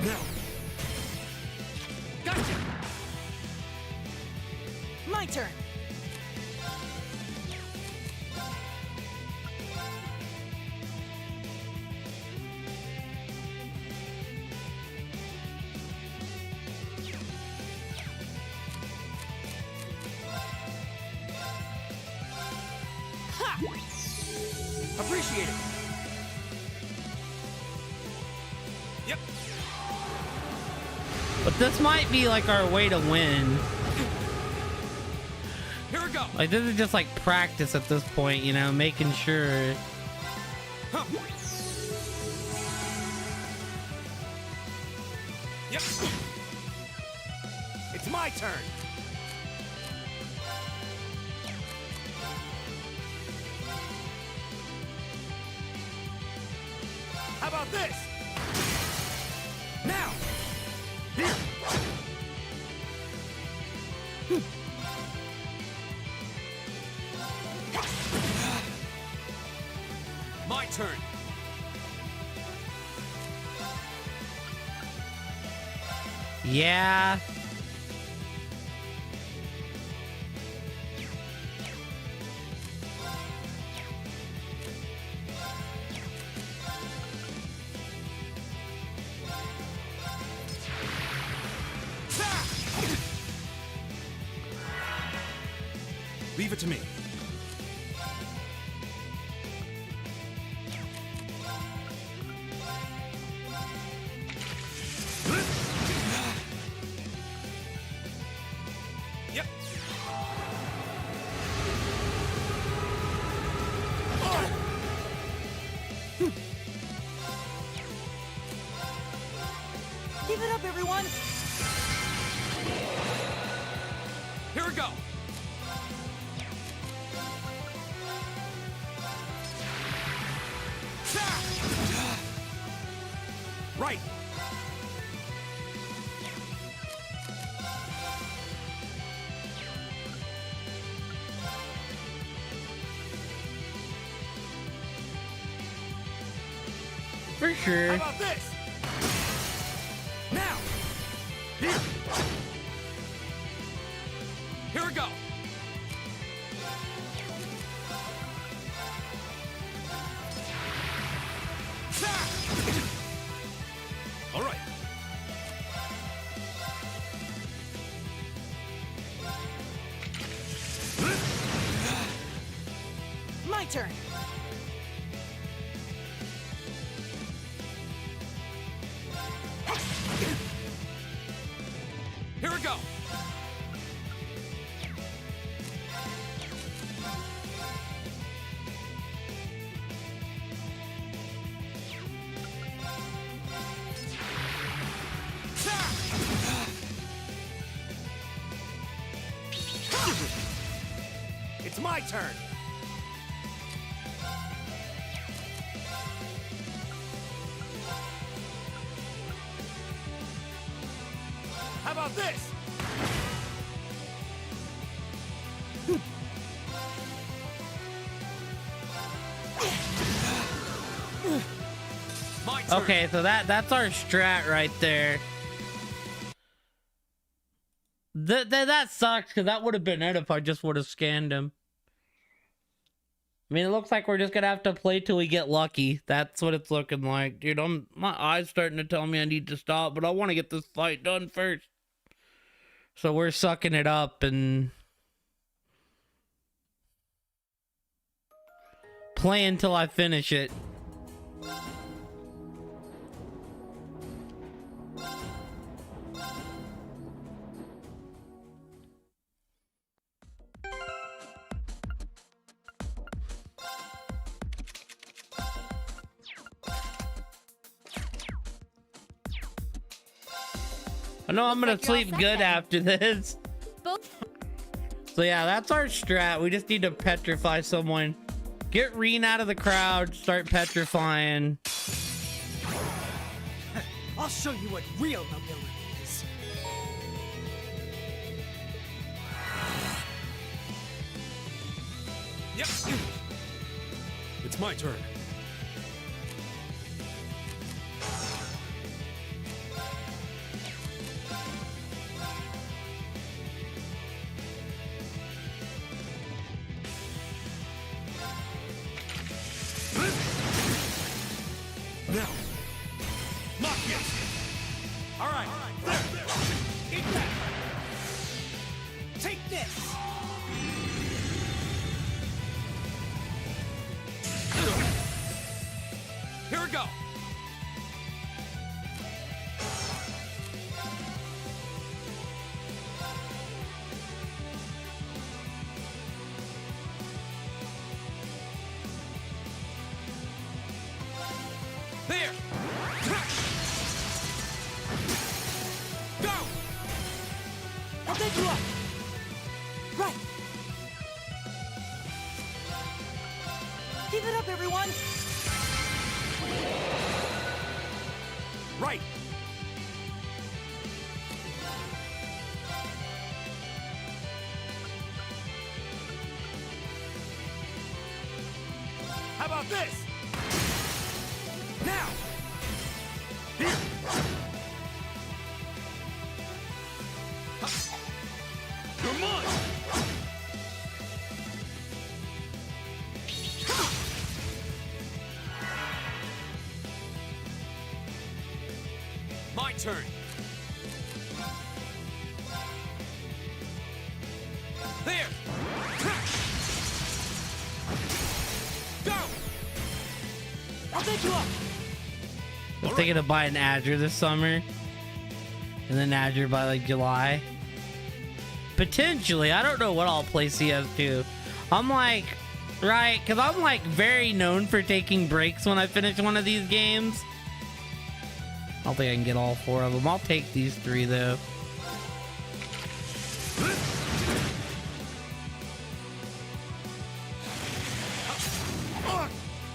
Now. Gotcha! My turn! Appreciate it. Yep. But this might be like our way to win. Here we go. Like this is just like practice at this point, you know, making sure. Huh. Yep. It's my turn. How about this? Now! Here! My turn. Yeah. Leave it to me. Yep. Give it up, everyone! Here we go. Right. For sure. How about this? Now! Here! Here we go. All right. My turn! Here we go. It's my turn. How about this? My turn. Okay, so that's our strat right there. That sucks because that would have been it if I just would have scanned him. I mean, it looks like we're just gonna have to play till we get lucky. That's what it's looking like, dude. My eyes starting to tell me I need to stop, but I want to get this fight done first. So we're sucking it up and playing till I finish it. I know I'm gonna sleep good after this. So yeah, that's our strat. We just need to petrify someone. Get Reen out of the crowd, start petrifying. I'll show you what real nobility is. Yep. It's my turn. Now. Knock you. All right. There. Eat that. Take this. go! There! Go! I'll take you up! Right! Keep it up, everyone! Right! How about this? Now! Here! Come on! My turn. There! Go! I'll take you up! I was thinking of buying Azure this summer. And then Azure by like July. Potentially. I don't know what I'll play CS2. I'm like, right? Because I'm like very known for taking breaks when I finish one of these games. I don't think I can get all 4 of them. I'll take these 3 though.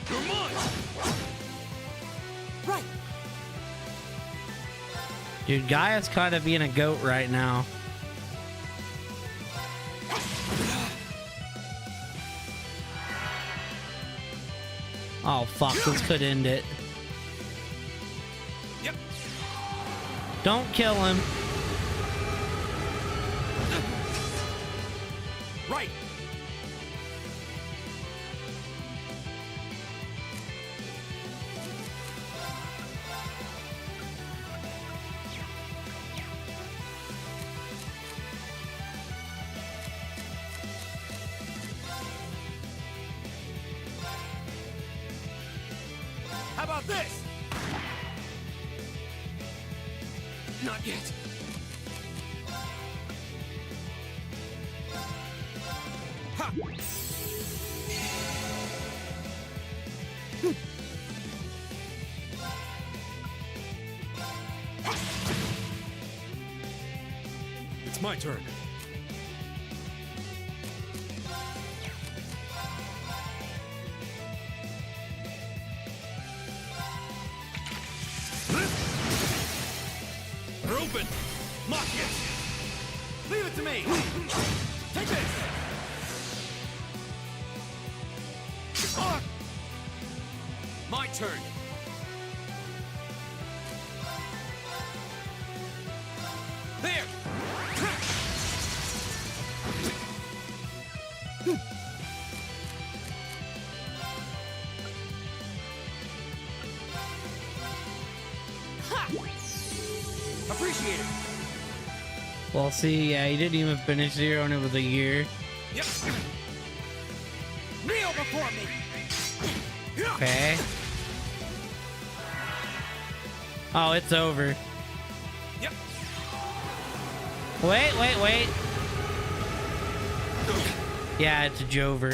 Come on! Right! Dude, Gaia's kind of being a goat right now. Oh fuck, this could end it. Yep. Don't kill him. Right! How about this? Not yet. Ha! It's my turn. They're open! Mock it! Leave it to me! Take this! My turn. There! Appreciate it! Well, see, yeah, he didn't even finish 0 and it was a year. Yep! Kneel before me! Okay. Oh, it's over. Yep. Wait. Yeah, it's a Jover.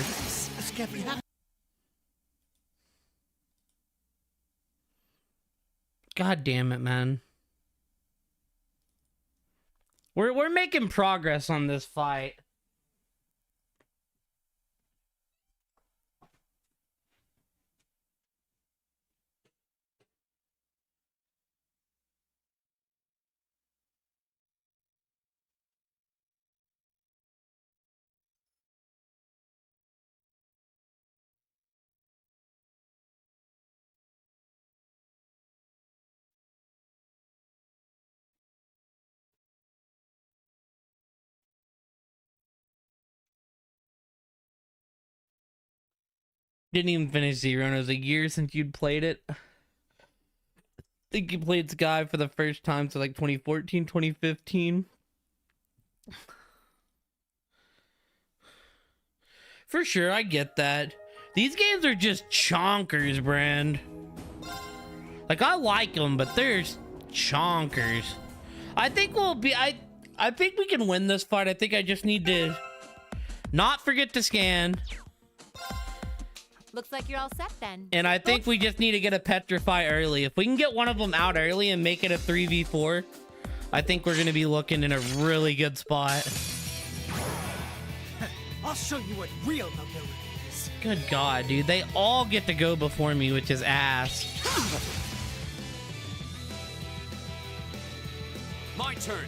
God damn it, man. We're making progress on this fight. Didn't even finish 0 and it was a year since you'd played it. I think you played Sky for the first time, so like 2014, 2015. For sure, I get that. These games are just chonkers, Brand. Like, I like them, but there's chonkers. I think we'll be... I think we can win this fight. I think I just need to not forget to scan. Looks like you're all set then. And I think we just need to get a petrify early. If we can get one of them out early and make it a 3v4, I think we're going to be looking in a really good spot. I'll show you what real nobility is. Good God, dude. They all get to go before me, which is ass. My turn.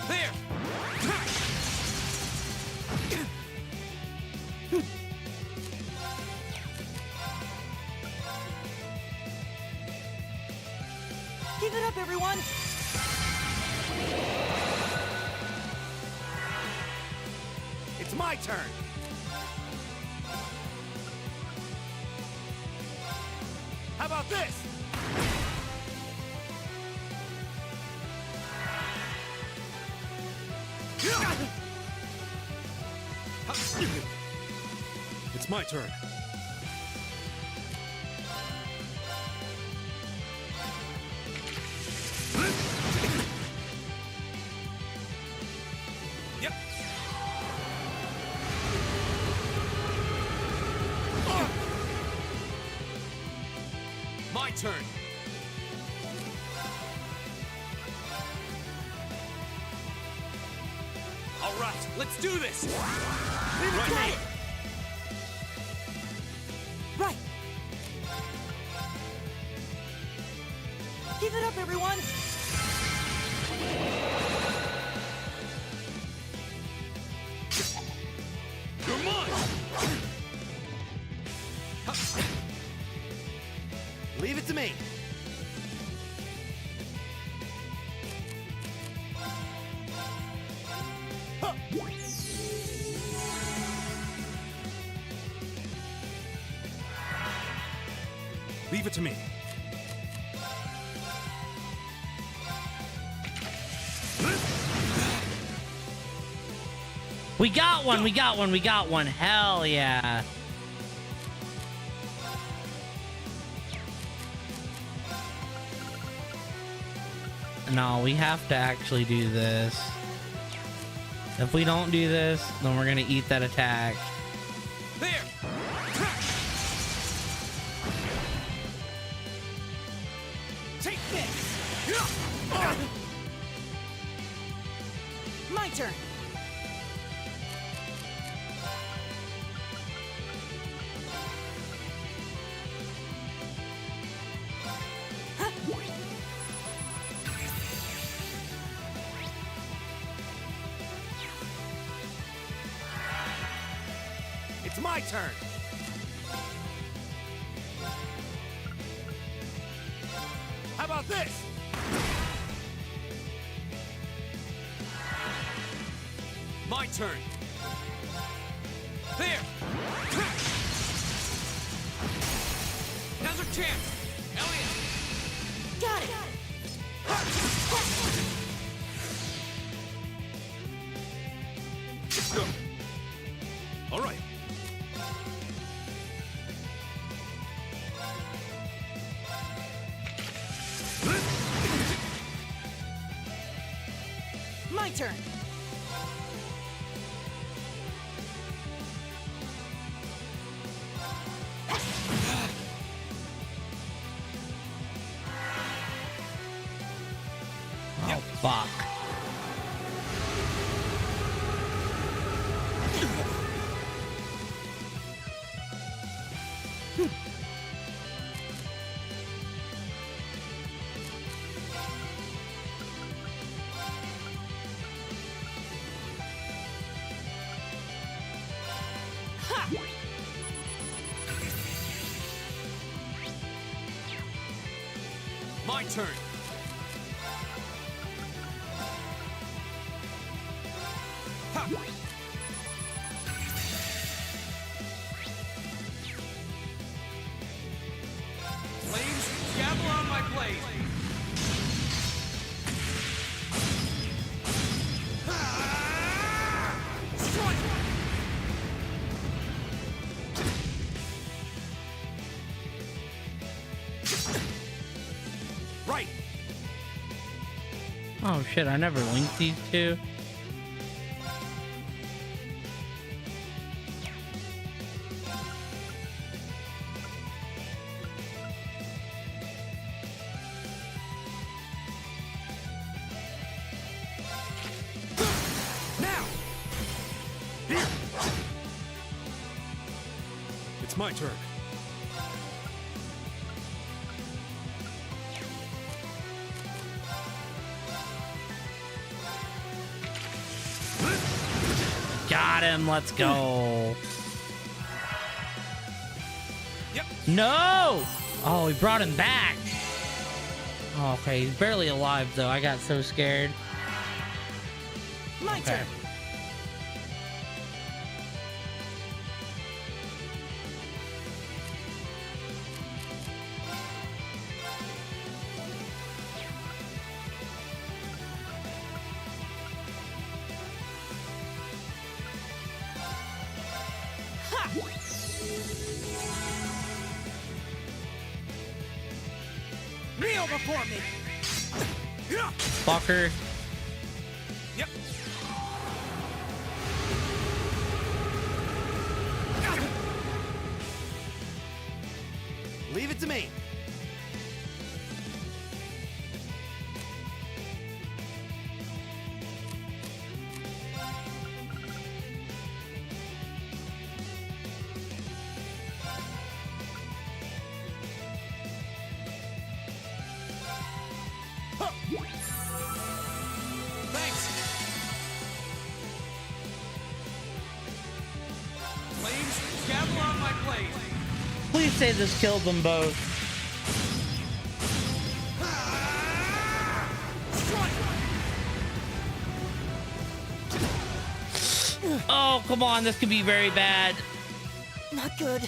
There. Give it up, everyone! It's my turn. How about this? It's my turn. Yep. My turn. All right, let's do this. Right. Right! Give it up, everyone! You're mine. Leave it to me. Leave it to me. We got one, we got one, we got one. Hell yeah. No, we have to actually do this. If we don't do this, then we're gonna eat that attack. There. Take this! My turn! It's my turn. How about this? My turn. There. Now's our chance. Elliot. Got it! All right. My turn! Oh, fuck. My turn. Ha. Oh shit, I never linked these two. Now! Here! It's my turn. Got him, let's go. Yep. No! Oh, he brought him back. Oh, okay, he's barely alive though. I got so scared. My turn. Kneel before me! Fucker. Yep. Leave it to me. Thanks. Flames, gather on my blade. Please say this killed them both. Oh, come on, this could be very bad. Not good.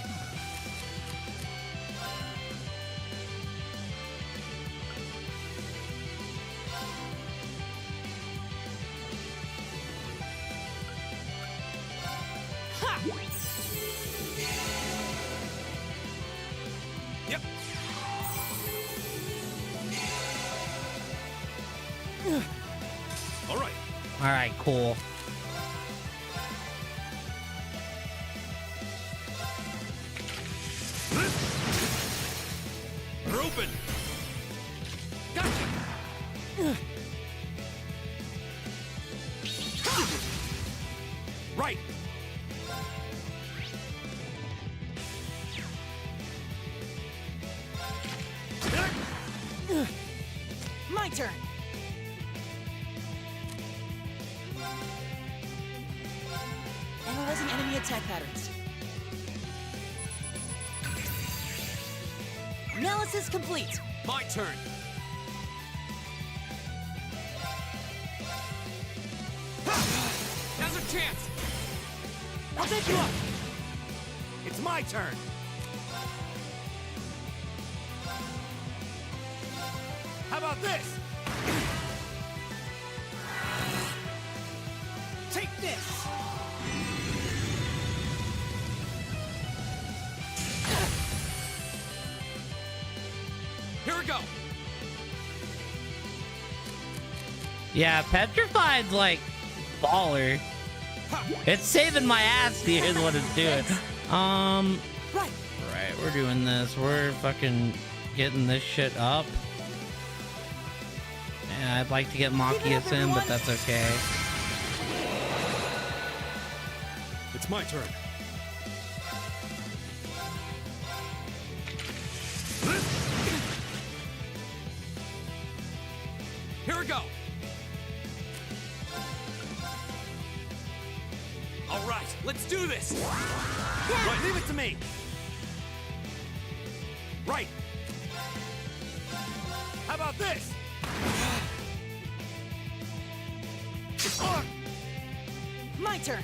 Yep. All right. All right, cool. They're open. Gotcha. Right. My turn. Analyzing enemy attack patterns. Analysis complete. My turn. Now's our chance. I'll pick you up. It's my turn. How about this? Take this. Here we go. Yeah, Petrified's like baller. It's saving my ass here is what it's doing. Right. Right, we're doing this. We're fucking getting this shit up. Yeah, I'd like to get Machias in, but that's okay. It's my turn. Here we go. All right, let's do this. Right, leave it to me. Right. How about this? My turn.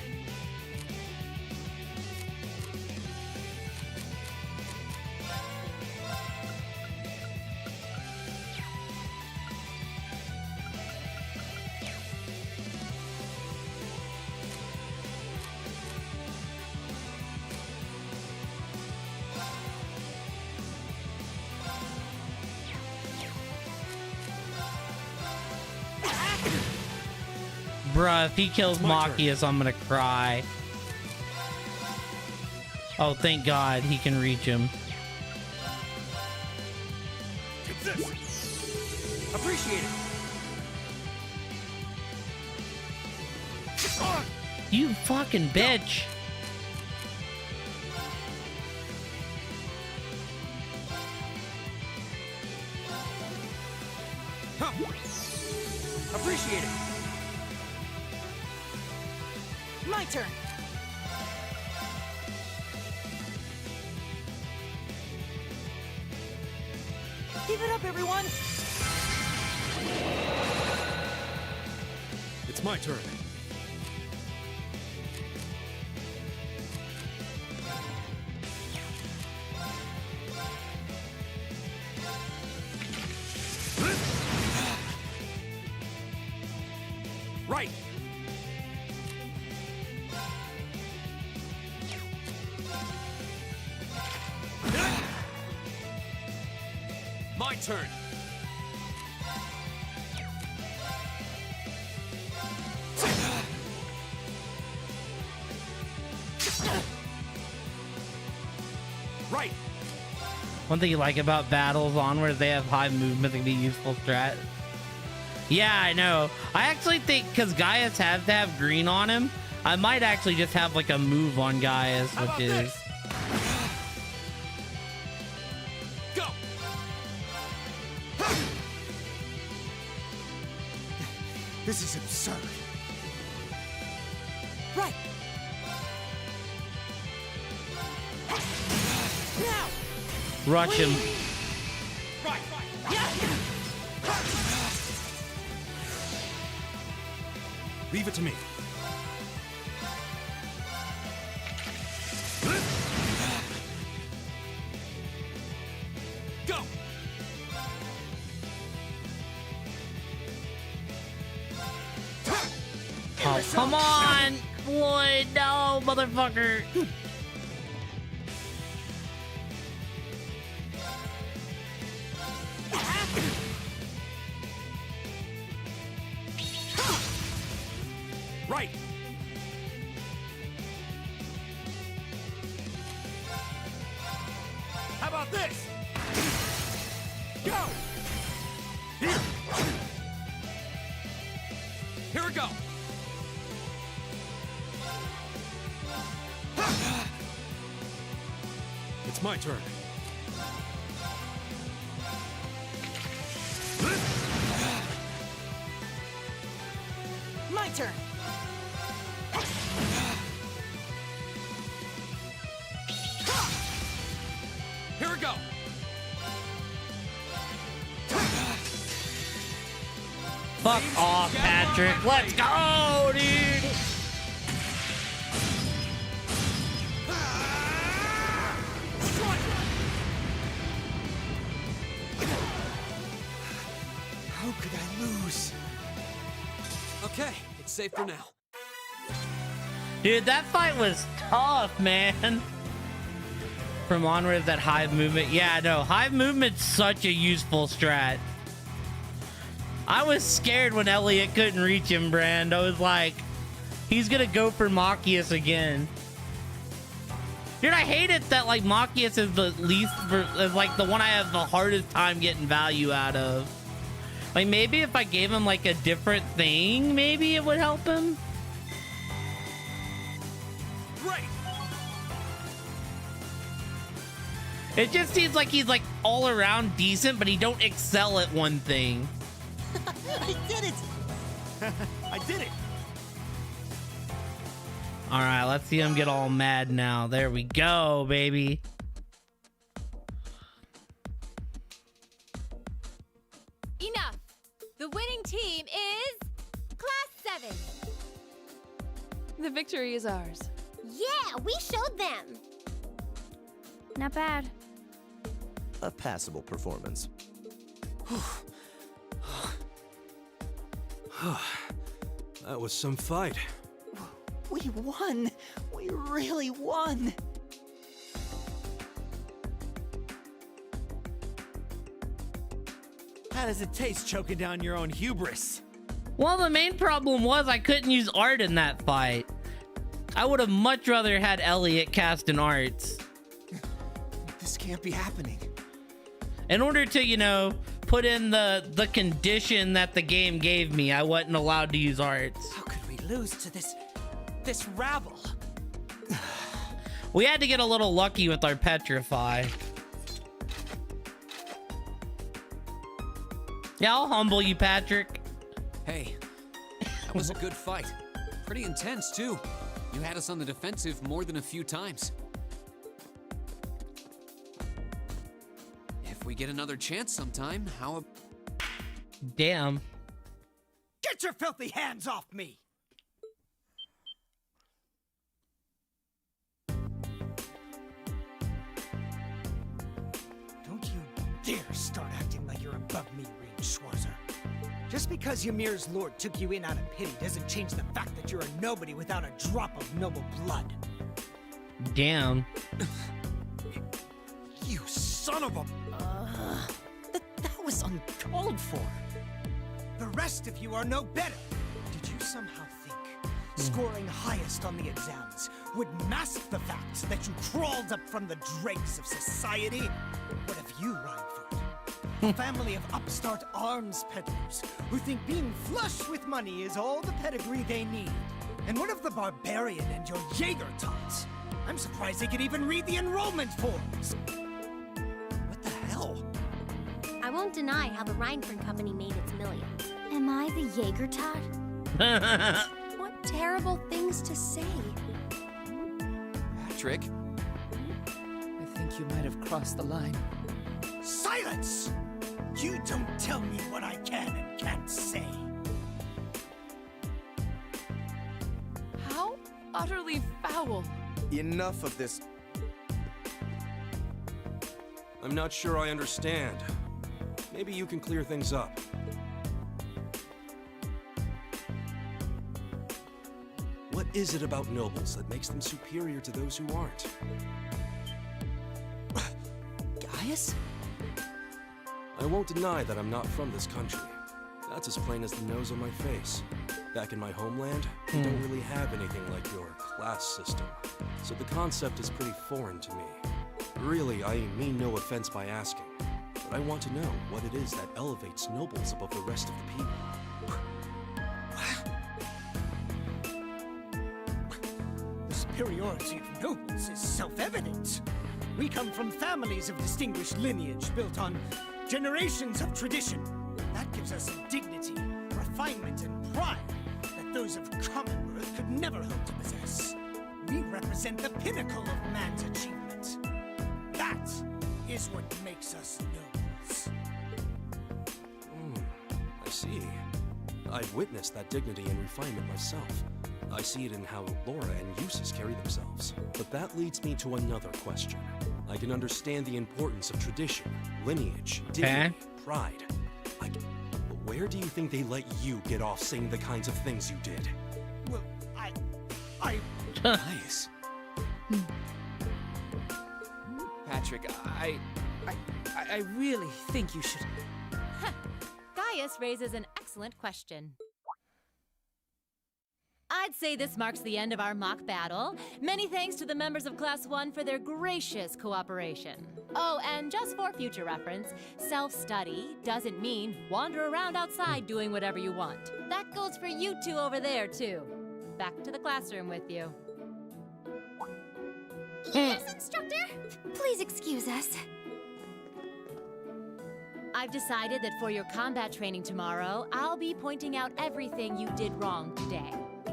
Bruh, if he kills Machias, I'm gonna cry. Oh, thank God he can reach him. Take this. Appreciate it. You fucking bitch. Appreciate it. My turn. Give it up, everyone. It's my turn. Right. My turn. Right. One thing you like about battles Onward, they have high movement that can be useful strat. Yeah, I know. I actually think because Gaius has to have green on him, I might actually just have like a move on Gaius, which is... Go. This is absurd. Right. Now. Rush him. Right. Leave it to me. Go. Oh, come on! Lloyd, no, motherfucker! Right. How about this? Go. Here we go. It's my turn. My turn. Here we go. Fuck off, Patrick. Let's go, dude. How could I lose? Okay, it's safe for now. Dude, that fight was tough, man. From Onward, that hive movement. Yeah, no, hive movement's such a useful strat. I was scared when Elliot couldn't reach him, Brand. I was like, he's gonna go for Machias again. Dude, I hate it that like Machias is the least, is like the one I have the hardest time getting value out of. Like maybe if I gave him like a different thing, maybe it would help him. Right. It just seems like he's like all around decent, but he don't excel at one thing. I did it. I did it. All right, let's see him get all mad now. There we go, baby. Enough. The winning team is Class 7. The victory is ours. Yeah, we showed them. Not bad. A passable performance. That was some fight. We won. We really won. How does it taste choking down your own hubris? Well, the main problem was I couldn't use art in that fight. I would have much rather had Elliot cast in arts. This can't be happening. In order to, you know, put in the condition that the game gave me, I wasn't allowed to use arts. How could we lose to this rabble? We had to get a little lucky with our petrify. Yeah, I'll humble you, Patrick. Hey, that was a good fight. Pretty intense, too. You had us on the defensive more than a few times. If we get another chance sometime, how... Damn. Get your filthy hands off me! Don't you dare start acting like you're above me, Reed Schwarzer. Just because Ymir's lord took you in out of pity doesn't change the fact that you're a nobody without a drop of noble blood. Damn. You son of a... That was uncalled for. The rest of you are no better. Did you somehow think scoring highest on the exams would mask the fact that you crawled up from the dregs of society? What of you, Reinford? A family of upstart arms peddlers who think being flush with money is all the pedigree they need. And what of the barbarian and your Jaeger tots? I'm surprised they could even read the enrollment forms. What the hell? I won't deny how the Reinford Company made its millions. Am I the Jaeger tot? What terrible things to say. Patrick? I think you might have crossed the line. Silence! You don't tell me what I can and can't say. How utterly foul. Enough of this. I'm not sure I understand. Maybe you can clear things up. What is it about nobles that makes them superior to those who aren't? Gaius? I won't deny that I'm not from this country. That's as plain as the nose on my face. Back in my homeland, we don't really have anything like your class system. So the concept is pretty foreign to me. Really, I mean no offense by asking. But I want to know what it is that elevates nobles above the rest of the people. The superiority of nobles is self-evident. We come from families of distinguished lineage built on generations of tradition. That gives us a dignity, refinement, and pride that those of common birth could never hope to possess. We represent the pinnacle of man's achievement. That is what makes us nobles. I see. I've witnessed that dignity and refinement myself. I see it in how Laura and Eustace carry themselves. But that leads me to another question. I can understand the importance of tradition, lineage, dignity, pride. But where do you think they let you get off saying the kinds of things you did? Well, I... Nice. Patrick, I really think you should... Gaius raises an excellent question. I'd say this marks the end of our mock battle. Many thanks to the members of Class 1 for their gracious cooperation. Oh, and just for future reference, self-study doesn't mean wander around outside doing whatever you want. That goes for you two over there, too. Back to the classroom with you. Yes, instructor? Please excuse us. I've decided that for your combat training tomorrow, I'll be pointing out everything you did wrong today.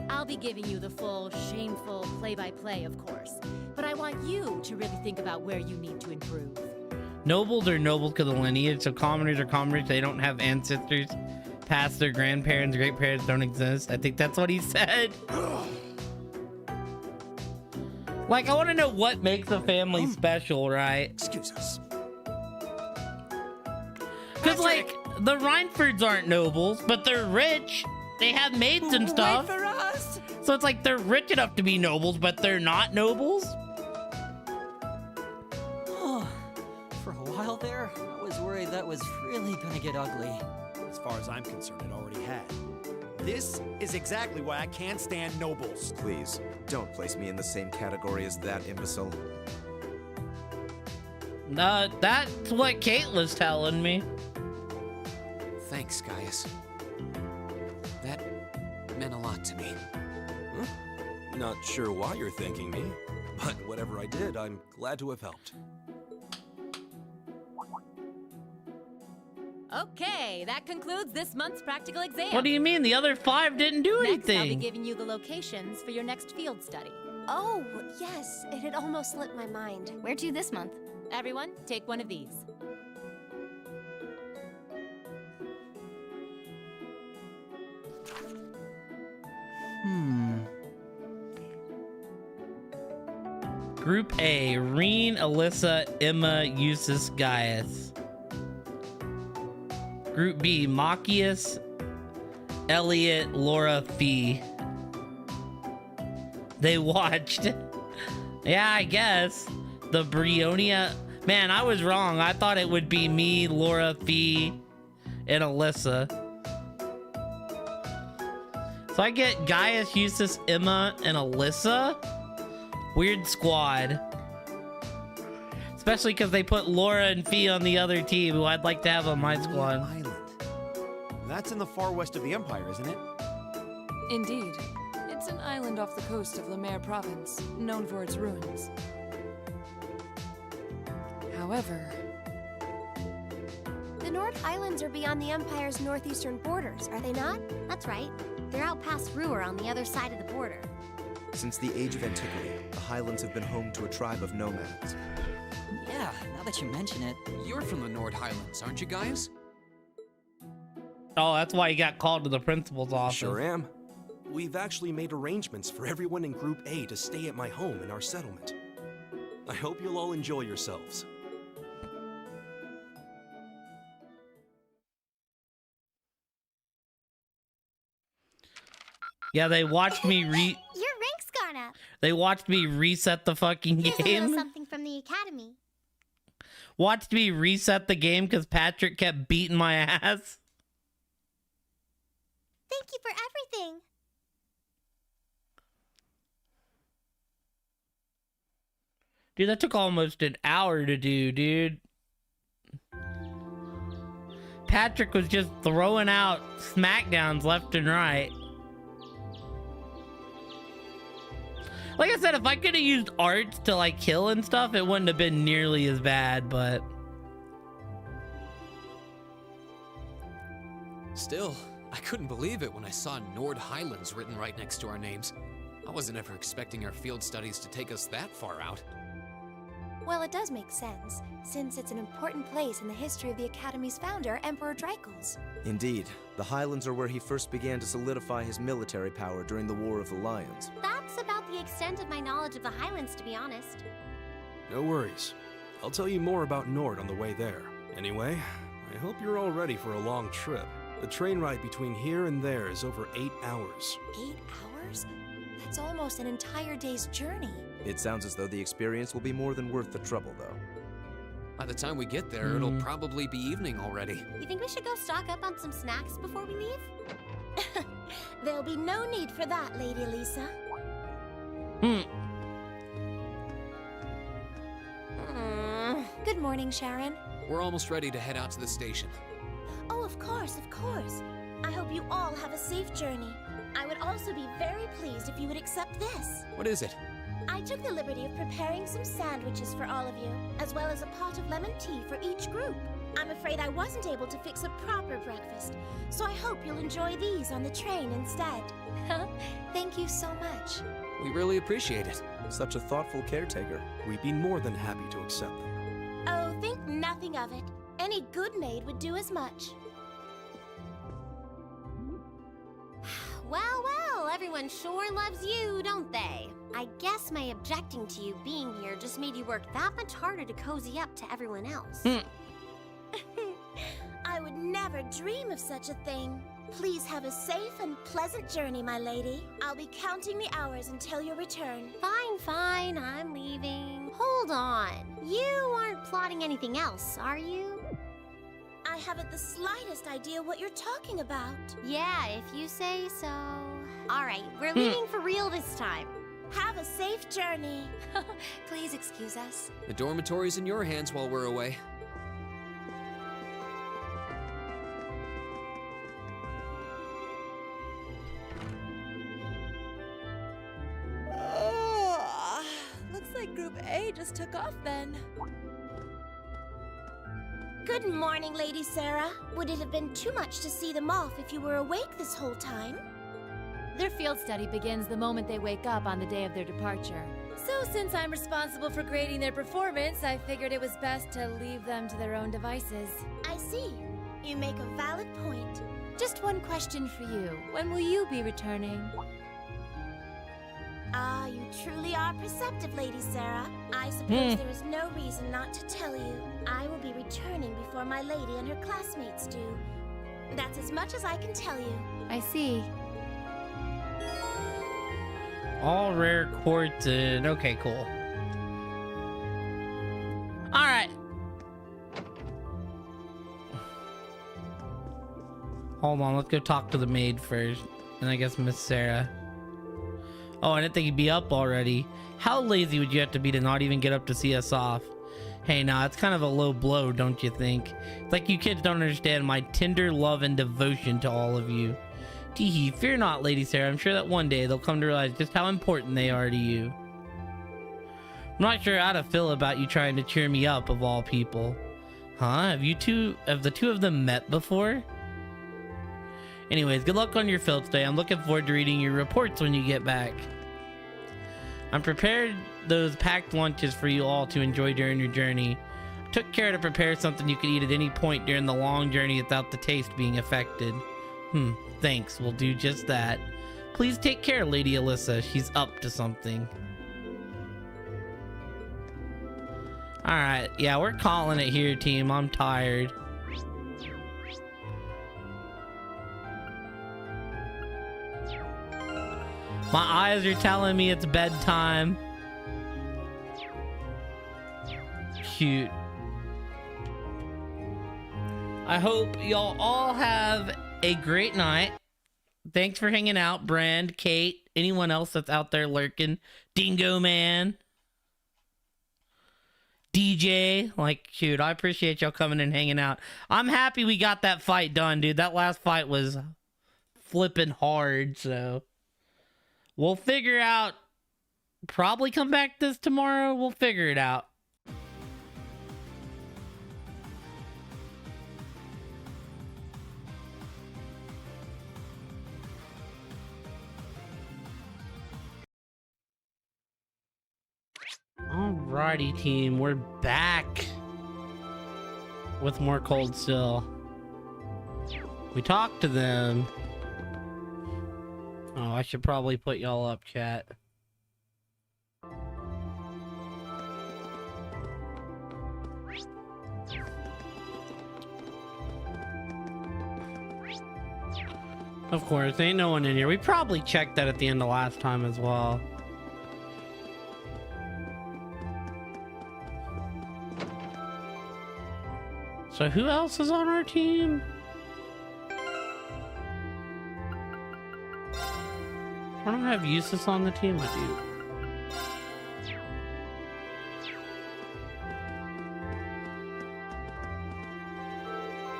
I'll be giving you the full, shameful play-by-play, of course. But I want you to really think about where you need to improve. Nobles are nobles because of lineage, so commoners are commoners. They don't have ancestors past their grandparents, great-parents don't exist. I think that's what he said. Like, I want to know what makes a family special, right? Excuse us. Because, like, the Reinfords aren't nobles, but they're rich. They have maids and stuff. Wait for us. So it's like they're rich enough to be nobles, but they're not nobles? Oh, for a while there, I was worried that was really gonna get ugly. As far as I'm concerned, it already had. This is exactly why I can't stand nobles. Please, don't place me in the same category as that imbecile. That's what Kate was telling me. Thanks, Gaius. That meant a lot to me. Not sure why you're thanking me, but whatever I did, I'm glad to have helped. Okay, that concludes this month's practical exam. What do you mean? The other 5 didn't do Next, I'll be anything. giving you the locations for your next field study. Oh, yes, it had almost slipped my mind. Where to this month? Everyone, take one of these. Group A, Reen, Alyssa, Emma, Eustace, Gaius. Group B, Machias, Elliot, Laura, Fee. They watched. Yeah, I guess. The Brionia. Man, I was wrong. I thought it would be me, Laura, Fee, and Alyssa. So I get Gaius, Eustace, Emma, and Alyssa. Weird squad. Especially because they put Laura and Fee on the other team, who I'd like to have on my squad. Island. That's in the far west of the Empire, isn't it? Indeed. It's an island off the coast of Lemaire Province, known for its ruins. However... The Nord Highlands are beyond the Empire's northeastern borders, are they not? That's right. They're out past Ruhr on the other side of the border. Since the age of antiquity, the Highlands have been home to a tribe of nomads. Yeah, now that you mention it. You're from the Nord Highlands, aren't you, Gaius? Oh, that's why he got called to the principal's office. Sure am. We've actually made arrangements for everyone in Group A to stay at my home in our settlement. I hope you'll all enjoy yourselves. Yeah, they watched me Your rank's gone up. They watched me reset the fucking Here's a little game. something from the academy. Watched me reset the game because Patrick kept beating my ass. Thank you for everything. Dude, that took almost an hour to do, dude. Patrick was just throwing out smackdowns left and right. Like I said, if I could have used arts to like kill and stuff, it wouldn't have been nearly as bad, but... Still, I couldn't believe it when I saw Nord Highlands written right next to our names. I wasn't ever expecting our field studies to take us that far out. Well, it does make sense, since it's an important place in the history of the Academy's founder, Emperor Dreichels. Indeed, the Highlands are where he first began to solidify his military power during the War of the Lions. That's about the extent of my knowledge of the Highlands, to be honest. No worries. I'll tell you more about Nord on the way there. Anyway, I hope you're all ready for a long trip. The train ride between here and there is over 8 hours. 8 hours? That's almost an entire day's journey. It sounds as though the experience will be more than worth the trouble, though. By the time we get there, it'll probably be evening already. You think we should go stock up on some snacks before we leave? There'll be no need for that, Lady Lisa. Good morning, Sharon. We're almost ready to head out to the station. Oh, of course, of course. I hope you all have a safe journey. I would also be very pleased if you would accept this. What is it? I took the liberty of preparing some sandwiches for all of you, as well as a pot of lemon tea for each group. I'm afraid I wasn't able to fix a proper breakfast, so I hope you'll enjoy these on the train instead. Thank you so much. We really appreciate it. Such a thoughtful caretaker. We'd be more than happy to accept them. Oh, think nothing of it. Any good maid would do as much. Well, well, everyone sure loves you, don't they? I guess my objecting to you being here just made you work that much harder to cozy up to everyone else. I would never dream of such a thing. Please have a safe and pleasant journey, my lady. I'll be counting the hours until your return. Fine, fine, I'm leaving. Hold on. You aren't plotting anything else, are you? I haven't the slightest idea what you're talking about. Yeah, if you say so. All right, we're leaving for real this time. Have a safe journey. Please excuse us. The dormitory's in your hands while we're away. Looks like Group A just took off then. Good morning, Lady Sarah. Would it have been too much to see them off if you were awake this whole time? Their field study begins the moment they wake up on the day of their departure. So since I'm responsible for grading their performance, I figured it was best to leave them to their own devices. I see. You make a valid point. Just one question for you. When will you be returning? Ah, you truly are perceptive, Lady Sarah. I suppose there is no reason not to tell you. I will be returning before my lady and her classmates do. That's as much as I can tell you. I see. All rare quartz and okay, cool. All right. Hold on, let's go talk to the maid first, and I guess Miss Sarah. Oh, I didn't think he'd be up already. How lazy would you have to be to not even get up to see us off? Hey, nah, it's kind of a low blow, don't you think? It's like you kids don't understand my tender love and devotion to all of you. Teehee, fear not, Lady Sarah. I'm sure that one day they'll come to realize just how important they are to you. I'm not sure how to feel about you trying to cheer me up, of all people. Huh? Have the two of them met before? Anyways, good luck on your field day. I'm looking forward to reading your reports when you get back. I'm prepared those packed lunches for you all to enjoy during your journey. I took care to prepare something you could eat at any point during the long journey without the taste being affected. Thanks, we'll do just that. Please take care, Lady Alyssa. She's up to something. Alright, yeah, we're calling it here, team. I'm tired. My eyes are telling me it's bedtime. Cute. I hope y'all all have a great night. Thanks for hanging out, Brand, Kate, anyone else that's out there lurking. Dingo Man. DJ, like, shoot, I appreciate y'all coming and hanging out. I'm happy we got that fight done, dude. That last fight was flipping hard, so we'll figure out, probably come back this tomorrow. We'll figure it out. Alrighty, team, we're back with more Cold Steel. We talked to them. Oh, I should probably put y'all up, chat. Of course, ain't no one in here. We probably checked that at the end of last time as well. So who else is on our team? I don't have Eustace on the team. I do.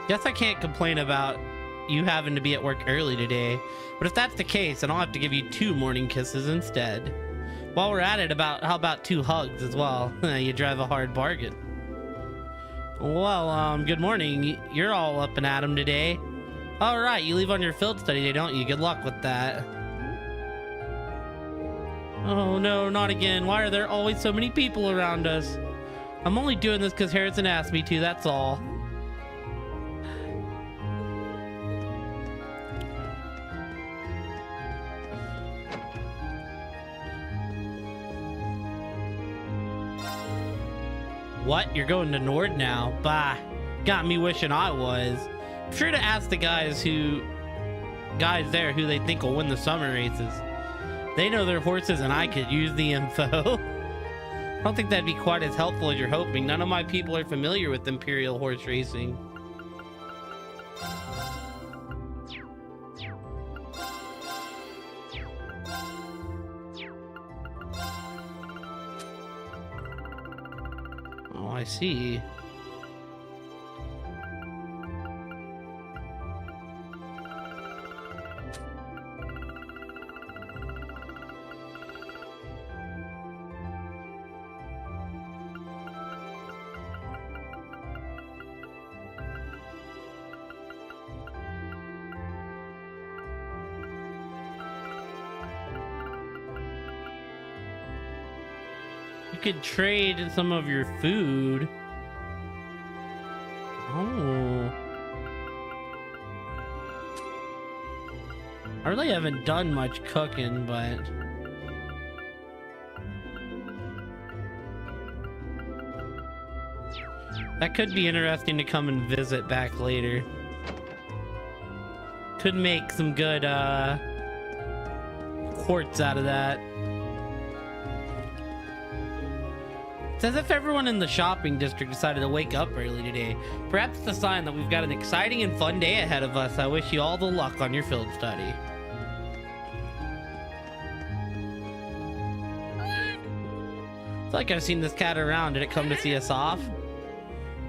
Guess I can't complain about you having to be at work early today. But if that's the case, then I'll have to give you 2 morning kisses instead. While we're at it, how about 2 hugs as well? You drive a hard bargain. Well, good morning. You're all up and at 'em today. All right, you leave on your field study day, don't you? Good luck with that. Oh no, not again. Why are there always so many people around us? I'm only doing this because Harrison asked me to, that's all. What? You're going to Nord now? Bah. Got me wishing I was. I'm sure to ask the guys there who they think will win the summer races. They know their horses and I could use the info. I don't think that'd be quite as helpful as you're hoping. None of my people are familiar with Imperial horse racing. Oh, I see. You could trade some of your food. Oh. I really haven't done much cooking, but that could be interesting to come and visit back later. Could make some good quartz out of that. It's as if everyone in the shopping district decided to wake up early today. Perhaps it's a sign that we've got an exciting and fun day ahead of us. I wish you all the luck on your field study. It's like I've seen this cat around. Did it come to see us off?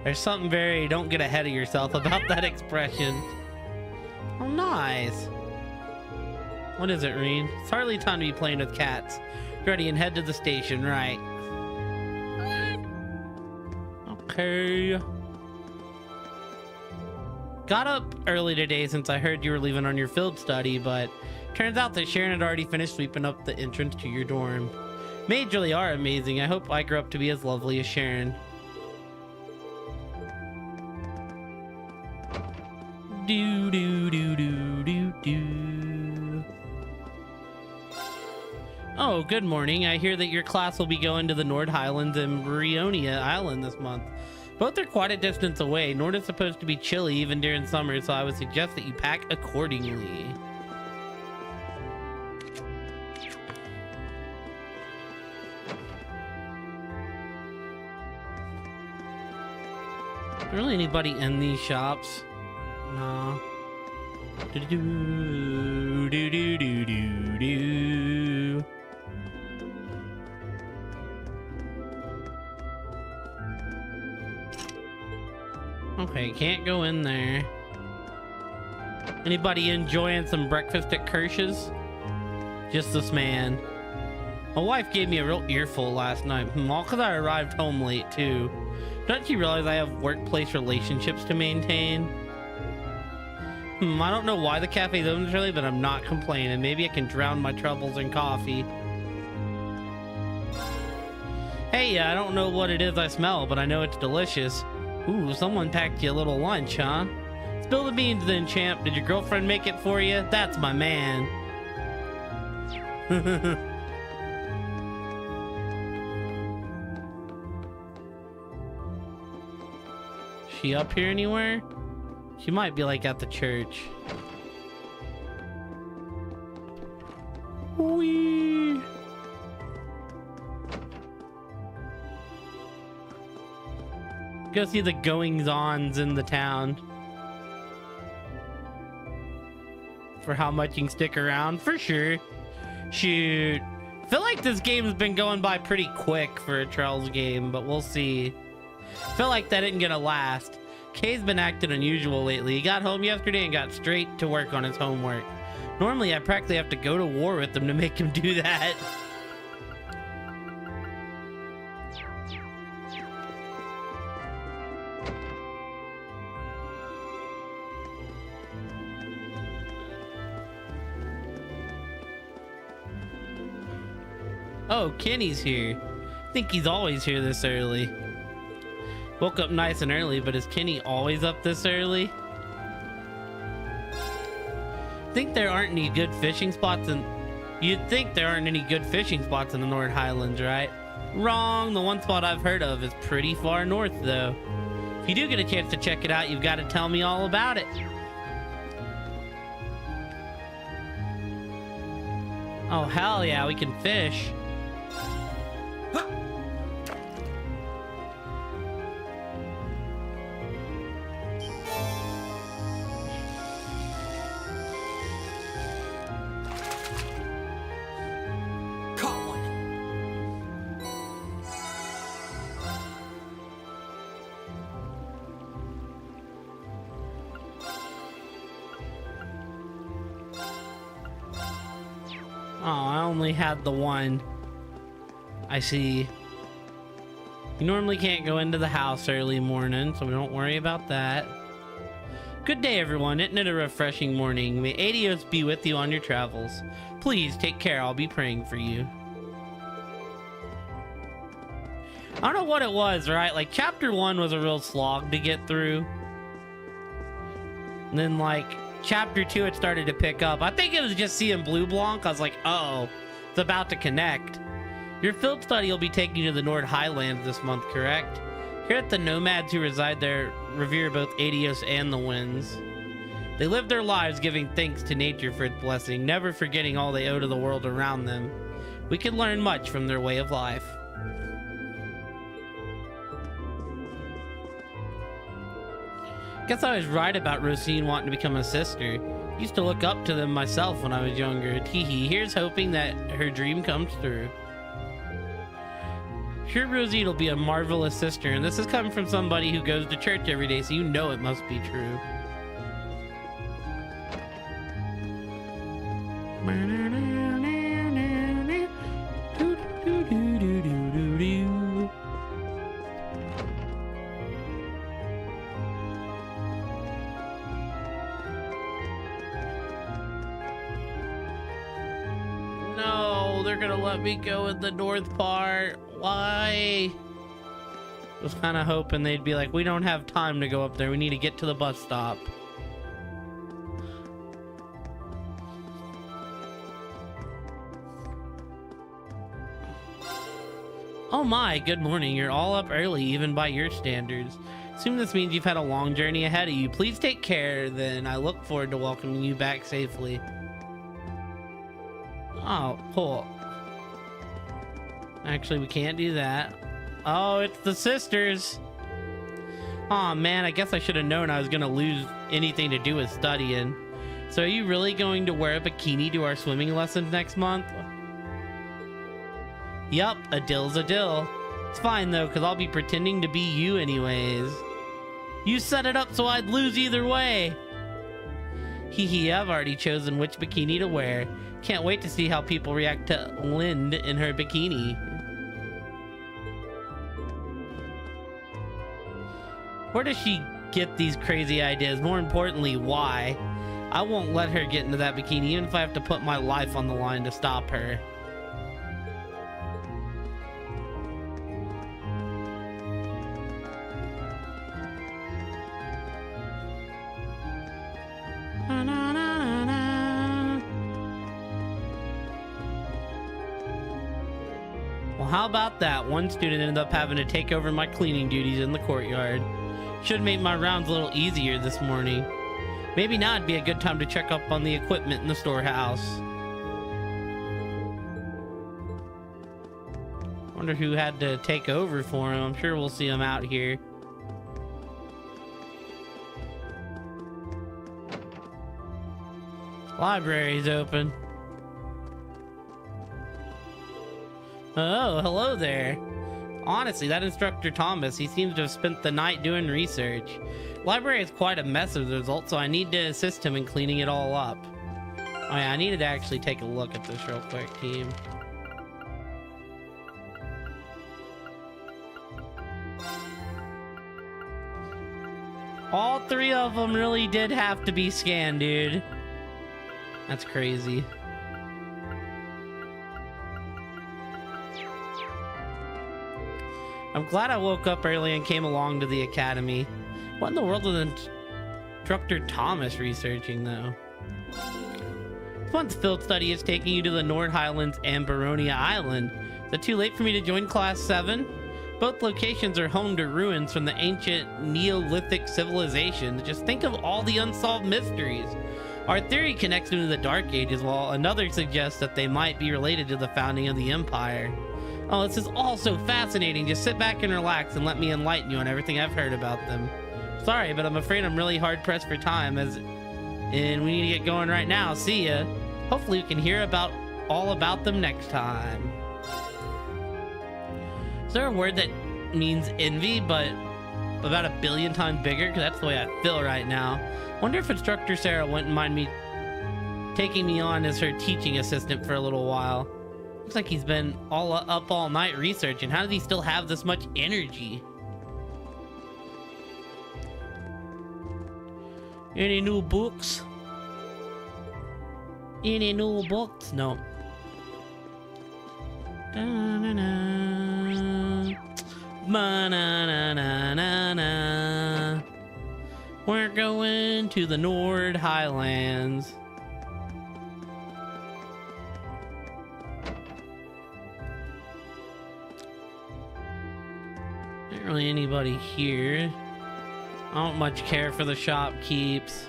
There's something very don't get ahead of yourself about that expression. Oh, nice. What is it, Reen? It's hardly time to be playing with cats. Get ready and head to the station, right? Okay. Got up early today since I heard you were leaving on your field study, but turns out that Sharon had already finished sweeping up the entrance to your dorm. Maids really are amazing. I hope I grow up to be as lovely as Sharon. Do do do do do do. Oh, good morning. I hear that your class will be going to the Nord Highlands and Brionia Island this month. Both are quite a distance away. Nord is supposed to be chilly even during summer, so I would suggest that you pack accordingly. Is there really anybody in these shops? No. Do do do do do do do. Okay, can't go in there. Anybody enjoying some breakfast at Kirsch's? Just this man. My wife gave me a real earful last night. All because I arrived home late, too. Don't you realize I have workplace relationships to maintain? I don't know why the cafe's open early, but I'm not complaining. Maybe I can drown my troubles in coffee. Hey, I don't know what it is I smell, but I know it's delicious. Ooh, someone packed you a little lunch, huh? Spill the beans then, champ. Did your girlfriend make it for you? That's my man. She up here anywhere? She might be like at the church. Whee! Go see the goings-ons in the town. For how much you can stick around, for sure. Shoot. I feel like this game's been going by pretty quick for a Trells game, but we'll see. Feel like that isn't gonna last. Kay's been acting unusual lately. He got home yesterday and got straight to work on his homework. Normally, I practically have to go to war with him to make him do that. Oh, Kenny's here. I think he's always here this early. Woke up nice and early, but is Kenny always up this early? Think there aren't any good fishing spots in... You'd think there aren't any good fishing spots in the Nord Highlands, right? Wrong. The one spot I've heard of is pretty far north, though. If you do get a chance to check it out, you've got to tell me all about it. Oh, hell yeah, we can fish. only had the one. I see. You normally can't go into the house early morning, so we don't worry about that. Good day, everyone. Isn't it a refreshing morning? May Adios be with you on your travels. Please take care. I'll be praying for you. I don't know what it was, right? Like, chapter 1 was a real slog to get through. And then, like, chapter 2, it started to pick up. I think it was just seeing Blue Blanc. I was like, uh-oh, it's about to connect. Your field study will be taking you to the Nord Highlands this month, correct? Here at the nomads who reside there revere both Adios and the winds. They live their lives giving thanks to nature for its blessing, never forgetting all they owe to the world around them. We can learn much from their way of life. Guess I was right about Rosine wanting to become a sister. Used to look up to them myself when I was younger. Teehee, here's hoping that her dream comes through. Sure, Rosine will be a marvelous sister, and this is coming from somebody who goes to church every day, so you know it must be true. No, they're gonna let me go in the north part. Why? Was kind of hoping they'd be like, we don't have time to go up there. We need to get to the bus stop. Oh my, good morning. You're all up early, even by your standards. Assume this means you've had a long journey ahead of you. Please take care, then I look forward to welcoming you back safely. Oh, cool. Actually, we can't do that. Oh, it's the sisters. Aw, man, I guess I should have known I was gonna lose anything to do with studying. So are you really going to wear a bikini to our swimming lessons next month? Yup, a dill's a dill. It's fine though, because I'll be pretending to be you anyways. You set it up so I'd lose either way. Hee hee, I've already chosen which bikini to wear. Can't wait to see how people react to Lind in her bikini. Where does she get these crazy ideas? More importantly, why? I won't let her get into that bikini, even if I have to put my life on the line to stop her. Well, how about that? One student ended up having to take over my cleaning duties in the courtyard. Should make my rounds a little easier this morning. Maybe now would be a good time to check up on the equipment in the storehouse. Wonder who had to take over for him. I'm sure we'll see him out here. Library's open. Oh, hello there. Honestly, that instructor Thomas, he seems to have spent the night doing research. Library is quite a mess of the results, so I need to assist him in cleaning it all up. Oh yeah, I needed to actually take a look at this real quick, team. All three of them really did have to be scanned, dude. That's crazy. I'm glad I woke up early and came along to the academy. What in the world is Instructor Thomas researching, though? This month's field study is taking you to the Nord Highlands and Baronia Island. Is it too late for me to join Class 7? Both locations are home to ruins from the ancient Neolithic civilization. Just think of all the unsolved mysteries. Our theory connects them to the Dark Ages, while another suggests that they might be related to the founding of the Empire. Oh, this is all so fascinating. Just sit back and relax and let me enlighten you on everything I've heard about them. Sorry, but I'm afraid I'm really hard-pressed for time, and we need to get going right now. See ya. Hopefully we can hear all about them next time. Is there a word that means envy, but about 1 billion times bigger? Because that's the way I feel right now. Wonder if Instructor Sarah wouldn't mind me taking me on as her teaching assistant for a little while. Looks like he's been up all night researching. How does he still have this much energy? Any new books? Any new books? No. Ba-na-na-na-na-na. We're going to the Nord Highlands. Not really anybody here. I don't much care for the shopkeeps.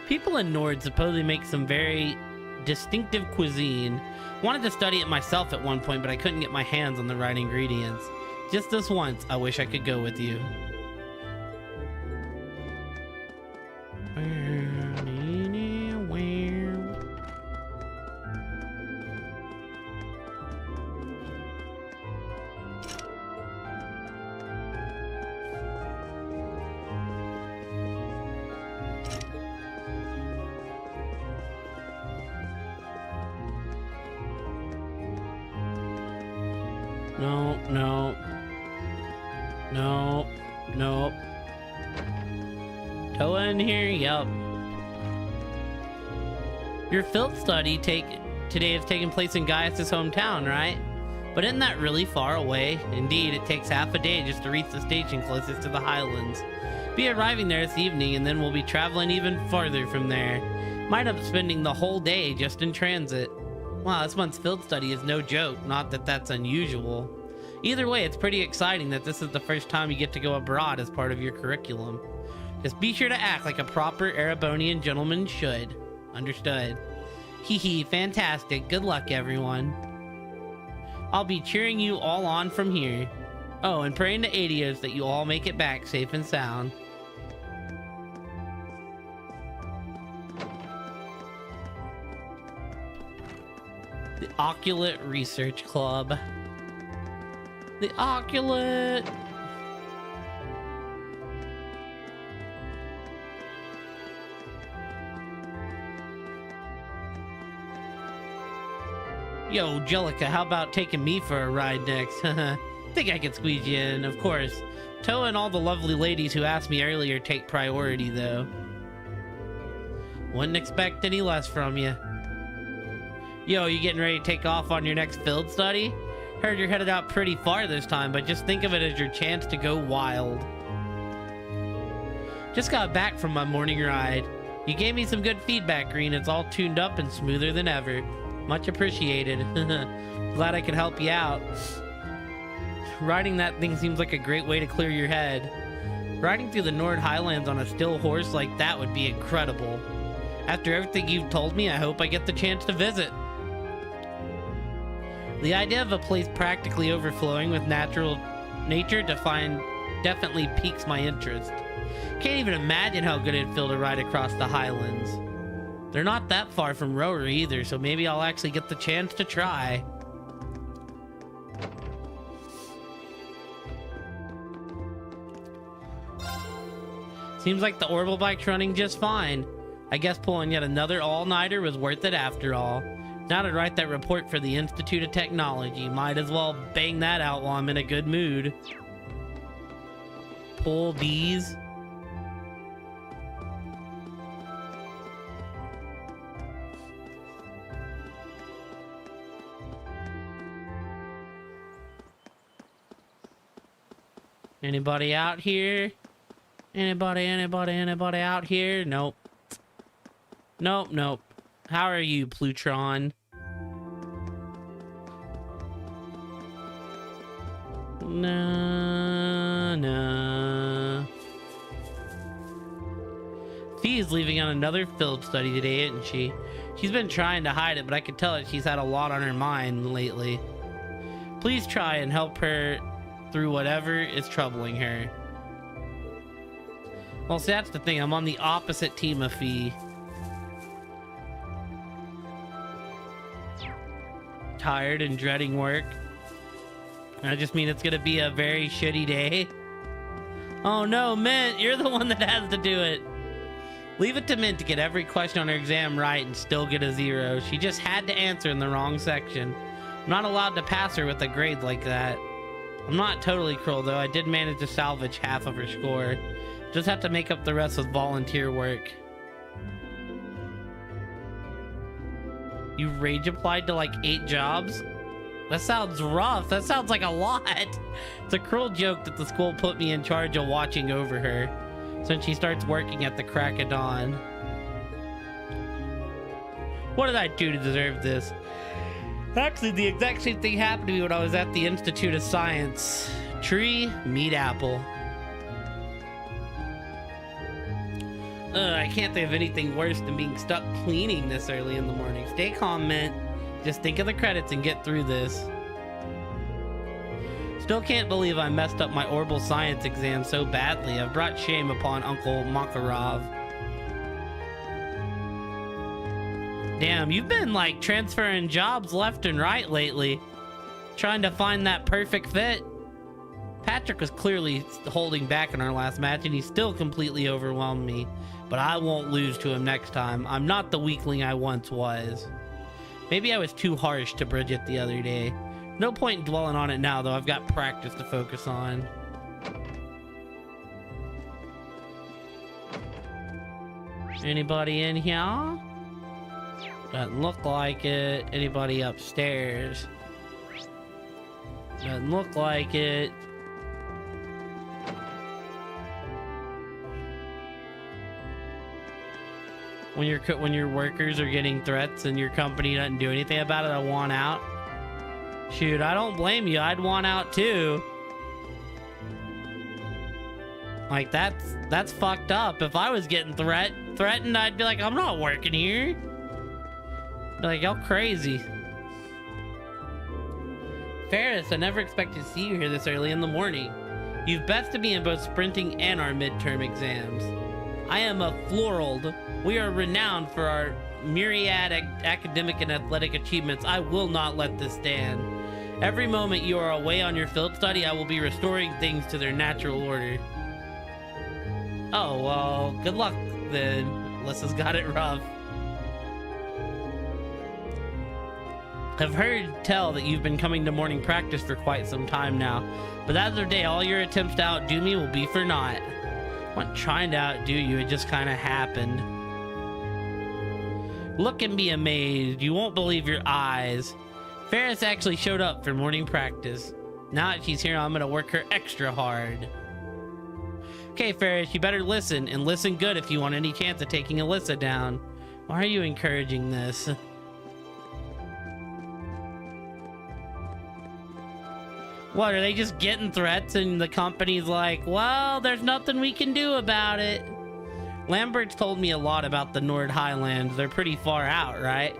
People in Nord supposedly make some very distinctive cuisine. Wanted to study it myself at one point, but I couldn't get my hands on the right ingredients. Just this once, I wish I could go with you. No, no. No, no. Toa in here? Yup. Your field study today is taking place in Gaius' hometown, right? But isn't that really far away? Indeed, it takes half a day just to reach the station closest to the Highlands. Be arriving there this evening, and then we'll be traveling even farther from there. Might end up spending the whole day just in transit. Wow, this month's field study is no joke, not that that's unusual. Either way, it's pretty exciting that this is the first time you get to go abroad as part of your curriculum. Just be sure to act like a proper Erebonian gentleman should. Understood. Hee, fantastic. Good luck, everyone. I'll be cheering you all on from here. Oh, and praying to Adios that you all make it back safe and sound. The Oculate Research Club. The Oculate. Yo, Jellica, how about taking me for a ride next? Think I could squeeze you in, of course. Toa and all the lovely ladies who asked me earlier take priority, though. Wouldn't expect any less from you. Yo, you getting ready to take off on your next field study? Heard you're headed out pretty far this time, but just think of it as your chance to go wild. Just got back from my morning ride. You gave me some good feedback, Green. It's all tuned up and smoother than ever. Much appreciated. Glad I could help you out. Riding that thing seems like a great way to clear your head. Riding through the Nord Highlands on a still horse like that would be incredible. After everything you've told me, I hope I get the chance to visit. The idea of a place practically overflowing with natural nature definitely piques my interest. Can't even imagine how good it'd feel to ride across the Highlands. They're not that far from Rower either, so maybe I'll actually get the chance to try. Seems like the Orbital bike's running just fine. I guess pulling yet another all-nighter was worth it after all. Now to write that report for the Institute of Technology. Might as well bang that out while I'm in a good mood. Pull these. Anybody out here? Anybody out here? Nope. Nope. How are you, Plutron? Nah. Fee's leaving on another field study today, isn't she? She's been trying to hide it, but I can tell that she's had a lot on her mind lately. Please try and help her through whatever is troubling her. Well, see, that's the thing. I'm on the opposite team of Fee. Tired and dreading work. I just mean it's gonna be a very shitty day. Oh no, Mint, you're the one that has to do it. Leave it to Mint to get every question on her exam right and still get a 0. She just had to answer in the wrong section. I'm not allowed to pass her with a grade like that. I'm not totally cruel though. I did manage to salvage half of her score. Just have to make up the rest with volunteer work. You rage applied to like 8 jobs? That sounds rough. That sounds like a lot. It's a cruel joke that the school put me in charge of watching over her since she starts working at the crack of dawn. What did I do to deserve this? Actually, the exact same thing happened to me when I was at the Institute of Science. Tree, meet apple. I can't think of anything worse than being stuck cleaning this early in the morning. Stay calm, Mint. Just think of the credits and get through this. Still can't believe I messed up my orbital science exam so badly. I've brought shame upon Uncle Makarov. Damn, you've been like transferring jobs left and right lately. Trying to find that perfect fit. Patrick was clearly holding back in our last match and he still completely overwhelmed me. But I won't lose to him next time. I'm not the weakling I once was. Maybe I was too harsh to Bridget the other day. No point in dwelling on it now though. I've got practice to focus on. Anybody in here? Doesn't look like it. Anybody upstairs? Doesn't look like it. When your workers are getting threats and your company doesn't do anything about it, I want out. Shoot, I don't blame you. I'd want out too. Like that's fucked up. If I was getting threatened, I'd be like, I'm not working here. Be like, y'all crazy. Ferris, I never expected to see you here this early in the morning. You've best to be in both sprinting and our midterm exams. I am a Florald. We are renowned for our myriad academic and athletic achievements. I will not let this stand. Every moment you are away on your field study, I will be restoring things to their natural order. Oh, well, good luck then. Alyssa's got it rough. I've heard tell that you've been coming to morning practice for quite some time now, but as of today, all your attempts to outdo me will be for naught. I wasn't trying to outdo you, it just kind of happened. Look and be amazed. You won't believe your eyes. Ferris actually showed up for morning practice. Now that she's here, I'm gonna work her extra hard. Okay, Ferris, you better listen, and listen good if you want any chance of taking Alyssa down. Why are you encouraging this? What, are they just getting threats and the company's like, well, there's nothing we can do about it? Lambert's told me a lot about the Nord Highlands. They're pretty far out, right?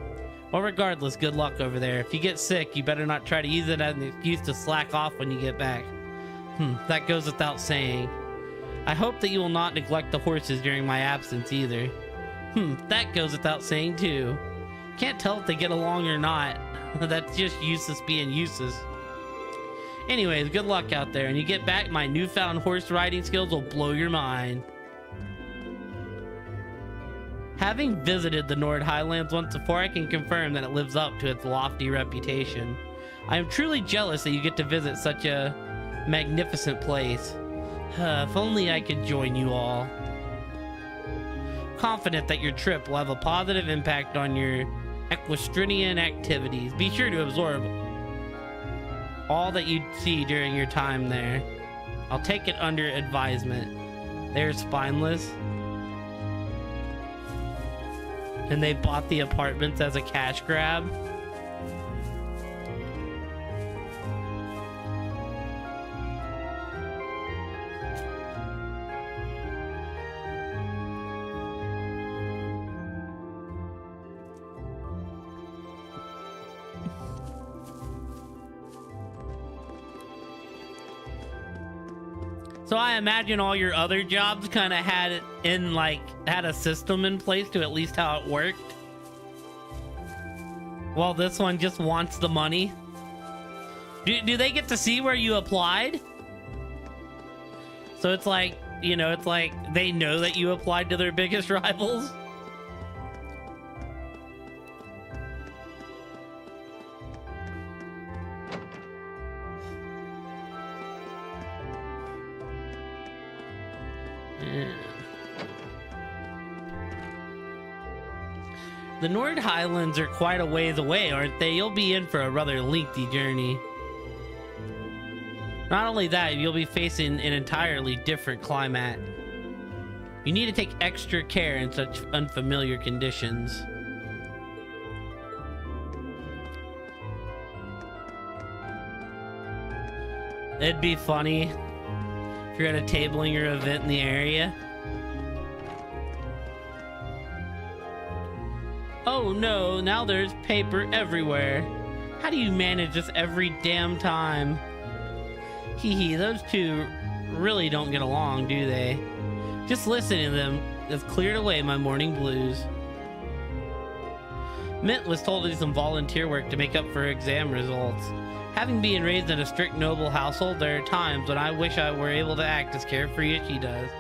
Well, regardless, good luck over there. If you get sick, you better not try to use it as an excuse to slack off when you get back. That goes without saying. I hope that you will not neglect the horses during my absence either. That goes without saying too. Can't tell if they get along or not. That's just useless being useless. Anyways, good luck out there. And you get back, my newfound horse riding skills will blow your mind. Having visited the Nord Highlands once before, I can confirm that it lives up to its lofty reputation. I am truly jealous that you get to visit such a magnificent place. If only I could join you all. Confident that your trip will have a positive impact on your equestrian activities. Be sure to absorb all that you see during your time there. I'll take it under advisement. They're spineless. And they bought the apartments as a cash grab. So I imagine all your other jobs kind of had it in, like, had a system in place to at least how it worked. Well, this one just wants the money. Do they get to see where you applied? So it's like, You know, it's like they know that you applied to their biggest rivals. The Nord Highlands are quite a ways away, aren't they? You'll be in for a rather lengthy journey. Not only that, you'll be facing an entirely different climate. You need to take extra care in such unfamiliar conditions. It'd be funny if you're at a tabling or event in the area. Oh no, now there's paper everywhere. How do you manage this every damn time? Hee hee, those two really don't get along, do they? Just listening to them has cleared away my morning blues. Mint was told to do some volunteer work to make up for exam results. Having been raised in a strict noble household, there are times when I wish I were able to act as carefree as she does.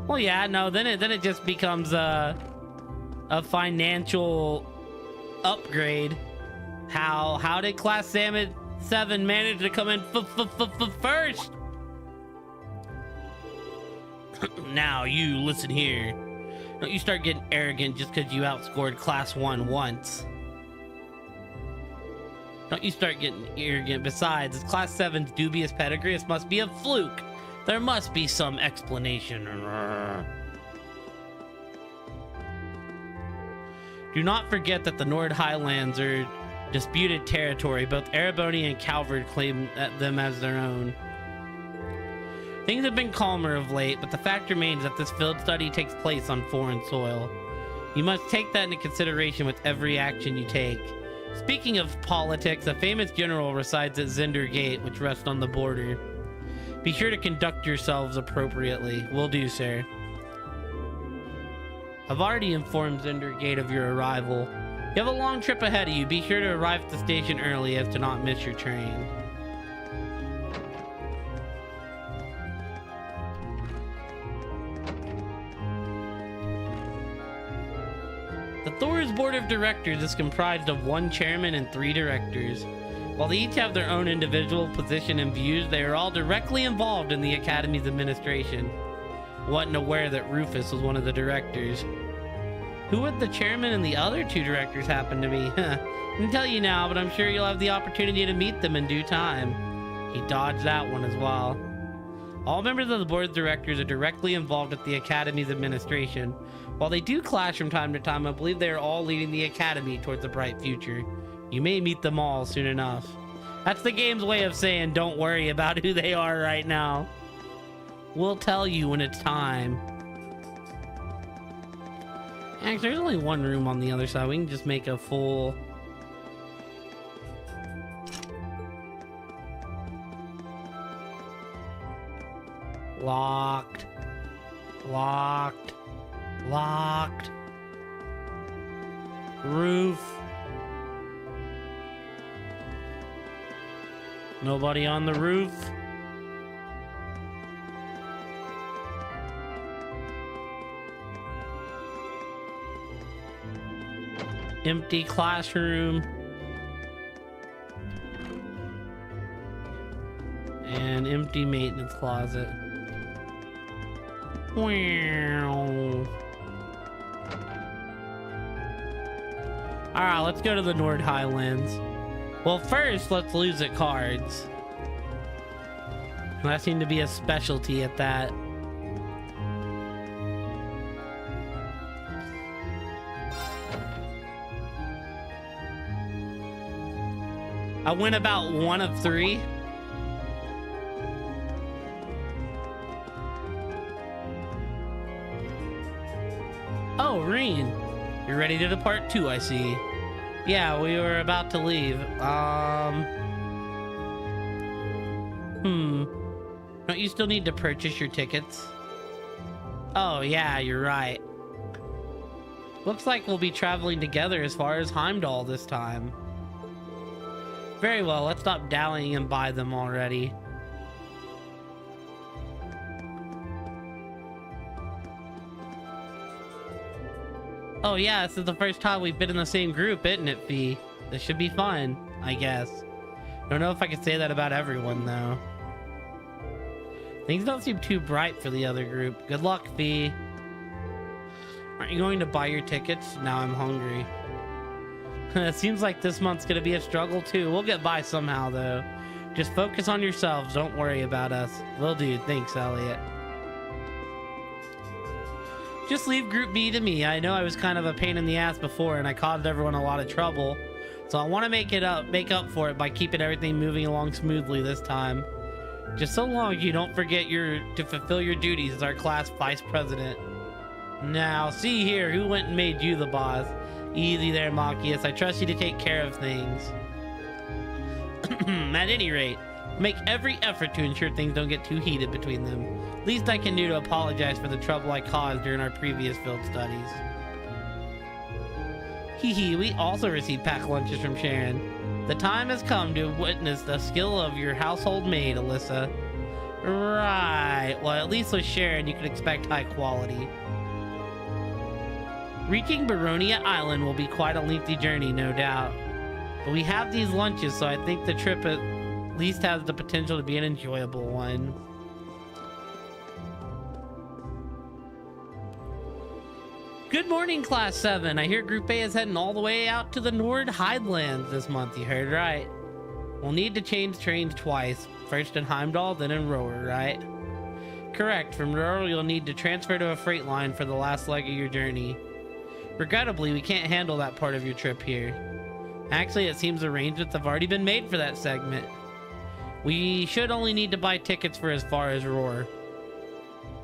Well, yeah, no, then it just becomes a financial upgrade. How did Class 7 manage to come in first? Now you listen here. Don't you start getting arrogant just because you outscored Class 1 once. Don't you start getting arrogant. Besides, it's Class 7's dubious pedigree. It must be a fluke. There must be some explanation. Do not forget that the Nord Highlands are disputed territory. Both Ereboni and Calvard claim them as their own. Things have been calmer of late, but the fact remains that this field study takes place on foreign soil. You must take that into consideration with every action you take. Speaking of politics, a famous general resides at Zender Gate, which rests on the border. Be sure to conduct yourselves appropriately. Will do, sir. I've already informed Zender Gate of your arrival. You have a long trip ahead of you. Be sure to arrive at the station early as to not miss your train. The Thor's board of directors is comprised of 1 chairman and 3 directors. While they each have their own individual position and views, they are all directly involved in the Academy's administration. Wasn't aware that Rufus was one of the directors. Who would the chairman and the other 2 directors happen to be? I can tell you now, but I'm sure you'll have the opportunity to meet them in due time. He dodged that one as well. All members of the board of directors are directly involved with the Academy's administration. While they do clash from time to time, I believe they are all leading the Academy towards a bright future. You may meet them all soon enough. That's the game's way of saying don't worry about who they are right now. We'll tell you when it's time. Actually, there's only 1 room on the other side. We can just make a full... Locked. Locked. Locked. Roof. Nobody on the roof. Empty classroom. And empty maintenance closet. Wow. Alright, let's go to the Nord Highlands. Well, first, let's lose at cards. That seemed to be a specialty at that. I went about 1 of 3. Oh, Reen. You're ready to depart too, I see. Yeah, we were about to leave. Don't you still need to purchase your tickets? Oh, yeah, you're right. Looks like we'll be traveling together as far as Heimdall this time. Very well, let's stop dallying and buy them already. Oh yeah, this is the first time we've been in the same group, isn't it, Fee? This should be fun, I guess. Don't know if I can say that about everyone, though. Things don't seem too bright for the other group. Good luck, Fee. Aren't you going to buy your tickets? Now I'm hungry. It seems like this month's gonna be a struggle, too. We'll get by somehow, though. Just focus on yourselves. Don't worry about us. Will do. Thanks, Elliot. Just leave Group B to me. I know I was kind of a pain in the ass before, and I caused everyone a lot of trouble. So I want to make up for it by keeping everything moving along smoothly this time. Just so long as you don't forget to fulfill your duties as our class vice president. Now, see here, who went and made you the boss? Easy there, Machias. I trust you to take care of things. At any rate, make every effort to ensure things don't get too heated between them. Least I can do to apologize for the trouble I caused during our previous field studies. Hee, we also received packed lunches from Sharon. The time has come to witness the skill of your household maid, Alyssa. Right, well at least with Sharon you can expect high quality. Reaching Baronia Island will be quite a lengthy journey, no doubt. But we have these lunches, so I think the trip at least has the potential to be an enjoyable one. Good morning, Class 7. I hear Group A is heading all the way out to the Nord Highlands this month. You heard right. We'll need to change trains twice. First in Heimdall, then in Rower, right? Correct. From Rower, you'll need to transfer to a freight line for the last leg of your journey. Regrettably, we can't handle that part of your trip here. Actually, it seems arrangements have already been made for that segment. We should only need to buy tickets for as far as Roar.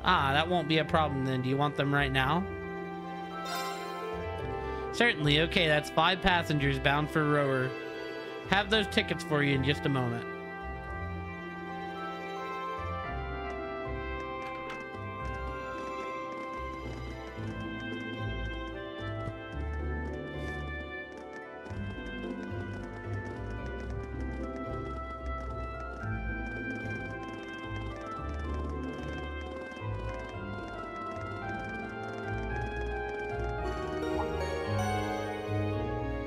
Ah, that won't be a problem then. Do you want them right now? Certainly. Okay, that's 5 passengers bound for Rower. Have those tickets for you in just a moment.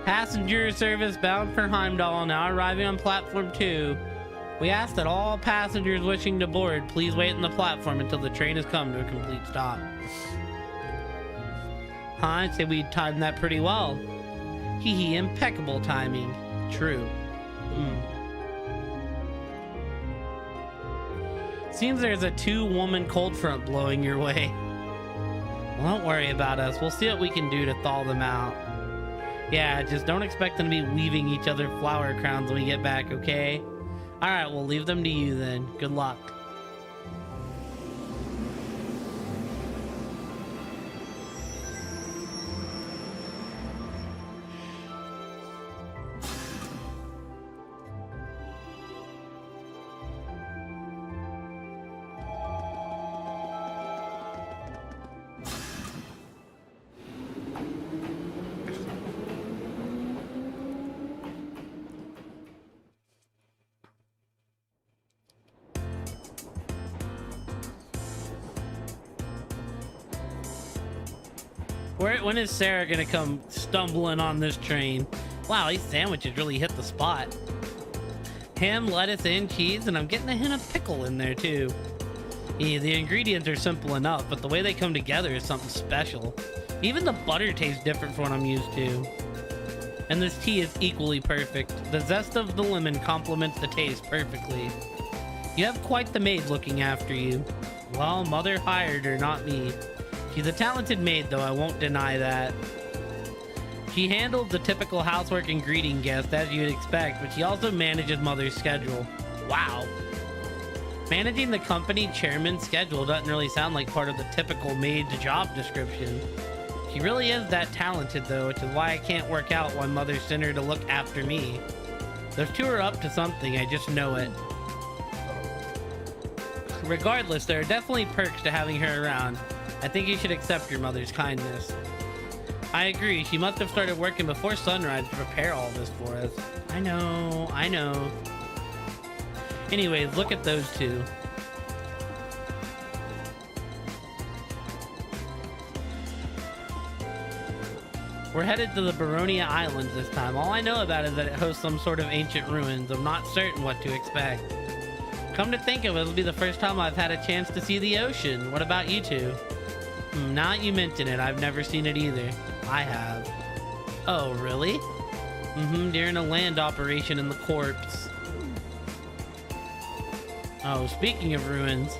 Passenger service bound for Heimdall now arriving on platform 2. We ask that all passengers wishing to board please wait on the platform until the train has come to a complete stop. I'd say we timed that pretty well. Hee, impeccable timing. True. Seems there's a 2-woman cold front blowing your way. Well, don't worry about us. We'll see what we can do to thaw them out. Yeah, just don't expect them to be weaving each other flower crowns when we get back, okay? Alright, we'll leave them to you then. Good luck. When is Sarah gonna come stumbling on this train? Wow, these sandwiches really hit the spot. Ham, lettuce, and cheese, and I'm getting a hint of pickle in there too. Yeah, the ingredients are simple enough, but the way they come together is something special. Even the butter tastes different from what I'm used to. And this tea is equally perfect. The zest of the lemon complements the taste perfectly. You have quite the maid looking after you. Well, Mother hired her, not me. She's a talented maid, though, I won't deny that. She handles the typical housework and greeting guests, as you'd expect, but she also manages Mother's schedule. Wow. Managing the company chairman's schedule doesn't really sound like part of the typical maid's job description. She really is that talented, though, which is why I can't work out why Mother sent her to look after me. Those two are up to something, I just know it. Regardless, there are definitely perks to having her around. I think you should accept your mother's kindness. I agree. She must have started working before sunrise to prepare all this for us. I know. Anyways, look at those two. We're headed to the Baronia Islands this time. All I know about it is that it hosts some sort of ancient ruins. I'm not certain what to expect. Come to think of it, it'll be the first time I've had a chance to see the ocean. What about you two? Now that you mention it, I've never seen it either. I have. Oh, really? During a land operation in the Corpse. Oh, speaking of ruins,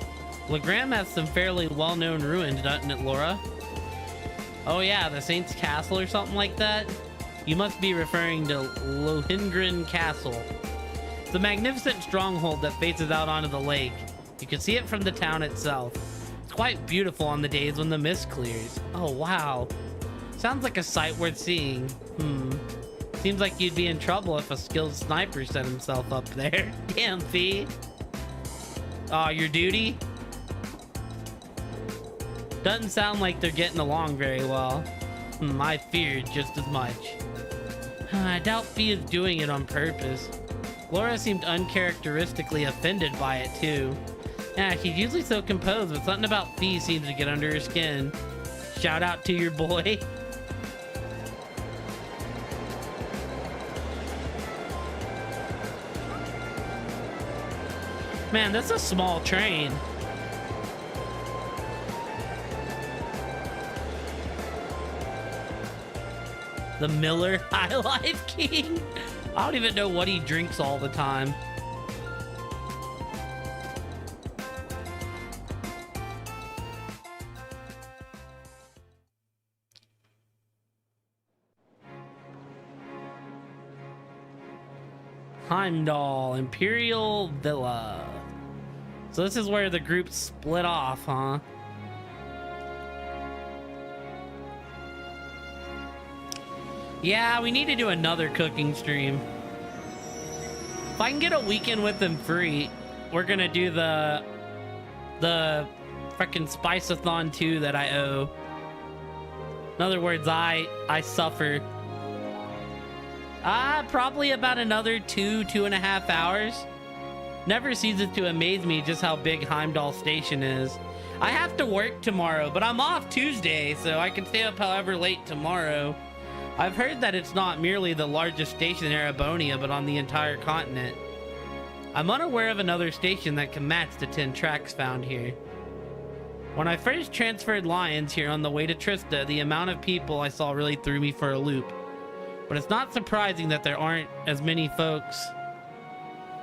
Legram has some fairly well-known ruins, doesn't it, Laura? Oh yeah, the Saint's Castle or something like that? You must be referring to Lohengrin Castle. It's a magnificent stronghold that faces out onto the lake. You can see it from the town itself. It's quite beautiful on the days when the mist clears. Oh wow. Sounds like a sight worth seeing. Seems like you'd be in trouble if a skilled sniper set himself up there. Damn, Fee. Aw, your duty? Doesn't sound like they're getting along very well. I feared just as much. I doubt Fee is doing it on purpose. Laura seemed uncharacteristically offended by it too. Yeah, she's usually so composed, but something about Fee seems to get under her skin. Shout out to your boy. Man, that's a small train. The Miller High Life King? I don't even know what he drinks all the time. Heimdall, Imperial Villa. So this is where the group split off, huh? Yeah, we need to do another cooking stream. If I can get a weekend with them free, we're gonna do the frickin' Spice-a-thon 2 that I owe. In other words, I suffer. Probably about another 2.5 hours. Never ceases to amaze me just how big Heimdall Station is. I have to work tomorrow, but I'm off Tuesday, so I can stay up however late tomorrow. I've heard that it's not merely the largest station in Erebonia, but on the entire continent. I'm unaware of another station that can match the 10 tracks found here. When I first transferred Lions here on the way to Trista, the amount of people I saw really threw me for a loop. But it's not surprising that there aren't as many folks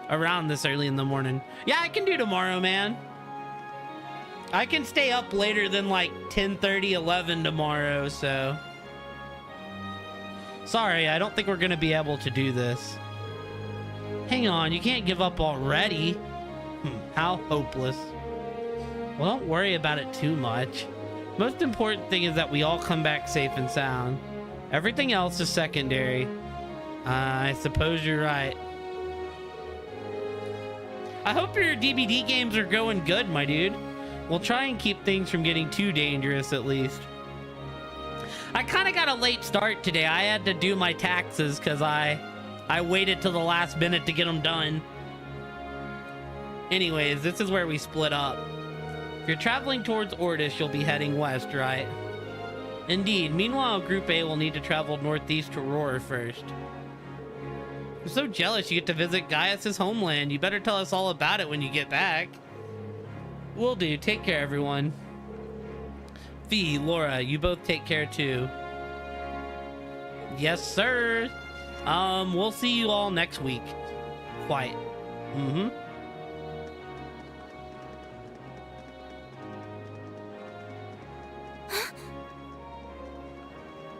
around this early in the morning. Yeah, I can do tomorrow, man. I can stay up later than like 10:30, 11 tomorrow, so... Sorry, I don't think we're gonna be able to do this. Hang on, you can't give up already. How hopeless. Well, don't worry about it too much. Most important thing is that we all come back safe and sound. Everything else is secondary. I suppose you're right. I hope your DBD games are going good, my dude. We'll try and keep things from getting too dangerous at least. I kind of got a late start today. I had to do my taxes because I waited till the last minute to get them done. Anyways, this is where we split up. If you're traveling towards Ordis, you'll be heading west, right? Indeed. Meanwhile, Group A will need to travel northeast to Roar first. I'm so jealous you get to visit Gaius' homeland. You better tell us all about it when you get back. Will do. Take care, everyone. Fee, Laura, you both take care too. Yes, sir. We'll see you all next week. Quite.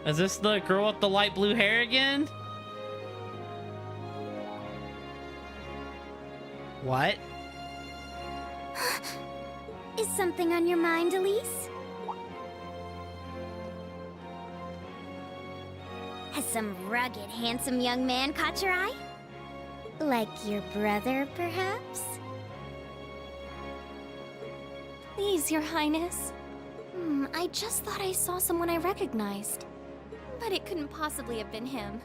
Is this the girl with the light blue hair again? What? Is something on your mind, Elise? Has some rugged, handsome young man caught your eye? Like your brother, perhaps? Please, Your Highness. I just thought I saw someone I recognized. But it couldn't possibly have been him.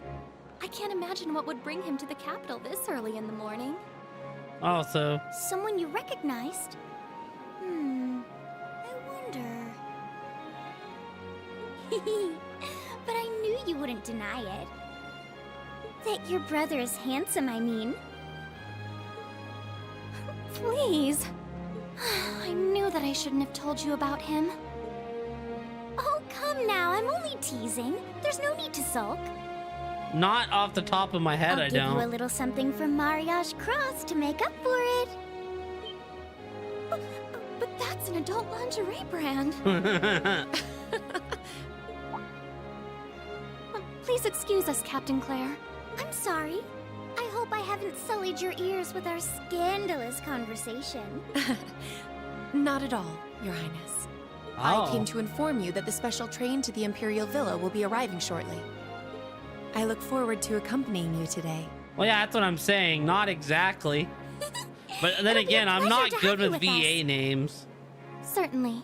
I can't imagine what would bring him to the capital this early in the morning. Also, Someone you recognized? I wonder. But I knew you wouldn't deny it. That your brother is handsome, I mean. Please. I knew that I shouldn't have told you about him. Oh, come now, I'm only teasing. There's no need to sulk. not off the top of my head, I'll I give don't. you a little something from Mariage Cross to make up for it. But that's an adult lingerie brand. Please excuse us, Captain Claire. I'm sorry. I hope I haven't sullied your ears with our scandalous conversation. Not at all, Your Highness. Oh. I came to inform you that the special train to the Imperial Villa will be arriving shortly. I look forward to accompanying you today. Well, yeah, that's what I'm saying. Not exactly. But then again, I'm not good with VA names. Certainly.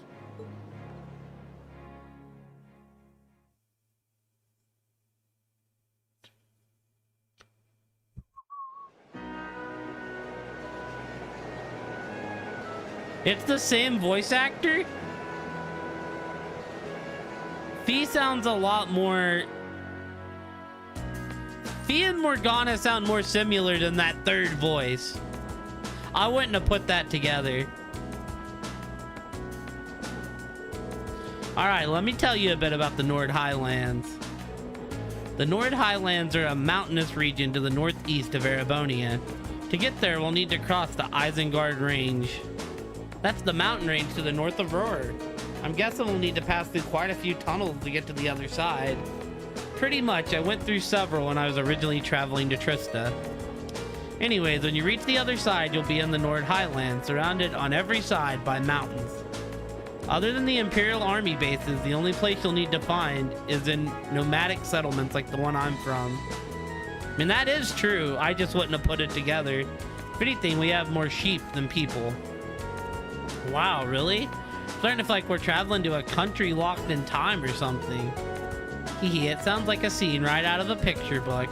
It's the same voice actor? Fee sounds a lot more... Fee and Morgana sound more similar than that third voice. I wouldn't have put that together. Alright, let me tell you a bit about the Nord Highlands. The Nord Highlands are a mountainous region to the northeast of Erebonia. To get there, we'll need to cross the Isengard Range. That's the mountain range to the north of Roar. I'm guessing we'll need to pass through quite a few tunnels to get to the other side. Pretty much, I went through several when I was originally traveling to Trista. Anyways, when you reach the other side, you'll be in the Nord Highlands, surrounded on every side by mountains. Other than the Imperial Army bases, the only place you'll need to find is in nomadic settlements like the one I'm from. I mean, that is true, I just wouldn't have put it together. If anything, we have more sheep than people. Wow, really? Starting to feel like we're traveling to a country locked in time or something. Hehe, it sounds like a scene right out of a picture book.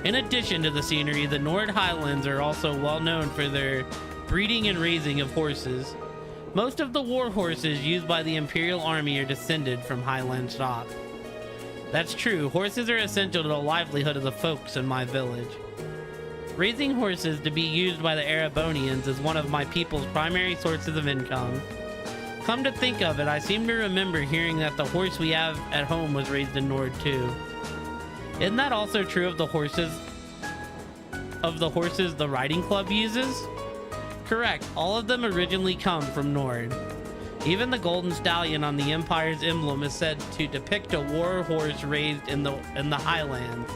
In addition to the scenery, the Nord Highlands are also well known for their breeding and raising of horses. Most of the war horses used by the Imperial Army are descended from Highland stock. That's true, horses are essential to the livelihood of the folks in my village. Raising horses to be used by the Erebonians is one of my people's primary sources of income. Come to think of it, I seem to remember hearing that the horse we have at home was raised in Nord too. Isn't that also true of the horses the riding club uses? Correct, all of them originally come from Nord. Even the golden stallion on the Empire's emblem is said to depict a war horse raised in the Highlands,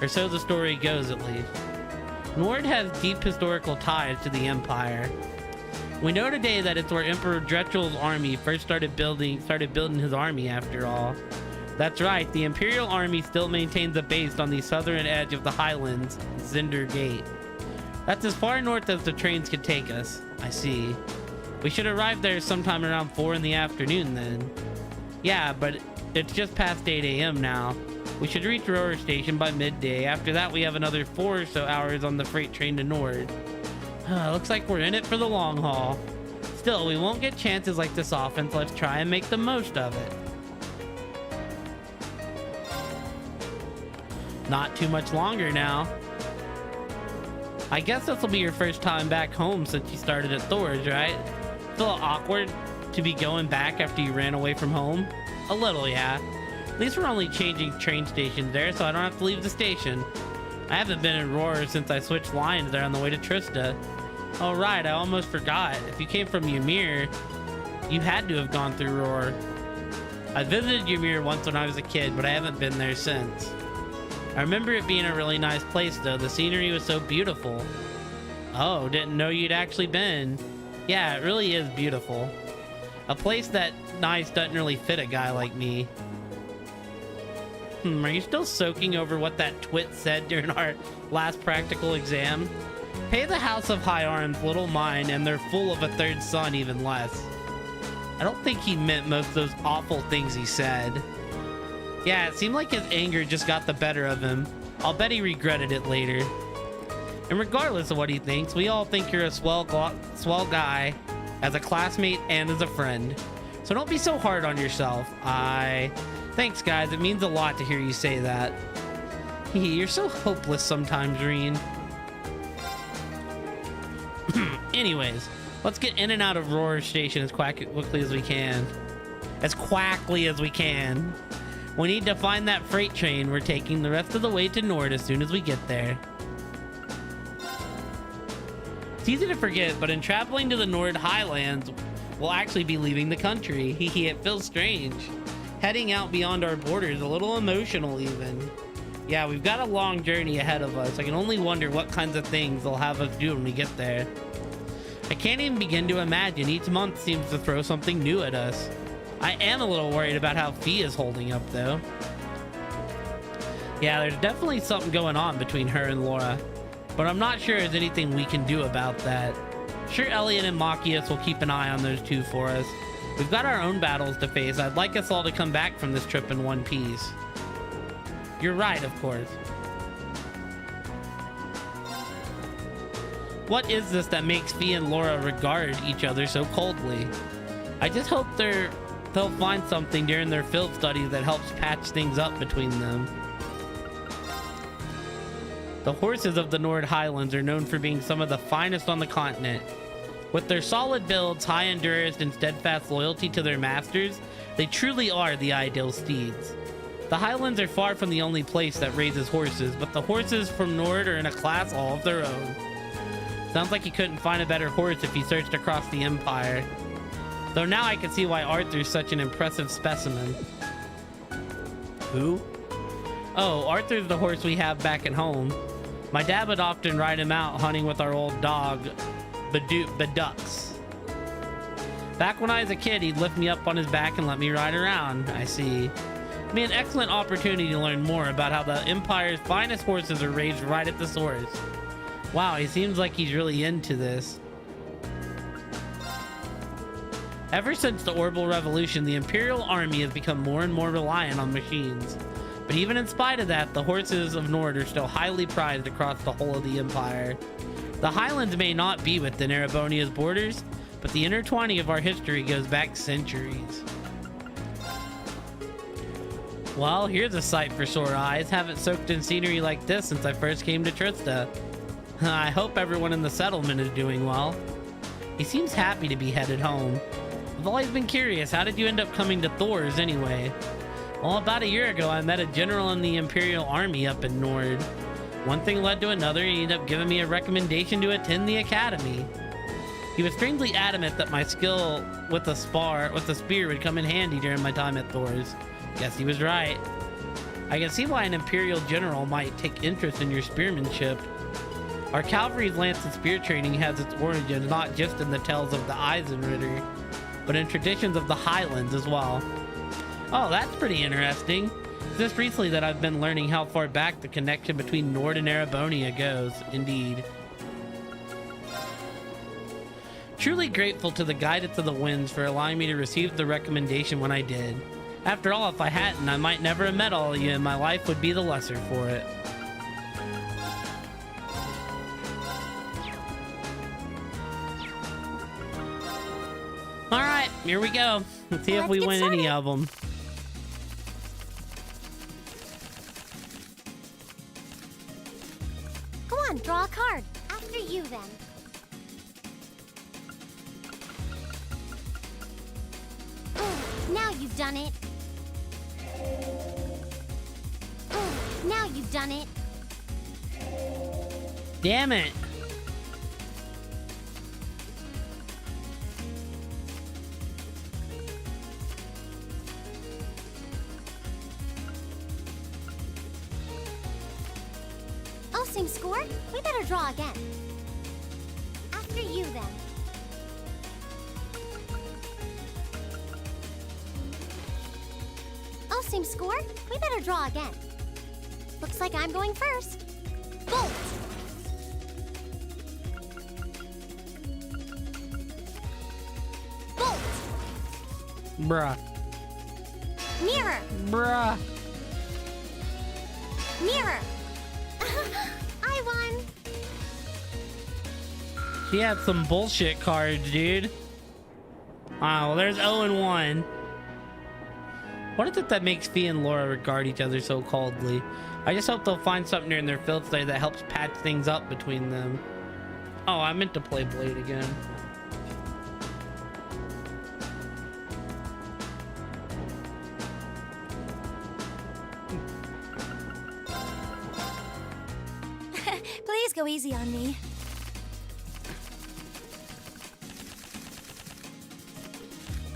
or so the story goes at least. Nord has deep historical ties to the Empire. We know today that it's where Emperor Dretchel's army first started building his army after all. That's right, the Imperial Army still maintains a base on the southern edge of the Highlands, Zinder Gate. That's as far north as the trains could take us. I see. We should arrive there sometime around 4 in the afternoon then. Yeah, but it's just past 8 a.m. now. We should reach Roar Station by midday. After that, we have another 4 or so hours on the freight train to Nord. Looks like we're in it for the long haul. Still, we won't get chances like this often, so let's try and make the most of it. Not too much longer now. I guess this will be your first time back home since you started at Thor's, right? Feel awkward to be going back after you ran away from home? A little, yeah. At least we're only changing train stations there, so I don't have to leave the station. I haven't been in Roar since I switched lines there on the way to Trista. Oh right, I almost forgot. If you came from Ymir, you had to have gone through Roar. I visited Ymir once when I was a kid, but I haven't been there since. I remember it being a really nice place though. The scenery was so beautiful. Oh, didn't know you'd actually been. Yeah, it really is beautiful. A place that nice doesn't really fit a guy like me. Are you still soaking over what that twit said during our last practical exam? Pay the House of High Arms little mind, and they're full of a third son even less. I don't think he meant most of those awful things he said. Yeah, it seemed like his anger just got the better of him. I'll bet he regretted it later. And regardless of what he thinks, we all think you're a swell guy as a classmate and as a friend. So don't be so hard on yourself. Thanks, guys. It means a lot to hear you say that. You're so hopeless sometimes, Reen. Anyways, let's get in and out of Roar Station as quickly as we can. As quackly as we can. We need to find that freight train we're taking the rest of the way to Nord as soon as we get there. It's easy to forget, but in traveling to the Nord Highlands, we'll actually be leaving the country. It feels strange. Heading out beyond our borders, a little emotional even. Yeah, we've got a long journey ahead of us. I can only wonder what kinds of things they'll have us do when we get there. I can't even begin to imagine. Each month seems to throw something new at us. I am a little worried about how Fee is holding up, though. Yeah, there's definitely something going on between her and Laura, but I'm not sure there's anything we can do about that. Sure, Elliot and Machias will keep an eye on those two for us. We've got our own battles to face. I'd like us all to come back from this trip in one piece. You're right, of course. What is this that makes Fee and Laura regard each other so coldly? I just hope they'll find something during their field studies that helps patch things up between them. The horses of the Nord Highlands are known for being some of the finest on the continent. With their solid builds, high endurance, and steadfast loyalty to their masters, they truly are the ideal steeds. The Highlands are far from the only place that raises horses, but the horses from Nord are in a class all of their own. Sounds like you couldn't find a better horse if you searched across the Empire. Though now I can see why Arthur's such an impressive specimen. Who? Oh, Arthur's the horse we have back at home. My dad would often ride him out hunting with our old dog, Bedux. Back when I was a kid, he'd lift me up on his back and let me ride around. I see. It'd be an excellent opportunity to learn more about how the Empire's finest horses are raised right at the source. Wow, he seems like he's really into this. Ever since the Orbital Revolution, the Imperial Army has become more and more reliant on machines. But even in spite of that, the horses of Nord are still highly prized across the whole of the Empire. The Highlands may not be within Erebonia's borders, but the intertwining of our history goes back centuries. Well, here's a sight for sore eyes. Haven't soaked in scenery like this since I first came to Trista. I hope everyone in the settlement is doing well. He seems happy to be headed home. I've always been curious, how did you end up coming to Thor's anyway? Well, about a year ago, I met a general in the Imperial Army up in Nord. One thing led to another, he ended up giving me a recommendation to attend the academy. He was strangely adamant that my skill with the spear would come in handy during my time at Thor's. Guess he was right. I can see why an Imperial general might take interest in your spearmanship. Our cavalry's lance and spear training has its origins not just in the tales of the Eisenritter, but in traditions of the Highlands as well. Oh, that's pretty interesting. It's just recently that I've been learning how far back the connection between Nord and Erebonia goes, indeed. Truly grateful to the Guidance of the Winds for allowing me to receive the recommendation when I did. After all, if I hadn't, I might never have met all of you and my life would be the lesser for it. Alright, here we go. Let's see if we win any of them. Go on, draw a card. After you, then. Now you've done it. Now you've done it. Damn it. Oh, same score? We better draw again. After you, then. Oh, same score? We better draw again. Looks like I'm going first. Bolt! Bolt! Bruh. Mirror! Bruh. Mirror! I won! She had some bullshit cards, dude. Ah, well, there's 0-1. What is it that makes Fee and Laura regard each other so coldly? I just hope they'll find something during their field study that helps patch things up between them. Oh, I meant to play Blade again. Please go easy on me.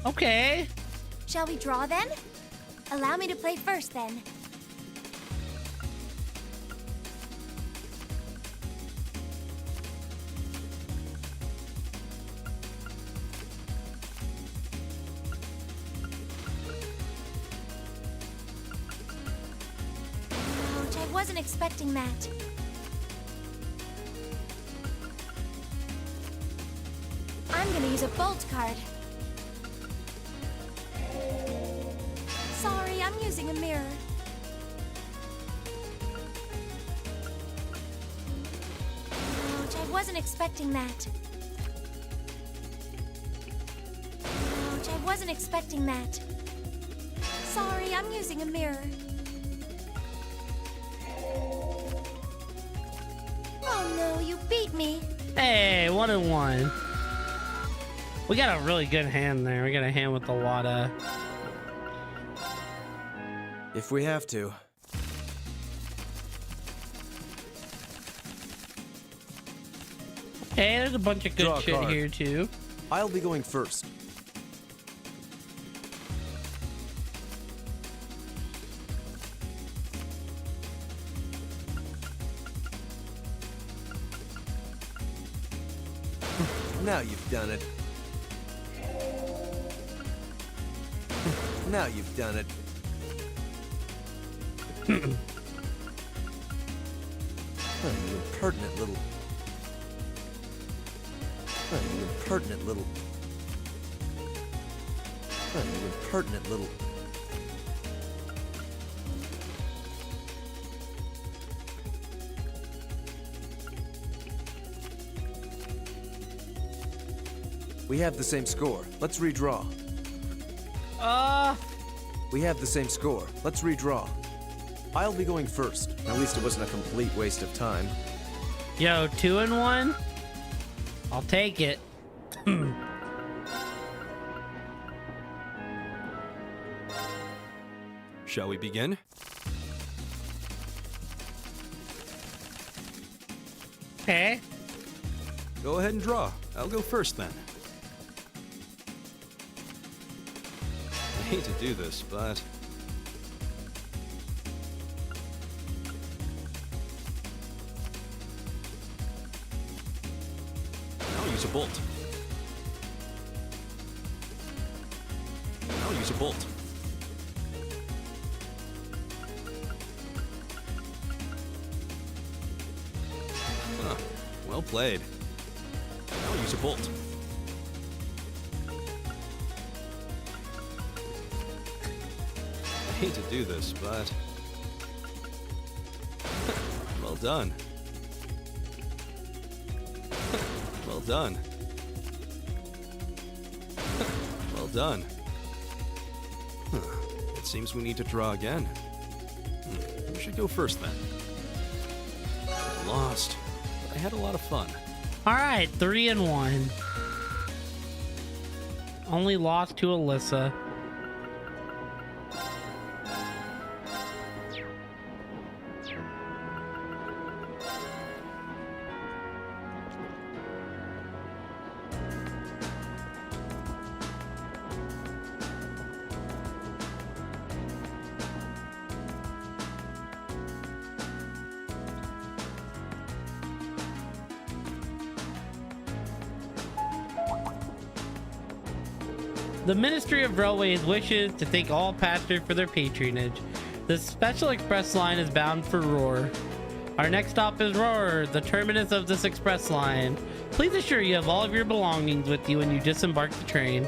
Okay. Shall we draw then? Allow me to play first then. Ouch, I wasn't expecting that. I'm gonna use a bolt card. Sorry, I'm using a mirror. Ouch, I wasn't expecting that. Ouch, I wasn't expecting that. Sorry, I'm using a mirror. Oh no, you beat me. Hey, 1-1. We got a really good hand there. We got a hand with a lot of... If we have to. Hey, there's a bunch of good Draw a shit card. here, too. I'll be going first. Now you've done it. Now you've done it. Oh, you impertinent little... Oh, you impertinent little... Oh, you impertinent little... We have the same score. Let's redraw. We have the same score. Let's redraw. I'll be going first. At least it wasn't a complete waste of time. Yo, 2-1? I'll take it. Shall we begin? Okay. Go ahead and draw. I'll go first then. I hate to do this, but... I'll use a bolt. I'll use a bolt. Huh. Well played. I'll use a bolt. I hate to do this, but... Well done. Well done. Well done. Huh. It seems we need to draw again. We should go first then. I lost, but I had a lot of fun. All right, 3-1. Only lost to Alyssa. The Ministry of Railways wishes to thank all passengers for their patronage. The Special Express line is bound for Roar. Our next stop is Roar, the terminus of this express line. Please assure you have all of your belongings with you when you disembark the train.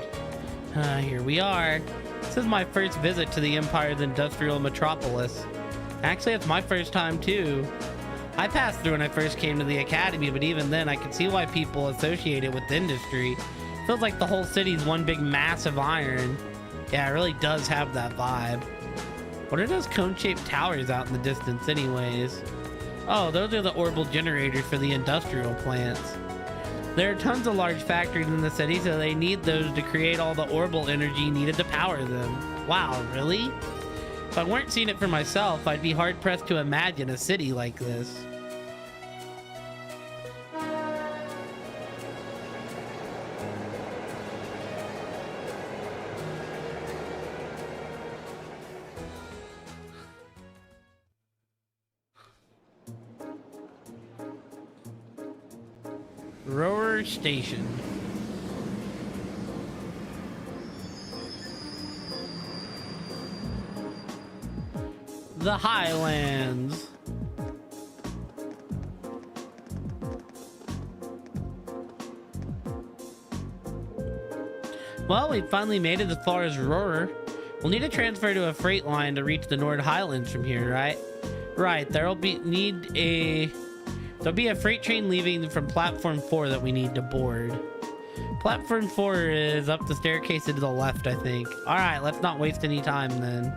Here we are. This is my first visit to the Empire's industrial metropolis. Actually, it's my first time too. I passed through when I first came to the academy, but even then I can see why people associate it with industry. Feels like the whole city's one big mass of iron. Yeah, it really does have that vibe. What are those cone-shaped towers out in the distance anyways? Oh, those are the orbital generators for the industrial plants. There are tons of large factories in the city, so they need those to create all the orbital energy needed to power them. Wow, really? If I weren't seeing it for myself, I'd be hard-pressed to imagine a city like this. Rower Station. The Highlands. Well, we finally made it as far as Rower. We'll need to transfer to a freight line to reach the Nord Highlands from here, right? Right, there'll be a freight train leaving from platform 4 that we need to board. Platform 4 is up the staircase to the left, I think. All right, let's not waste any time then.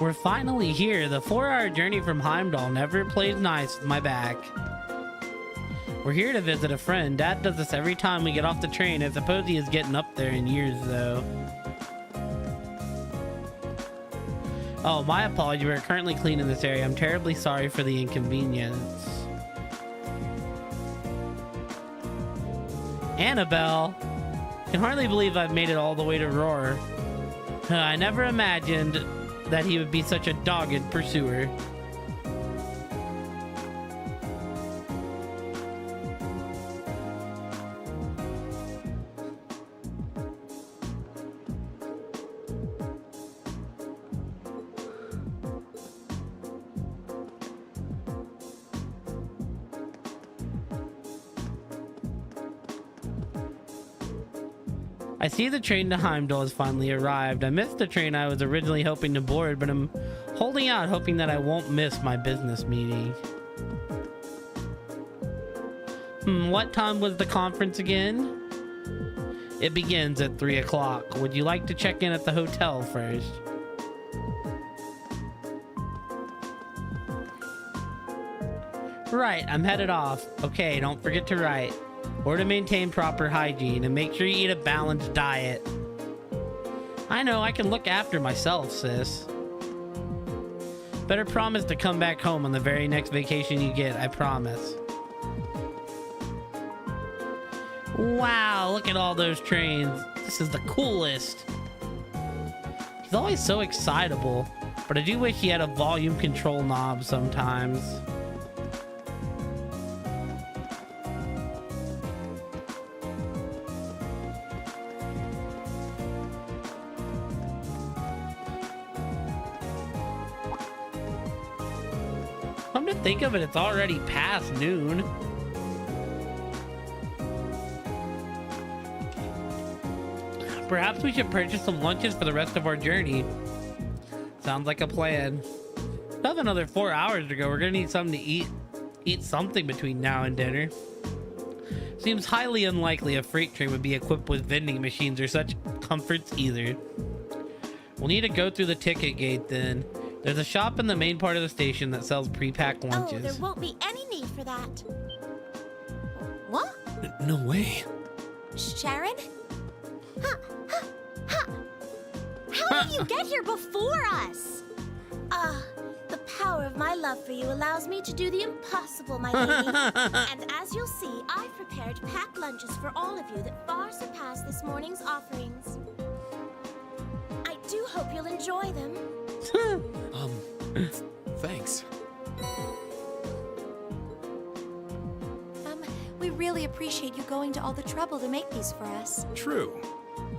We're finally here. The 4-hour journey from Heimdall never plays nice with my back. We're here to visit a friend. Dad does this every time we get off the train. I suppose he is getting up there in years, though. Oh, my apology. We're currently cleaning this area. I'm terribly sorry for the inconvenience. Annabelle! I can hardly believe I've made it all the way to Roar. I never imagined that he would be such a dogged pursuer. I see the train to Heimdall has finally arrived. I missed the train I was originally hoping to board, but I'm holding out, hoping that I won't miss my business meeting. What time was the conference again? It begins at 3 o'clock. Would you like to check in at the hotel first? Right, I'm headed off. Okay, don't forget to write. Or to maintain proper hygiene, and make sure you eat a balanced diet. I know, I can look after myself, sis. Better promise to come back home on the very next vacation you get, I promise. Wow, look at all those trains. This is the coolest. He's always so excitable, but I do wish he had a volume control knob sometimes. Come to think of it, it's already past noon. Perhaps we should purchase some lunches for the rest of our journey. Sounds like a plan. We have another 4 hours to go. We're gonna need something to eat. Eat something between now and dinner. Seems highly unlikely a freight train would be equipped with vending machines or such comforts either. We'll need to go through the ticket gate then. There's a shop in the main part of the station that sells pre-packed lunches. Oh, there won't be any need for that. What? No way. Sharon? How did you get here before us? The power of my love for you allows me to do the impossible, my lady. And as you'll see, I've prepared packed lunches for all of you that far surpass this morning's offerings. I do hope you'll enjoy them. Thanks. We really appreciate you going to all the trouble to make these for us. True.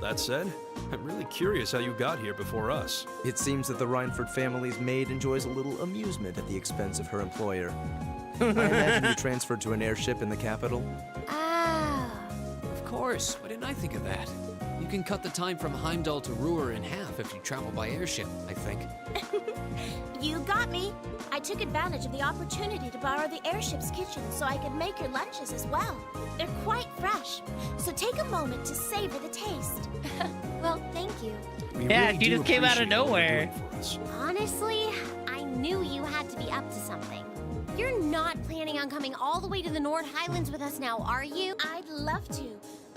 That said, I'm really curious how you got here before us. It seems that the Rhineford family's maid enjoys a little amusement at the expense of her employer. I imagine you transferred to an airship in the capital? Ah. Of course. Why didn't I think of that? You can cut the time from Heimdall to Ruhr in half if you travel by airship, I think. You got me. I took advantage of the opportunity to borrow the airship's kitchen so I could make your lunches as well. They're quite fresh, so take a moment to savor the taste. Well, thank you. Yeah, she just came out of nowhere. Honestly, I knew you had to be up to something. You're not planning on coming all the way to the Nord Highlands with us now, are you? I'd love to,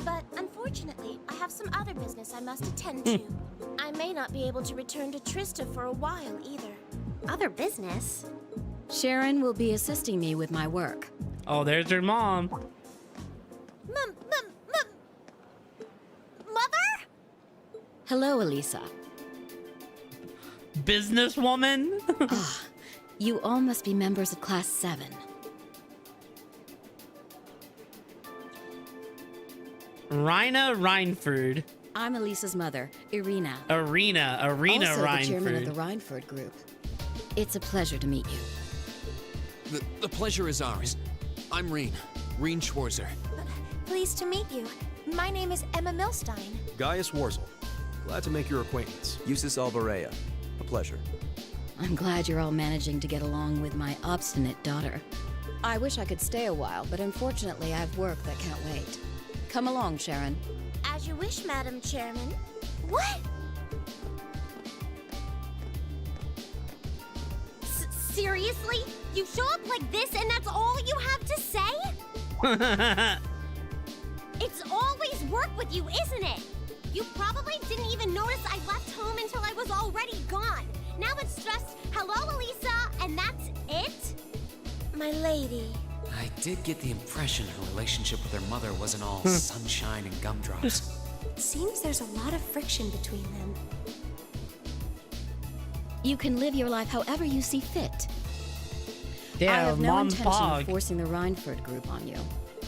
but unfortunately, I have some other business I must attend to. I may not be able to return to Trista for a while either. Other business? Sharon will be assisting me with my work. Oh, there's her mom. Mother? Hello, Elisa. Businesswoman? You all must be members of Class 7. Rhina Rhineford. I'm Elisa's mother, Irina. Irina also Rhineford. the chairman of the Rhineford Group. It's a pleasure to meet you. The pleasure is ours. I'm Reen Schwarzer. Pleased to meet you. My name is Emma Milstein. Gaius Warzel. Glad to make your acquaintance. Eustace Alvarea. A pleasure. I'm glad you're all managing to get along with my obstinate daughter. I wish I could stay a while, but unfortunately I have work that can't wait. Come along, Sharon. As you wish, Madam Chairman. What? Seriously? You show up like this and that's all you have to say? It's always work with you, isn't it? You probably didn't even notice I left home until I was already gone. Now it's just, hello, Elisa, and that's it? My lady. I did get the impression her relationship with her mother wasn't all sunshine and gumdrops. It seems there's a lot of friction between them. You can live your life however you see fit. Yeah, I have no Mom intention Pog. of forcing the Rhineford Group on you.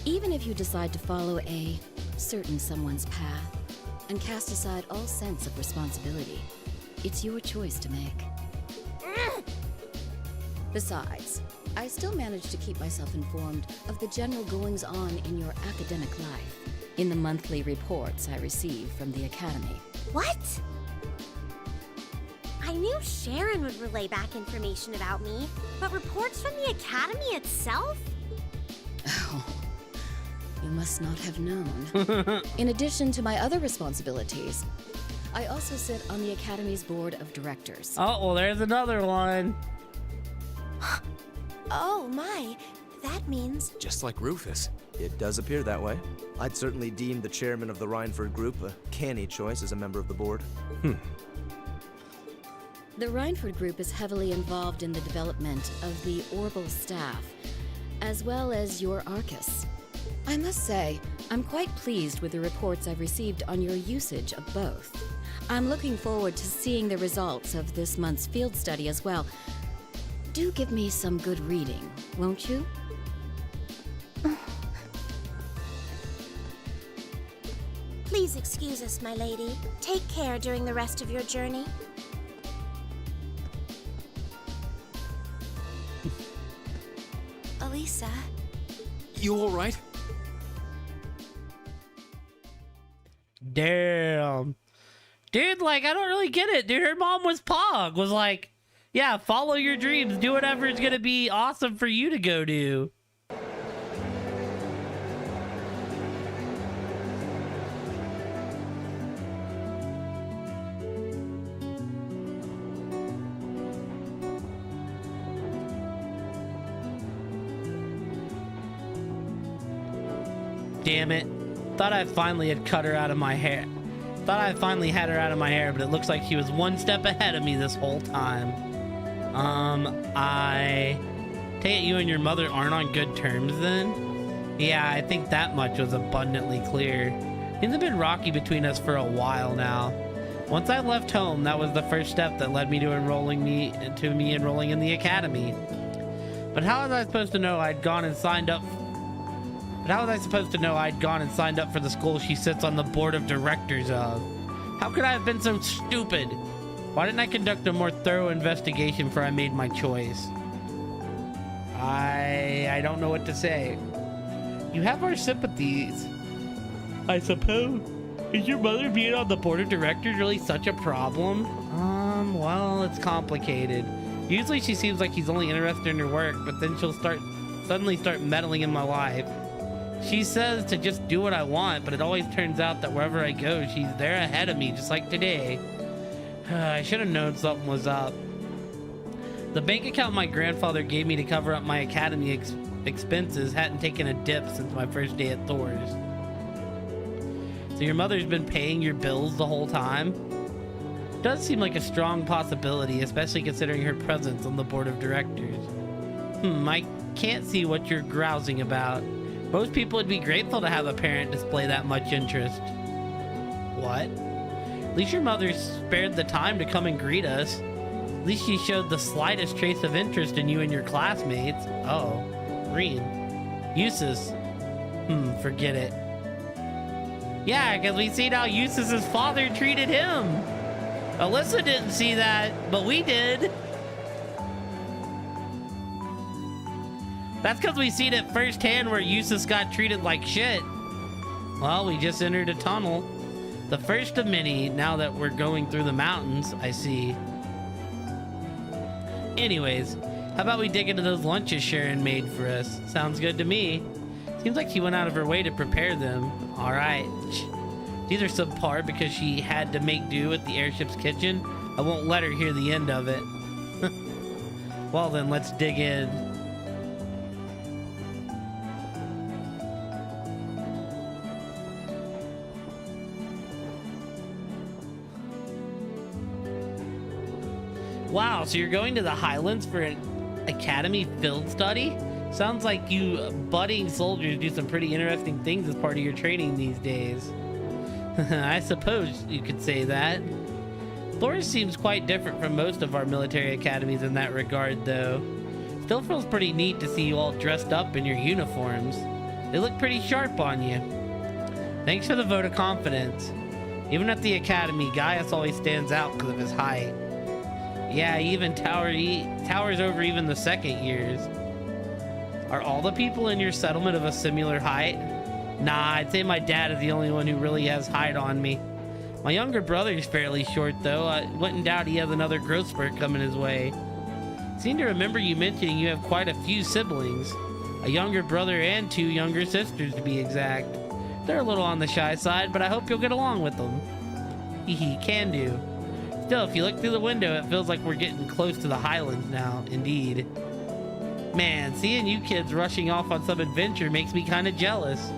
Even if you decide to follow a certain someone's path and cast aside all sense of responsibility, it's your choice to make. Besides, I still manage to keep myself informed of the general goings-on in your academic life in the monthly reports I receive from the Academy. What? I knew Sharon would relay back information about me, but reports from the Academy itself? Oh, you must not have known. In addition to my other responsibilities, I also sit on the Academy's board of directors. Oh, well, there's another one. Oh my, that means... Just like Rufus. It does appear that way. I'd certainly deem the chairman of the Rhineford Group a canny choice as a member of the board. The Rhineford Group is heavily involved in the development of the Orbital staff, as well as your Arcus. I must say, I'm quite pleased with the reports I've received on your usage of both. I'm looking forward to seeing the results of this month's field study as well. Do give me some good reading, won't you? Please excuse us, my lady. Take care during the rest of your journey. Elisa. You alright? Damn. Dude, like, I don't really get it. Dude, her mom was Pog. Was like, yeah, follow your dreams. Do whatever is going to be awesome for you to go do. Damn it. Thought I finally had cut her out of my hair. Thought I finally had her out of my hair, but it looks like she was one step ahead of me this whole time. I take it you and your mother aren't on good terms then? Yeah, I think that much was abundantly clear. Things have been rocky between us for a while now. Once I left home, that was the first step that led me to enrolling in the academy. But how was I supposed to know I'd gone and signed up? But how was I supposed to know I'd gone and signed up for the school she sits on the board of directors of? How could I have been so stupid? Why didn't I conduct a more thorough investigation before I made my choice? I don't know what to say. You have our sympathies, I suppose. Is your mother being on the board of directors really such a problem? Well, it's complicated. Usually she seems like she's only interested in her work, but then she'll suddenly start meddling in my life. She says to just do what I want, but it always turns out that wherever I go, she's there ahead of me, just like today. I should have known something was up. The bank account my grandfather gave me to cover up my academy expenses hadn't taken a dip since my first day at Thor's. So your mother's been paying your bills the whole time? Does seem like a strong possibility, especially considering her presence on the board of directors. I can't see what you're grousing about. Most people would be grateful to have a parent display that much interest. What? At least your mother spared the time to come and greet us. At least she showed the slightest trace of interest in you and your classmates. Oh, Rean. Eustace. Forget it. Yeah, because we seen how Eustace's father treated him. Alyssa didn't see that, but we did. That's because we seen it firsthand where Eustace got treated like shit. Well, we just entered a tunnel. The first of many, now that we're going through the mountains, I see. Anyways, how about we dig into those lunches Sharon made for us? Sounds good to me. Seems like she went out of her way to prepare them. Alright. These are subpar because she had to make do with the airship's kitchen. I won't let her hear the end of it. Well then, let's dig in. Wow, so you're going to the Highlands for an academy field study? Sounds like you budding soldiers do some pretty interesting things as part of your training these days. I suppose you could say that. Thor's seems quite different from most of our military academies in that regard, though. Still feels pretty neat to see you all dressed up in your uniforms. They look pretty sharp on you. Thanks for the vote of confidence. Even at the academy, Gaius always stands out because of his height. Yeah, he even towers over even the second years. Are all the people in your settlement of a similar height? Nah, I'd say my dad is the only one who really has height on me. My younger brother is fairly short, though. I wouldn't doubt he has another growth spurt coming his way. Seem to remember you mentioning you have quite a few siblings. A younger brother and 2 younger sisters, to be exact. They're a little on the shy side, but I hope you'll get along with them. Hehe, can do. Still, if you look through the window, it feels like we're getting close to the Highlands now, indeed. Man, seeing you kids rushing off on some adventure makes me kind of jealous.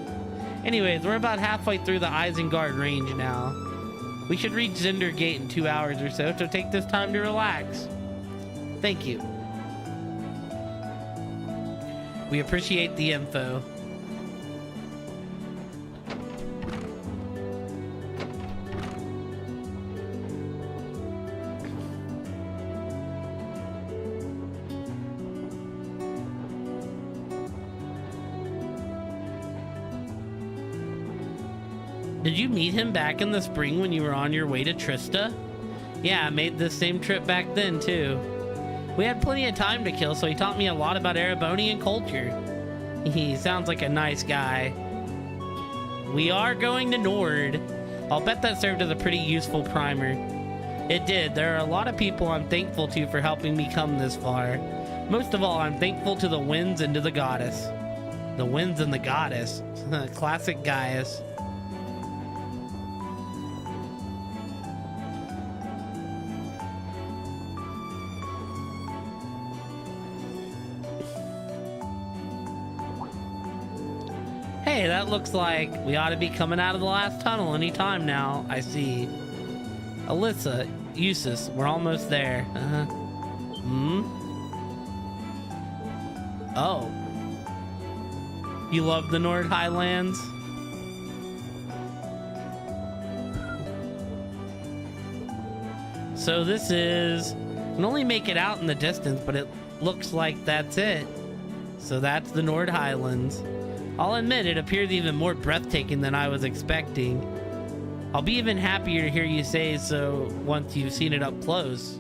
Anyways, we're about halfway through the Isengard range now. We should reach Zinder Gate in 2 hours or so take this time to relax. Thank you. We appreciate the info. Did you meet him back in the spring when you were on your way to Trista? Yeah, I made this same trip back then, too. We had plenty of time to kill, so he taught me a lot about Erebonian culture. He sounds like a nice guy. We are going to Nord. I'll bet that served as a pretty useful primer. It did. There are a lot of people I'm thankful to for helping me come this far. Most of all, I'm thankful to the winds and to the goddess. The winds and the goddess. Classic Gaius. Hey, that looks like we ought to be coming out of the last tunnel any time now. I see. Alyssa, Eustace, we're almost there. Oh. You love the Nord Highlands? So this is... I can only make it out in the distance, but it looks like that's it. So that's the Nord Highlands. I'll admit, it appears even more breathtaking than I was expecting. I'll be even happier to hear you say so once you've seen it up close.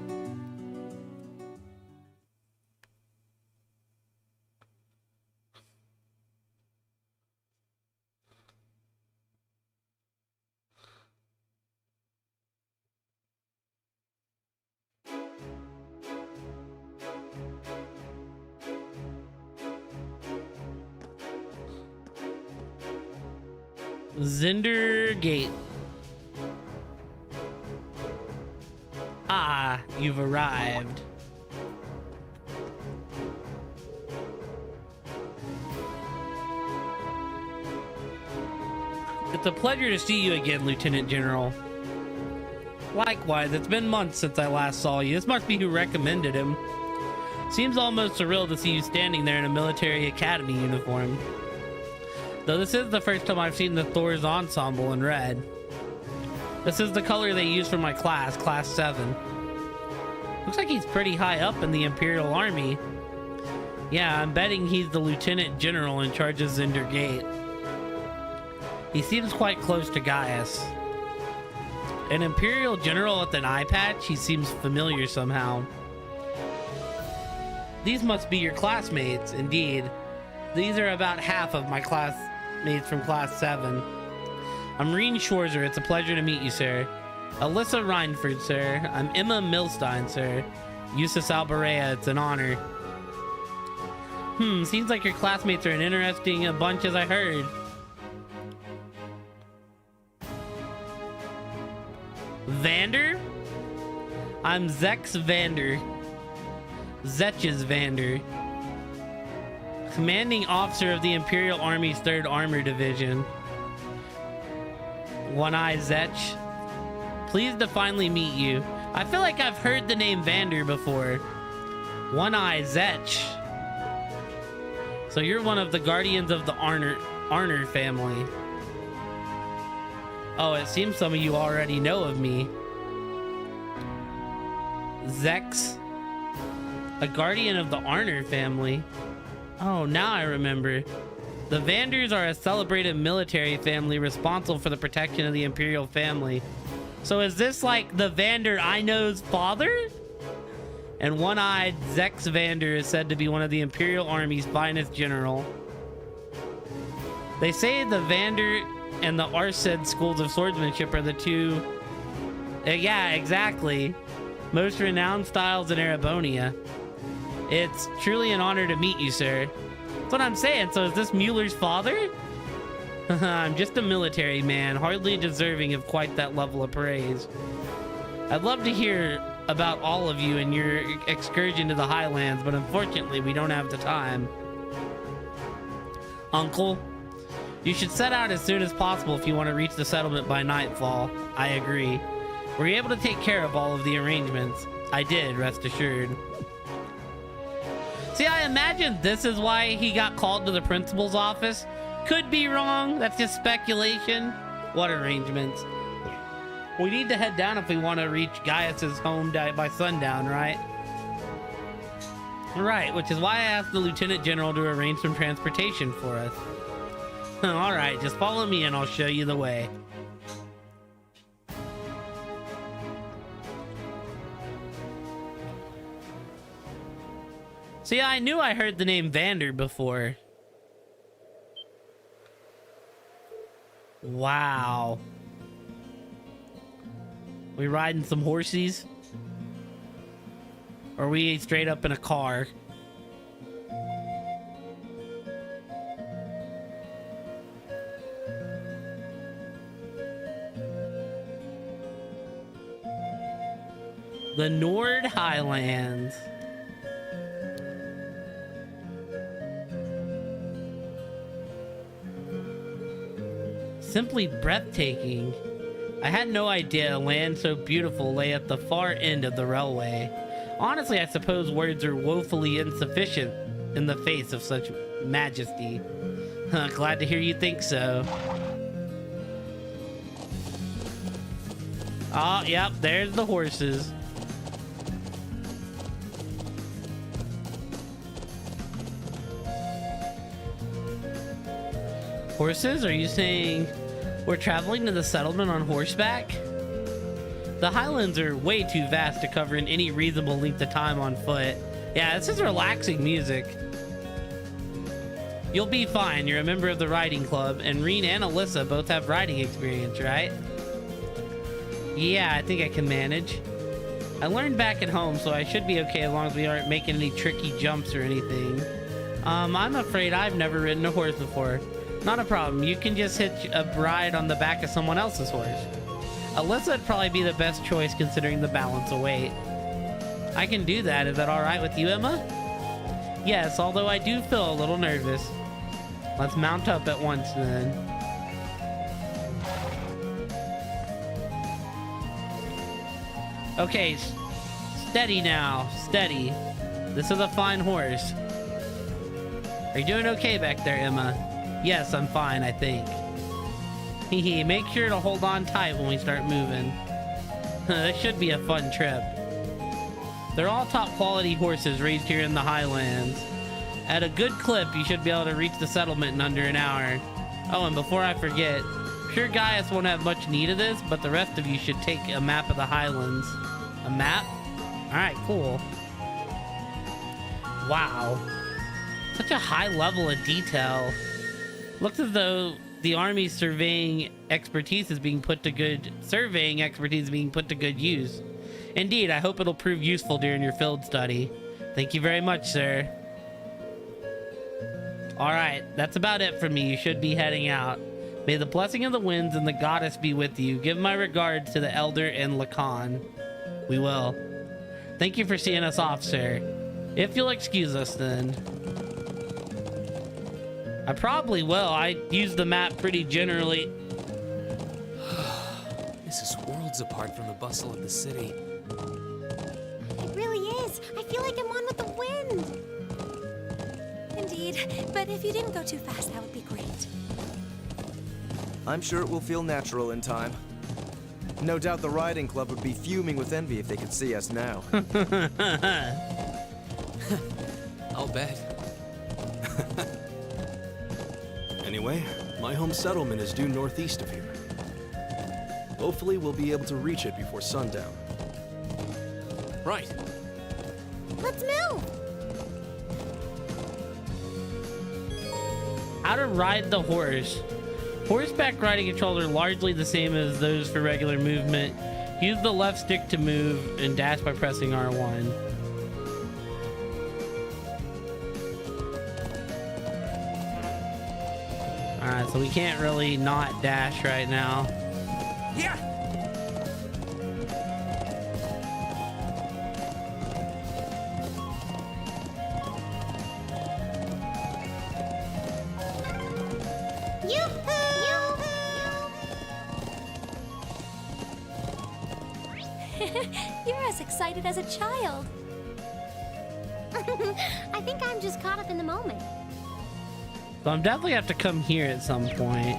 Zinder Gate. Ah, you've arrived. It's a pleasure to see you again, Lieutenant General. Likewise, it's been months since I last saw you. This must be who recommended him. Seems almost surreal to see you standing there in a military academy uniform. Though this is the first time I've seen the Thor's ensemble in red. This is the color they use for my class, Class 7. Looks like he's pretty high up in the Imperial Army. Yeah, I'm betting he's the Lieutenant General in charge of Zinder Gate. He seems quite close to Gaius. An Imperial General with an eye patch? He seems familiar somehow. These must be your classmates, indeed. These are about half of my classmates from Class 7. I'm Reen Schwarzer. It's a pleasure to meet you, sir. Alyssa Reinford, sir. I'm Emma Milstein, sir. Eustace Alberea, it's an honor. Seems like your classmates are an interesting bunch as I heard. Vander? I'm Zex Vander. Zetches Vander. Commanding officer of the Imperial Army's 3rd Armor Division. One-Eye Zetch. Pleased to finally meet you. I feel like I've heard the name Vander before. One-Eye Zetch. So you're one of the guardians of the Arner family. Oh, it seems some of you already know of me. Zex. A guardian of the Arner family. Oh, now I remember. The Vanders are a celebrated military family responsible for the protection of the Imperial family. So is this like the Vander I know's father? And one-eyed Zex Vander is said to be one of the Imperial Army's finest general. They say the Vander and the Arsed schools of swordsmanship are the two... yeah, exactly. Most renowned styles in Erebonia. It's truly an honor to meet you, sir. That's what I'm saying. So is this Mueller's father? I'm just a military man, hardly deserving of quite that level of praise. I'd love to hear about all of you and your excursion to the Highlands, but unfortunately we don't have the time. Uncle, you should set out as soon as possible if you want to reach the settlement by nightfall. I agree. Were you able to take care of all of the arrangements? I did, rest assured. See, I imagine this is why he got called to the principal's office. Could be wrong. That's just speculation. What arrangements? We need to head down if we want to reach Gaius's home by sundown, right? Right, which is why I asked the Lieutenant General to arrange some transportation for us. All right, just follow me and I'll show you the way. See, I knew I heard the name Vander before. Wow. We riding some horsies? Or are we straight up in a car? The Nord Highlands. Simply breathtaking. I had no idea a land so beautiful lay at the far end of the railway. Honestly, I suppose words are woefully insufficient in the face of such majesty. Glad to hear you think so. Oh, yep, there's the horses. Horses? Are you saying We're traveling to the settlement on horseback? The Highlands are way too vast to cover in any reasonable length of time on foot. Yeah, this is relaxing music. You'll be fine. You're a member of the riding club, and Reen and Alyssa both have riding experience, right? Yeah, I think I can manage. I learned back at home, so I should be okay as long as we aren't making any tricky jumps or anything. I'm afraid I've never ridden a horse before. Not a problem. You can just hitch a ride on the back of someone else's horse. Alyssa would probably be the best choice considering the balance of weight. I can do that. Is that all right with you, Emma? Yes, although I do feel a little nervous. Let's mount up at once then. Okay, steady now, steady. This is a fine horse. Are you doing okay back there, Emma? Yes, I'm fine, I think. Hehe, make sure to hold on tight when we start moving. This should be a fun trip. They're all top quality horses raised here in the Highlands. At a good clip, you should be able to reach the settlement in under an hour. Oh, and before I forget, sure Gaius won't have much need of this, but the rest of you should take a map of the Highlands. A map? Alright, cool. Wow. Such a high level of detail. Looks as though the Army's surveying expertise is being put to good use. Indeed, I hope it'll prove useful during your field study. Thank you very much, sir. Alright, that's about it for me. You should be heading out. May the blessing of the winds and the goddess be with you. Give my regards to the elder and Lacan. We will. Thank you for seeing us off, sir. If you'll excuse us, then. I probably will. I use the map pretty generally. This is worlds apart from the bustle of the city. It really is. I feel like I'm on with the wind. Indeed, but if you didn't go too fast, that would be great. I'm sure it will feel natural in time. No doubt the riding club would be fuming with envy if they could see us now. I'll bet. Anyway, my home settlement is due northeast of here. Hopefully we'll be able to reach it before sundown. Right. Let's move! How to ride the horse. Horseback riding controls are largely the same as those for regular movement. Use the left stick to move and dash by pressing R1. Alright, so we can't really not dash right now. Yeah! You're as excited as a child. I think I'm just caught up in the moment. So I'm definitely have to come here at some point.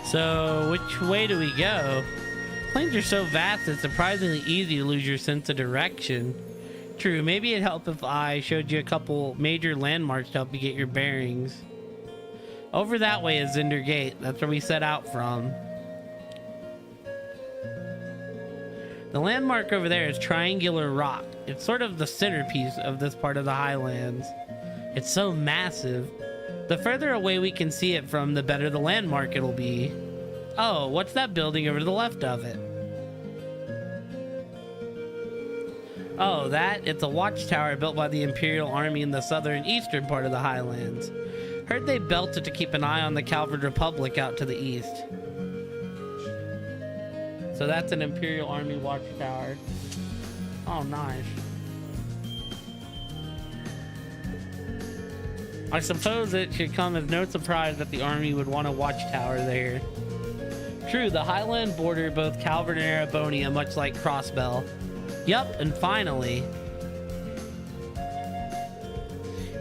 So, which way do we go? Plains are so vast, it's surprisingly easy to lose your sense of direction. True, maybe it'd help if I showed you a couple major landmarks to help you get your bearings. Over that way is Zinder Gate. That's where we set out from. The landmark over there is Triangular Rock. It's sort of the centerpiece of this part of the Highlands. It's so massive. The further away we can see it from, the better the landmark it'll be. Oh, what's that building over to the left of it? Oh, it's a watchtower built by the Imperial Army in the southern and eastern part of the Highlands. Heard they built it to keep an eye on the Calvard Republic out to the east. So that's an Imperial Army watchtower. Oh, nice. I suppose it should come as no surprise that the army would want a watchtower there. True, the Highland border both Calvard and Erebonia, much like Crossbell. Yup, and finally.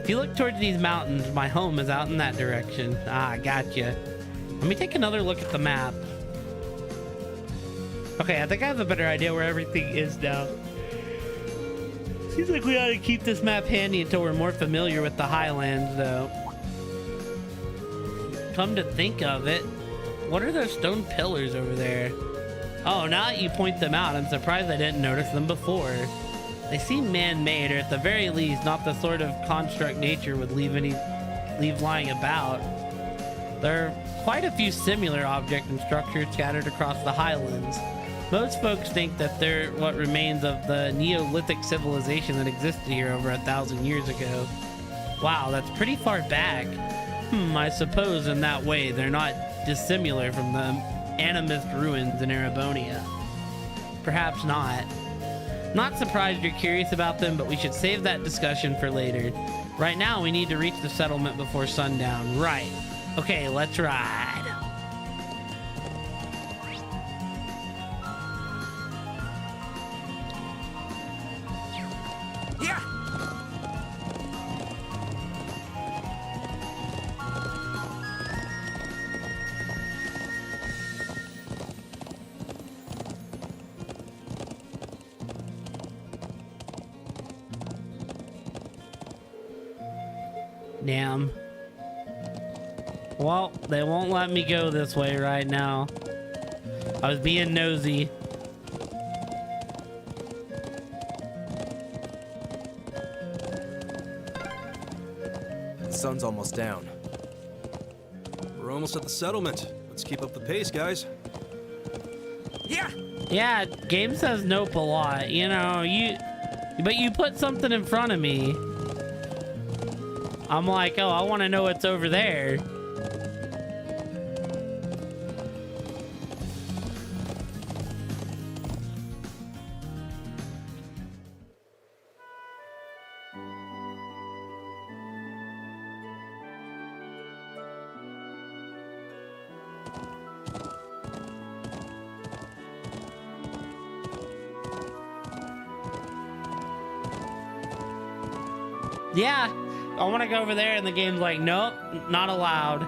If you look towards these mountains, my home is out in that direction. Ah, gotcha. Let me take another look at the map. Okay, I think I have a better idea where everything is now. Seems like we ought to keep this map handy until we're more familiar with the Highlands, though. Come to think of it, what are those stone pillars over there? Oh, now that you point them out, I'm surprised I didn't notice them before. They seem man-made, or at the very least, not the sort of construct nature would leave lying about. There are quite a few similar objects and structures scattered across the Highlands. Most folks think that they're what remains of the Neolithic civilization that existed here over 1,000 years ago. Wow, that's pretty far back. I suppose in that way they're not dissimilar from the animist ruins in Erebonia. Perhaps not. Not surprised you're curious about them, but we should save that discussion for later. Right now we need to reach the settlement before sundown. Right. Okay, let's ride. Damn. Well, they won't let me go this way right now. I was being nosy. The sun's almost down. We're almost at the settlement. Let's keep up the pace, guys. Yeah, game says nope a lot. You know, but you put something in front of me. I'm like, oh, I want to know what's over there. Yeah, I want to go over there, and the game's like, nope, not allowed.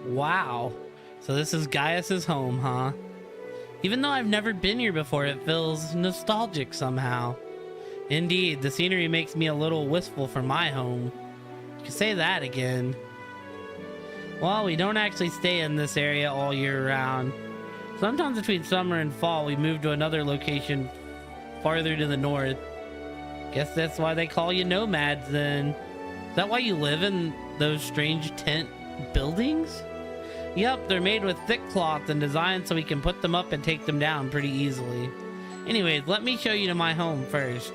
Wow. So this is Gaius's home, huh? Even though I've never been here before, it feels nostalgic somehow. Indeed, the scenery makes me a little wistful for my home. You can say that again. Well, we don't actually stay in this area all year round. Sometimes between summer and fall, we move to another location farther to the north. Guess that's why they call you nomads then. Is that why you live in those strange tent buildings? Yep, they're made with thick cloth and designed so we can put them up and take them down pretty easily. Anyways, let me show you to my home first.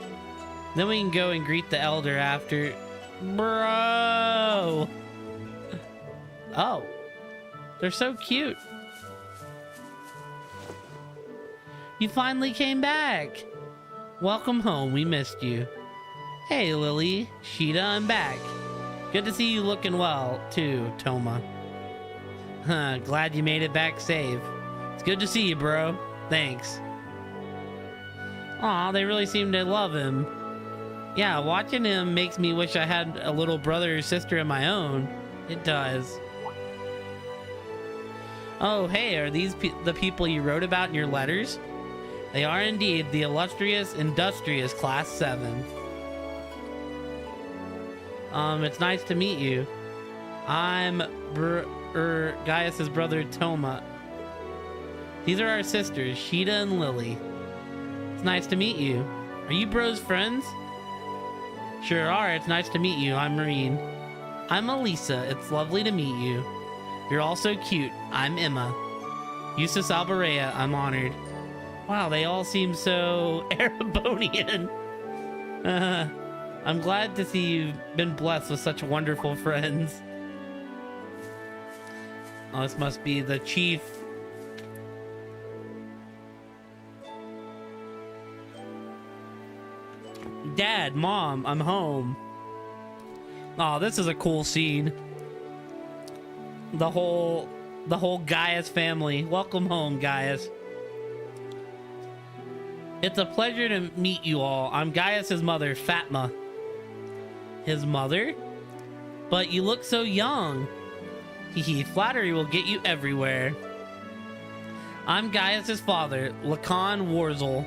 Then we can go and greet the elder after. Bro! Oh, they're so cute. You finally came back. Welcome home, we missed you. Hey Lily, Sheeta, I'm back. Good to see you looking well, too, Toma. Huh, glad you made it back safe. It's good to see you, bro. Thanks. Aw, they really seem to love him. Yeah, watching him makes me wish I had a little brother or sister of my own. It does. Oh, hey, are these the people you wrote about in your letters? They are indeed the illustrious, industrious Class 7. It's nice to meet you. I'm Gaius's brother, Toma. These are our sisters, Sheeta and Lily. It's nice to meet you. Are you bros friends? Sure are, it's nice to meet you. I'm Marine. I'm Elisa, it's lovely to meet you. You're all so cute. I'm Emma. Eustace Alberea, I'm honored. Wow, they all seem so Erebonian. I'm glad to see you've been blessed with such wonderful friends. Oh, this must be the chief. Dad, Mom, I'm home. Oh, this is a cool scene. the whole Gaius family. Welcome home, Gaius. It's a pleasure to meet you all. I'm Gaius's mother, Fatma. His mother? But you look so young. Hehe, flattery will get you everywhere. I'm Gaius's father, Lacan Warzel.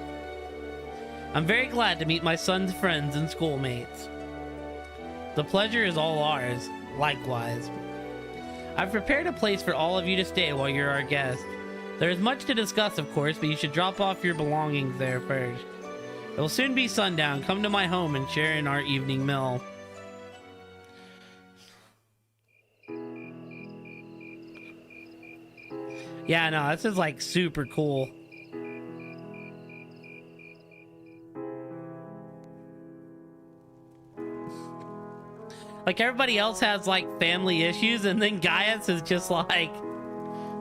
I'm very glad to meet my son's friends and schoolmates. The pleasure is all ours, likewise. I've prepared a place for all of you to stay while you're our guest. There is much to discuss, of course, but you should drop off your belongings there first. It will soon be sundown. Come to my home and share in our evening meal. Yeah, no, this is like super cool. Like everybody else has like family issues, and then Gaius is just like,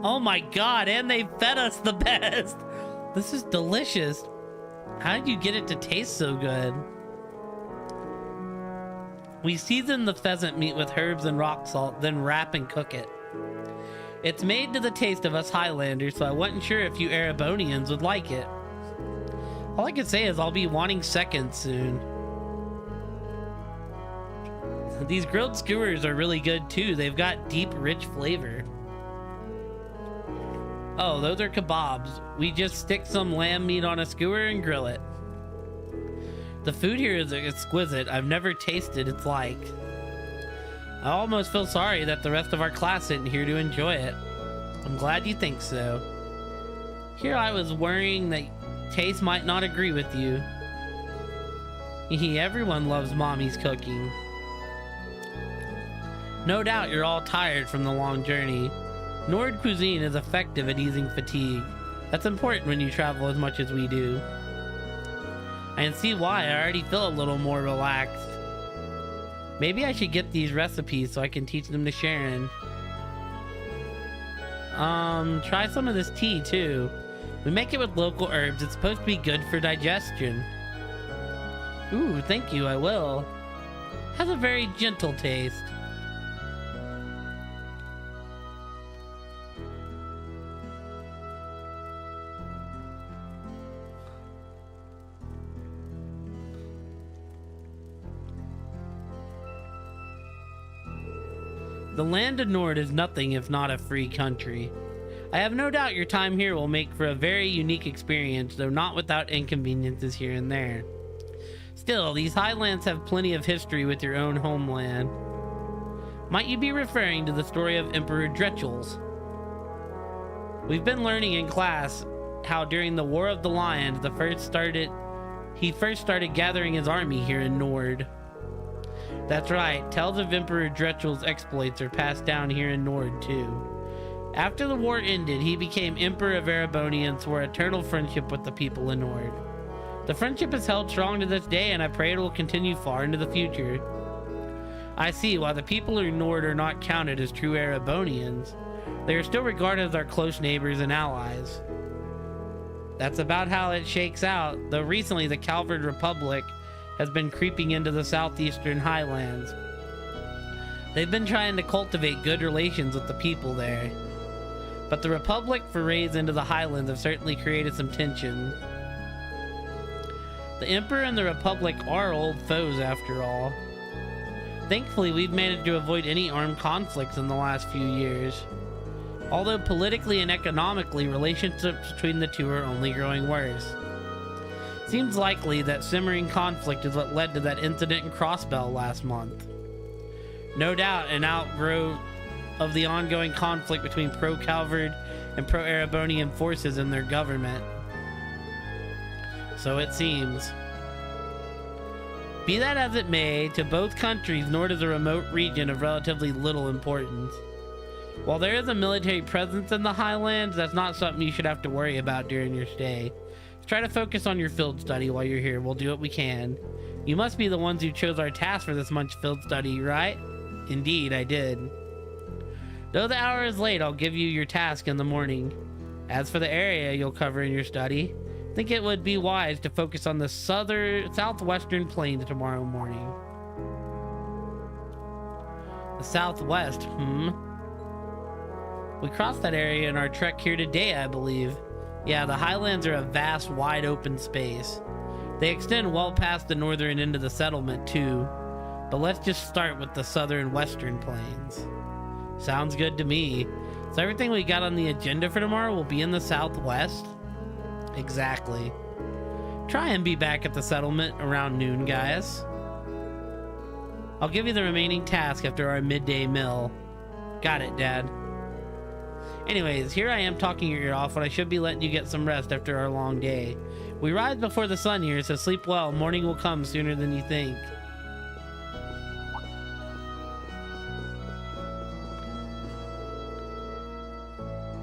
oh my god, and they fed us the best. This is delicious. How did you get it to taste so good? We season the pheasant meat with herbs and rock salt, then wrap and cook it. It's made to the taste of us Highlanders, so I wasn't sure if you Erebonians would like it. All I can say is I'll be wanting seconds soon. These grilled skewers are really good too. They've got deep, rich flavor. Oh, those are kebabs. We just stick some lamb meat on a skewer and grill it. The food here is exquisite. I've never tasted its like. I almost feel sorry that the rest of our class isn't here to enjoy it. I'm glad you think so. Here I was worrying that taste might not agree with you. Everyone loves Mommy's cooking. No doubt you're all tired from the long journey. Nord cuisine is effective at easing fatigue. That's important when you travel as much as we do. I can see why. I already feel a little more relaxed. Maybe I should get these recipes so I can teach them to Sharon. Try some of this tea too. We make it with local herbs. It's supposed to be good for digestion. Ooh, thank you, I will. Has a very gentle taste. The land of Nord is nothing if not a free country. I have no doubt your time here will make for a very unique experience, though not without inconveniences here and there. Still, these highlands have plenty of history with your own homeland. Might you be referring to the story of Emperor Drechuls? We've been learning in class how during the War of the Lions, he first started gathering his army here in Nord. That's right, tales of Emperor Drechuls' exploits are passed down here in Nord too. After the war ended, he became Emperor of Erebonia and swore eternal friendship with the people in Nord. The friendship is held strong to this day, and I pray it will continue far into the future. I see, while the people in Nord are not counted as true Erebonians, they are still regarded as our close neighbors and allies. That's about how it shakes out, though recently the Calvard Republic has been creeping into the southeastern highlands. They've been trying to cultivate good relations with the people there. But the Republic forays into the highlands have certainly created some tension. The Emperor and the Republic are old foes after all. Thankfully, we've managed to avoid any armed conflicts in the last few years. Although politically and economically, relationships between the two are only growing worse. Seems likely that simmering conflict is what led to that incident in Crossbell last month. No doubt an outgrowth of the ongoing conflict between pro-Calvard and pro-Erebonian forces in their government. So it seems. Be that as it may, to both countries, Nord is a remote region of relatively little importance. While there is a military presence in the highlands, that's not something you should have to worry about during your stay. Try to focus on your field study while you're here. We'll do what we can. You must be the ones who chose our task for this month's field study, right? Indeed, I did. Though the hour is late, I'll give you your task in the morning. As for the area you'll cover in your study, I think it would be wise to focus on the southwestern plains tomorrow morning. The southwest, We crossed that area in our trek here today, I believe. Yeah, the highlands are a vast, wide open space. They extend well past the northern end of the settlement, too. But let's just start with the southern western plains. Sounds good to me. So everything we got on the agenda for tomorrow will be in the southwest? Exactly. Try and be back at the settlement around noon, guys. I'll give you the remaining task after our midday meal. Got it, Dad. Anyways, here I am talking your ear off when I should be letting you get some rest after our long day. We rise before the sun here, so sleep well. Morning will come sooner than you think.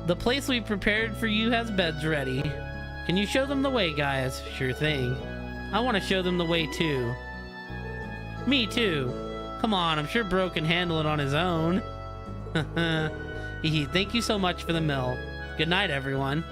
The place we prepared for you has beds ready. Can you show them the way, guys? Sure thing. I want to show them the way, too. Me, too. Come on, I'm sure Bro can handle it on his own. Thank you so much for the meal. Good night, everyone.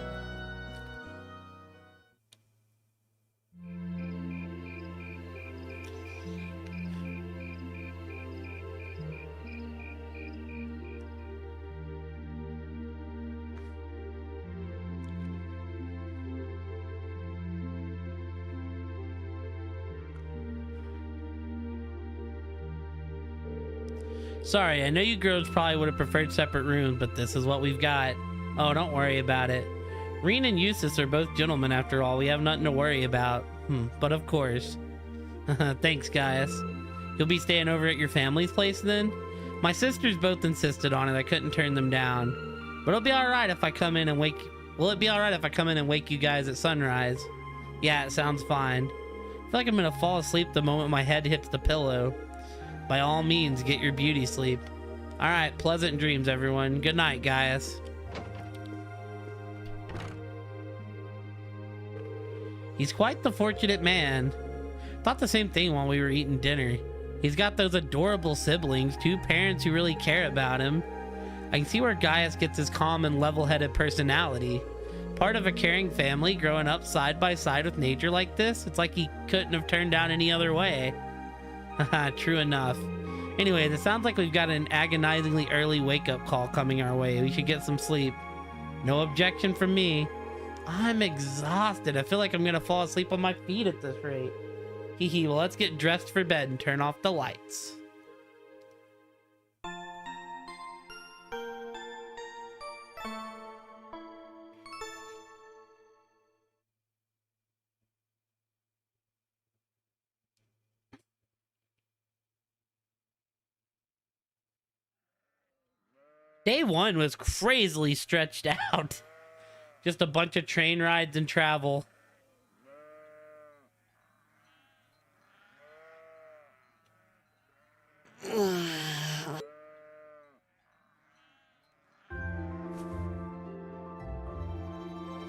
Sorry, I know you girls probably would have preferred separate rooms, but this is what we've got. Oh, don't worry about it. Reen and Eustace are both gentlemen after all. We have nothing to worry about. But of course. Thanks, guys. You'll be staying over at your family's place then? My sisters both insisted on it. I couldn't turn them down. But it'll be alright if I come in and wake... Will it be alright if I come in and wake you guys at sunrise? Yeah, it sounds fine. I feel like I'm gonna fall asleep the moment my head hits the pillow. By all means, get your beauty sleep. Alright, pleasant dreams, everyone. Good night, guys. He's quite the fortunate man. Thought the same thing while we were eating dinner. He's got those adorable siblings, 2 parents who really care about him. I can see where Gaius gets his calm and level-headed personality. Part of a caring family growing up side by side with nature like this, it's like he couldn't have turned out any other way. Haha, true enough. Anyway, it sounds like we've got an agonizingly early wake-up call coming our way. We should get some sleep. No objection from me. I'm exhausted. I feel like I'm gonna fall asleep on my feet at this rate. Well, let's get dressed for bed and turn off the lights. Day 1 was crazily stretched out. Just a bunch of train rides and travel.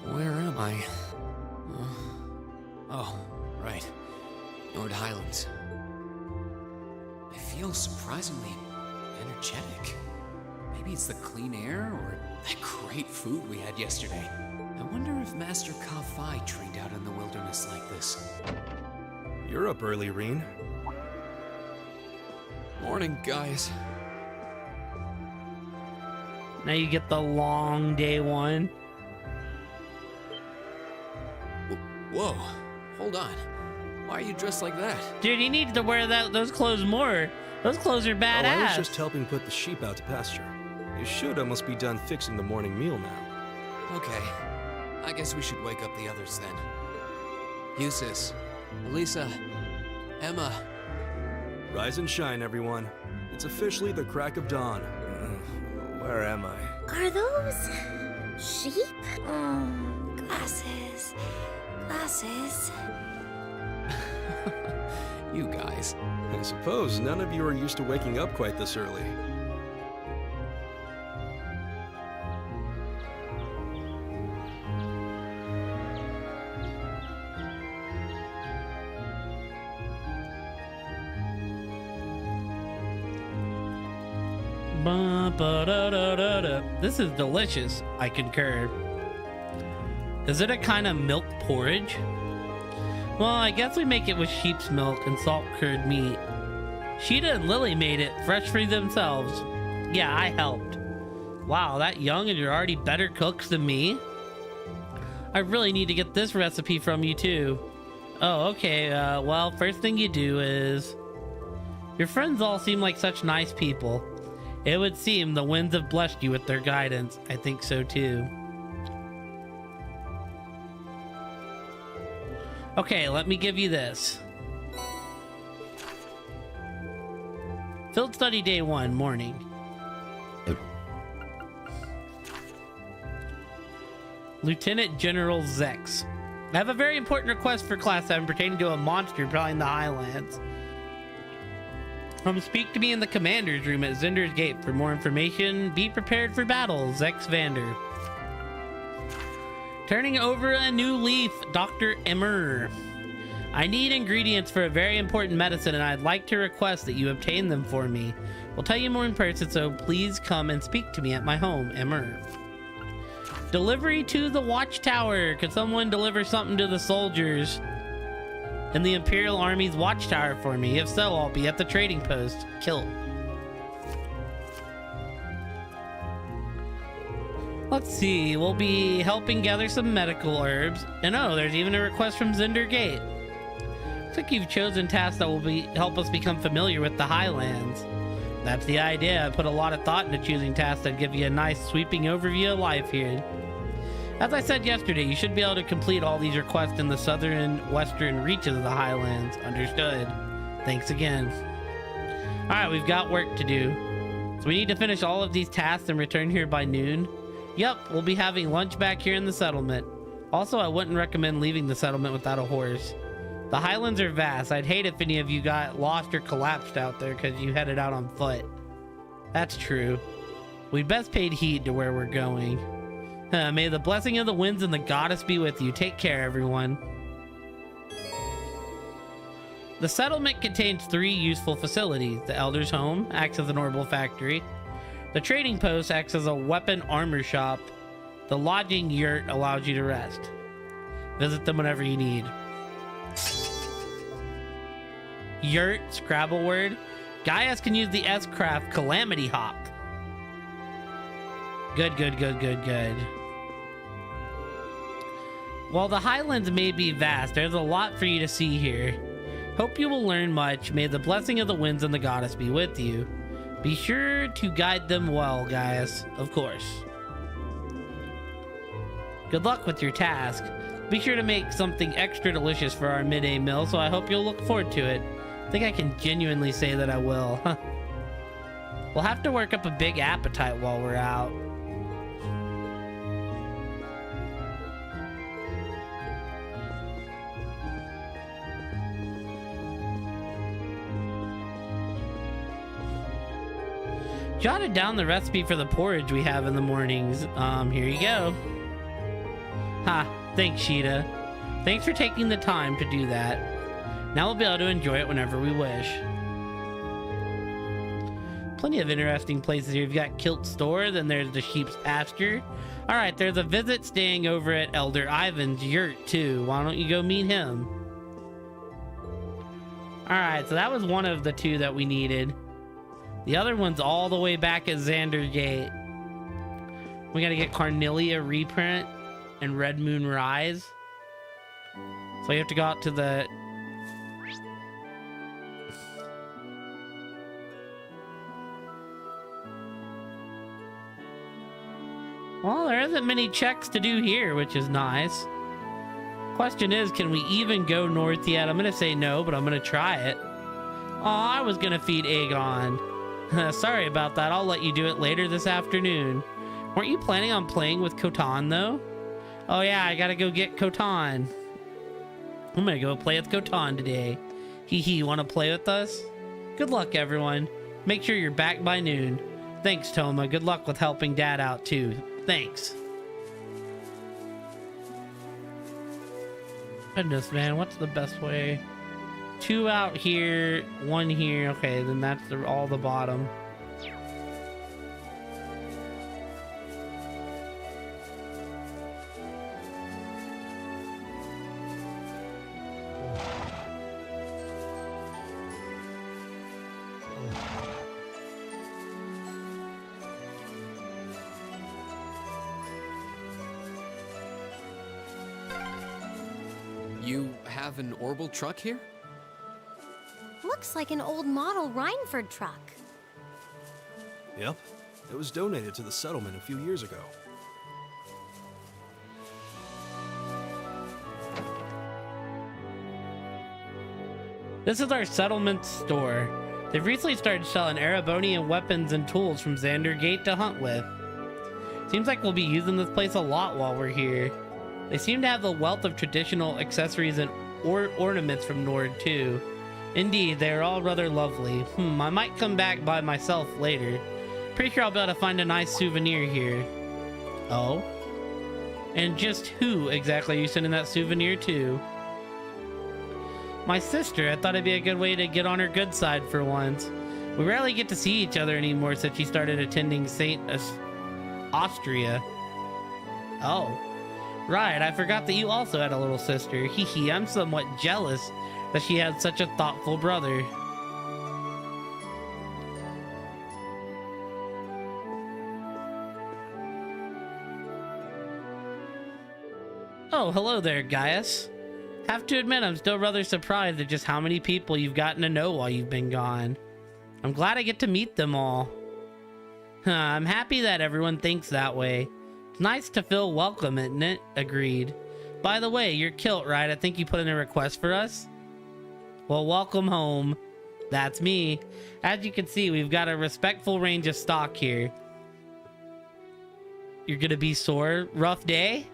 Where am I? Oh, right. Nord Highlands. I feel surprisingly energetic. Maybe it's the clean air or that great food we had yesterday. I wonder if Master Ka-Fai trained out in the wilderness like this. You're up early, Reen. Morning, guys. Now you get the long day 1. Whoa, hold on. Why are you dressed like that? Dude, you need to wear those clothes more. Those clothes are badass. Oh, I was just helping put the sheep out to pasture. You should almost be done fixing the morning meal now. Okay, I guess we should wake up the others then. Eustace, Elisa, Emma. Rise and shine, everyone. It's officially the crack of dawn. Where am I? Are those sheep? Glasses. Glasses. You guys. I suppose none of you are used to waking up quite this early. This is delicious, I concur. Is it a kind of milk porridge? Well, I guess we make it with sheep's milk and salt-cured meat. Sheeta and Lily made it fresh for themselves. Yeah, I helped. Wow, that young and you're already better cooks than me? I really need to get this recipe from you too. Oh, okay, well, first thing you do is... Your friends all seem like such nice people. It would seem the winds have blessed you with their guidance. I think so too. Okay, let me give you this. Field Study Day 1, morning. Lieutenant General Zex. I have a very important request for Class 7 pertaining to a monster prowling the Highlands. Speak to me in the commander's room at Zender's Gate for more information. Be prepared for battle, Zex Vander. Turning over a new leaf, Dr. Emmer. I need ingredients for a very important medicine, and I'd like to request that you obtain them for me. We'll tell you more in person, so please come and speak to me at my home, Emmer. Delivery to the Watchtower. Could someone deliver something to the soldiers in the Imperial Army's Watchtower for me? If so, I'll be at the trading post. Kill. Let's see, we'll be helping gather some medical herbs. And oh, there's even a request from Zender Gate. Looks like you've chosen tasks that will help us become familiar with the Highlands. That's the idea. I put a lot of thought into choosing tasks that give you a nice sweeping overview of life here. As I said yesterday, you should be able to complete all these requests in the southern and western reaches of the Highlands. Understood. Thanks again. Alright, we've got work to do. So we need to finish all of these tasks and return here by noon. Yep, we'll be having lunch back here in the settlement. Also, I wouldn't recommend leaving the settlement without a horse. The Highlands are vast. I'd hate if any of you got lost or collapsed out there because you headed out on foot. That's true. We'd best pay heed to where we're going. May the blessing of the winds and the goddess be with you. Take care, everyone. The settlement contains 3 useful facilities. The Elder's Home acts as an orbital factory. The trading post acts as a weapon armor shop. The lodging yurt allows you to rest. Visit them whenever you need. Yurt, Scrabble word. Gaius can use the S-Craft Calamity Hawk. Good, good, good, good, good. While the Highlands may be vast, there's a lot for you to see here. Hope you will learn much. May the blessing of the winds and the goddess be with you. Be sure to guide them well, Gaius, of course. Good luck with your task. Be sure to make something extra delicious for our midday meal, so I hope you'll look forward to it. I think I can genuinely say that I will. We'll have to work up a big appetite while we're out. Jotted down the recipe for the porridge we have in the mornings. Here you go. Ha, thanks, Sheeta. Thanks for taking the time to do that. Now we'll be able to enjoy it whenever we wish. Plenty of interesting places here. You've got Kilt Store, then there's the Sheep's Pasture. Alright, there's a visit staying over at Elder Ivan's yurt, too. Why don't you go meet him? Alright, so that was one of the 2 that we needed. The other one's all the way back at Xander's Gate. We gotta get Carnelia reprint and Red Moon Rise. So you have to go out to the... Well, there isn't many checks to do here, which is nice. Question is, can we even go north yet? I'm gonna say no, but I'm gonna try it. Oh, I was gonna feed Aegon. Sorry about that. I'll let you do it later this afternoon. Weren't you planning on playing with Kotan, though? Oh yeah, I gotta go get Kotan. I'm gonna go play with Kotan today. Hee hee, wanna play with us? Good luck, everyone. Make sure you're back by noon. Thanks, Toma. Good luck with helping Dad out, too. Thanks. Goodness, man, what's the best way? 2 out here, 1 here. Okay, then that's all the bottom. You have an Orbital truck here? Looks like an old model Rhineford truck. Yep. It was donated to the settlement a few years ago. This is our settlement store. They've recently started selling Erebonian weapons and tools from Xander Gate to hunt with. Seems like we'll be using this place a lot while we're here. They seem to have a wealth of traditional accessories and ornaments from Nord too. Indeed, they are all rather lovely. I might come back by myself later. Pretty sure I'll be able to find a nice souvenir here. Oh? And just who exactly are you sending that souvenir to? My sister. I thought it'd be a good way to get on her good side for once. We rarely get to see each other anymore since she started attending St. Austria. Oh. Right, I forgot that you also had a little sister. Hehe, I'm somewhat jealous that she had such a thoughtful brother. Oh, hello there, Gaius. Have to admit, I'm still rather surprised at just how many people you've gotten to know while you've been gone. I'm glad I get to meet them all. I'm happy that everyone thinks that way. It's nice to feel welcome, isn't it? Agreed. By the way, you're Kilt, right? I think you put in a request for us? Well, welcome home. That's me. As you can see, we've got a respectful range of stock here. You're gonna be sore? Rough day?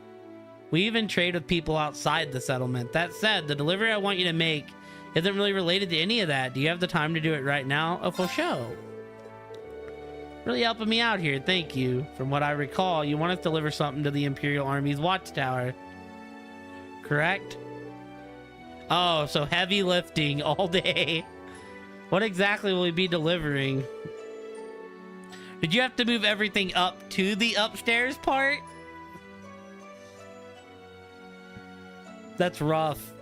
We even trade with people outside the settlement. That said, the delivery I want you to make isn't really related to any of that. Do you have the time to do it right now? Oh, for sure. Really helping me out here, thank you. From what I recall, you want us to deliver something to the Imperial Army's watchtower. Correct? Oh, so heavy lifting all day. What exactly will we be delivering? Did you have to move everything up to the upstairs part? That's rough.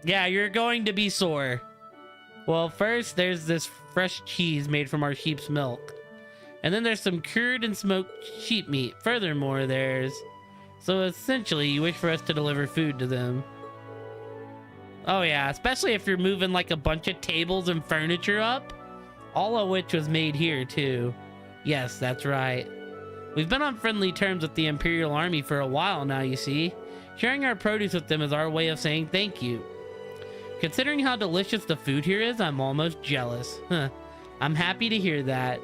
Yeah, you're going to be sore. Well, first there's this fresh cheese made from our sheep's milk. And then there's some cured and smoked sheep meat. Furthermore, there's... So essentially, you wish for us to deliver food to them. Oh yeah, especially if you're moving like a bunch of tables and furniture up. All of which was made here too. Yes, that's right. We've been on friendly terms with the Imperial Army for a while now, you see. Sharing our produce with them is our way of saying thank you. Considering how delicious the food here is, I'm almost jealous. I'm happy to hear that.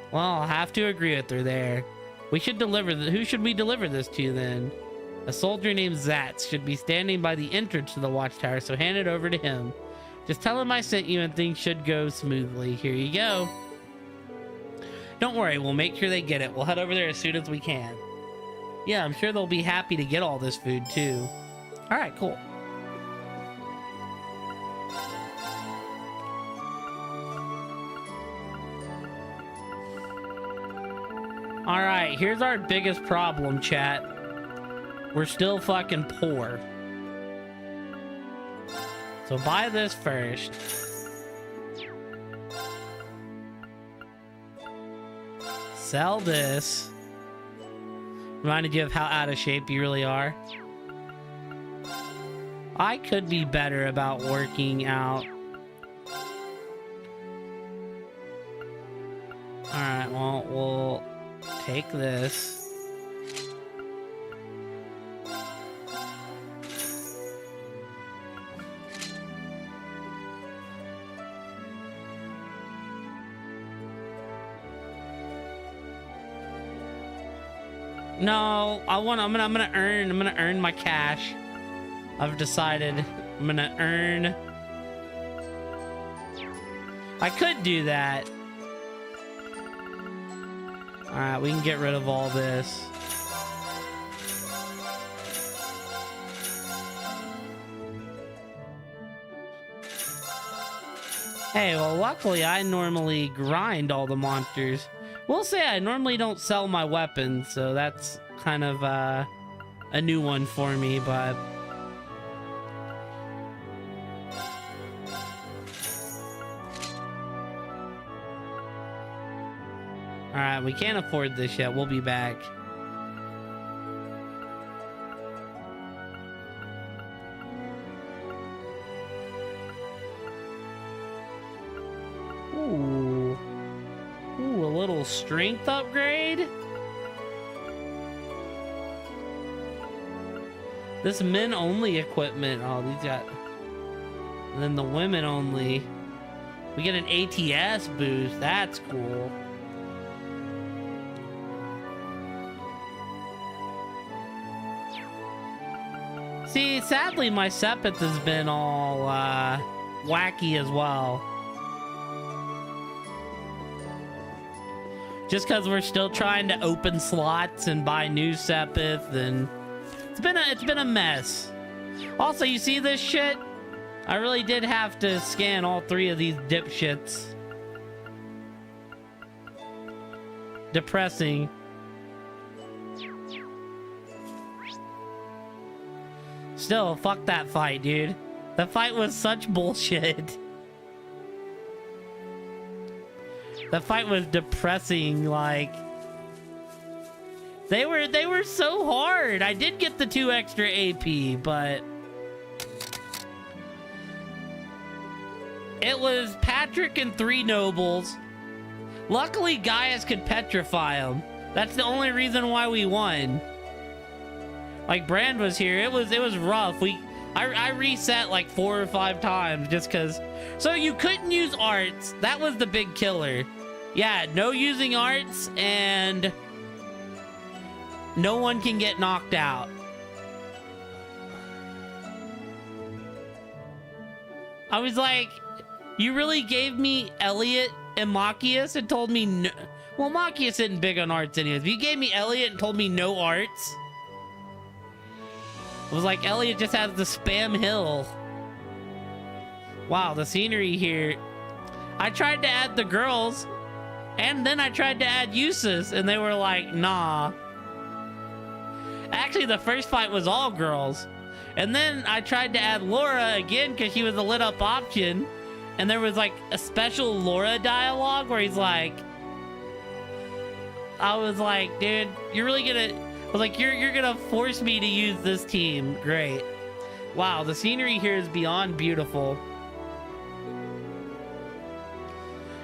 Well, I'll have to agree with her there. We should deliver who should we deliver this to then? A soldier named Zatz should be standing by the entrance to the watchtower, so hand it over to him. Just tell him I sent you and things should go smoothly. Here you go. Don't worry, we'll make sure they get it. We'll head over there as soon as we can. Yeah, I'm sure they'll be happy to get all this food too. All right, cool. All right, here's our biggest problem, chat. We're still fucking poor. So buy this first. Sell this. Reminded you of how out of shape you really are. I could be better about working out. Alright, well, we'll take this. No, I'm gonna earn my cash. I've decided I'm gonna earn. I could do that. All right, we can get rid of all this. Hey, well, luckily I normally grind all the monsters. We'll say I normally don't sell my weapons, so that's kind of a new one for me, but... Alright, we can't afford this yet. We'll be back. strength upgrade. This men only equipment. Oh, these got. And then the women only. We get an ATS boost. That's cool. See, sadly, my Sepith has been all wacky as well. Just because we're still trying to open slots and buy new Sepith, and it's been a mess. Also, you see this shit? I really did have to scan all 3 of these dipshits. Depressing. Still, fuck that fight, dude. The fight was such bullshit. The fight was depressing, like... They were so hard. I did get the 2 extra AP, but... It was Patrick and 3 nobles. Luckily, Gaius could petrify them. That's the only reason why we won. Like, Brand was here. It was rough. I reset like 4 or 5 times just because. So you couldn't use arts. That was the big killer. Yeah, no using arts, and no one can get knocked out. I was like, you really gave me Elliot and Machias and told me no. Well, Machias isn't big on arts anyways, but you gave me Elliot and told me no arts. It was like Elliot just has the spam hill. Wow, the scenery here. I tried to add the girls, and then I tried to add Eustace, and they were like, nah. Actually, the first fight was all girls. And then I tried to add Laura again because she was a lit up option. And there was like a special Laura dialogue where he's like, I was like, dude, you're really gonna, I was like, you're gonna force me to use this team. Great. Wow, the scenery here is beyond beautiful.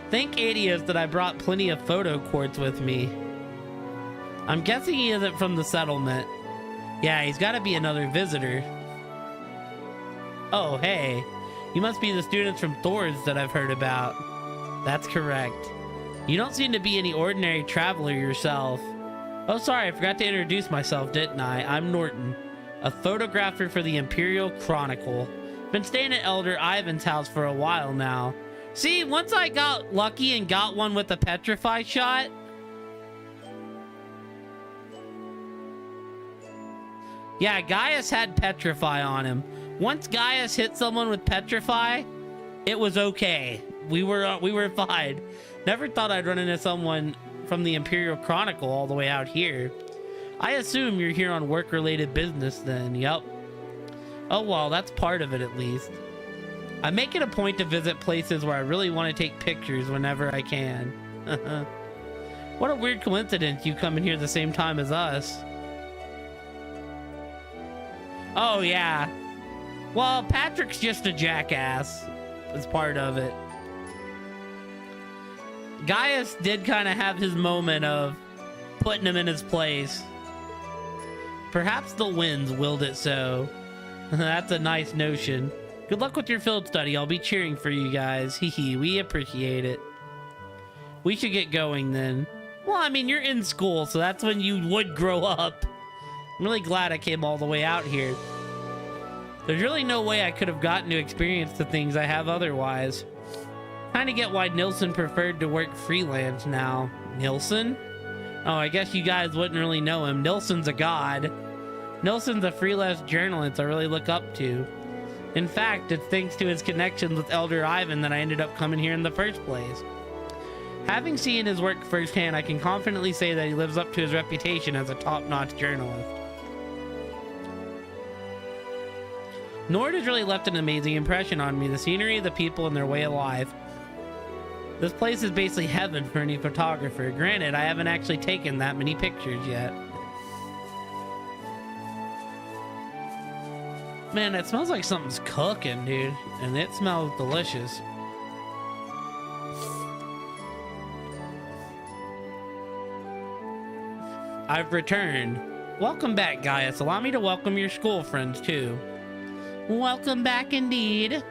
Thank Adius that I brought plenty of photo quartz with me. I'm guessing he isn't from the settlement. Yeah, he's gotta be another visitor. Oh, hey. You must be the students from Thor's that I've heard about. That's correct. You don't seem to be any ordinary traveler yourself. Oh, sorry, I forgot to introduce myself, didn't I? I'm Norton, a photographer for the Imperial Chronicle. Been staying at Elder Ivan's house for a while now. See, once I got lucky and got one with a petrify shot... Yeah, Gaius had petrify on him. Once Gaius hit someone with petrify, it was okay. We were fine. Never thought I'd run into someone from the Imperial Chronicle all the way out here. I assume you're here on work-related business then. Yup. Oh well, that's part of it at least. I make it a point to visit places where I really want to take pictures whenever I can. What a weird coincidence you come in here the same time as us. Oh yeah. Well, Patrick's just a jackass. As part of it. Gaius did kind of have his moment of putting him in his place. Perhaps the winds willed it so. That's a nice notion. Good luck with your field study. I'll be cheering for you guys. Hee, we appreciate it. We should get going then. Well, I mean, you're in school, so that's when you would grow up. I'm really glad I came all the way out here. There's really no way I could have gotten to experience the things I have otherwise. Kind of get why Nilsson preferred to work freelance now. Nilsson? Oh, I guess you guys wouldn't really know him. Nilsson's a god. Nilsson's a freelance journalist I really look up to. In fact, it's thanks to his connections with Elder Ivan that I ended up coming here in the first place. Having seen his work firsthand, I can confidently say that he lives up to his reputation as a top-notch journalist. Nord has really left an amazing impression on me. The scenery, the people, and their way of life. This place is basically heaven for any photographer. Granted, I haven't actually taken that many pictures yet. Man, it smells like something's cooking, dude. And it smells delicious. I've returned. Welcome back, Gaius. Allow me to welcome your school friends, too. Welcome back indeed.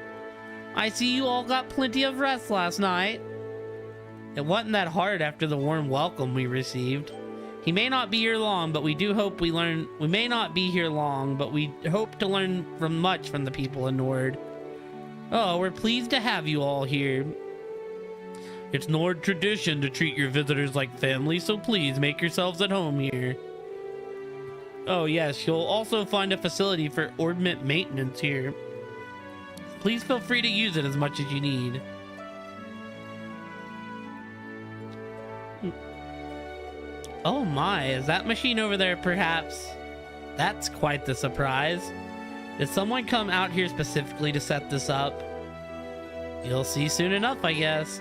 I see you all got plenty of rest last night. It wasn't that hard after the warm welcome we received. He may not be here long, but we do hope we learn. We may not be here long, but we hope to learn much from the people in Nord. Oh, we're pleased to have you all here. It's Nord tradition to treat your visitors like family, so please make yourselves at home here. Oh yes, you'll also find a facility for ordnance maintenance here. Please feel free to use it as much as you need. Oh my, is that machine over there perhaps? That's quite the surprise. Did someone come out here specifically to set this up? You'll see soon enough, I guess.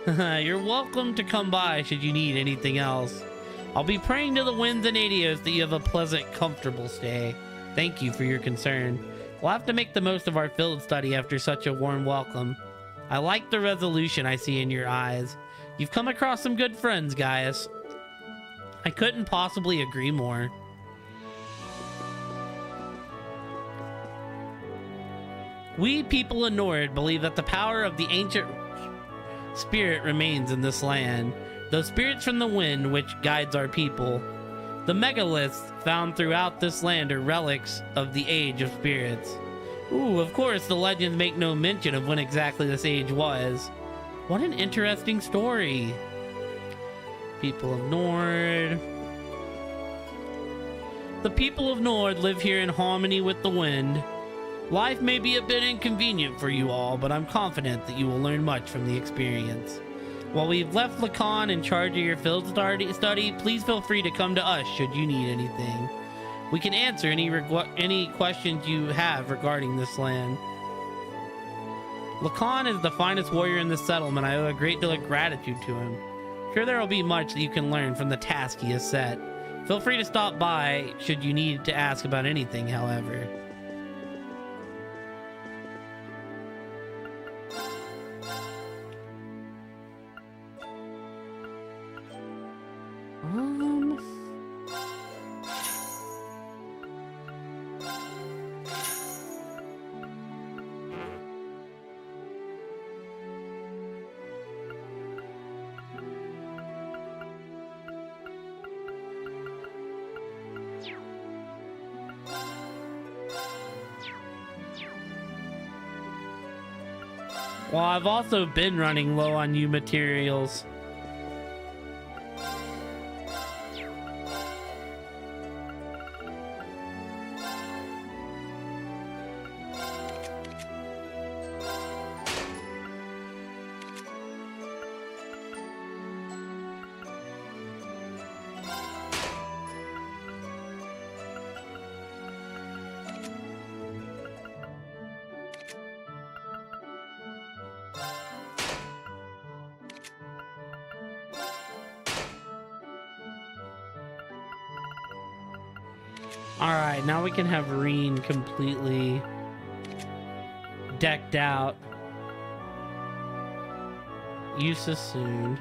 You're welcome to come by should you need anything else. I'll be praying to the winds and Adios that you have a pleasant, comfortable stay. Thank you for your concern. We'll have to make the most of our field study after such a warm welcome. I like the resolution I see in your eyes. You've come across some good friends, Gaius. I couldn't possibly agree more. We people in Nord believe that the power of the ancient spirit remains in this land. Those spirits from the wind which guides our people. The megaliths found throughout this land are relics of the age of spirits. Ooh, of course, the legends make no mention of when exactly this age was. What an interesting story. People of Nord. The people of Nord live here in harmony with the wind. Life may be a bit inconvenient for you all, but I'm confident that you will learn much from the experience. While we've left Lacan in charge of your field study, please feel free to come to us should you need anything. We can answer any questions you have regarding this land. Lacan is the finest warrior in this settlement. I owe a great deal of gratitude to him. Sure, there will be much that you can learn from the task he has set. Feel free to stop by should you need to ask about anything, however. Well, I've also been running low on new materials. Alright, now we can have Reen completely decked out. Use soon.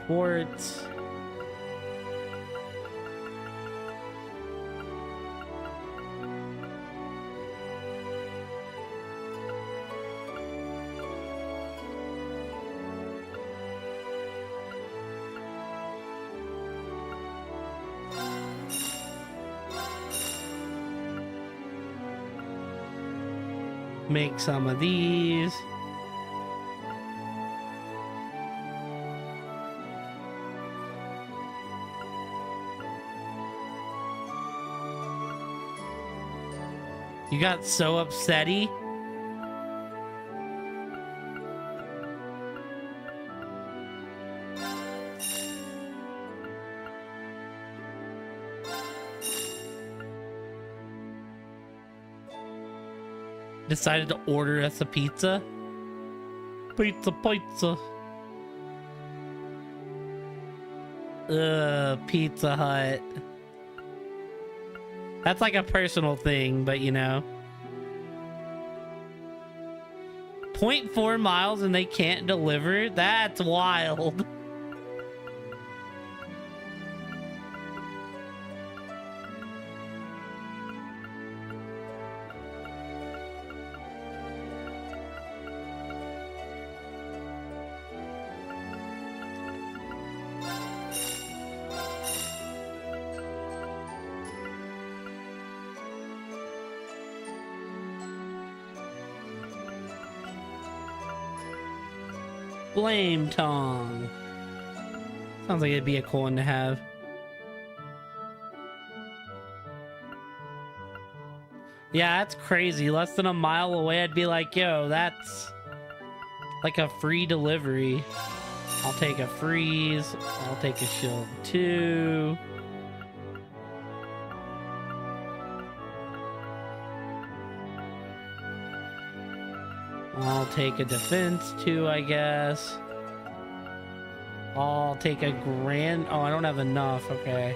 Ports. Make some of these. You got so upsetty. Decided to order us a pizza. Pizza. Pizza Hut. That's like a personal thing, but you know. 0.4 miles and they can't deliver? That's wild. Flame tongue. Sounds like it'd be a cool one to have. Yeah, that's crazy. Less than a mile away, I'd be like, yo, that's like a free delivery. I'll take a freeze. I'll take a shield 2. I'll take a defense 2, I guess. I'll take a grand... Oh, I don't have enough. Okay.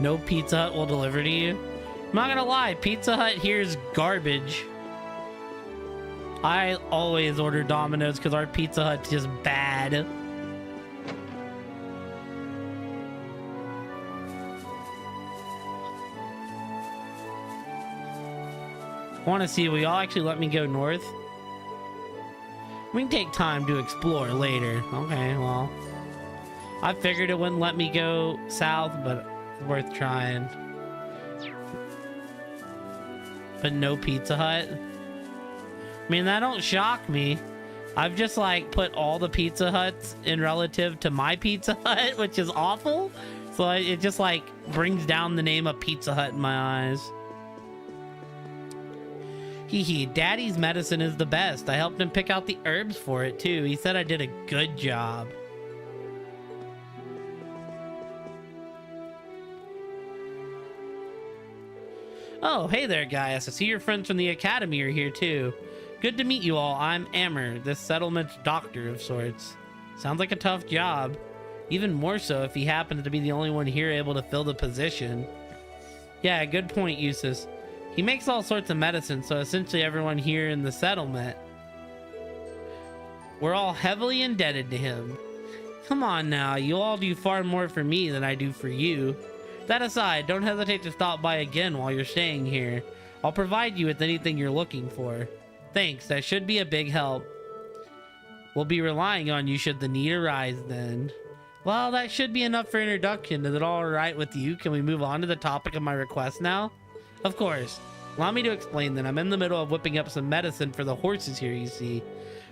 No Pizza Hut will deliver to you? I'm not gonna lie, Pizza Hut here's garbage. I always order Domino's because our Pizza Hut's just bad. I want to see, will y'all actually let me go north? We can take time to explore later. Okay, well. I figured it wouldn't let me go south, but it's worth trying. But no Pizza Hut? I mean, that don't shock me. I've just, like, put all the Pizza Huts in relative to my Pizza Hut, which is awful. So it just, like, brings down the name of Pizza Hut in my eyes. Hee, Daddy's medicine is the best. I helped him pick out the herbs for it, too. He said I did a good job. Oh, hey there, Gaius. I see your friends from the Academy are here, too. Good to meet you all. I'm Amber, this settlement's doctor of sorts. Sounds like a tough job. Even more so if he happens to be the only one here able to fill the position. Yeah, good point, Eustace. He makes all sorts of medicine, so essentially everyone here in the settlement, we're all heavily indebted to him. Come on now, you all do far more for me than I do for you. That aside, don't hesitate to stop by again while you're staying here. I'll provide you with anything you're looking for. Thanks, that should be a big help. We'll be relying on you should the need arise then. Well, that should be enough for introduction. Is it all right with you? Can we move on to the topic of my request now? Of course. Allow me to explain that I'm in the middle of whipping up some medicine for the horses here, you see.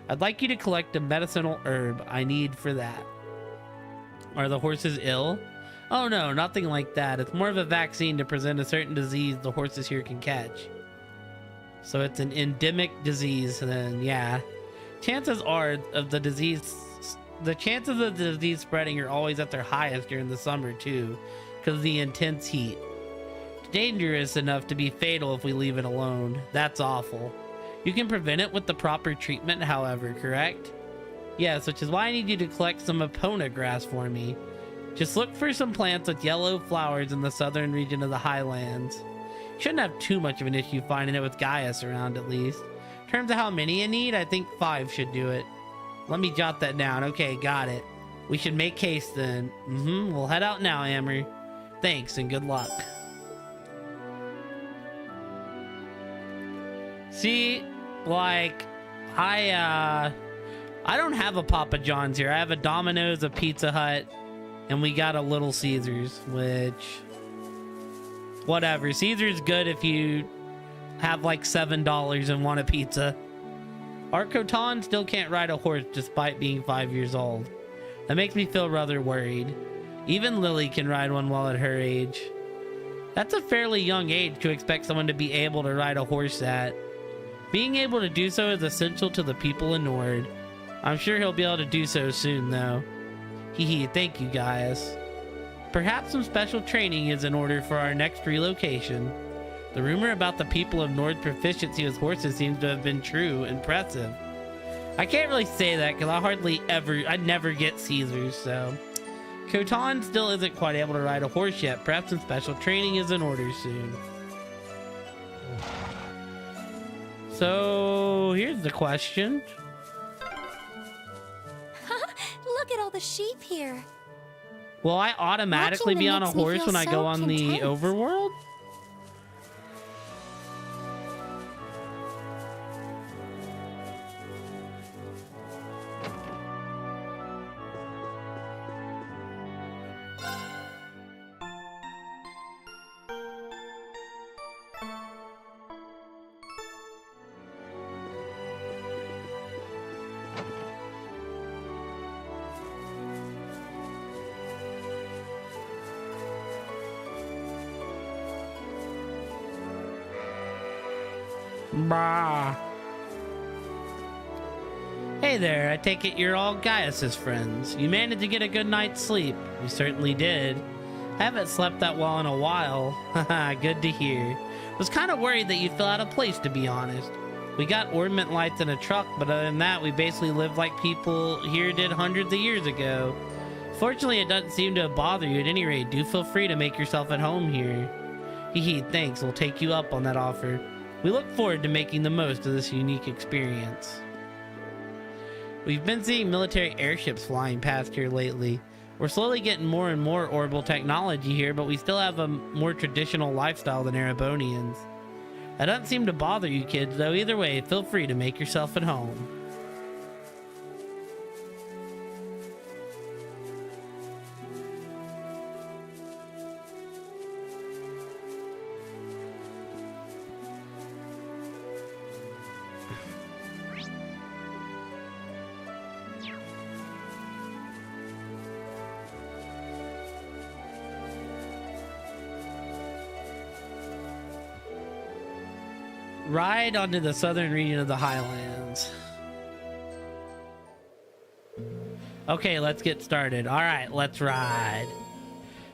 I'd like you to collect a medicinal herb I need for that. Are the horses ill? Oh no, nothing like that. It's more of a vaccine to prevent a certain disease the horses here can catch. So it's an endemic disease then, yeah. Chances are of the disease... The chances of the disease spreading are always at their highest during the summer too, because of the intense heat. Dangerous enough to be fatal if we leave it alone. That's awful. You can prevent it with the proper treatment, however, correct? Yes, which is why I need you to collect some Epona grass for me. Just look for some plants with yellow flowers in the southern region of the highlands. You shouldn't have too much of an issue finding it with Gaius around, at least. In terms of how many you need, I think 5 should do it. Let me jot that down. Okay, got it. We should make haste then. We'll head out now, Amber. Thanks and good luck. See, like, I don't have a Papa John's here. I have a Domino's, a Pizza Hut, and we got a Little Caesars, which, whatever. Caesar's good if you have like $7 and want a pizza. Our Khotan still can't ride a horse despite being 5 years old. That makes me feel rather worried. Even Lily can ride one well at her age. That's a fairly young age to expect someone to be able to ride a horse at. Being able to do so is essential to the people in Nord. I'm sure he'll be able to do so soon, though. Hee, thank you, Gaius. Perhaps some special training is in order for our next relocation. The rumor about the people of Nord's proficiency with horses seems to have been true. Impressive. I can't really say that because I never get Caesars, so Kotan still isn't quite able to ride a horse yet. Perhaps some special training is in order soon. So here's the question. Look at all the sheep here. Will I automatically Watching be them on a makes me horse feel when I so go on the content. overworld? Bah. Hey there, I take it you're all Gaius's friends. You managed to get a good night's sleep. You certainly did. I haven't slept that well in a while. Haha, good to hear. Was kind of worried that you'd feel out of place, to be honest. We got ornament lights in a truck, but other than that, we basically lived like people here did hundreds of years ago. Fortunately, it doesn't seem to bother you. At any rate, do feel free to make yourself at home here. Hee, thanks. We'll take you up on that offer. We look forward to making the most of this unique experience. We've been seeing military airships flying past here lately. We're slowly getting more and more orbital technology here, but we still have a more traditional lifestyle than Erebonians. That doesn't seem to bother you kids, though. Either way, feel free to make yourself at home. Ride onto the southern region of the Highlands. Okay, let's get started. All right, let's ride.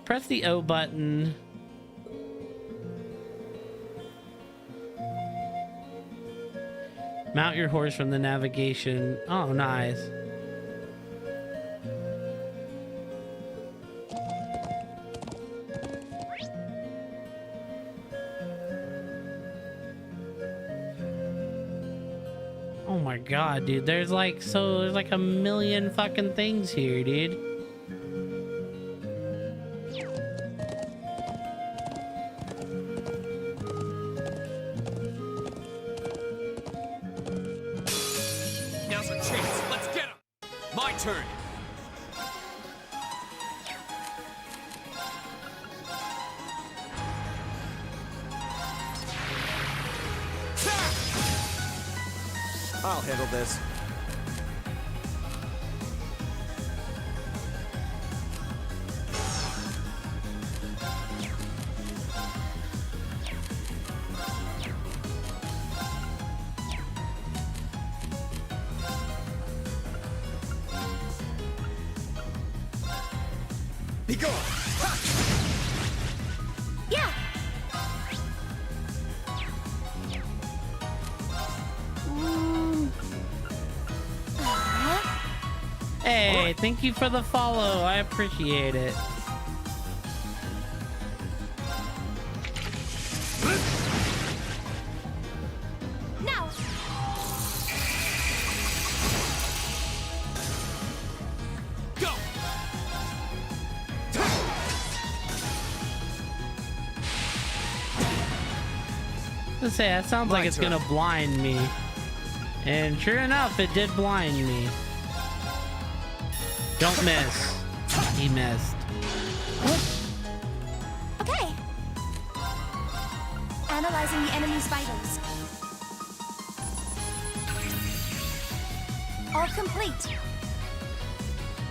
Press the O button. Mount your horse from the navigation. Oh, nice. Oh my god, dude. There's like a million fucking things here, dude. Now's our chance. Let's get him. My turn. I'll handle this. Be gone! Yeah! Hey, thank you for the follow. I appreciate it. Now! Go! Let's say that sounds like it's gonna blind me. And sure enough, it did blind me. Don't miss. He missed. Okay. Analyzing the enemy's vitals. All complete.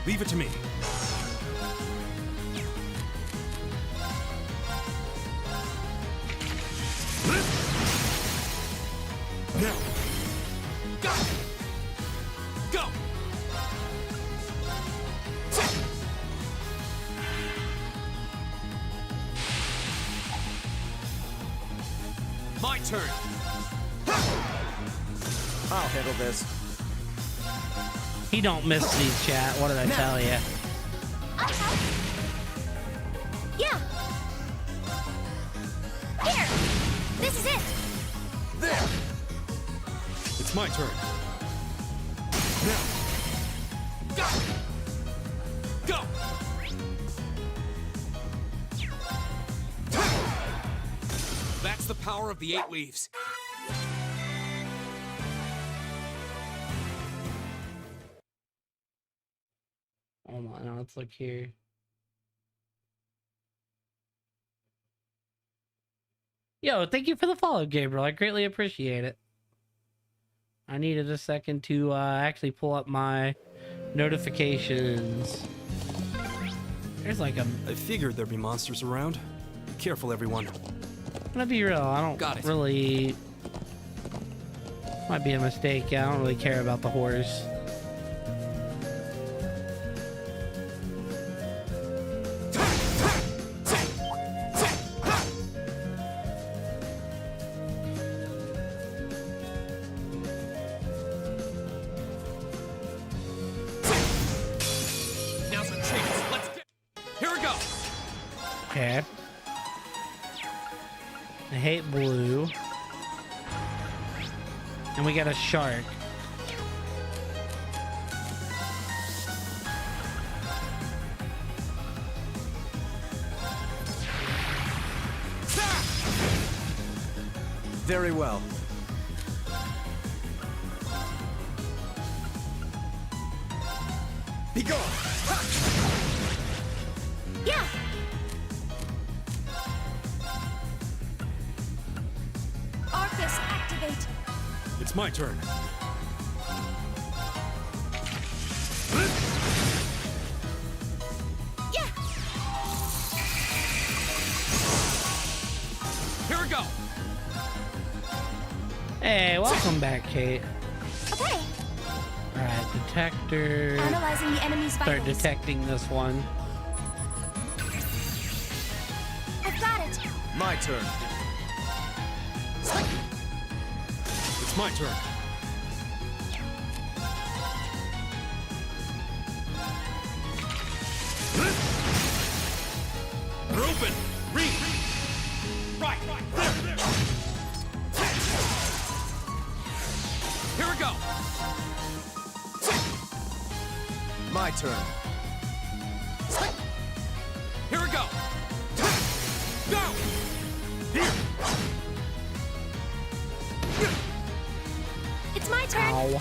Leave it to me. Now. Go! Go! My turn. I'll handle this. He don't miss these, chat. What did I tell you? I'll help. Yeah. Here. This is it. There! It's my turn. Now. Go! Go! That's the power of the 8 leaves. Hold on, now let's look here. Yo, thank you for the follow, Gabriel. I greatly appreciate it. I needed a second to actually pull up my notifications. There's like a... I figured there'd be monsters around. Be careful, everyone. I'm gonna be real, I don't really... Might be a mistake. I don't really care about the horse. Now's our chance. Let's get... Here we go. Okay. I hate blue. And we got a shark. Very well. Be gone. Yeah. Arcus, activate. It's my turn. Yeah. Here we go. Hey, welcome back, Kate. Okay. Alright, detector. Analyzing the enemy's Start vitals. detecting this one. I've got it. My turn. It's my turn. We're open. Read. Right. There. Here we go. My turn. Here we go. Go. Here. It's my turn. Ow.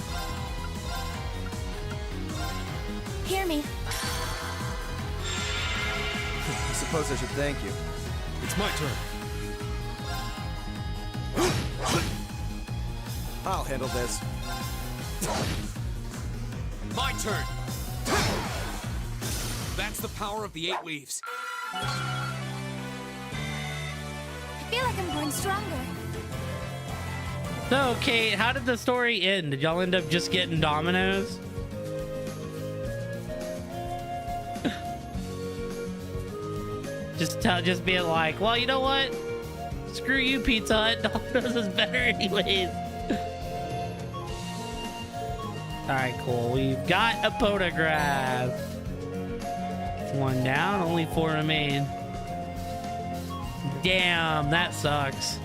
Hear me. I suppose I should thank you. It's my turn. I'll handle this. My turn. That's the power of the 8 leaves. I feel like I'm growing stronger. So, Kate, how did the story end? Did y'all end up just getting Dominoes? just being like, well, you know what? Screw you, Pizza Hut. Domino's is better anyways. Alright, cool. We've got a photograph. One down, only 4 remain. Damn, that sucks.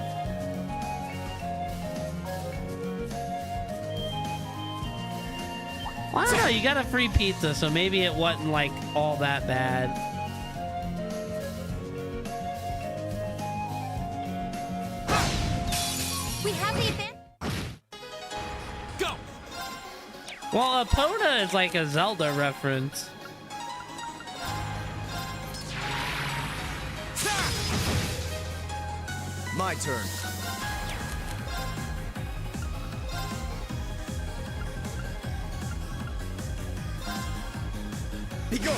Well, I don't know, you got a free pizza, so maybe it wasn't like all that bad. We have the advantage. Go. Well, Epona is like a Zelda reference. My turn. Be gone.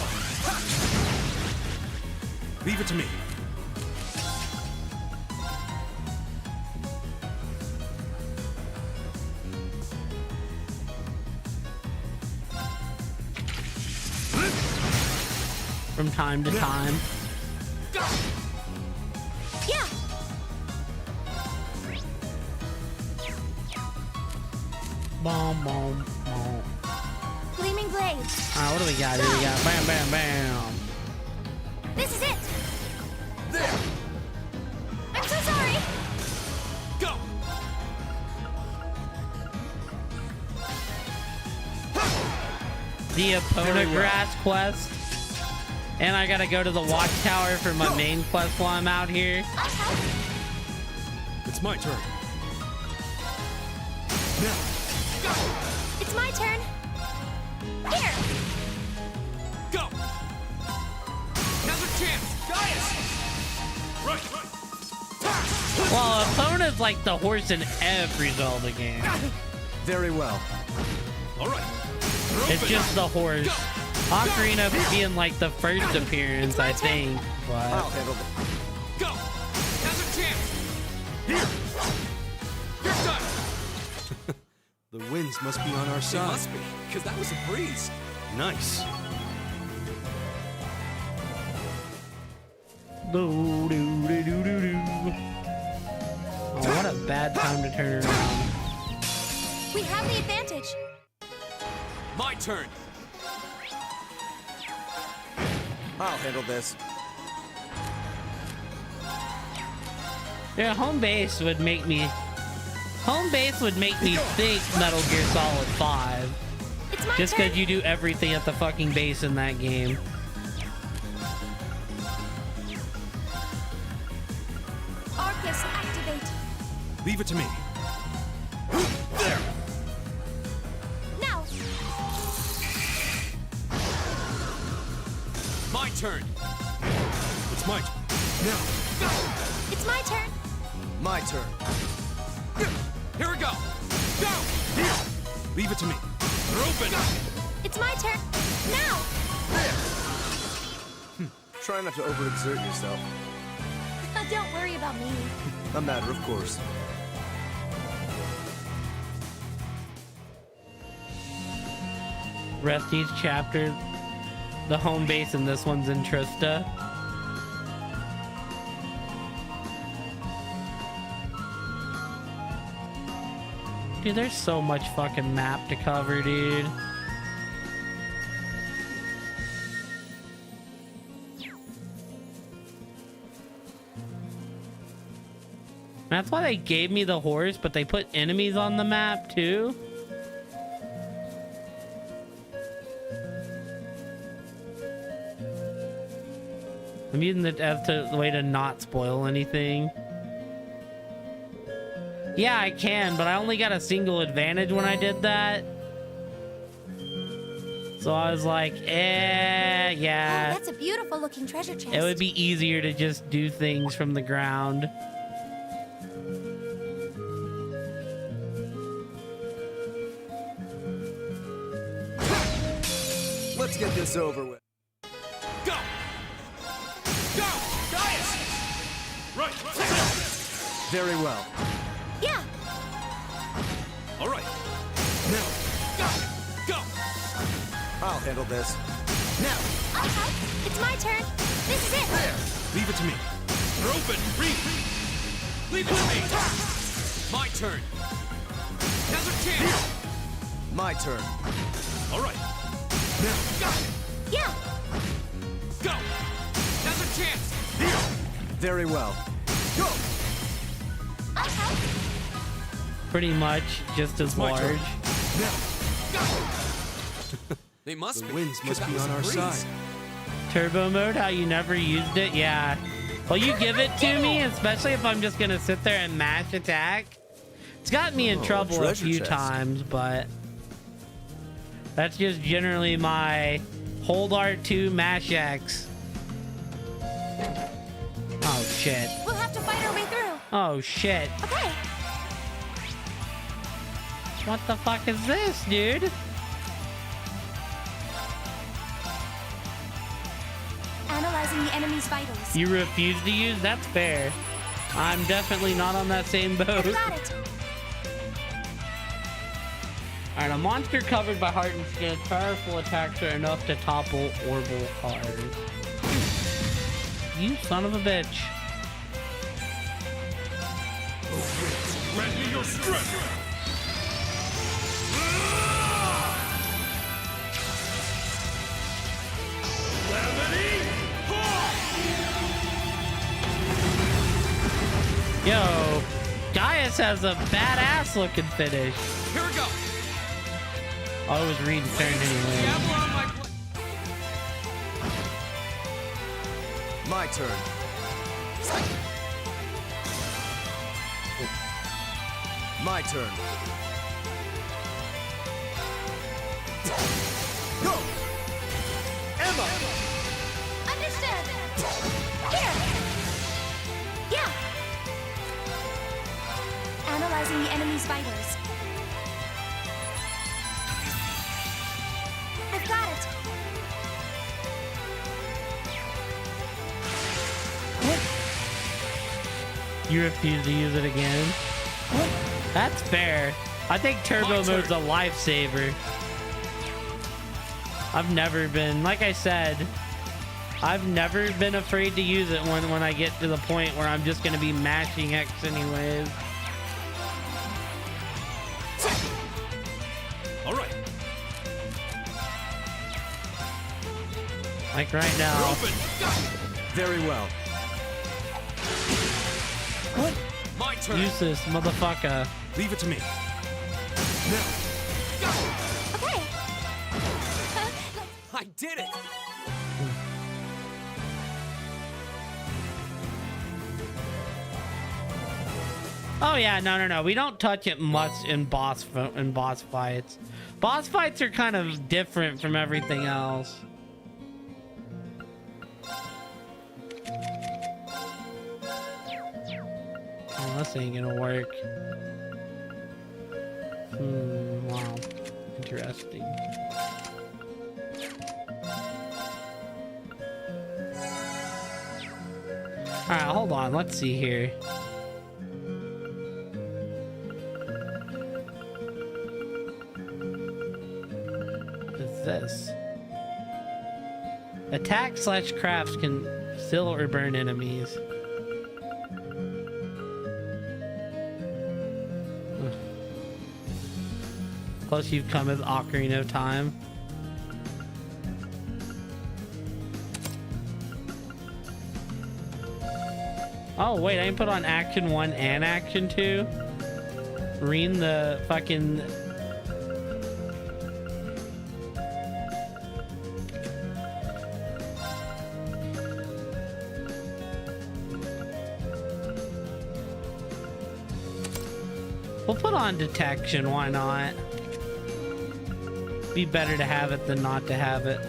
Leave it to me. From time to time. Yeah. Boom, boom, boom. Gleaming blade. Alright, what do we got here? We got bam, bam, bam. the Epona Grass quest. And I gotta go to the Watchtower for my main quest while I'm out here. It's my turn. Now. It's my turn. Here. Go. Another chance. Gaius. Right. Well, Epona's like the horse in every Zelda game. Very well. All right. It's just the horse. Ocarina being like the first appearance, I think. But I'll handle it. Go. Another chance. Here. You're done. The winds must be on our It side. must be, because that was a breeze. Nice. Oh, what a bad time to turn around. We have the advantage. My turn. I'll handle this. Yeah, home base would make me think Metal Gear Solid 5. It's my Just turn. because you do everything at the fucking base in that game. Arcus, activate. Leave it to me. There. Now. My turn. It's my turn. Now. It's my turn. My turn. Here we go. Go. Leave it to me. You're open. It's my turn. Now. Try not to overexert yourself. Don't worry about me. A matter of course. Rusty's chapter. The home base in this one's in Trista. Dude, there's so much fucking map to cover, dude. That's why they gave me the horse, but they put enemies on the map too. I'm using it as a way to not spoil anything. Yeah, I can, but I only got a single advantage when I did that. So I was like, yeah. Oh, that's a beautiful looking treasure chest. It would be easier to just do things from the ground. Let's get this over with. Go. Go. Gaius. Right. Very well. Yeah. All right. Now. Go. Go. I'll handle this. Now. Okay. It's my turn. This is it. Leave it to me. You're open. Leave it to me. My turn. Another chance. My turn. All right. Now. Go. Yeah. Go. Another chance. Very well. Go. Okay. Pretty much just as my turn. large. Now. They must The be. winds 'cause must that be was on a our breeze. side. Turbo mode, how you never used it? Yeah. Well, you give it to me, especially if I'm just gonna sit there and mash attack. It's gotten me in trouble a treasure few chest. times, but that's just generally my hold R2 mash X. Oh shit. We'll have to fight our way through. Oh shit. Okay. What the fuck is this, dude? Analyzing the enemy's vitals. You refuse to use? That's fair. I'm definitely not on that same boat. Got it. Alright, a monster covered by heart and skin. Powerful attacks are enough to topple orbital cars. You son of a bitch. Grant me your strength. Yo, Gaius has a badass looking finish. Here we go. I was reading turn anyway. My turn. My turn. Go! Emma! Understood! Here! Yeah! Analyzing the enemy's vitals. I've got it! You refuse to use it again? That's fair. I think turbo mode's a lifesaver. I've never been, like I said, I've never been afraid to use it when I get to the point where I'm just going to be mashing X anyways. All right. Like right now. Very well. My turn. Use this, motherfucker. Leave it to me. Now. Okay! I did it. Oh yeah, no. We don't touch it much in boss fights. Boss fights are kind of different from everything else. Oh, this ain't gonna work. Wow. Interesting. Alright, hold on. Let's see here. What is this? Attack/crafts can still or burn enemies. Plus you've come with Ocarina of Time. Oh wait, I can put on Action 1 and Action 2. Read the fucking... We'll put on Detection, why not? Be better to have it than not to have it.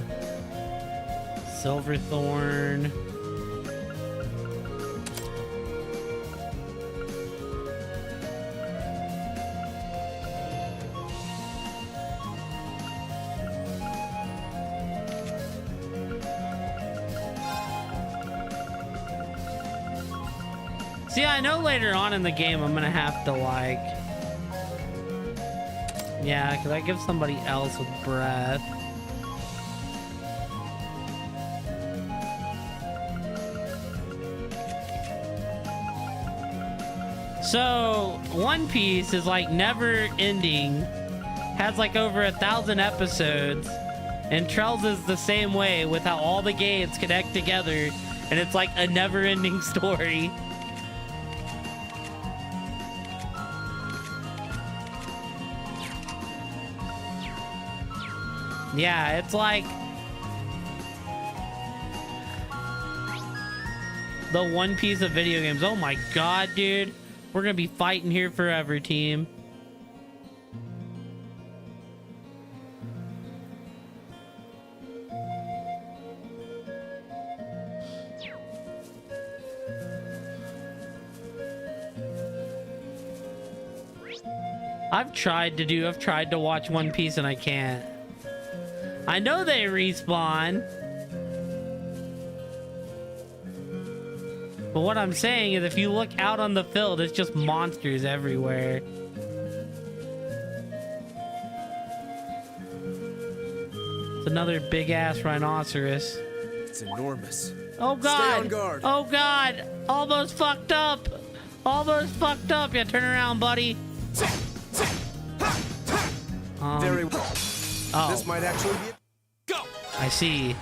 Silverthorn. See, I know later on in the game I'm gonna have to like... Yeah, because I give somebody else with breath. So, One Piece is like never ending. Has like over 1,000 episodes. And Trells is the same way with how all the games connect together. And it's like a never ending story. Yeah, it's like the One Piece of video games. Oh my god, dude. We're gonna be fighting here forever, team. I've tried to watch One Piece and I can't. I know they respawn. But what I'm saying is if you look out on the field, it's just monsters everywhere. It's another big ass rhinoceros. It's enormous. Oh god. Stay on guard. Oh god. Almost fucked up. Almost fucked up. Yeah, turn around, buddy. Very well. Oh. This might actually be it. Go! I see.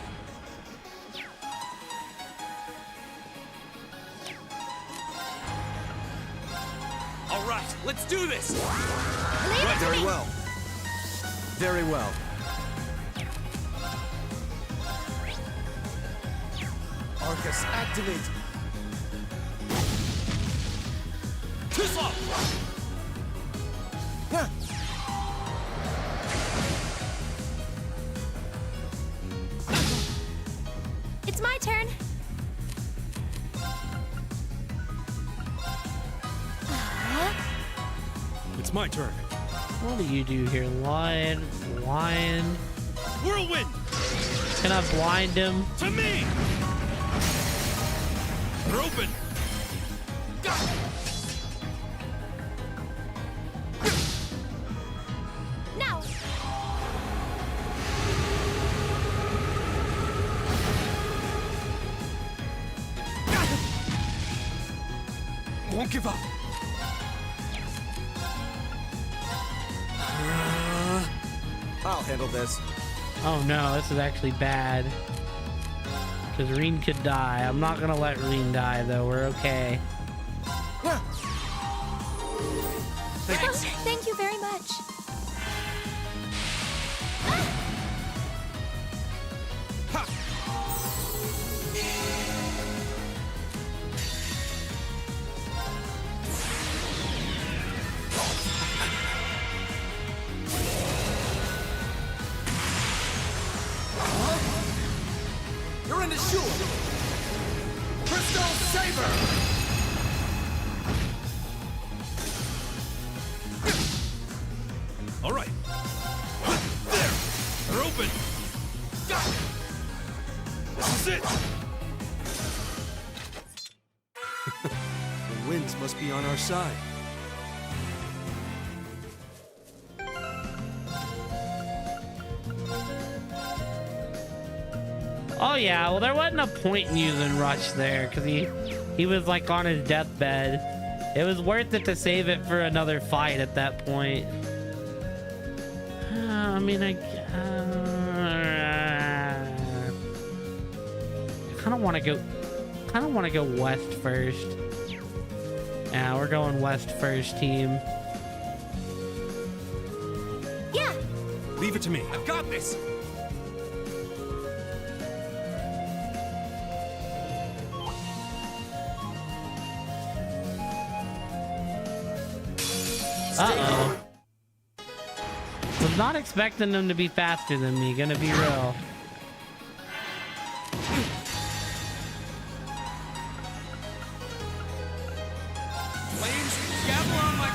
All right, let's do this. Right, very well. Very well. Arcus, activate! Tuzla! It's my turn. It's my turn. What do you do here? Lion. Whirlwind! Can I blind him? To me! They're open! No! Won't give up. I'll handle this. Oh no, this is actually bad. Because Reen could die. I'm not gonna let Reen die though. We're okay. Thanks. Thank you very much. You're in the shoe! Crystal Saber! All right. There! They're open! This is it! The winds must be on our side. Oh yeah, well there wasn't a point in using Rush there because he was like on his deathbed. It was worth it to save it for another fight at that point. I mean, I kind of want to go west first. Yeah, we're going west first, team. Yeah. Leave it to me. I've got this. Uh-oh. Was not expecting them to be faster than me, gonna be real. Flames, gather on my...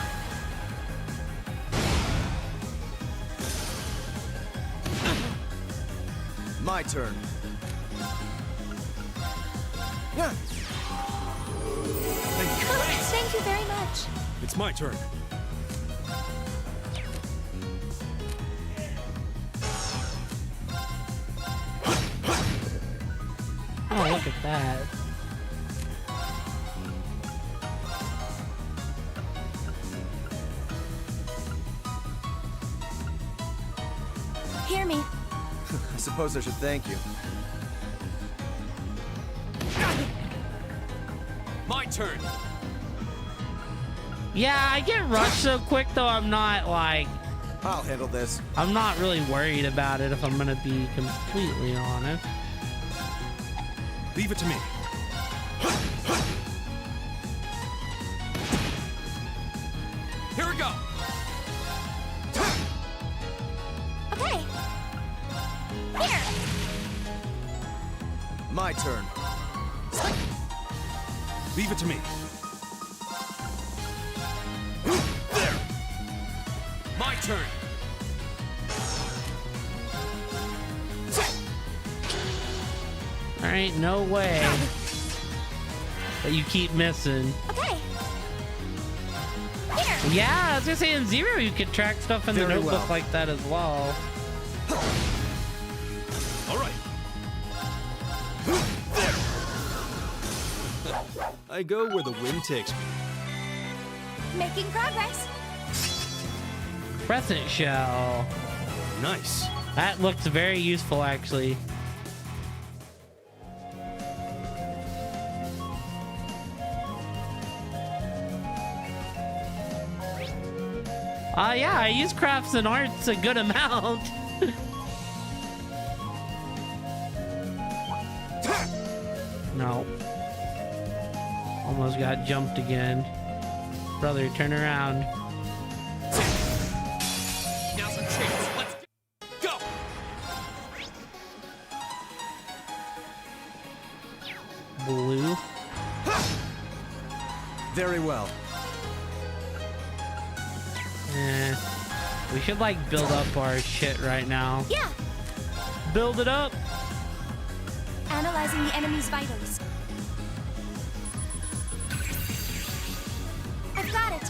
My turn. Thank you very much. It's my turn. Oh, look at that. Hear me. I suppose I should thank you. My turn. Yeah, I get rushed so quick though. I'm not like... I'll handle this. I'm not really worried about it if I'm gonna be completely honest. Leave it to me. Here we go. Okay. Here. My turn. Leave it to me. There. My turn. There ain't no way that you keep missing. Okay. Here. Yeah, I was gonna say in Zero you could track stuff in the Very notebook well. like that as well. All right. There. I go where the wind takes me. Making progress. Crescent Shell. Nice. That looks very useful actually. Yeah, I use crafts and arts a good amount. No. Almost got jumped again. Brother, turn around. Now's our chance. Let's go. Blue. Very well. We should like build up our shit right now. Yeah. Build it up. Analyzing the enemy's vitals. I've got it.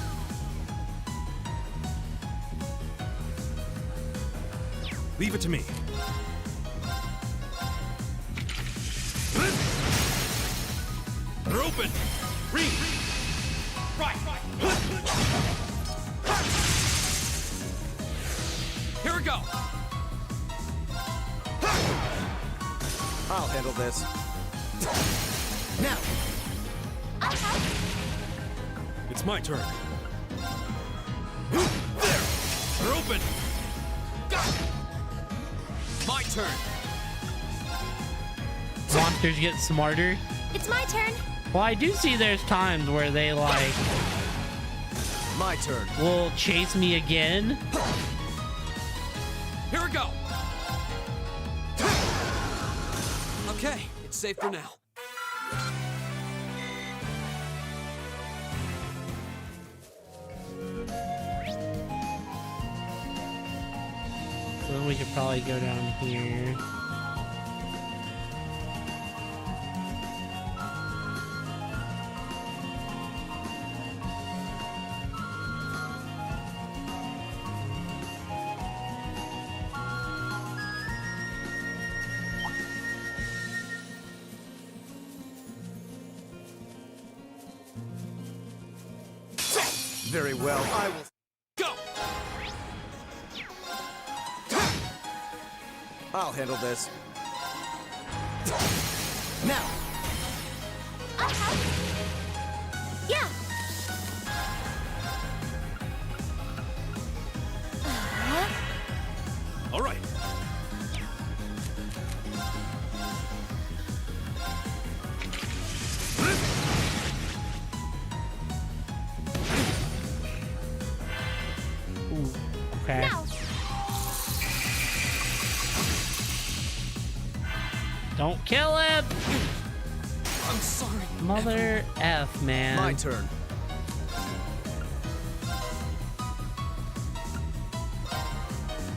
Leave it to me. They're open. Read. Right. Here we go. I'll handle this. Now. It's my turn. There. They're open. Got it. My turn. Monsters get smarter. It's my turn. Well, I do see there's times where they like My turn. will chase me again. Here we go. Okay, it's safe for now. So then we could probably go down here. Very well. I will. Go. I'll handle this. Now. Yeah. All right. Okay. Now. Don't kill him! I'm sorry. Mother F, man. My turn.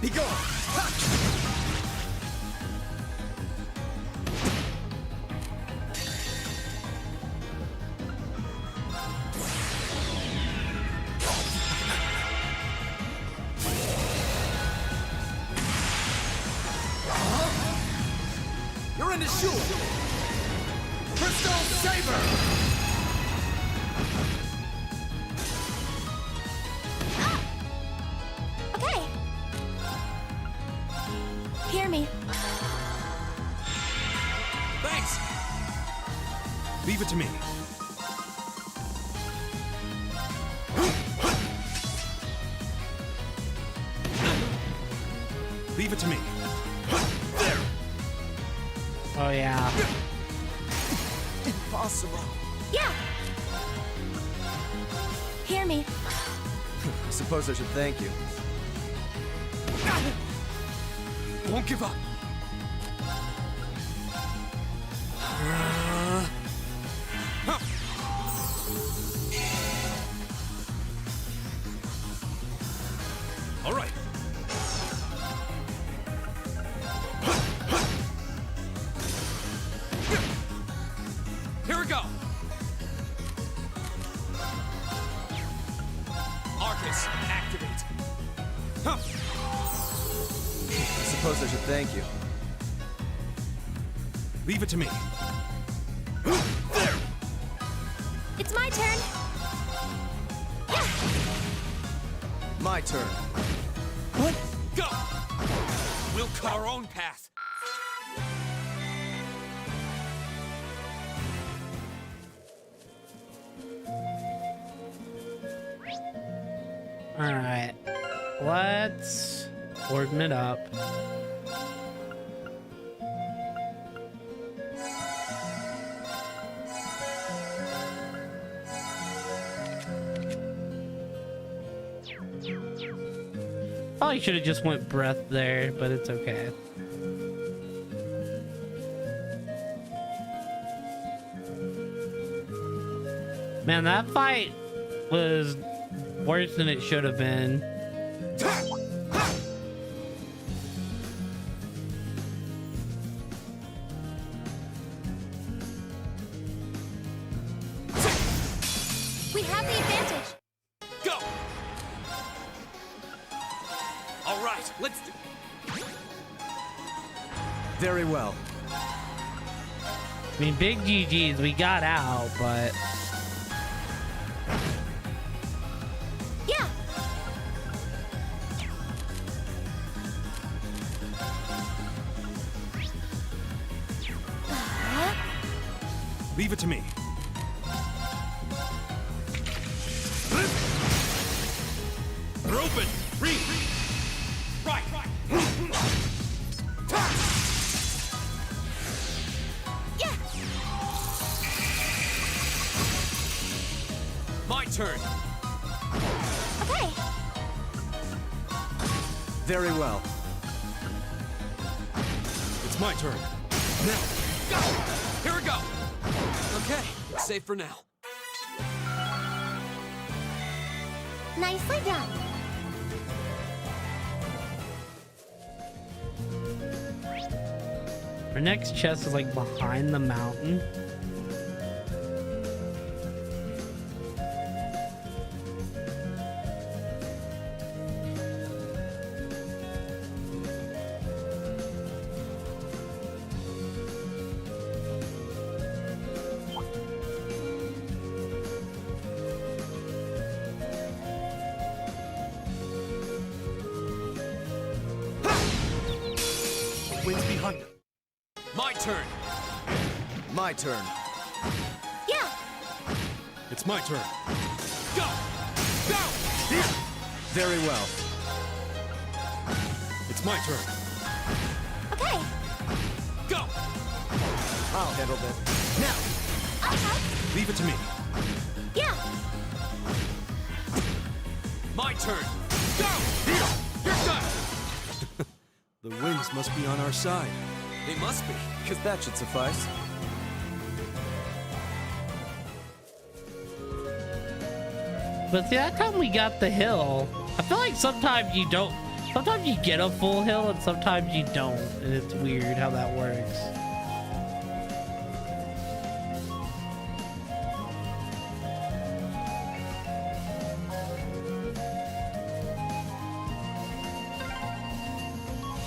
Be gone. You're in the shoe. Crystal Saber. Okay. Hear me. Thanks. Leave it to me. Leave it to me. There. Oh yeah. Impossible. Yeah. Hear me. I suppose I should thank you. Won't give up. All right. Here we go. Arcus, activate. Huh. I suppose I should thank you. Leave it to me. There. It's my turn. Yeah. My turn. What? Go. We'll cut our own path. Alright. let's open it up. Probably should have just went breath there, but it's okay. Man, that fight was worse than it should have been. We have the advantage. Go! All right, let's do... Very well. I mean, big GG's, we got out, but... Yeah. Leave it to me. They're open! Read! Right! Yeah. My turn! Okay. Very well. It's my turn. Now, go! Here we go! Okay, safe for now. Nicely done. Our next chest is like behind the mountain. Wind's behind him. My turn! My turn. Yeah. It's my turn. Go! Go! Here. Very well. It's my turn. Okay. Go! I'll handle that. Now. Okay. Leave it to me. Yeah. My turn. Go! Here! You're done! The winds must be on our side. They must be. Because that should suffice. But see, that time we got the hill. I feel like sometimes you don't. Sometimes you get a full hill and sometimes you don't. And it's weird how that works.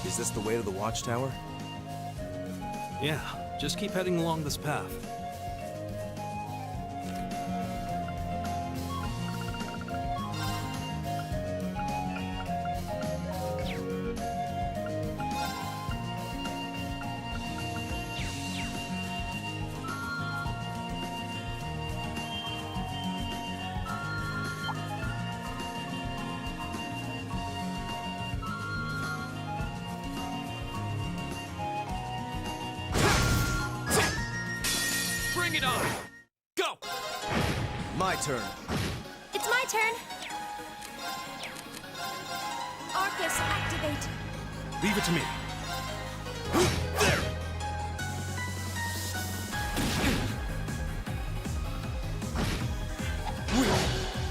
Is this the way to the watchtower? Yeah, just keep heading along this path. Bring it on! Go! My turn. It's my turn. Arcus, activate. Leave it to me. There!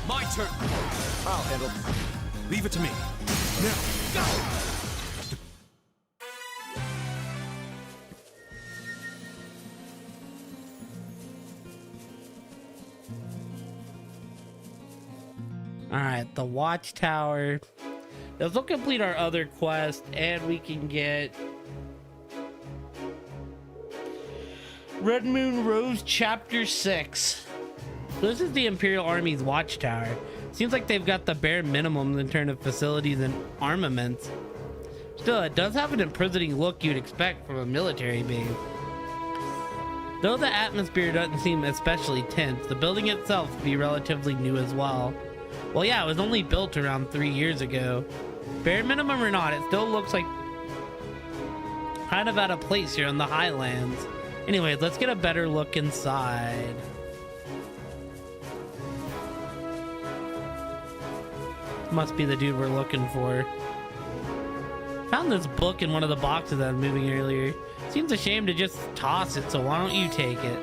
My turn! I'll handle. Leave it to me. Now, go! Alright, the watchtower. This will complete our other quest, and we can get Red Moon Rose Chapter 6. This is the Imperial Army's watchtower. Seems like they've got the bare minimum in terms of facilities and armaments. Still, it does have an imprisoning look you'd expect from a military base. Though the atmosphere doesn't seem especially tense, the building itself be relatively new as well. Well, yeah, it was only built around 3 years ago. Bare minimum or not, it still looks like kind of out of place here on the Highlands. Anyway, let's get a better look inside. Must be the dude we're looking for. Found this book in one of the boxes that I was moving earlier. Seems a shame to just toss it, so why don't you take it?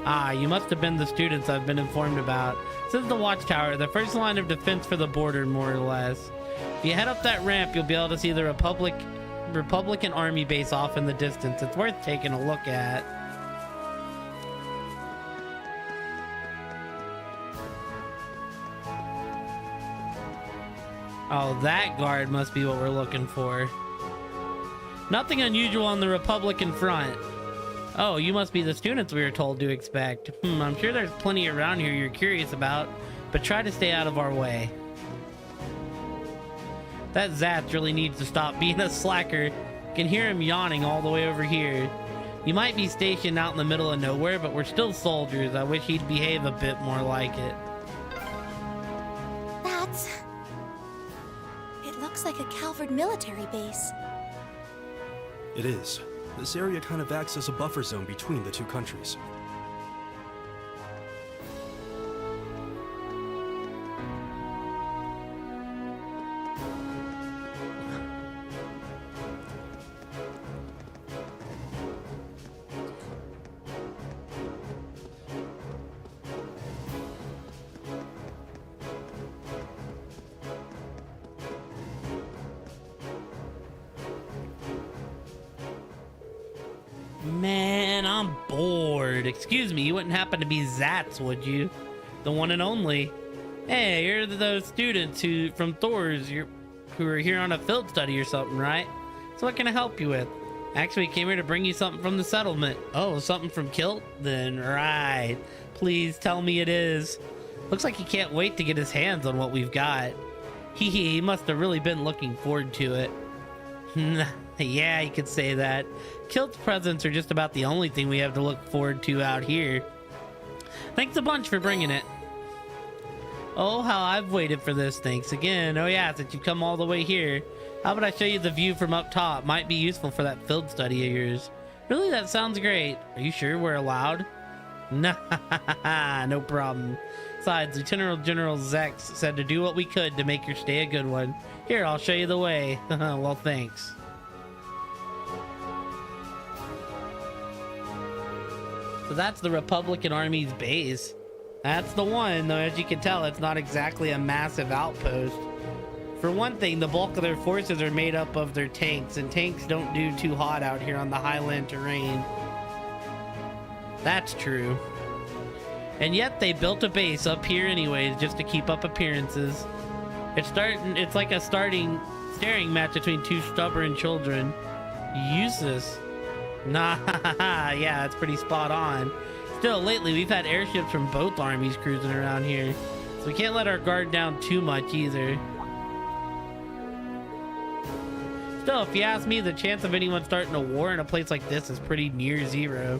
Ah, you must have been the students I've been informed about. This is the Watchtower, the first line of defense for the border, more or less. If you head up that ramp, you'll be able to see the Republican Army base off in the distance. It's worth taking a look at. Oh, that guard must be what we're looking for. Nothing unusual on the Republican front. Oh, you must be the students we were told to expect. I'm sure there's plenty around here you're curious about, but try to stay out of our way. That Zatz really needs to stop being a slacker. Can hear him yawning all the way over here. You might be stationed out in the middle of nowhere, but we're still soldiers. I wish he'd behave a bit more like it. It looks like a Calvard military base. It is. This area kind of acts as a buffer zone between the two countries. Man, I'm bored. Excuse me, you wouldn't happen to be Zatz, would you? The one and only. Hey, you're those students from Thor's who are here on a field study or something, right? So what can I help you with? Actually, came here to bring you something from the settlement. Oh, something from Kilt? Then right. Please tell me it is. Looks like he can't wait to get his hands on what we've got. He must have really been looking forward to it. Yeah, you could say that. Kilt's presents are just about the only thing we have to look forward to out here. Thanks a bunch for bringing it. Oh, how I've waited for this. Thanks again. Oh yeah, since you've come all the way here, how about I show you the view from up top? Might be useful for that field study of yours. Really, that sounds great. Are you sure we're allowed? Nah, no problem. Besides, Lieutenant General Zex said to do what we could to make your stay a good one. Here, I'll show you the way. Well, thanks. So that's the Republican Army's base. That's the one, though as you can tell, it's not exactly a massive outpost. For one thing, the bulk of their forces are made up of their tanks, and tanks don't do too hot out here on the highland terrain. That's true. And yet they built a base up here anyways, just to keep up appearances. It's like a staring match between two stubborn children. Useless. Nah, yeah, that's pretty spot on. Still, lately we've had airships from both armies cruising around here, so we can't let our guard down too much either. Still, if you ask me, the chance of anyone starting a war in a place like this is pretty near zero.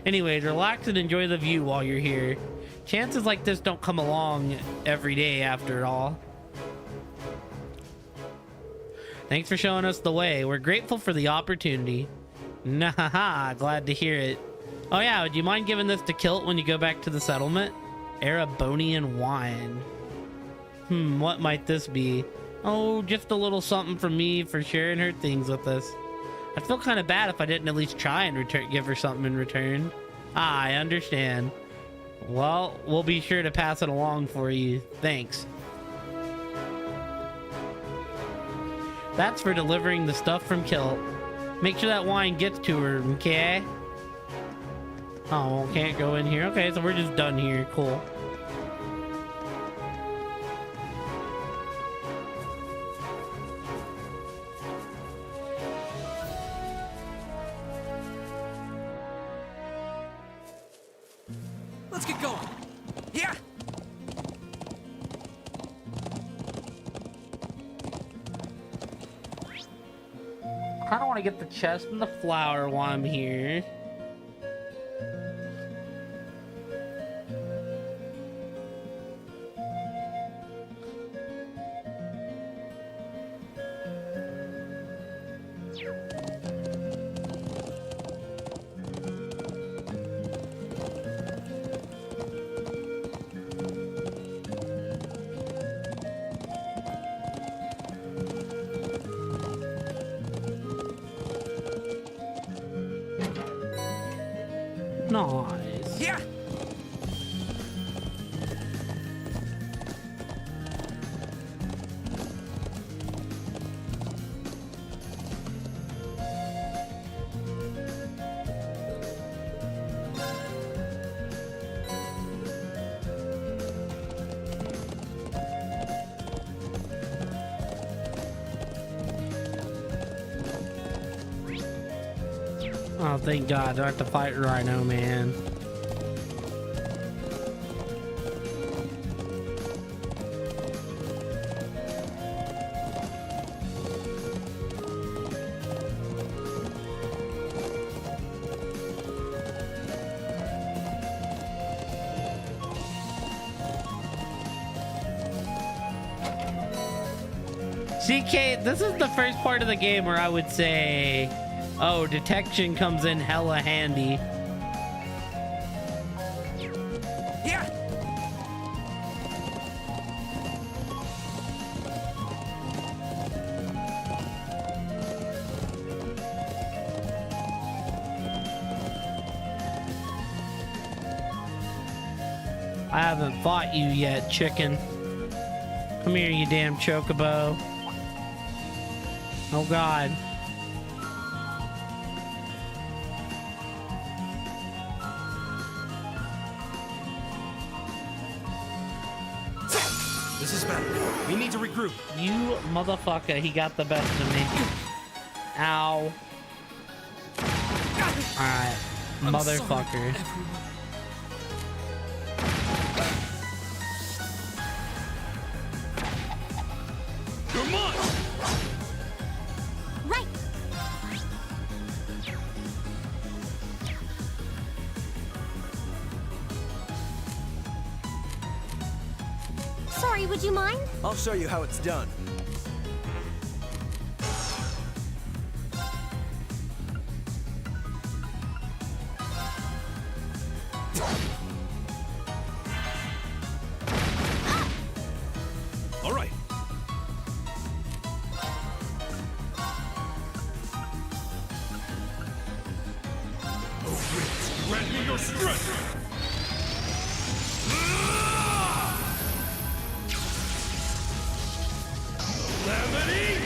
Anyways, relax and enjoy the view while you're here. Chances like this don't come along every day after all. Thanks for showing us the way. We're grateful for the opportunity. Nah, glad to hear it. Oh yeah, would you mind giving this to Kilt when you go back to the settlement? Erebonian wine. What might this be? Oh, just a little something from me for sharing her things with us. I'd feel kind of bad if I didn't at least try and give her something in return. Ah, I understand. Well, we'll be sure to pass it along for you. Thanks. That's for delivering the stuff from Kilt. Make sure that wine gets to her, okay? Oh, can't go in here. Okay, so we're just done here. Cool. Let's get going. Yeah. I kind of want to get the chest and the flower while I'm here. Nice. Yeah. Oh, thank God. I don't have to fight Rhino, man. CK, this is the first part of the game where I would say, oh, detection comes in hella handy. Yeah. I haven't fought you yet, chicken. Come here, you damn chocobo. Oh, God. This is better. We need to regroup. You motherfucker, he got the best of me. Ow. Alright, motherfucker. You're mine. Right. Sorry, would you mind? I'll show you how it's done. All right. Grant me your strength. Calamity!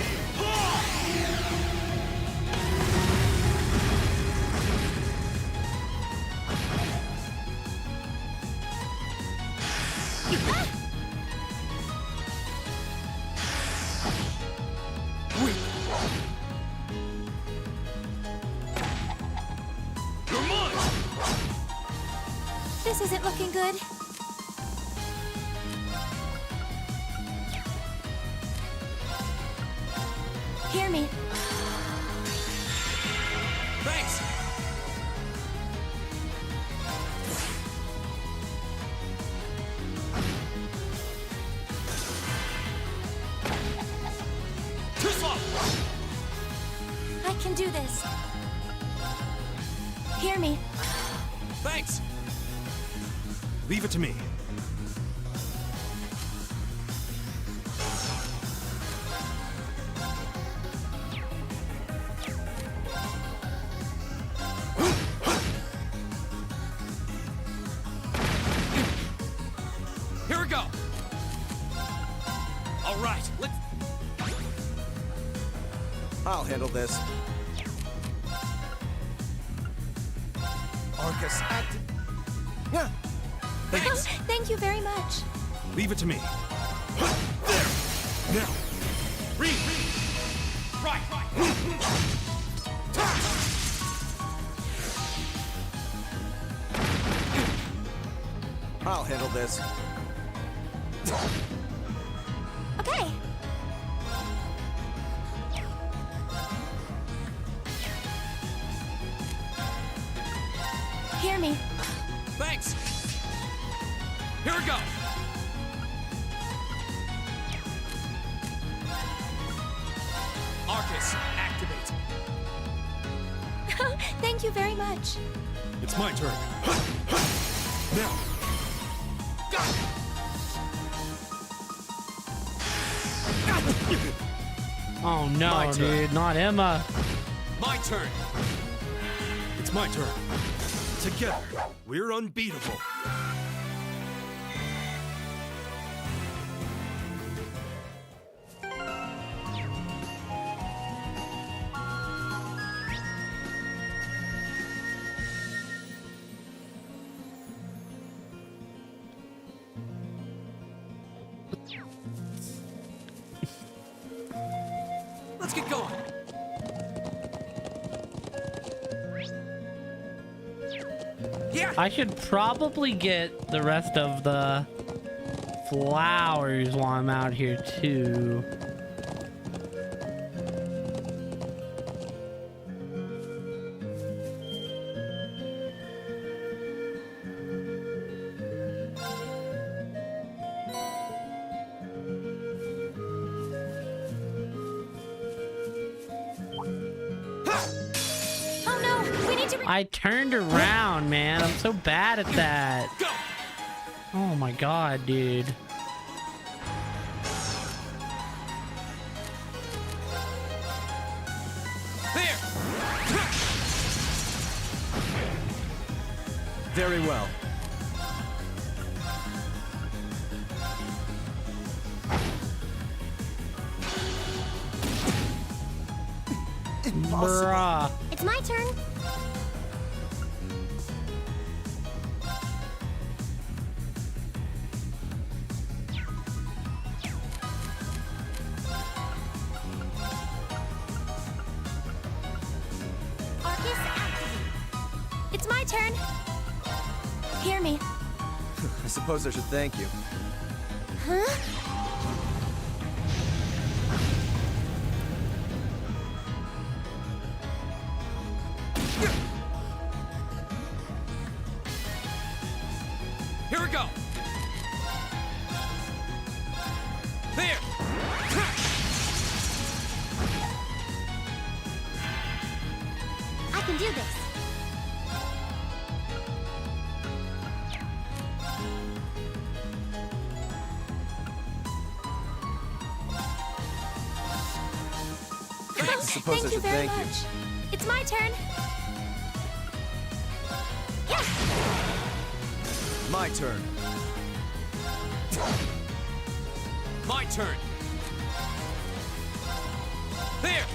You're mine! This isn't looking good. Hear me. Thanks! Too slow! I can do this. Hear me. Thanks! Leave it to me. Here we go! All right, let's... I'll handle this. Arcus, act. Yeah. Thanks! Thank you very much. Leave it to me. There! Now. Read! Right! I'll handle this. Okay. Hear me. Thanks! Here we go! Arcus, activate! Thank you very much. It's my turn. Now. Oh no, My turn. dude, not Emma. My turn! It's my turn. Together, we're unbeatable. Let's get going. I should probably get the rest of the flowers while I'm out here too. I turned around, man. I'm so bad at that. Oh my god, dude. Very well. Bruh. It's my turn. It's my turn. Hear me. I suppose I should thank you. Huh? Here we go. There. I can do this. I suppose I should thank you. It's my turn. Yeah. My turn. My turn. There.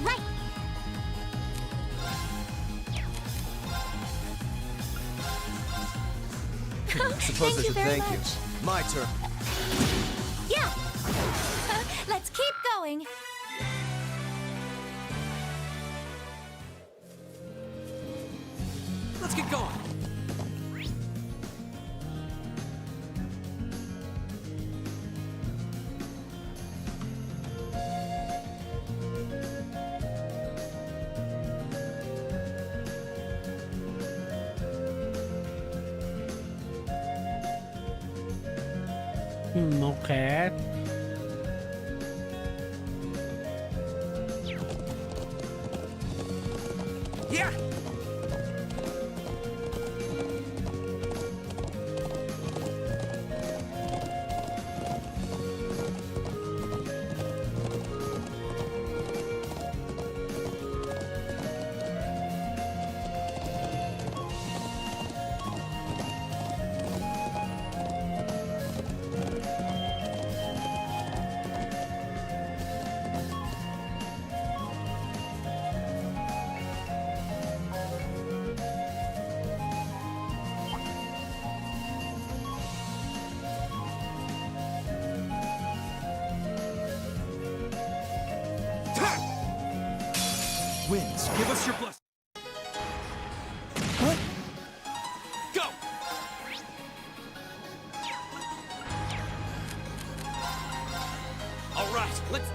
Right. I suppose I should thank you. My turn. Yeah. Let's keep going. Let's get going. Okay. Yeah. Winds, give us your blessing. What? Go. All right, let's.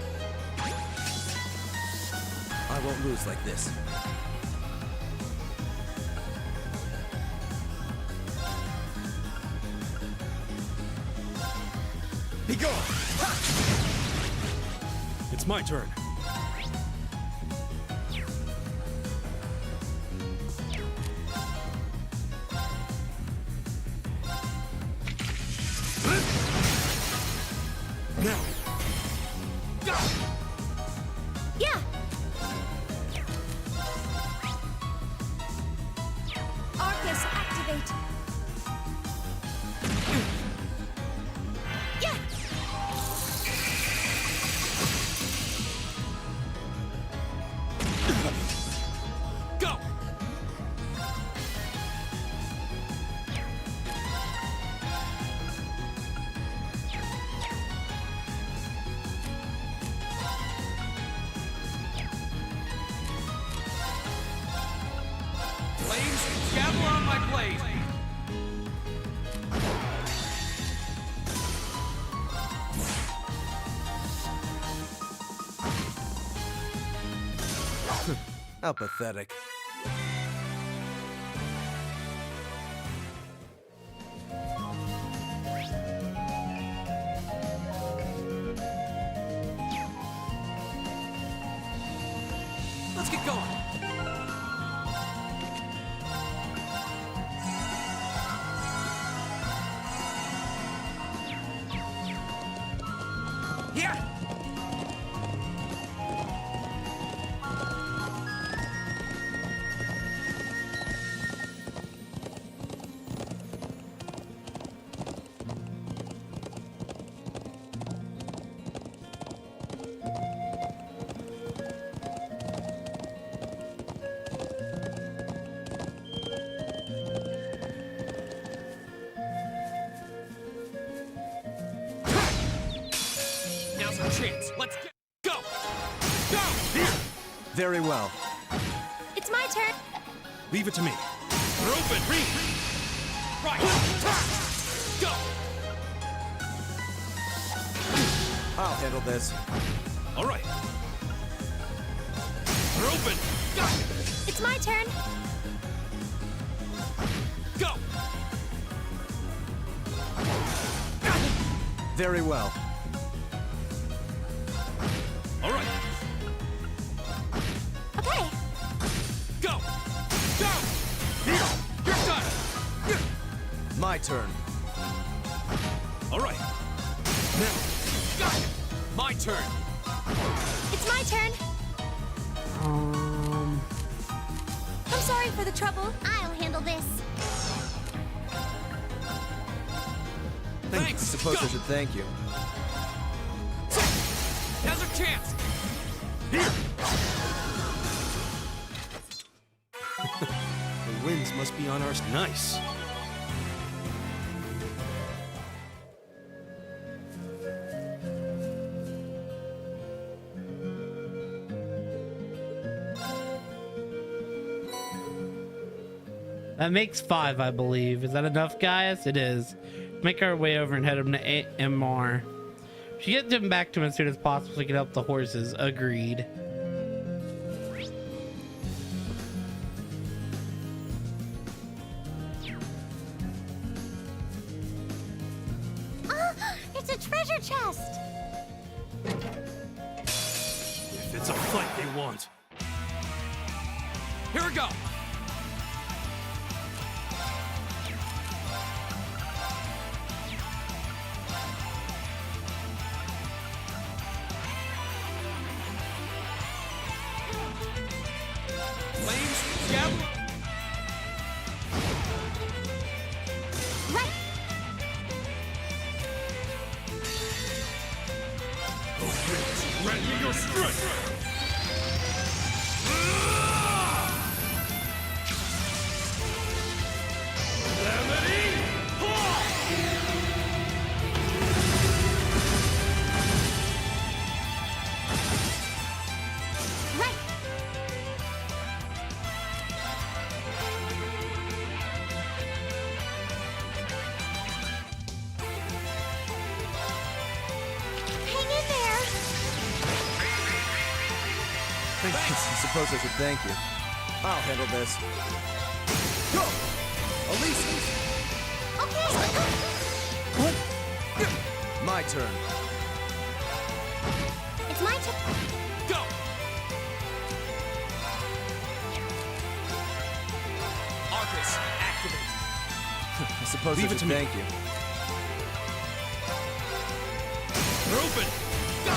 I won't lose like this. Be gone! It's my turn. Now. Flames, gather on my blade. How pathetic. Let's get going. Here! Now's our chance. Let's go. Go! Here! Very well. It's my turn. Leave it to me. Open! Right! Go! I'll handle this. All right. Open! Go! It's my turn. Go! Very well. All right. Okay. Go! Go! Here! You're done! My turn. All right. Now. Go! My turn. It's my turn. I'm sorry for the trouble. I'll handle this. Thanks. Suppose Go! I should thank you. Now's our chance. Here! The winds must be on our... Nice. That makes 5, I believe. Is that enough, guys? It is. Make our way over and head him to MR. She gets him back to him as soon as possible so we can help the horses. Agreed. It's a treasure chest. If it's a fight they want. Here we go. Flames, gather. Right. Grant me your strength. Right. Hang in there. I suppose I should thank you. I'll handle this. Go! Elise! Okay. My turn. It's my turn. Go! Arcus, activate. I suppose Leave I it should to me. thank you. Open. Go!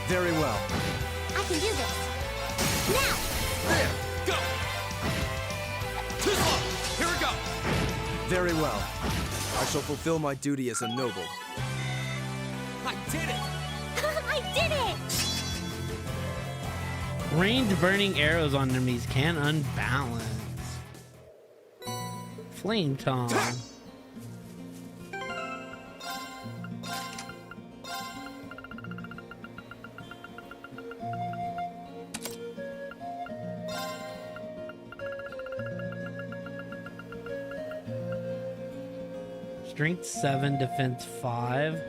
Very well. I can do this. Now. There! Go! Too slow! Here we go! Very well. I shall fulfill my duty as a noble. I did it! I did it. Ranged burning arrows on enemies can unbalance. Flame tongue. Strength 7, defense 5.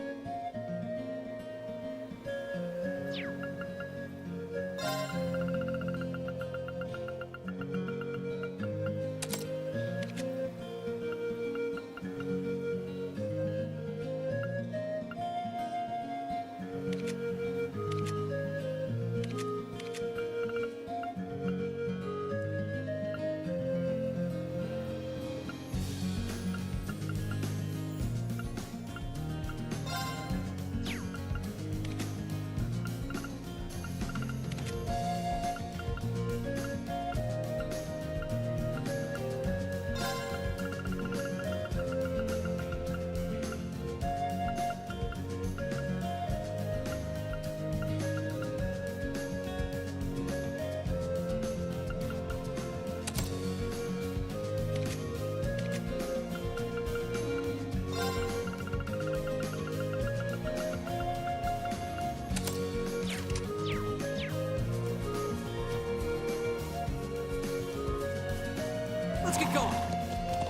Let's get going.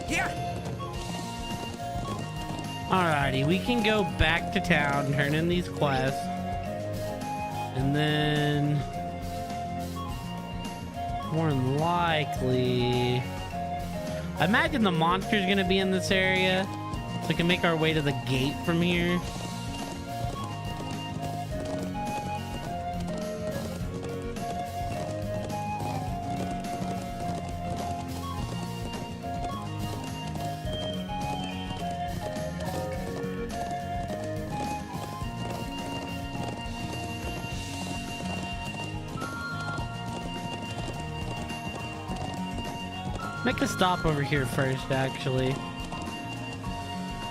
Here. Alrighty, we can go back to town, turn in these quests, and then more than likely, I imagine the monster's gonna be in this area, so we can make our way to the gate from here. Make a stop over here first, actually.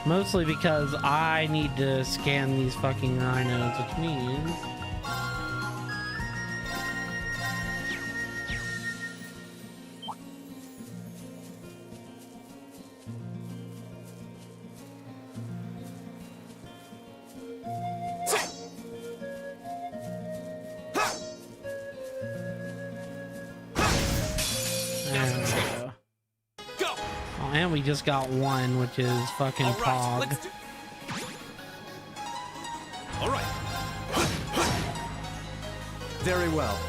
Mostly because I need to scan these fucking rhinos, which means... And we just got one, which is fucking Pog. All right. Very well.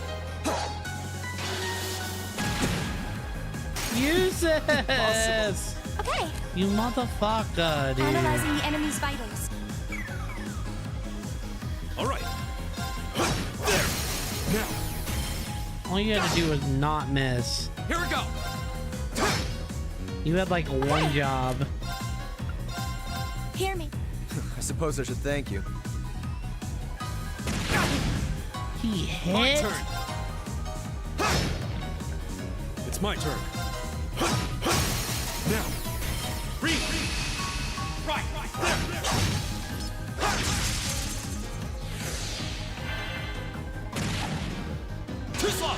Use this! Okay. You motherfucker, dude. Analyzing the enemy's vitals. All right. There. Now. All you had to do was not miss. Here we go. You had like one job. Hear me. I suppose I should thank you. He hit. My turn. It's my turn. Now. Read. Right. There. Too slow.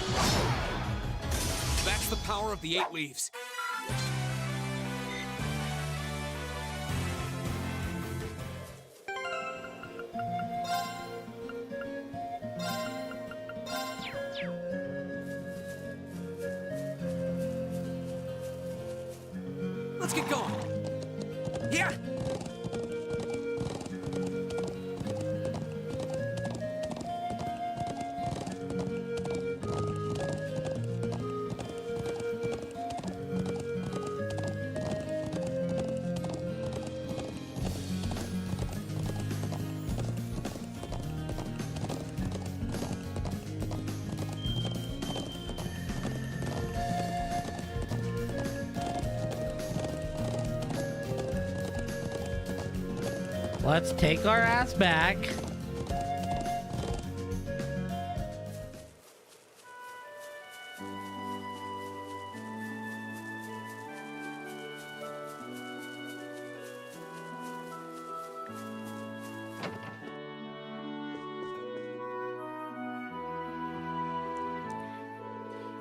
That's the power of the 8 leaves. Let's get going. Yeah. Let's take our ass back.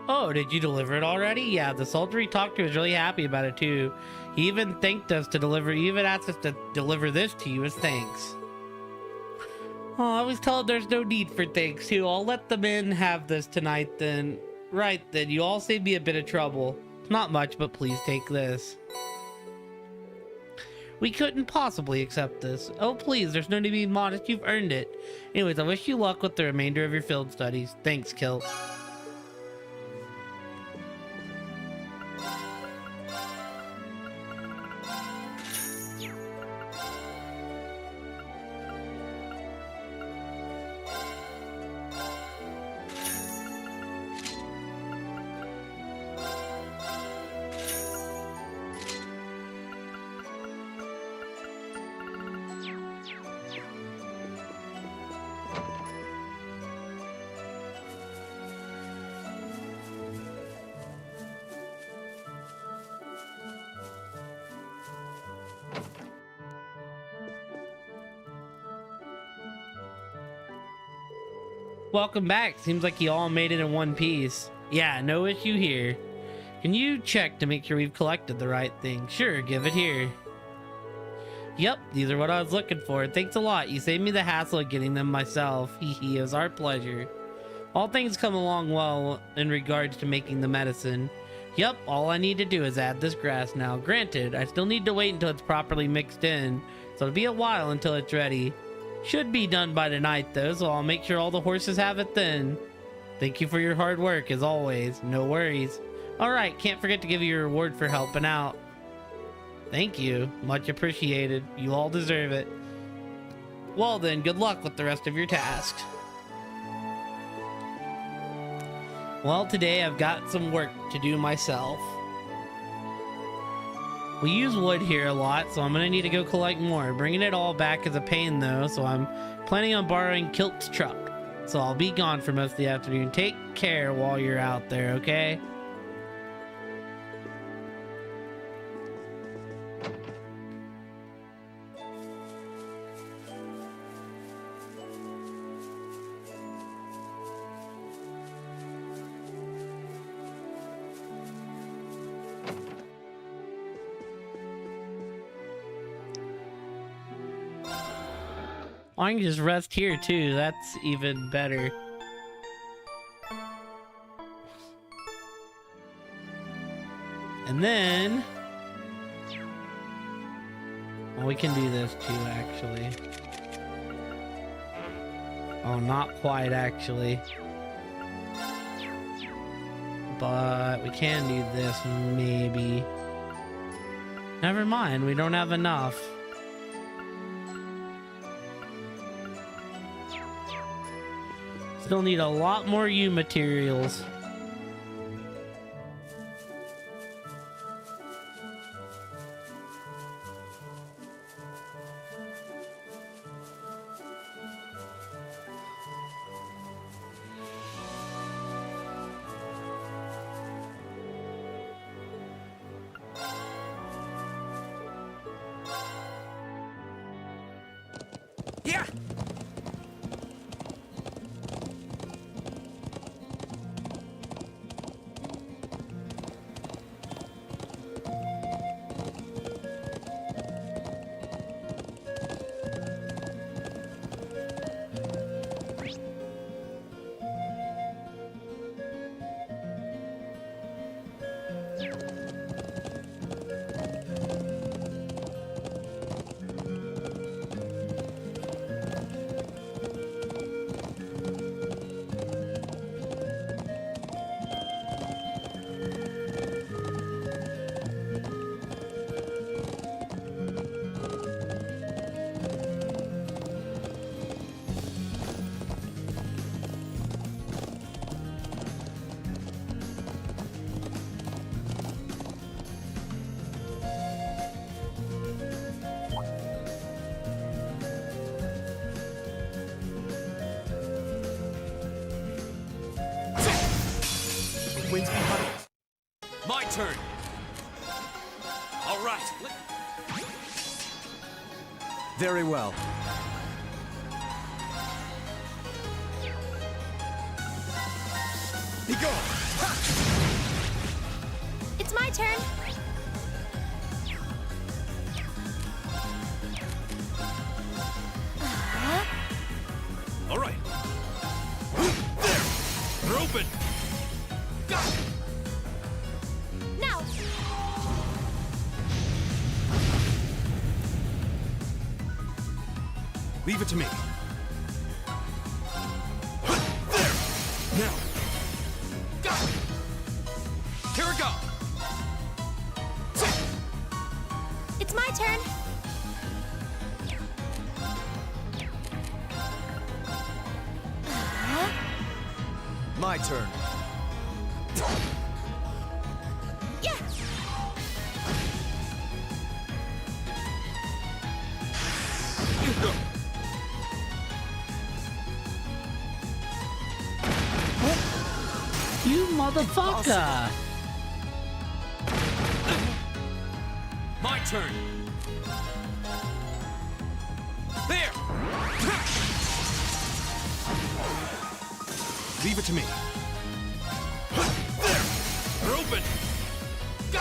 Oh, did you deliver it already? Yeah, the soldier he talked to was really happy about it too. He even thanked us to deliver, he even asked us to deliver this to you as thanks. Oh, I was told there's no need for thanks too. I'll let the men have this tonight then. Right then, you all saved me a bit of trouble. Not much, but please take this. We couldn't possibly accept this. Oh, please, there's no need to be modest. You've earned it. Anyways, I wish you luck with the remainder of your field studies. Thanks, Kilt. Welcome back. Seems like you all made it in one piece. Yeah, no issue here. Can you check to make sure we've collected the right thing? Sure, give it here. Yep, these are what I was looking for. Thanks a lot. You saved me the hassle of getting them myself. Hehe, it was our pleasure. All things come along well in regards to making the medicine. Yep, all I need to do is add this grass now. Granted, I still need to wait until it's properly mixed in, so it'll be a while until it's ready. Should be done by tonight though, so I'll make sure all the horses have it then. Thank you for your hard work as always. No worries. Alright, can't forget to give you your reward for helping out. Thank you. Much appreciated. You all deserve it. Well then, good luck with the rest of your tasks. Well, today I've got some work to do myself. We use wood here a lot, so I'm gonna need to go collect more. Bringing it all back is a pain though, so I'm planning on borrowing Kilt's truck. So I'll be gone for most of the afternoon. Take care while you're out there, okay? I can just rest here too. That's even better. And then... well, we can do this too, actually. Oh, not quite, actually. But we can do this, maybe. Never mind, we don't have enough. Still need a lot more U materials. Yeah. Wind's behind us. My turn. All right. Very well. Be gone. It's my turn. All right. There. They're open. Now. Leave it to me. There! Now! Go! Here we go! It's my turn. My turn. Yeah. You motherfucker! My turn. There! Leave it to me. There! They're open! Go!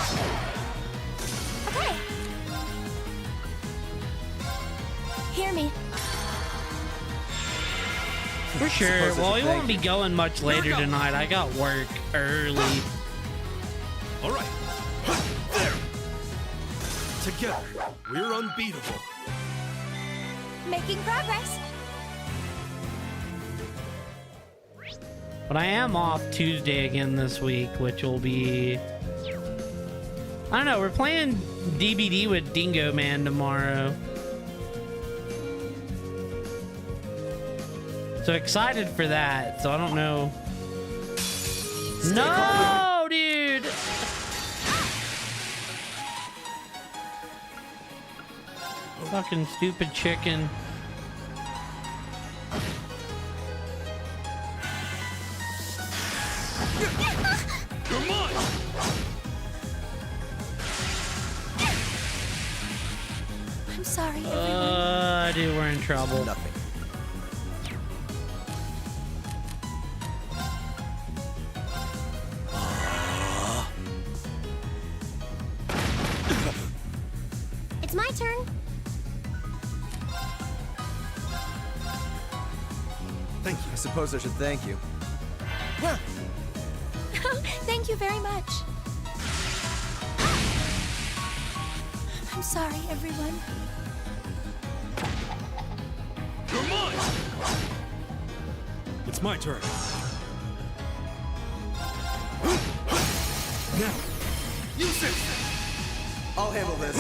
Okay. Hear me. For sure. Suppose I Well, we should won't thank be you. going much later Here we go. tonight. I got work early. All right. There! Together, we're unbeatable. Making progress. But I am off Tuesday again this week, which will be... I don't know, we're playing DBD with Dingo Man tomorrow. So excited for that, so I don't know. No, dude! Fucking stupid chicken. You're mine! I'm sorry, everyone. Dude, we're in trouble. Nothing. It's my turn. Thank you. I suppose I should thank you. Thank you very much. I'm sorry, everyone. You're mine! It's my turn. Now, Use it! I'll handle this.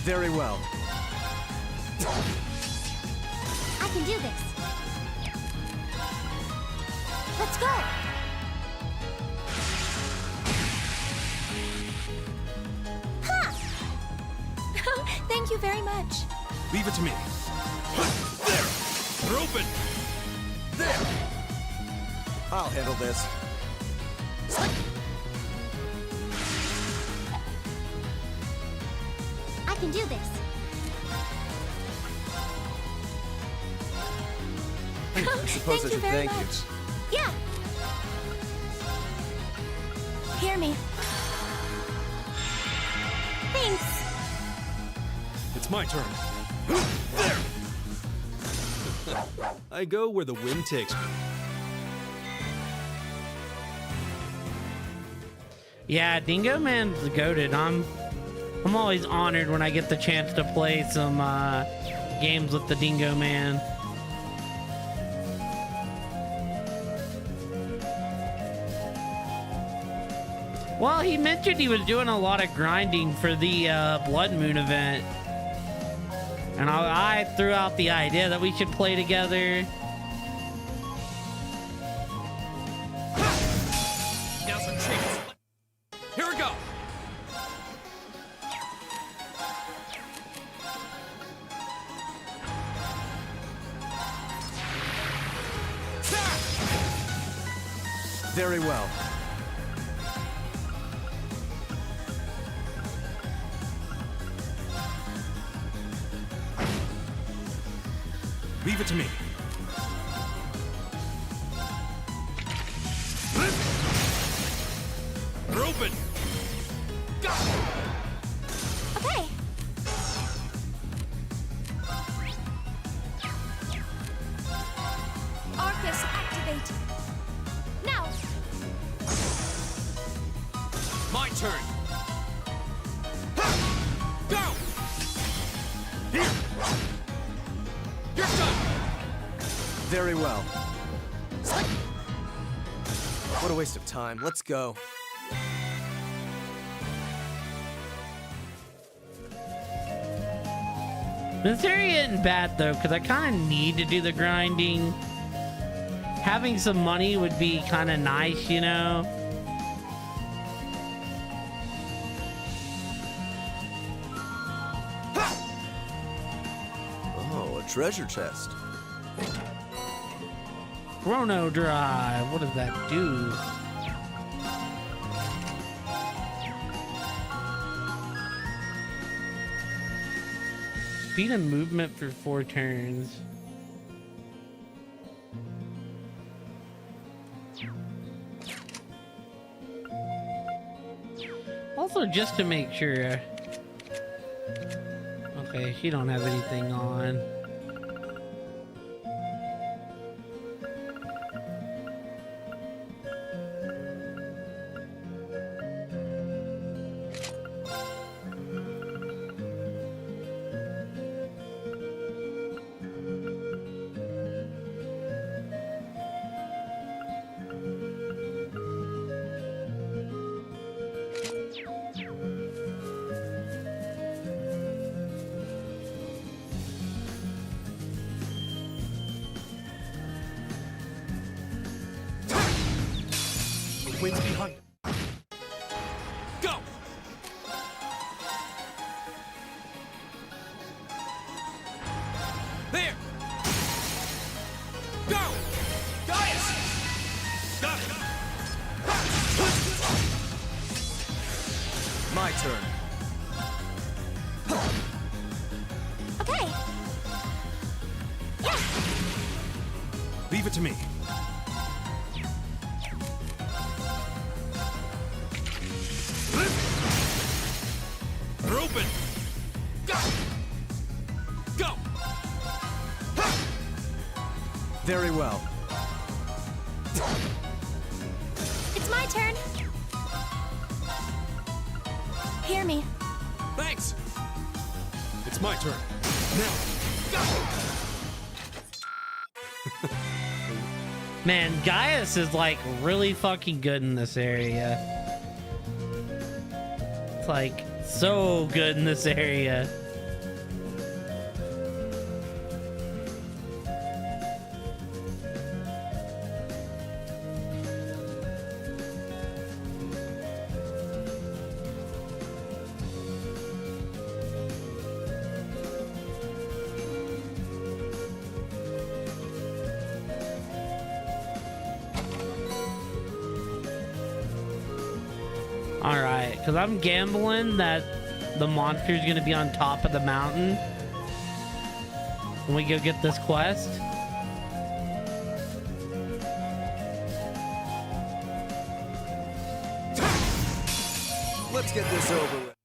Very well. I can do this. Let's go. Ha! Thank you very much. leave it to me. There! They're open! There! I'll handle this. I can do this. I suppose I should thank you. Yeah. Hear me. Thanks. It's my turn. There! I go where the wind takes me. Yeah, Dingo Man's goated. I'm always honored when I get the chance to play some games with the Dingo Man. Well, he mentioned he was doing a lot of grinding for the Blood Moon event. And I threw out the idea that we should play together. Now's our chance. Here we go! Very well. Leave it to me. They're open! Go! Okay. Arcus, activate. Now. My turn! Go! Very well. What a waste of time. Let's go. This area isn't bad though, because I kind of need to do the grinding. Having some money would be kind of nice, you know? Oh, a treasure chest. Chrono Drive. What does that do? Speed of movement for 4 turns. Also, just to make sure. Okay, she don't have anything on. Wind's behind. Go! There! Go! Gaius! Got it! My turn. Okay. Yeah. Leave it to me. They're open. Go! Go! Very well. It's my turn. Hear me. Thanks. It's my turn. Now. Man, Gaius is like really fucking good in this area. It's like so good in this area. Alright, because I'm gambling that the monster's gonna be on top of the mountain when we go get this quest. Let's get this over with.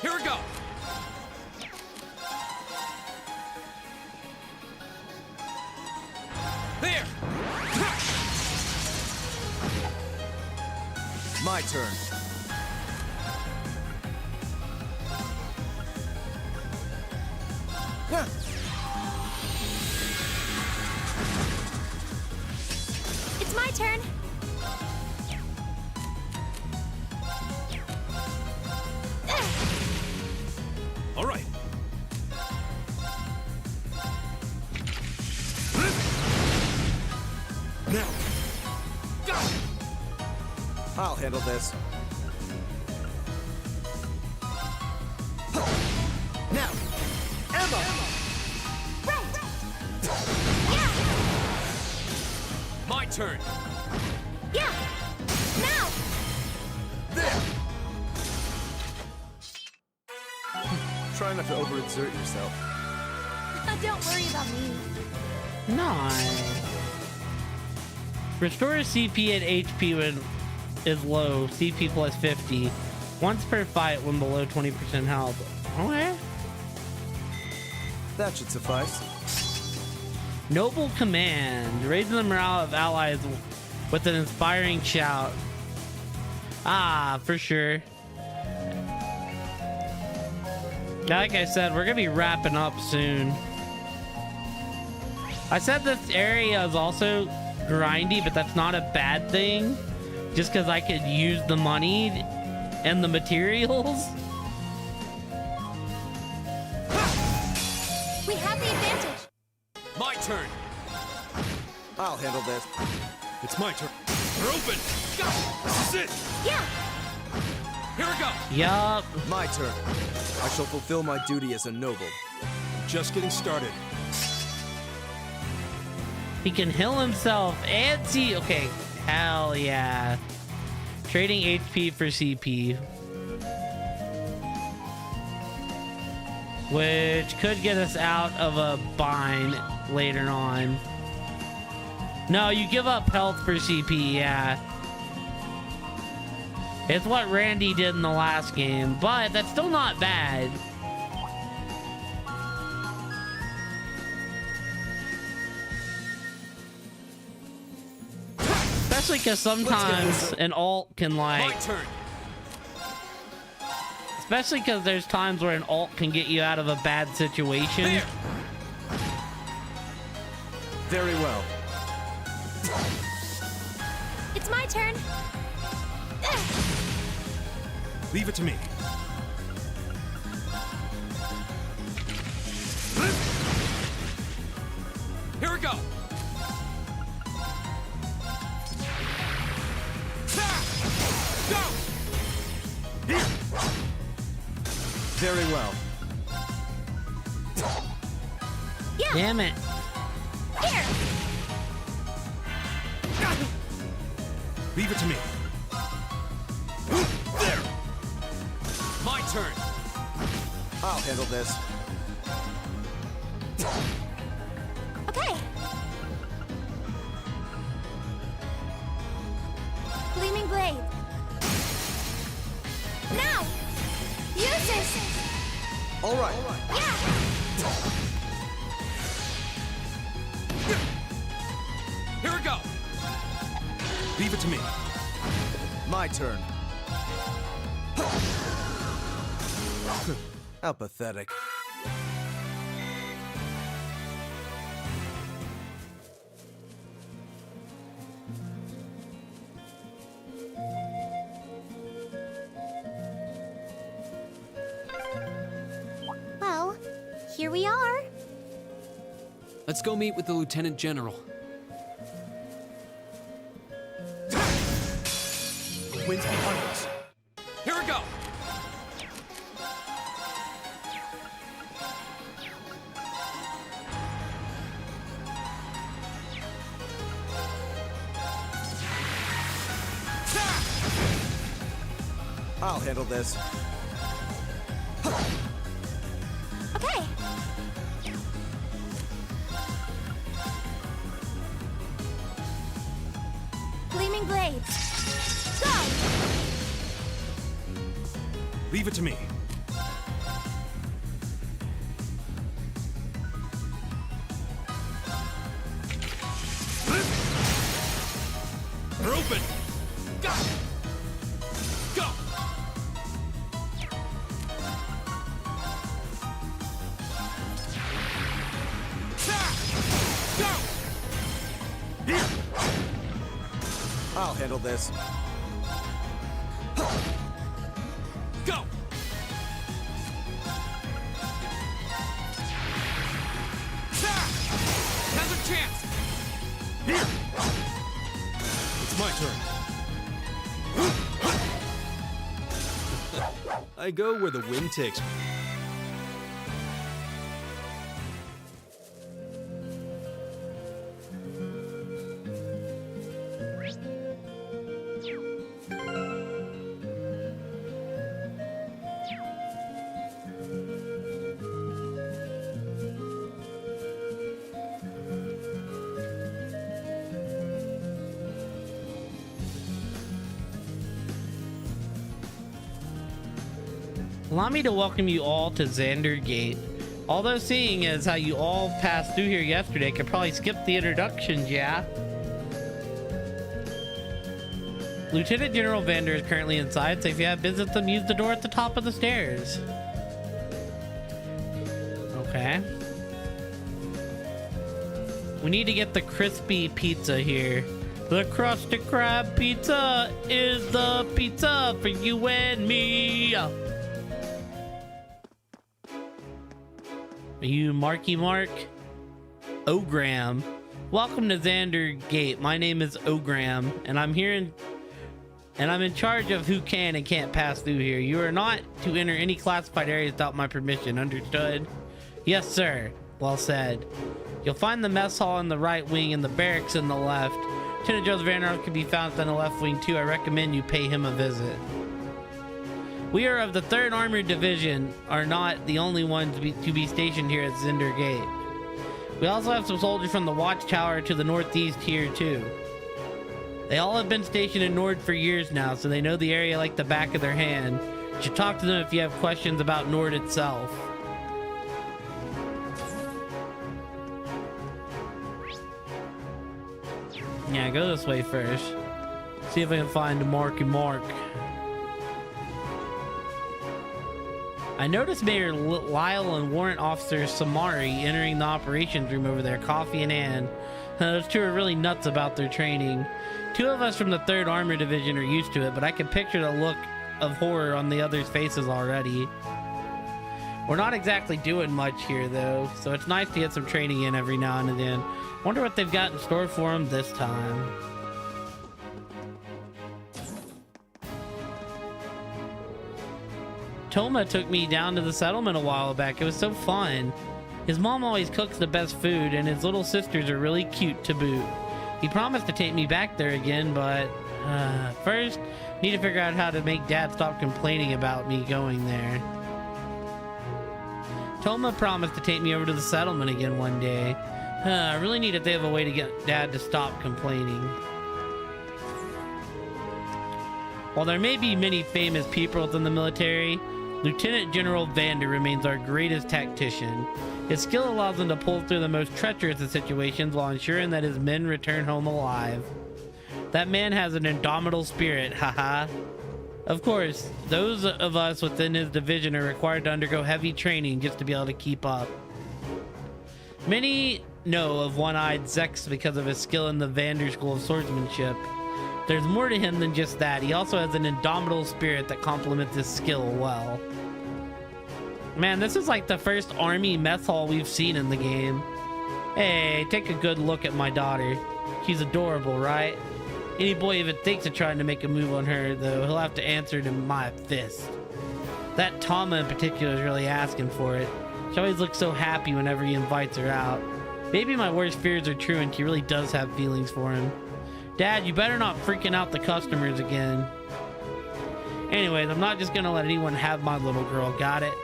Here we go. There. My turn. It's my turn. All right. Now. Go. I'll handle this. Now. Emma. Right. Yeah. My turn. Yeah. Now. There. Try not to overexert yourself. Don't worry about me. Nice. Restore CP and HP when is low. CP plus 50. Once per fight when below 20% health. Okay. That should suffice. Noble command. Raising the morale of allies with an inspiring shout. Ah, for sure. Like I said, we're gonna be wrapping up soon. I said this area is also grindy, but that's not a bad thing. Just because I could use the money and the materials. We have the advantage. My turn. I'll handle this. It's my turn. We're open. Go. This is it. Yeah. Here we go. Yup. My turn. I shall fulfill my duty as a noble. Just getting started. He can heal himself and see. Okay, hell yeah. Trading HP for CP. Which could get us out of a bind later on. No, you give up health for CP, yeah. It's what Randy did in the last game, but that's still not bad. Especially because sometimes an alt can like... My turn. Especially because there's times where an alt can get you out of a bad situation. There. Very well. It's my turn. Leave it to me. Here we go. Go. Here. Very well. Yeah. Damn it. Here. Leave it to me. There. My turn. I'll handle this. Okay. Gleaming blade. Now. Use this. All right. Yeah. Here we go. Leave it to me. My turn. How pathetic. Well, here we are. Let's go meet with the Lieutenant General. The wind's behind us. Here we go. I'll handle this. Okay. Gleaming blade. Go. Leave it to me. We're open. Go. Go. Go. Here. I'll handle this. Go. Another chance. Here. It's my turn. I go where the wind takes me. Allow me to welcome you all to Xander Gate. Although seeing as how you all passed through here yesterday, could probably skip the introductions, yeah? Lieutenant General Vander is currently inside, so if you have business with him, use the door at the top of the stairs. Okay. We need to get the crispy pizza here. The Krusty Krab pizza is the pizza for you and me. Are you Marky Mark? Ogram. Welcome to Xander Gate. My name is Ogram, and I'm in charge of who can and can't pass through here. You are not to enter any classified areas without my permission. Understood? Yes, sir. Well said. You'll find the mess hall in the right wing and the barracks in the left. Lieutenant Joseph Vanderhoff can be found on the left wing too. I recommend you pay him a visit. We are of the 3rd Armored Division, are not the only ones to be stationed here at Xander Gate. We also have some soldiers from the Watchtower to the northeast here too. They all have been stationed in Nord for years now, so they know the area like the back of their hand. You should talk to them if you have questions about Nord itself. Yeah, go this way first. See if I can find Marky Mark. I noticed Mayor Lyle and Warrant Officer Samari entering the operations room over there, coffee in hand. Those two are really nuts about their training. 2 of us from the 3rd Armored Division are used to it, but I can picture the look of horror on the others' faces already. We're not exactly doing much here, though, so it's nice to get some training in every now and then. Wonder what they've got in store for them this time. Toma took me down to the settlement a while back. It was so fun. His mom always cooks the best food, and his little sisters are really cute to boot. He promised to take me back there again, but first, need to figure out how to make Dad stop complaining about me going there. Toma promised to take me over to the settlement again one day. I really need to think of a way to get Dad to stop complaining. While there may be many famous people within the military, Lieutenant General Vander remains our greatest tactician. His skill allows him to pull through the most treacherous of situations while ensuring that his men return home alive. That man has an indomitable spirit, haha. Of course, those of us within his division are required to undergo heavy training just to be able to keep up. Many know of One-Eyed Zex because of his skill in the Vander School of Swordsmanship. There's more to him than just that. He also has an indomitable spirit that complements his skill well. Man, this is like the first army mess hall we've seen in the game. Hey, take a good look at my daughter. She's adorable, right? Any boy even thinks of trying to make a move on her, though, he'll have to answer to my fist. That Tama in particular is really asking for it. She always looks so happy whenever he invites her out. Maybe my worst fears are true and she really does have feelings for him. Dad, you better not freaking out the customers again. Anyways, I'm not just gonna let anyone have my little girl, got it?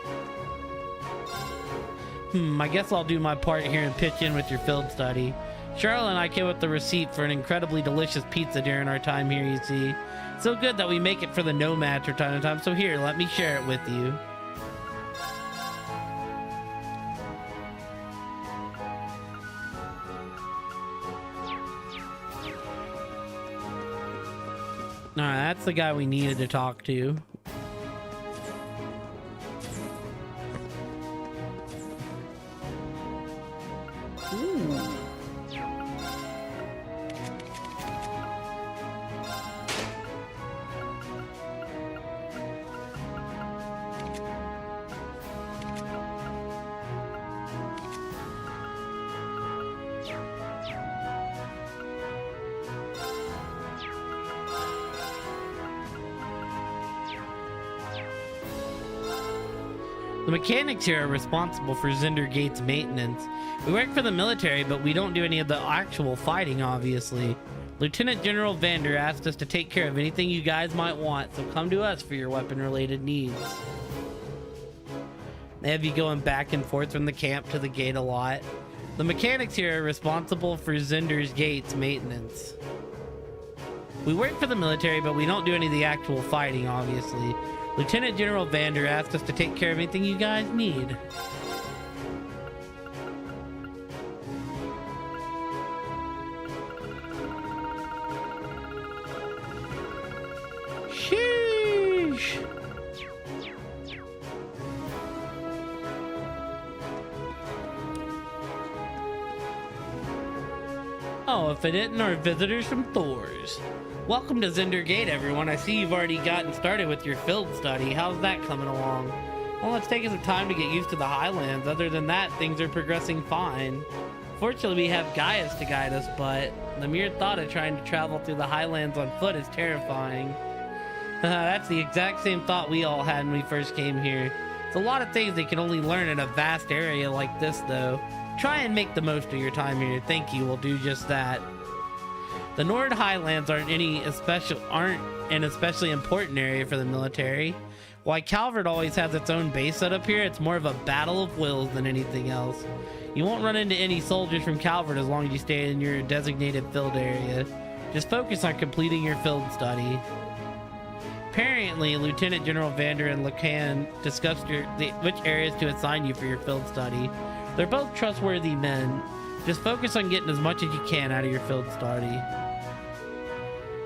I guess I'll do my part here and pitch in with your field study. Charlotte and I came with the receipt for an incredibly delicious pizza during our time here, you see. So good that we make it for the nomads from time to time, so here, let me share it with you. Alright, that's the guy we needed to talk to. Ooh. The mechanics here are responsible for Xander Gate's maintenance. We work for the military, but we don't do any of the actual fighting, obviously. Lieutenant General Vander asked us to take care of anything you guys might want, so come to us for your weapon-related needs. They have you going back and forth from the camp to the gate a lot. The mechanics here are responsible for Xander's Gate's maintenance. We work for the military, but we don't do any of the actual fighting, obviously. Lieutenant General Vander asked us to take care of anything you guys need. Sheesh. know if it isn't our visitors from Thor's. Welcome to Zender Gate, everyone. I see you've already gotten started with your field study. How's that coming along? Well, it's taken some time to get used to the Highlands. Other than that, things are progressing fine. Fortunately, we have Gaius to guide us, but the mere thought of trying to travel through the Highlands on foot is terrifying. That's the exact same thought we all had when we first came here. It's a lot of things they can only learn in a vast area like this, though. Try and make the most of your time here. Thank you will do just that. The Nord Highlands aren't an especially important area for the military. While Calvert always has its own base set up here, it's more of a battle of wills than anything else. You won't run into any soldiers from Calvert as long as you stay in your designated field area. Just focus on completing your field study. Apparently, Lieutenant General Vander and Lacan discussed which areas to assign you for your field study. They're both trustworthy men. Just focus on getting as much as you can out of your field study.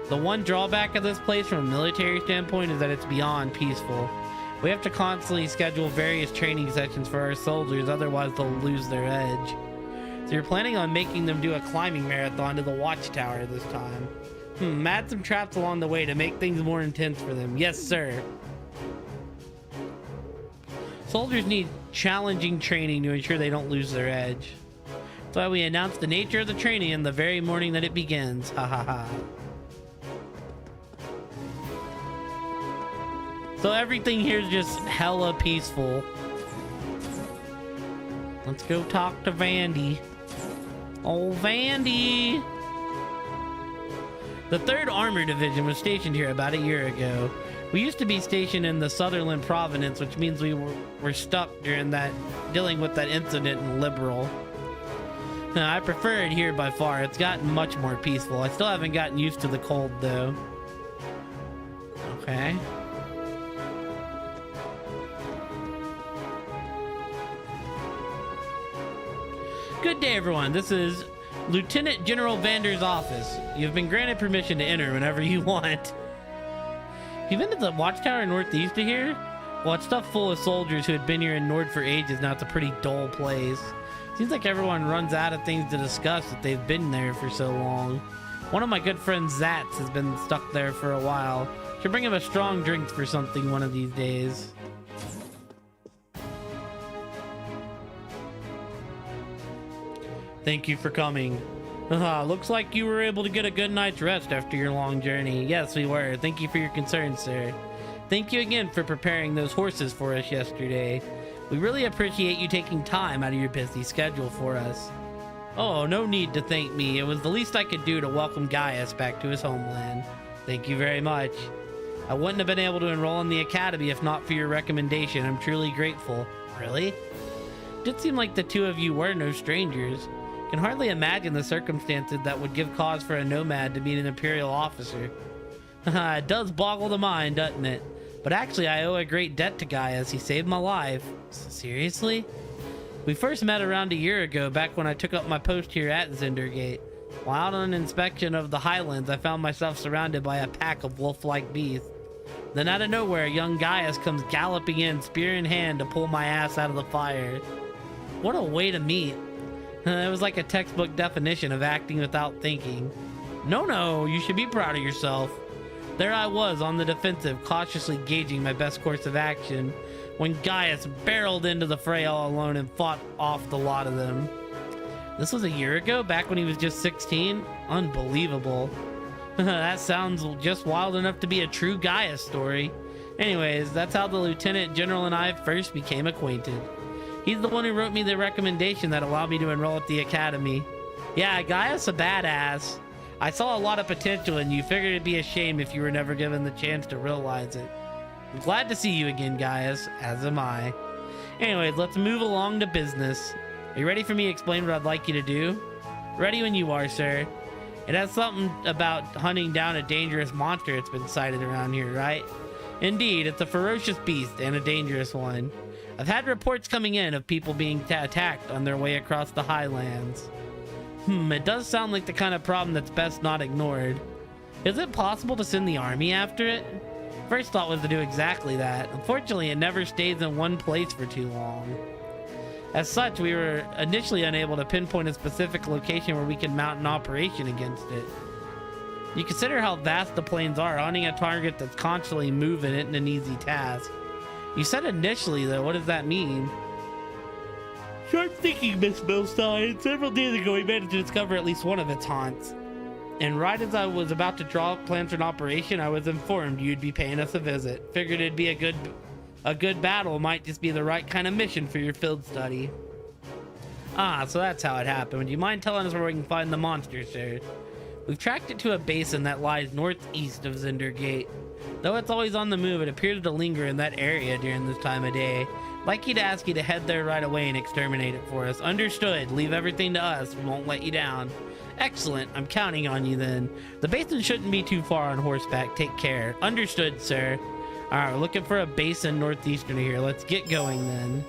The one drawback of this place from a military standpoint is that it's beyond peaceful. We have to constantly schedule various training sessions for our soldiers, otherwise they'll lose their edge. So you're planning on making them do a climbing marathon to the watchtower this time. Add some traps along the way to make things more intense for them. Yes, sir. Soldiers need challenging training to ensure they don't lose their edge. That's why we announce the nature of the training in the very morning that it begins. Ha ha ha. So everything here is just hella peaceful. Let's go talk to Vandy. Oh, Vandy! The 3rd Armor Division was stationed here about a year ago. We used to be stationed in the Sutherland Province, which means we were stuck during dealing with that incident in Liberal. Now, I prefer it here by far. It's gotten much more peaceful. I still haven't gotten used to the cold, though. Okay. Good day, everyone. This is Lieutenant General Vander's office. You've been granted permission to enter whenever you want. You've been to the watchtower northeast of here? Well, it's stuffed full of soldiers who had been here in Nord for ages. Now it's a pretty dull place. Seems like everyone runs out of things to discuss if they've been there for so long. One of my good friends, Zatz, has been stuck there for a while. Should bring him a strong drink for something one of these days. Thank you for coming. Looks like you were able to get a good night's rest after your long journey. Yes, we were. Thank you for your concern, sir. Thank you again for preparing those horses for us yesterday. We really appreciate you taking time out of your busy schedule for us. Oh, no need to thank me. It was the least I could do to welcome Gaius back to his homeland. Thank you very much. I wouldn't have been able to enroll in the academy if not for your recommendation. I'm truly grateful. Really? It did seem like the two of you were no strangers. Can hardly imagine the circumstances that would give cause for a nomad to meet an Imperial officer. It does boggle the mind, doesn't it? But actually, I owe a great debt to Gaius. He saved my life. Seriously? We first met around a year ago, back when I took up my post here at Zendergate. While out on an inspection of the Highlands, I found myself surrounded by a pack of wolf-like beasts. Then out of nowhere, young Gaius comes galloping in, spear in hand, to pull my ass out of the fire. What a way to meet. It was like a textbook definition of acting without thinking. No, you should be proud of yourself. There I was on the defensive, cautiously gauging my best course of action, when Gaius barreled into the fray all alone and fought off the lot of them. This was a year ago, back when he was just 16? Unbelievable. That sounds just wild enough to be a true Gaius story. Anyways, that's how the Lieutenant General and I first became acquainted. He's the one who wrote me the recommendation that allowed me to enroll at the academy. Yeah, Gaius a badass. I saw a lot of potential in you. Figured it'd be a shame if you were never given the chance to realize it. I'm glad to see you again, Gaius, as am I. Anyways, let's move along to business. Are you ready for me to explain what I'd like you to do? Ready when you are, sir. It has something about hunting down a dangerous monster that's been sighted around here, right? Indeed, it's a ferocious beast and a dangerous one. I've had reports coming in of people being attacked on their way across the Highlands. It does sound like the kind of problem that's best not ignored. Is it possible to send the army after it? First thought was to do exactly that. Unfortunately, it never stays in one place for too long. As such, we were initially unable to pinpoint a specific location where we could mount an operation against it. You consider how vast the plains are. Hunting a target that's constantly moving isn't an easy task. You said initially, though. What does that mean? Sharp thinking, Miss Milstein. Several days ago, we managed to discover at least one of its haunts. And right as I was about to draw up plans for an operation, I was informed you'd be paying us a visit. Figured it'd be a good battle. Might just be the right kind of mission for your field study. Ah, so that's how it happened. Would you mind telling us where we can find the monster, sir? We've tracked it to a basin that lies northeast of Zinder Gate. Though it's always on the move, it appears to linger in that area during this time of day. I'd like you to ask you to head there right away and exterminate it for us. Understood. Leave everything to us. We won't let you down. Excellent. I'm counting on you then. The basin shouldn't be too far on horseback. Take care. Understood, sir. All right, we're looking for a basin northeastern here. Let's get going then.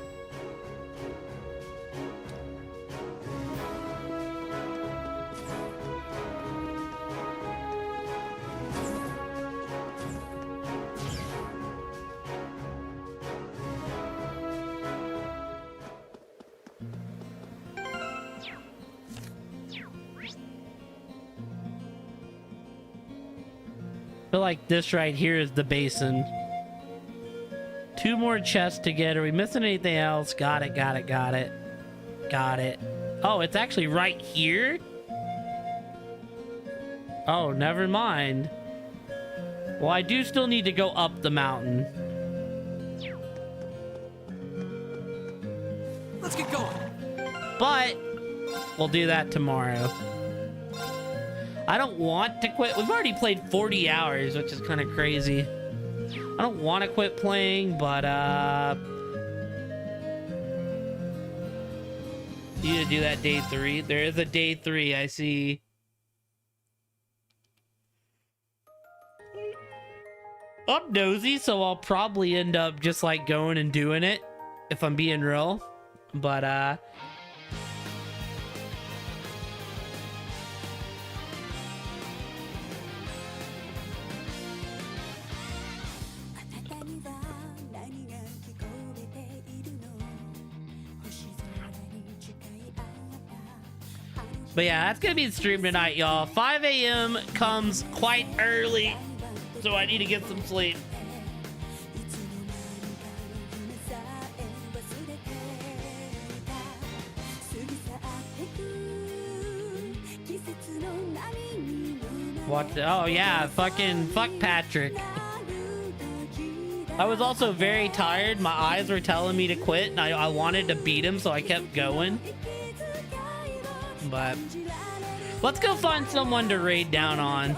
I feel like this right here is the basin. 2 more chests to get. Are we missing anything else? Got it, got it, got it. Got it. Oh, it's actually right here? Oh, never mind. Well, I do still need to go up the mountain. Let's get going. But we'll do that tomorrow. I don't want to quit. We've already played 40 hours, which is kind of crazy. I don't want to quit playing, but you need to do that day 3. There is a day 3, I see. I'm nosy, so I'll probably end up just like going and doing it if I'm being real. But yeah, that's gonna be the stream tonight, y'all. 5 a.m. comes quite early, so I need to get some sleep. What? Oh yeah, fuck Patrick. I was also very tired. My eyes were telling me to quit, and I wanted to beat him, so I kept going. But let's go find someone to raid down on.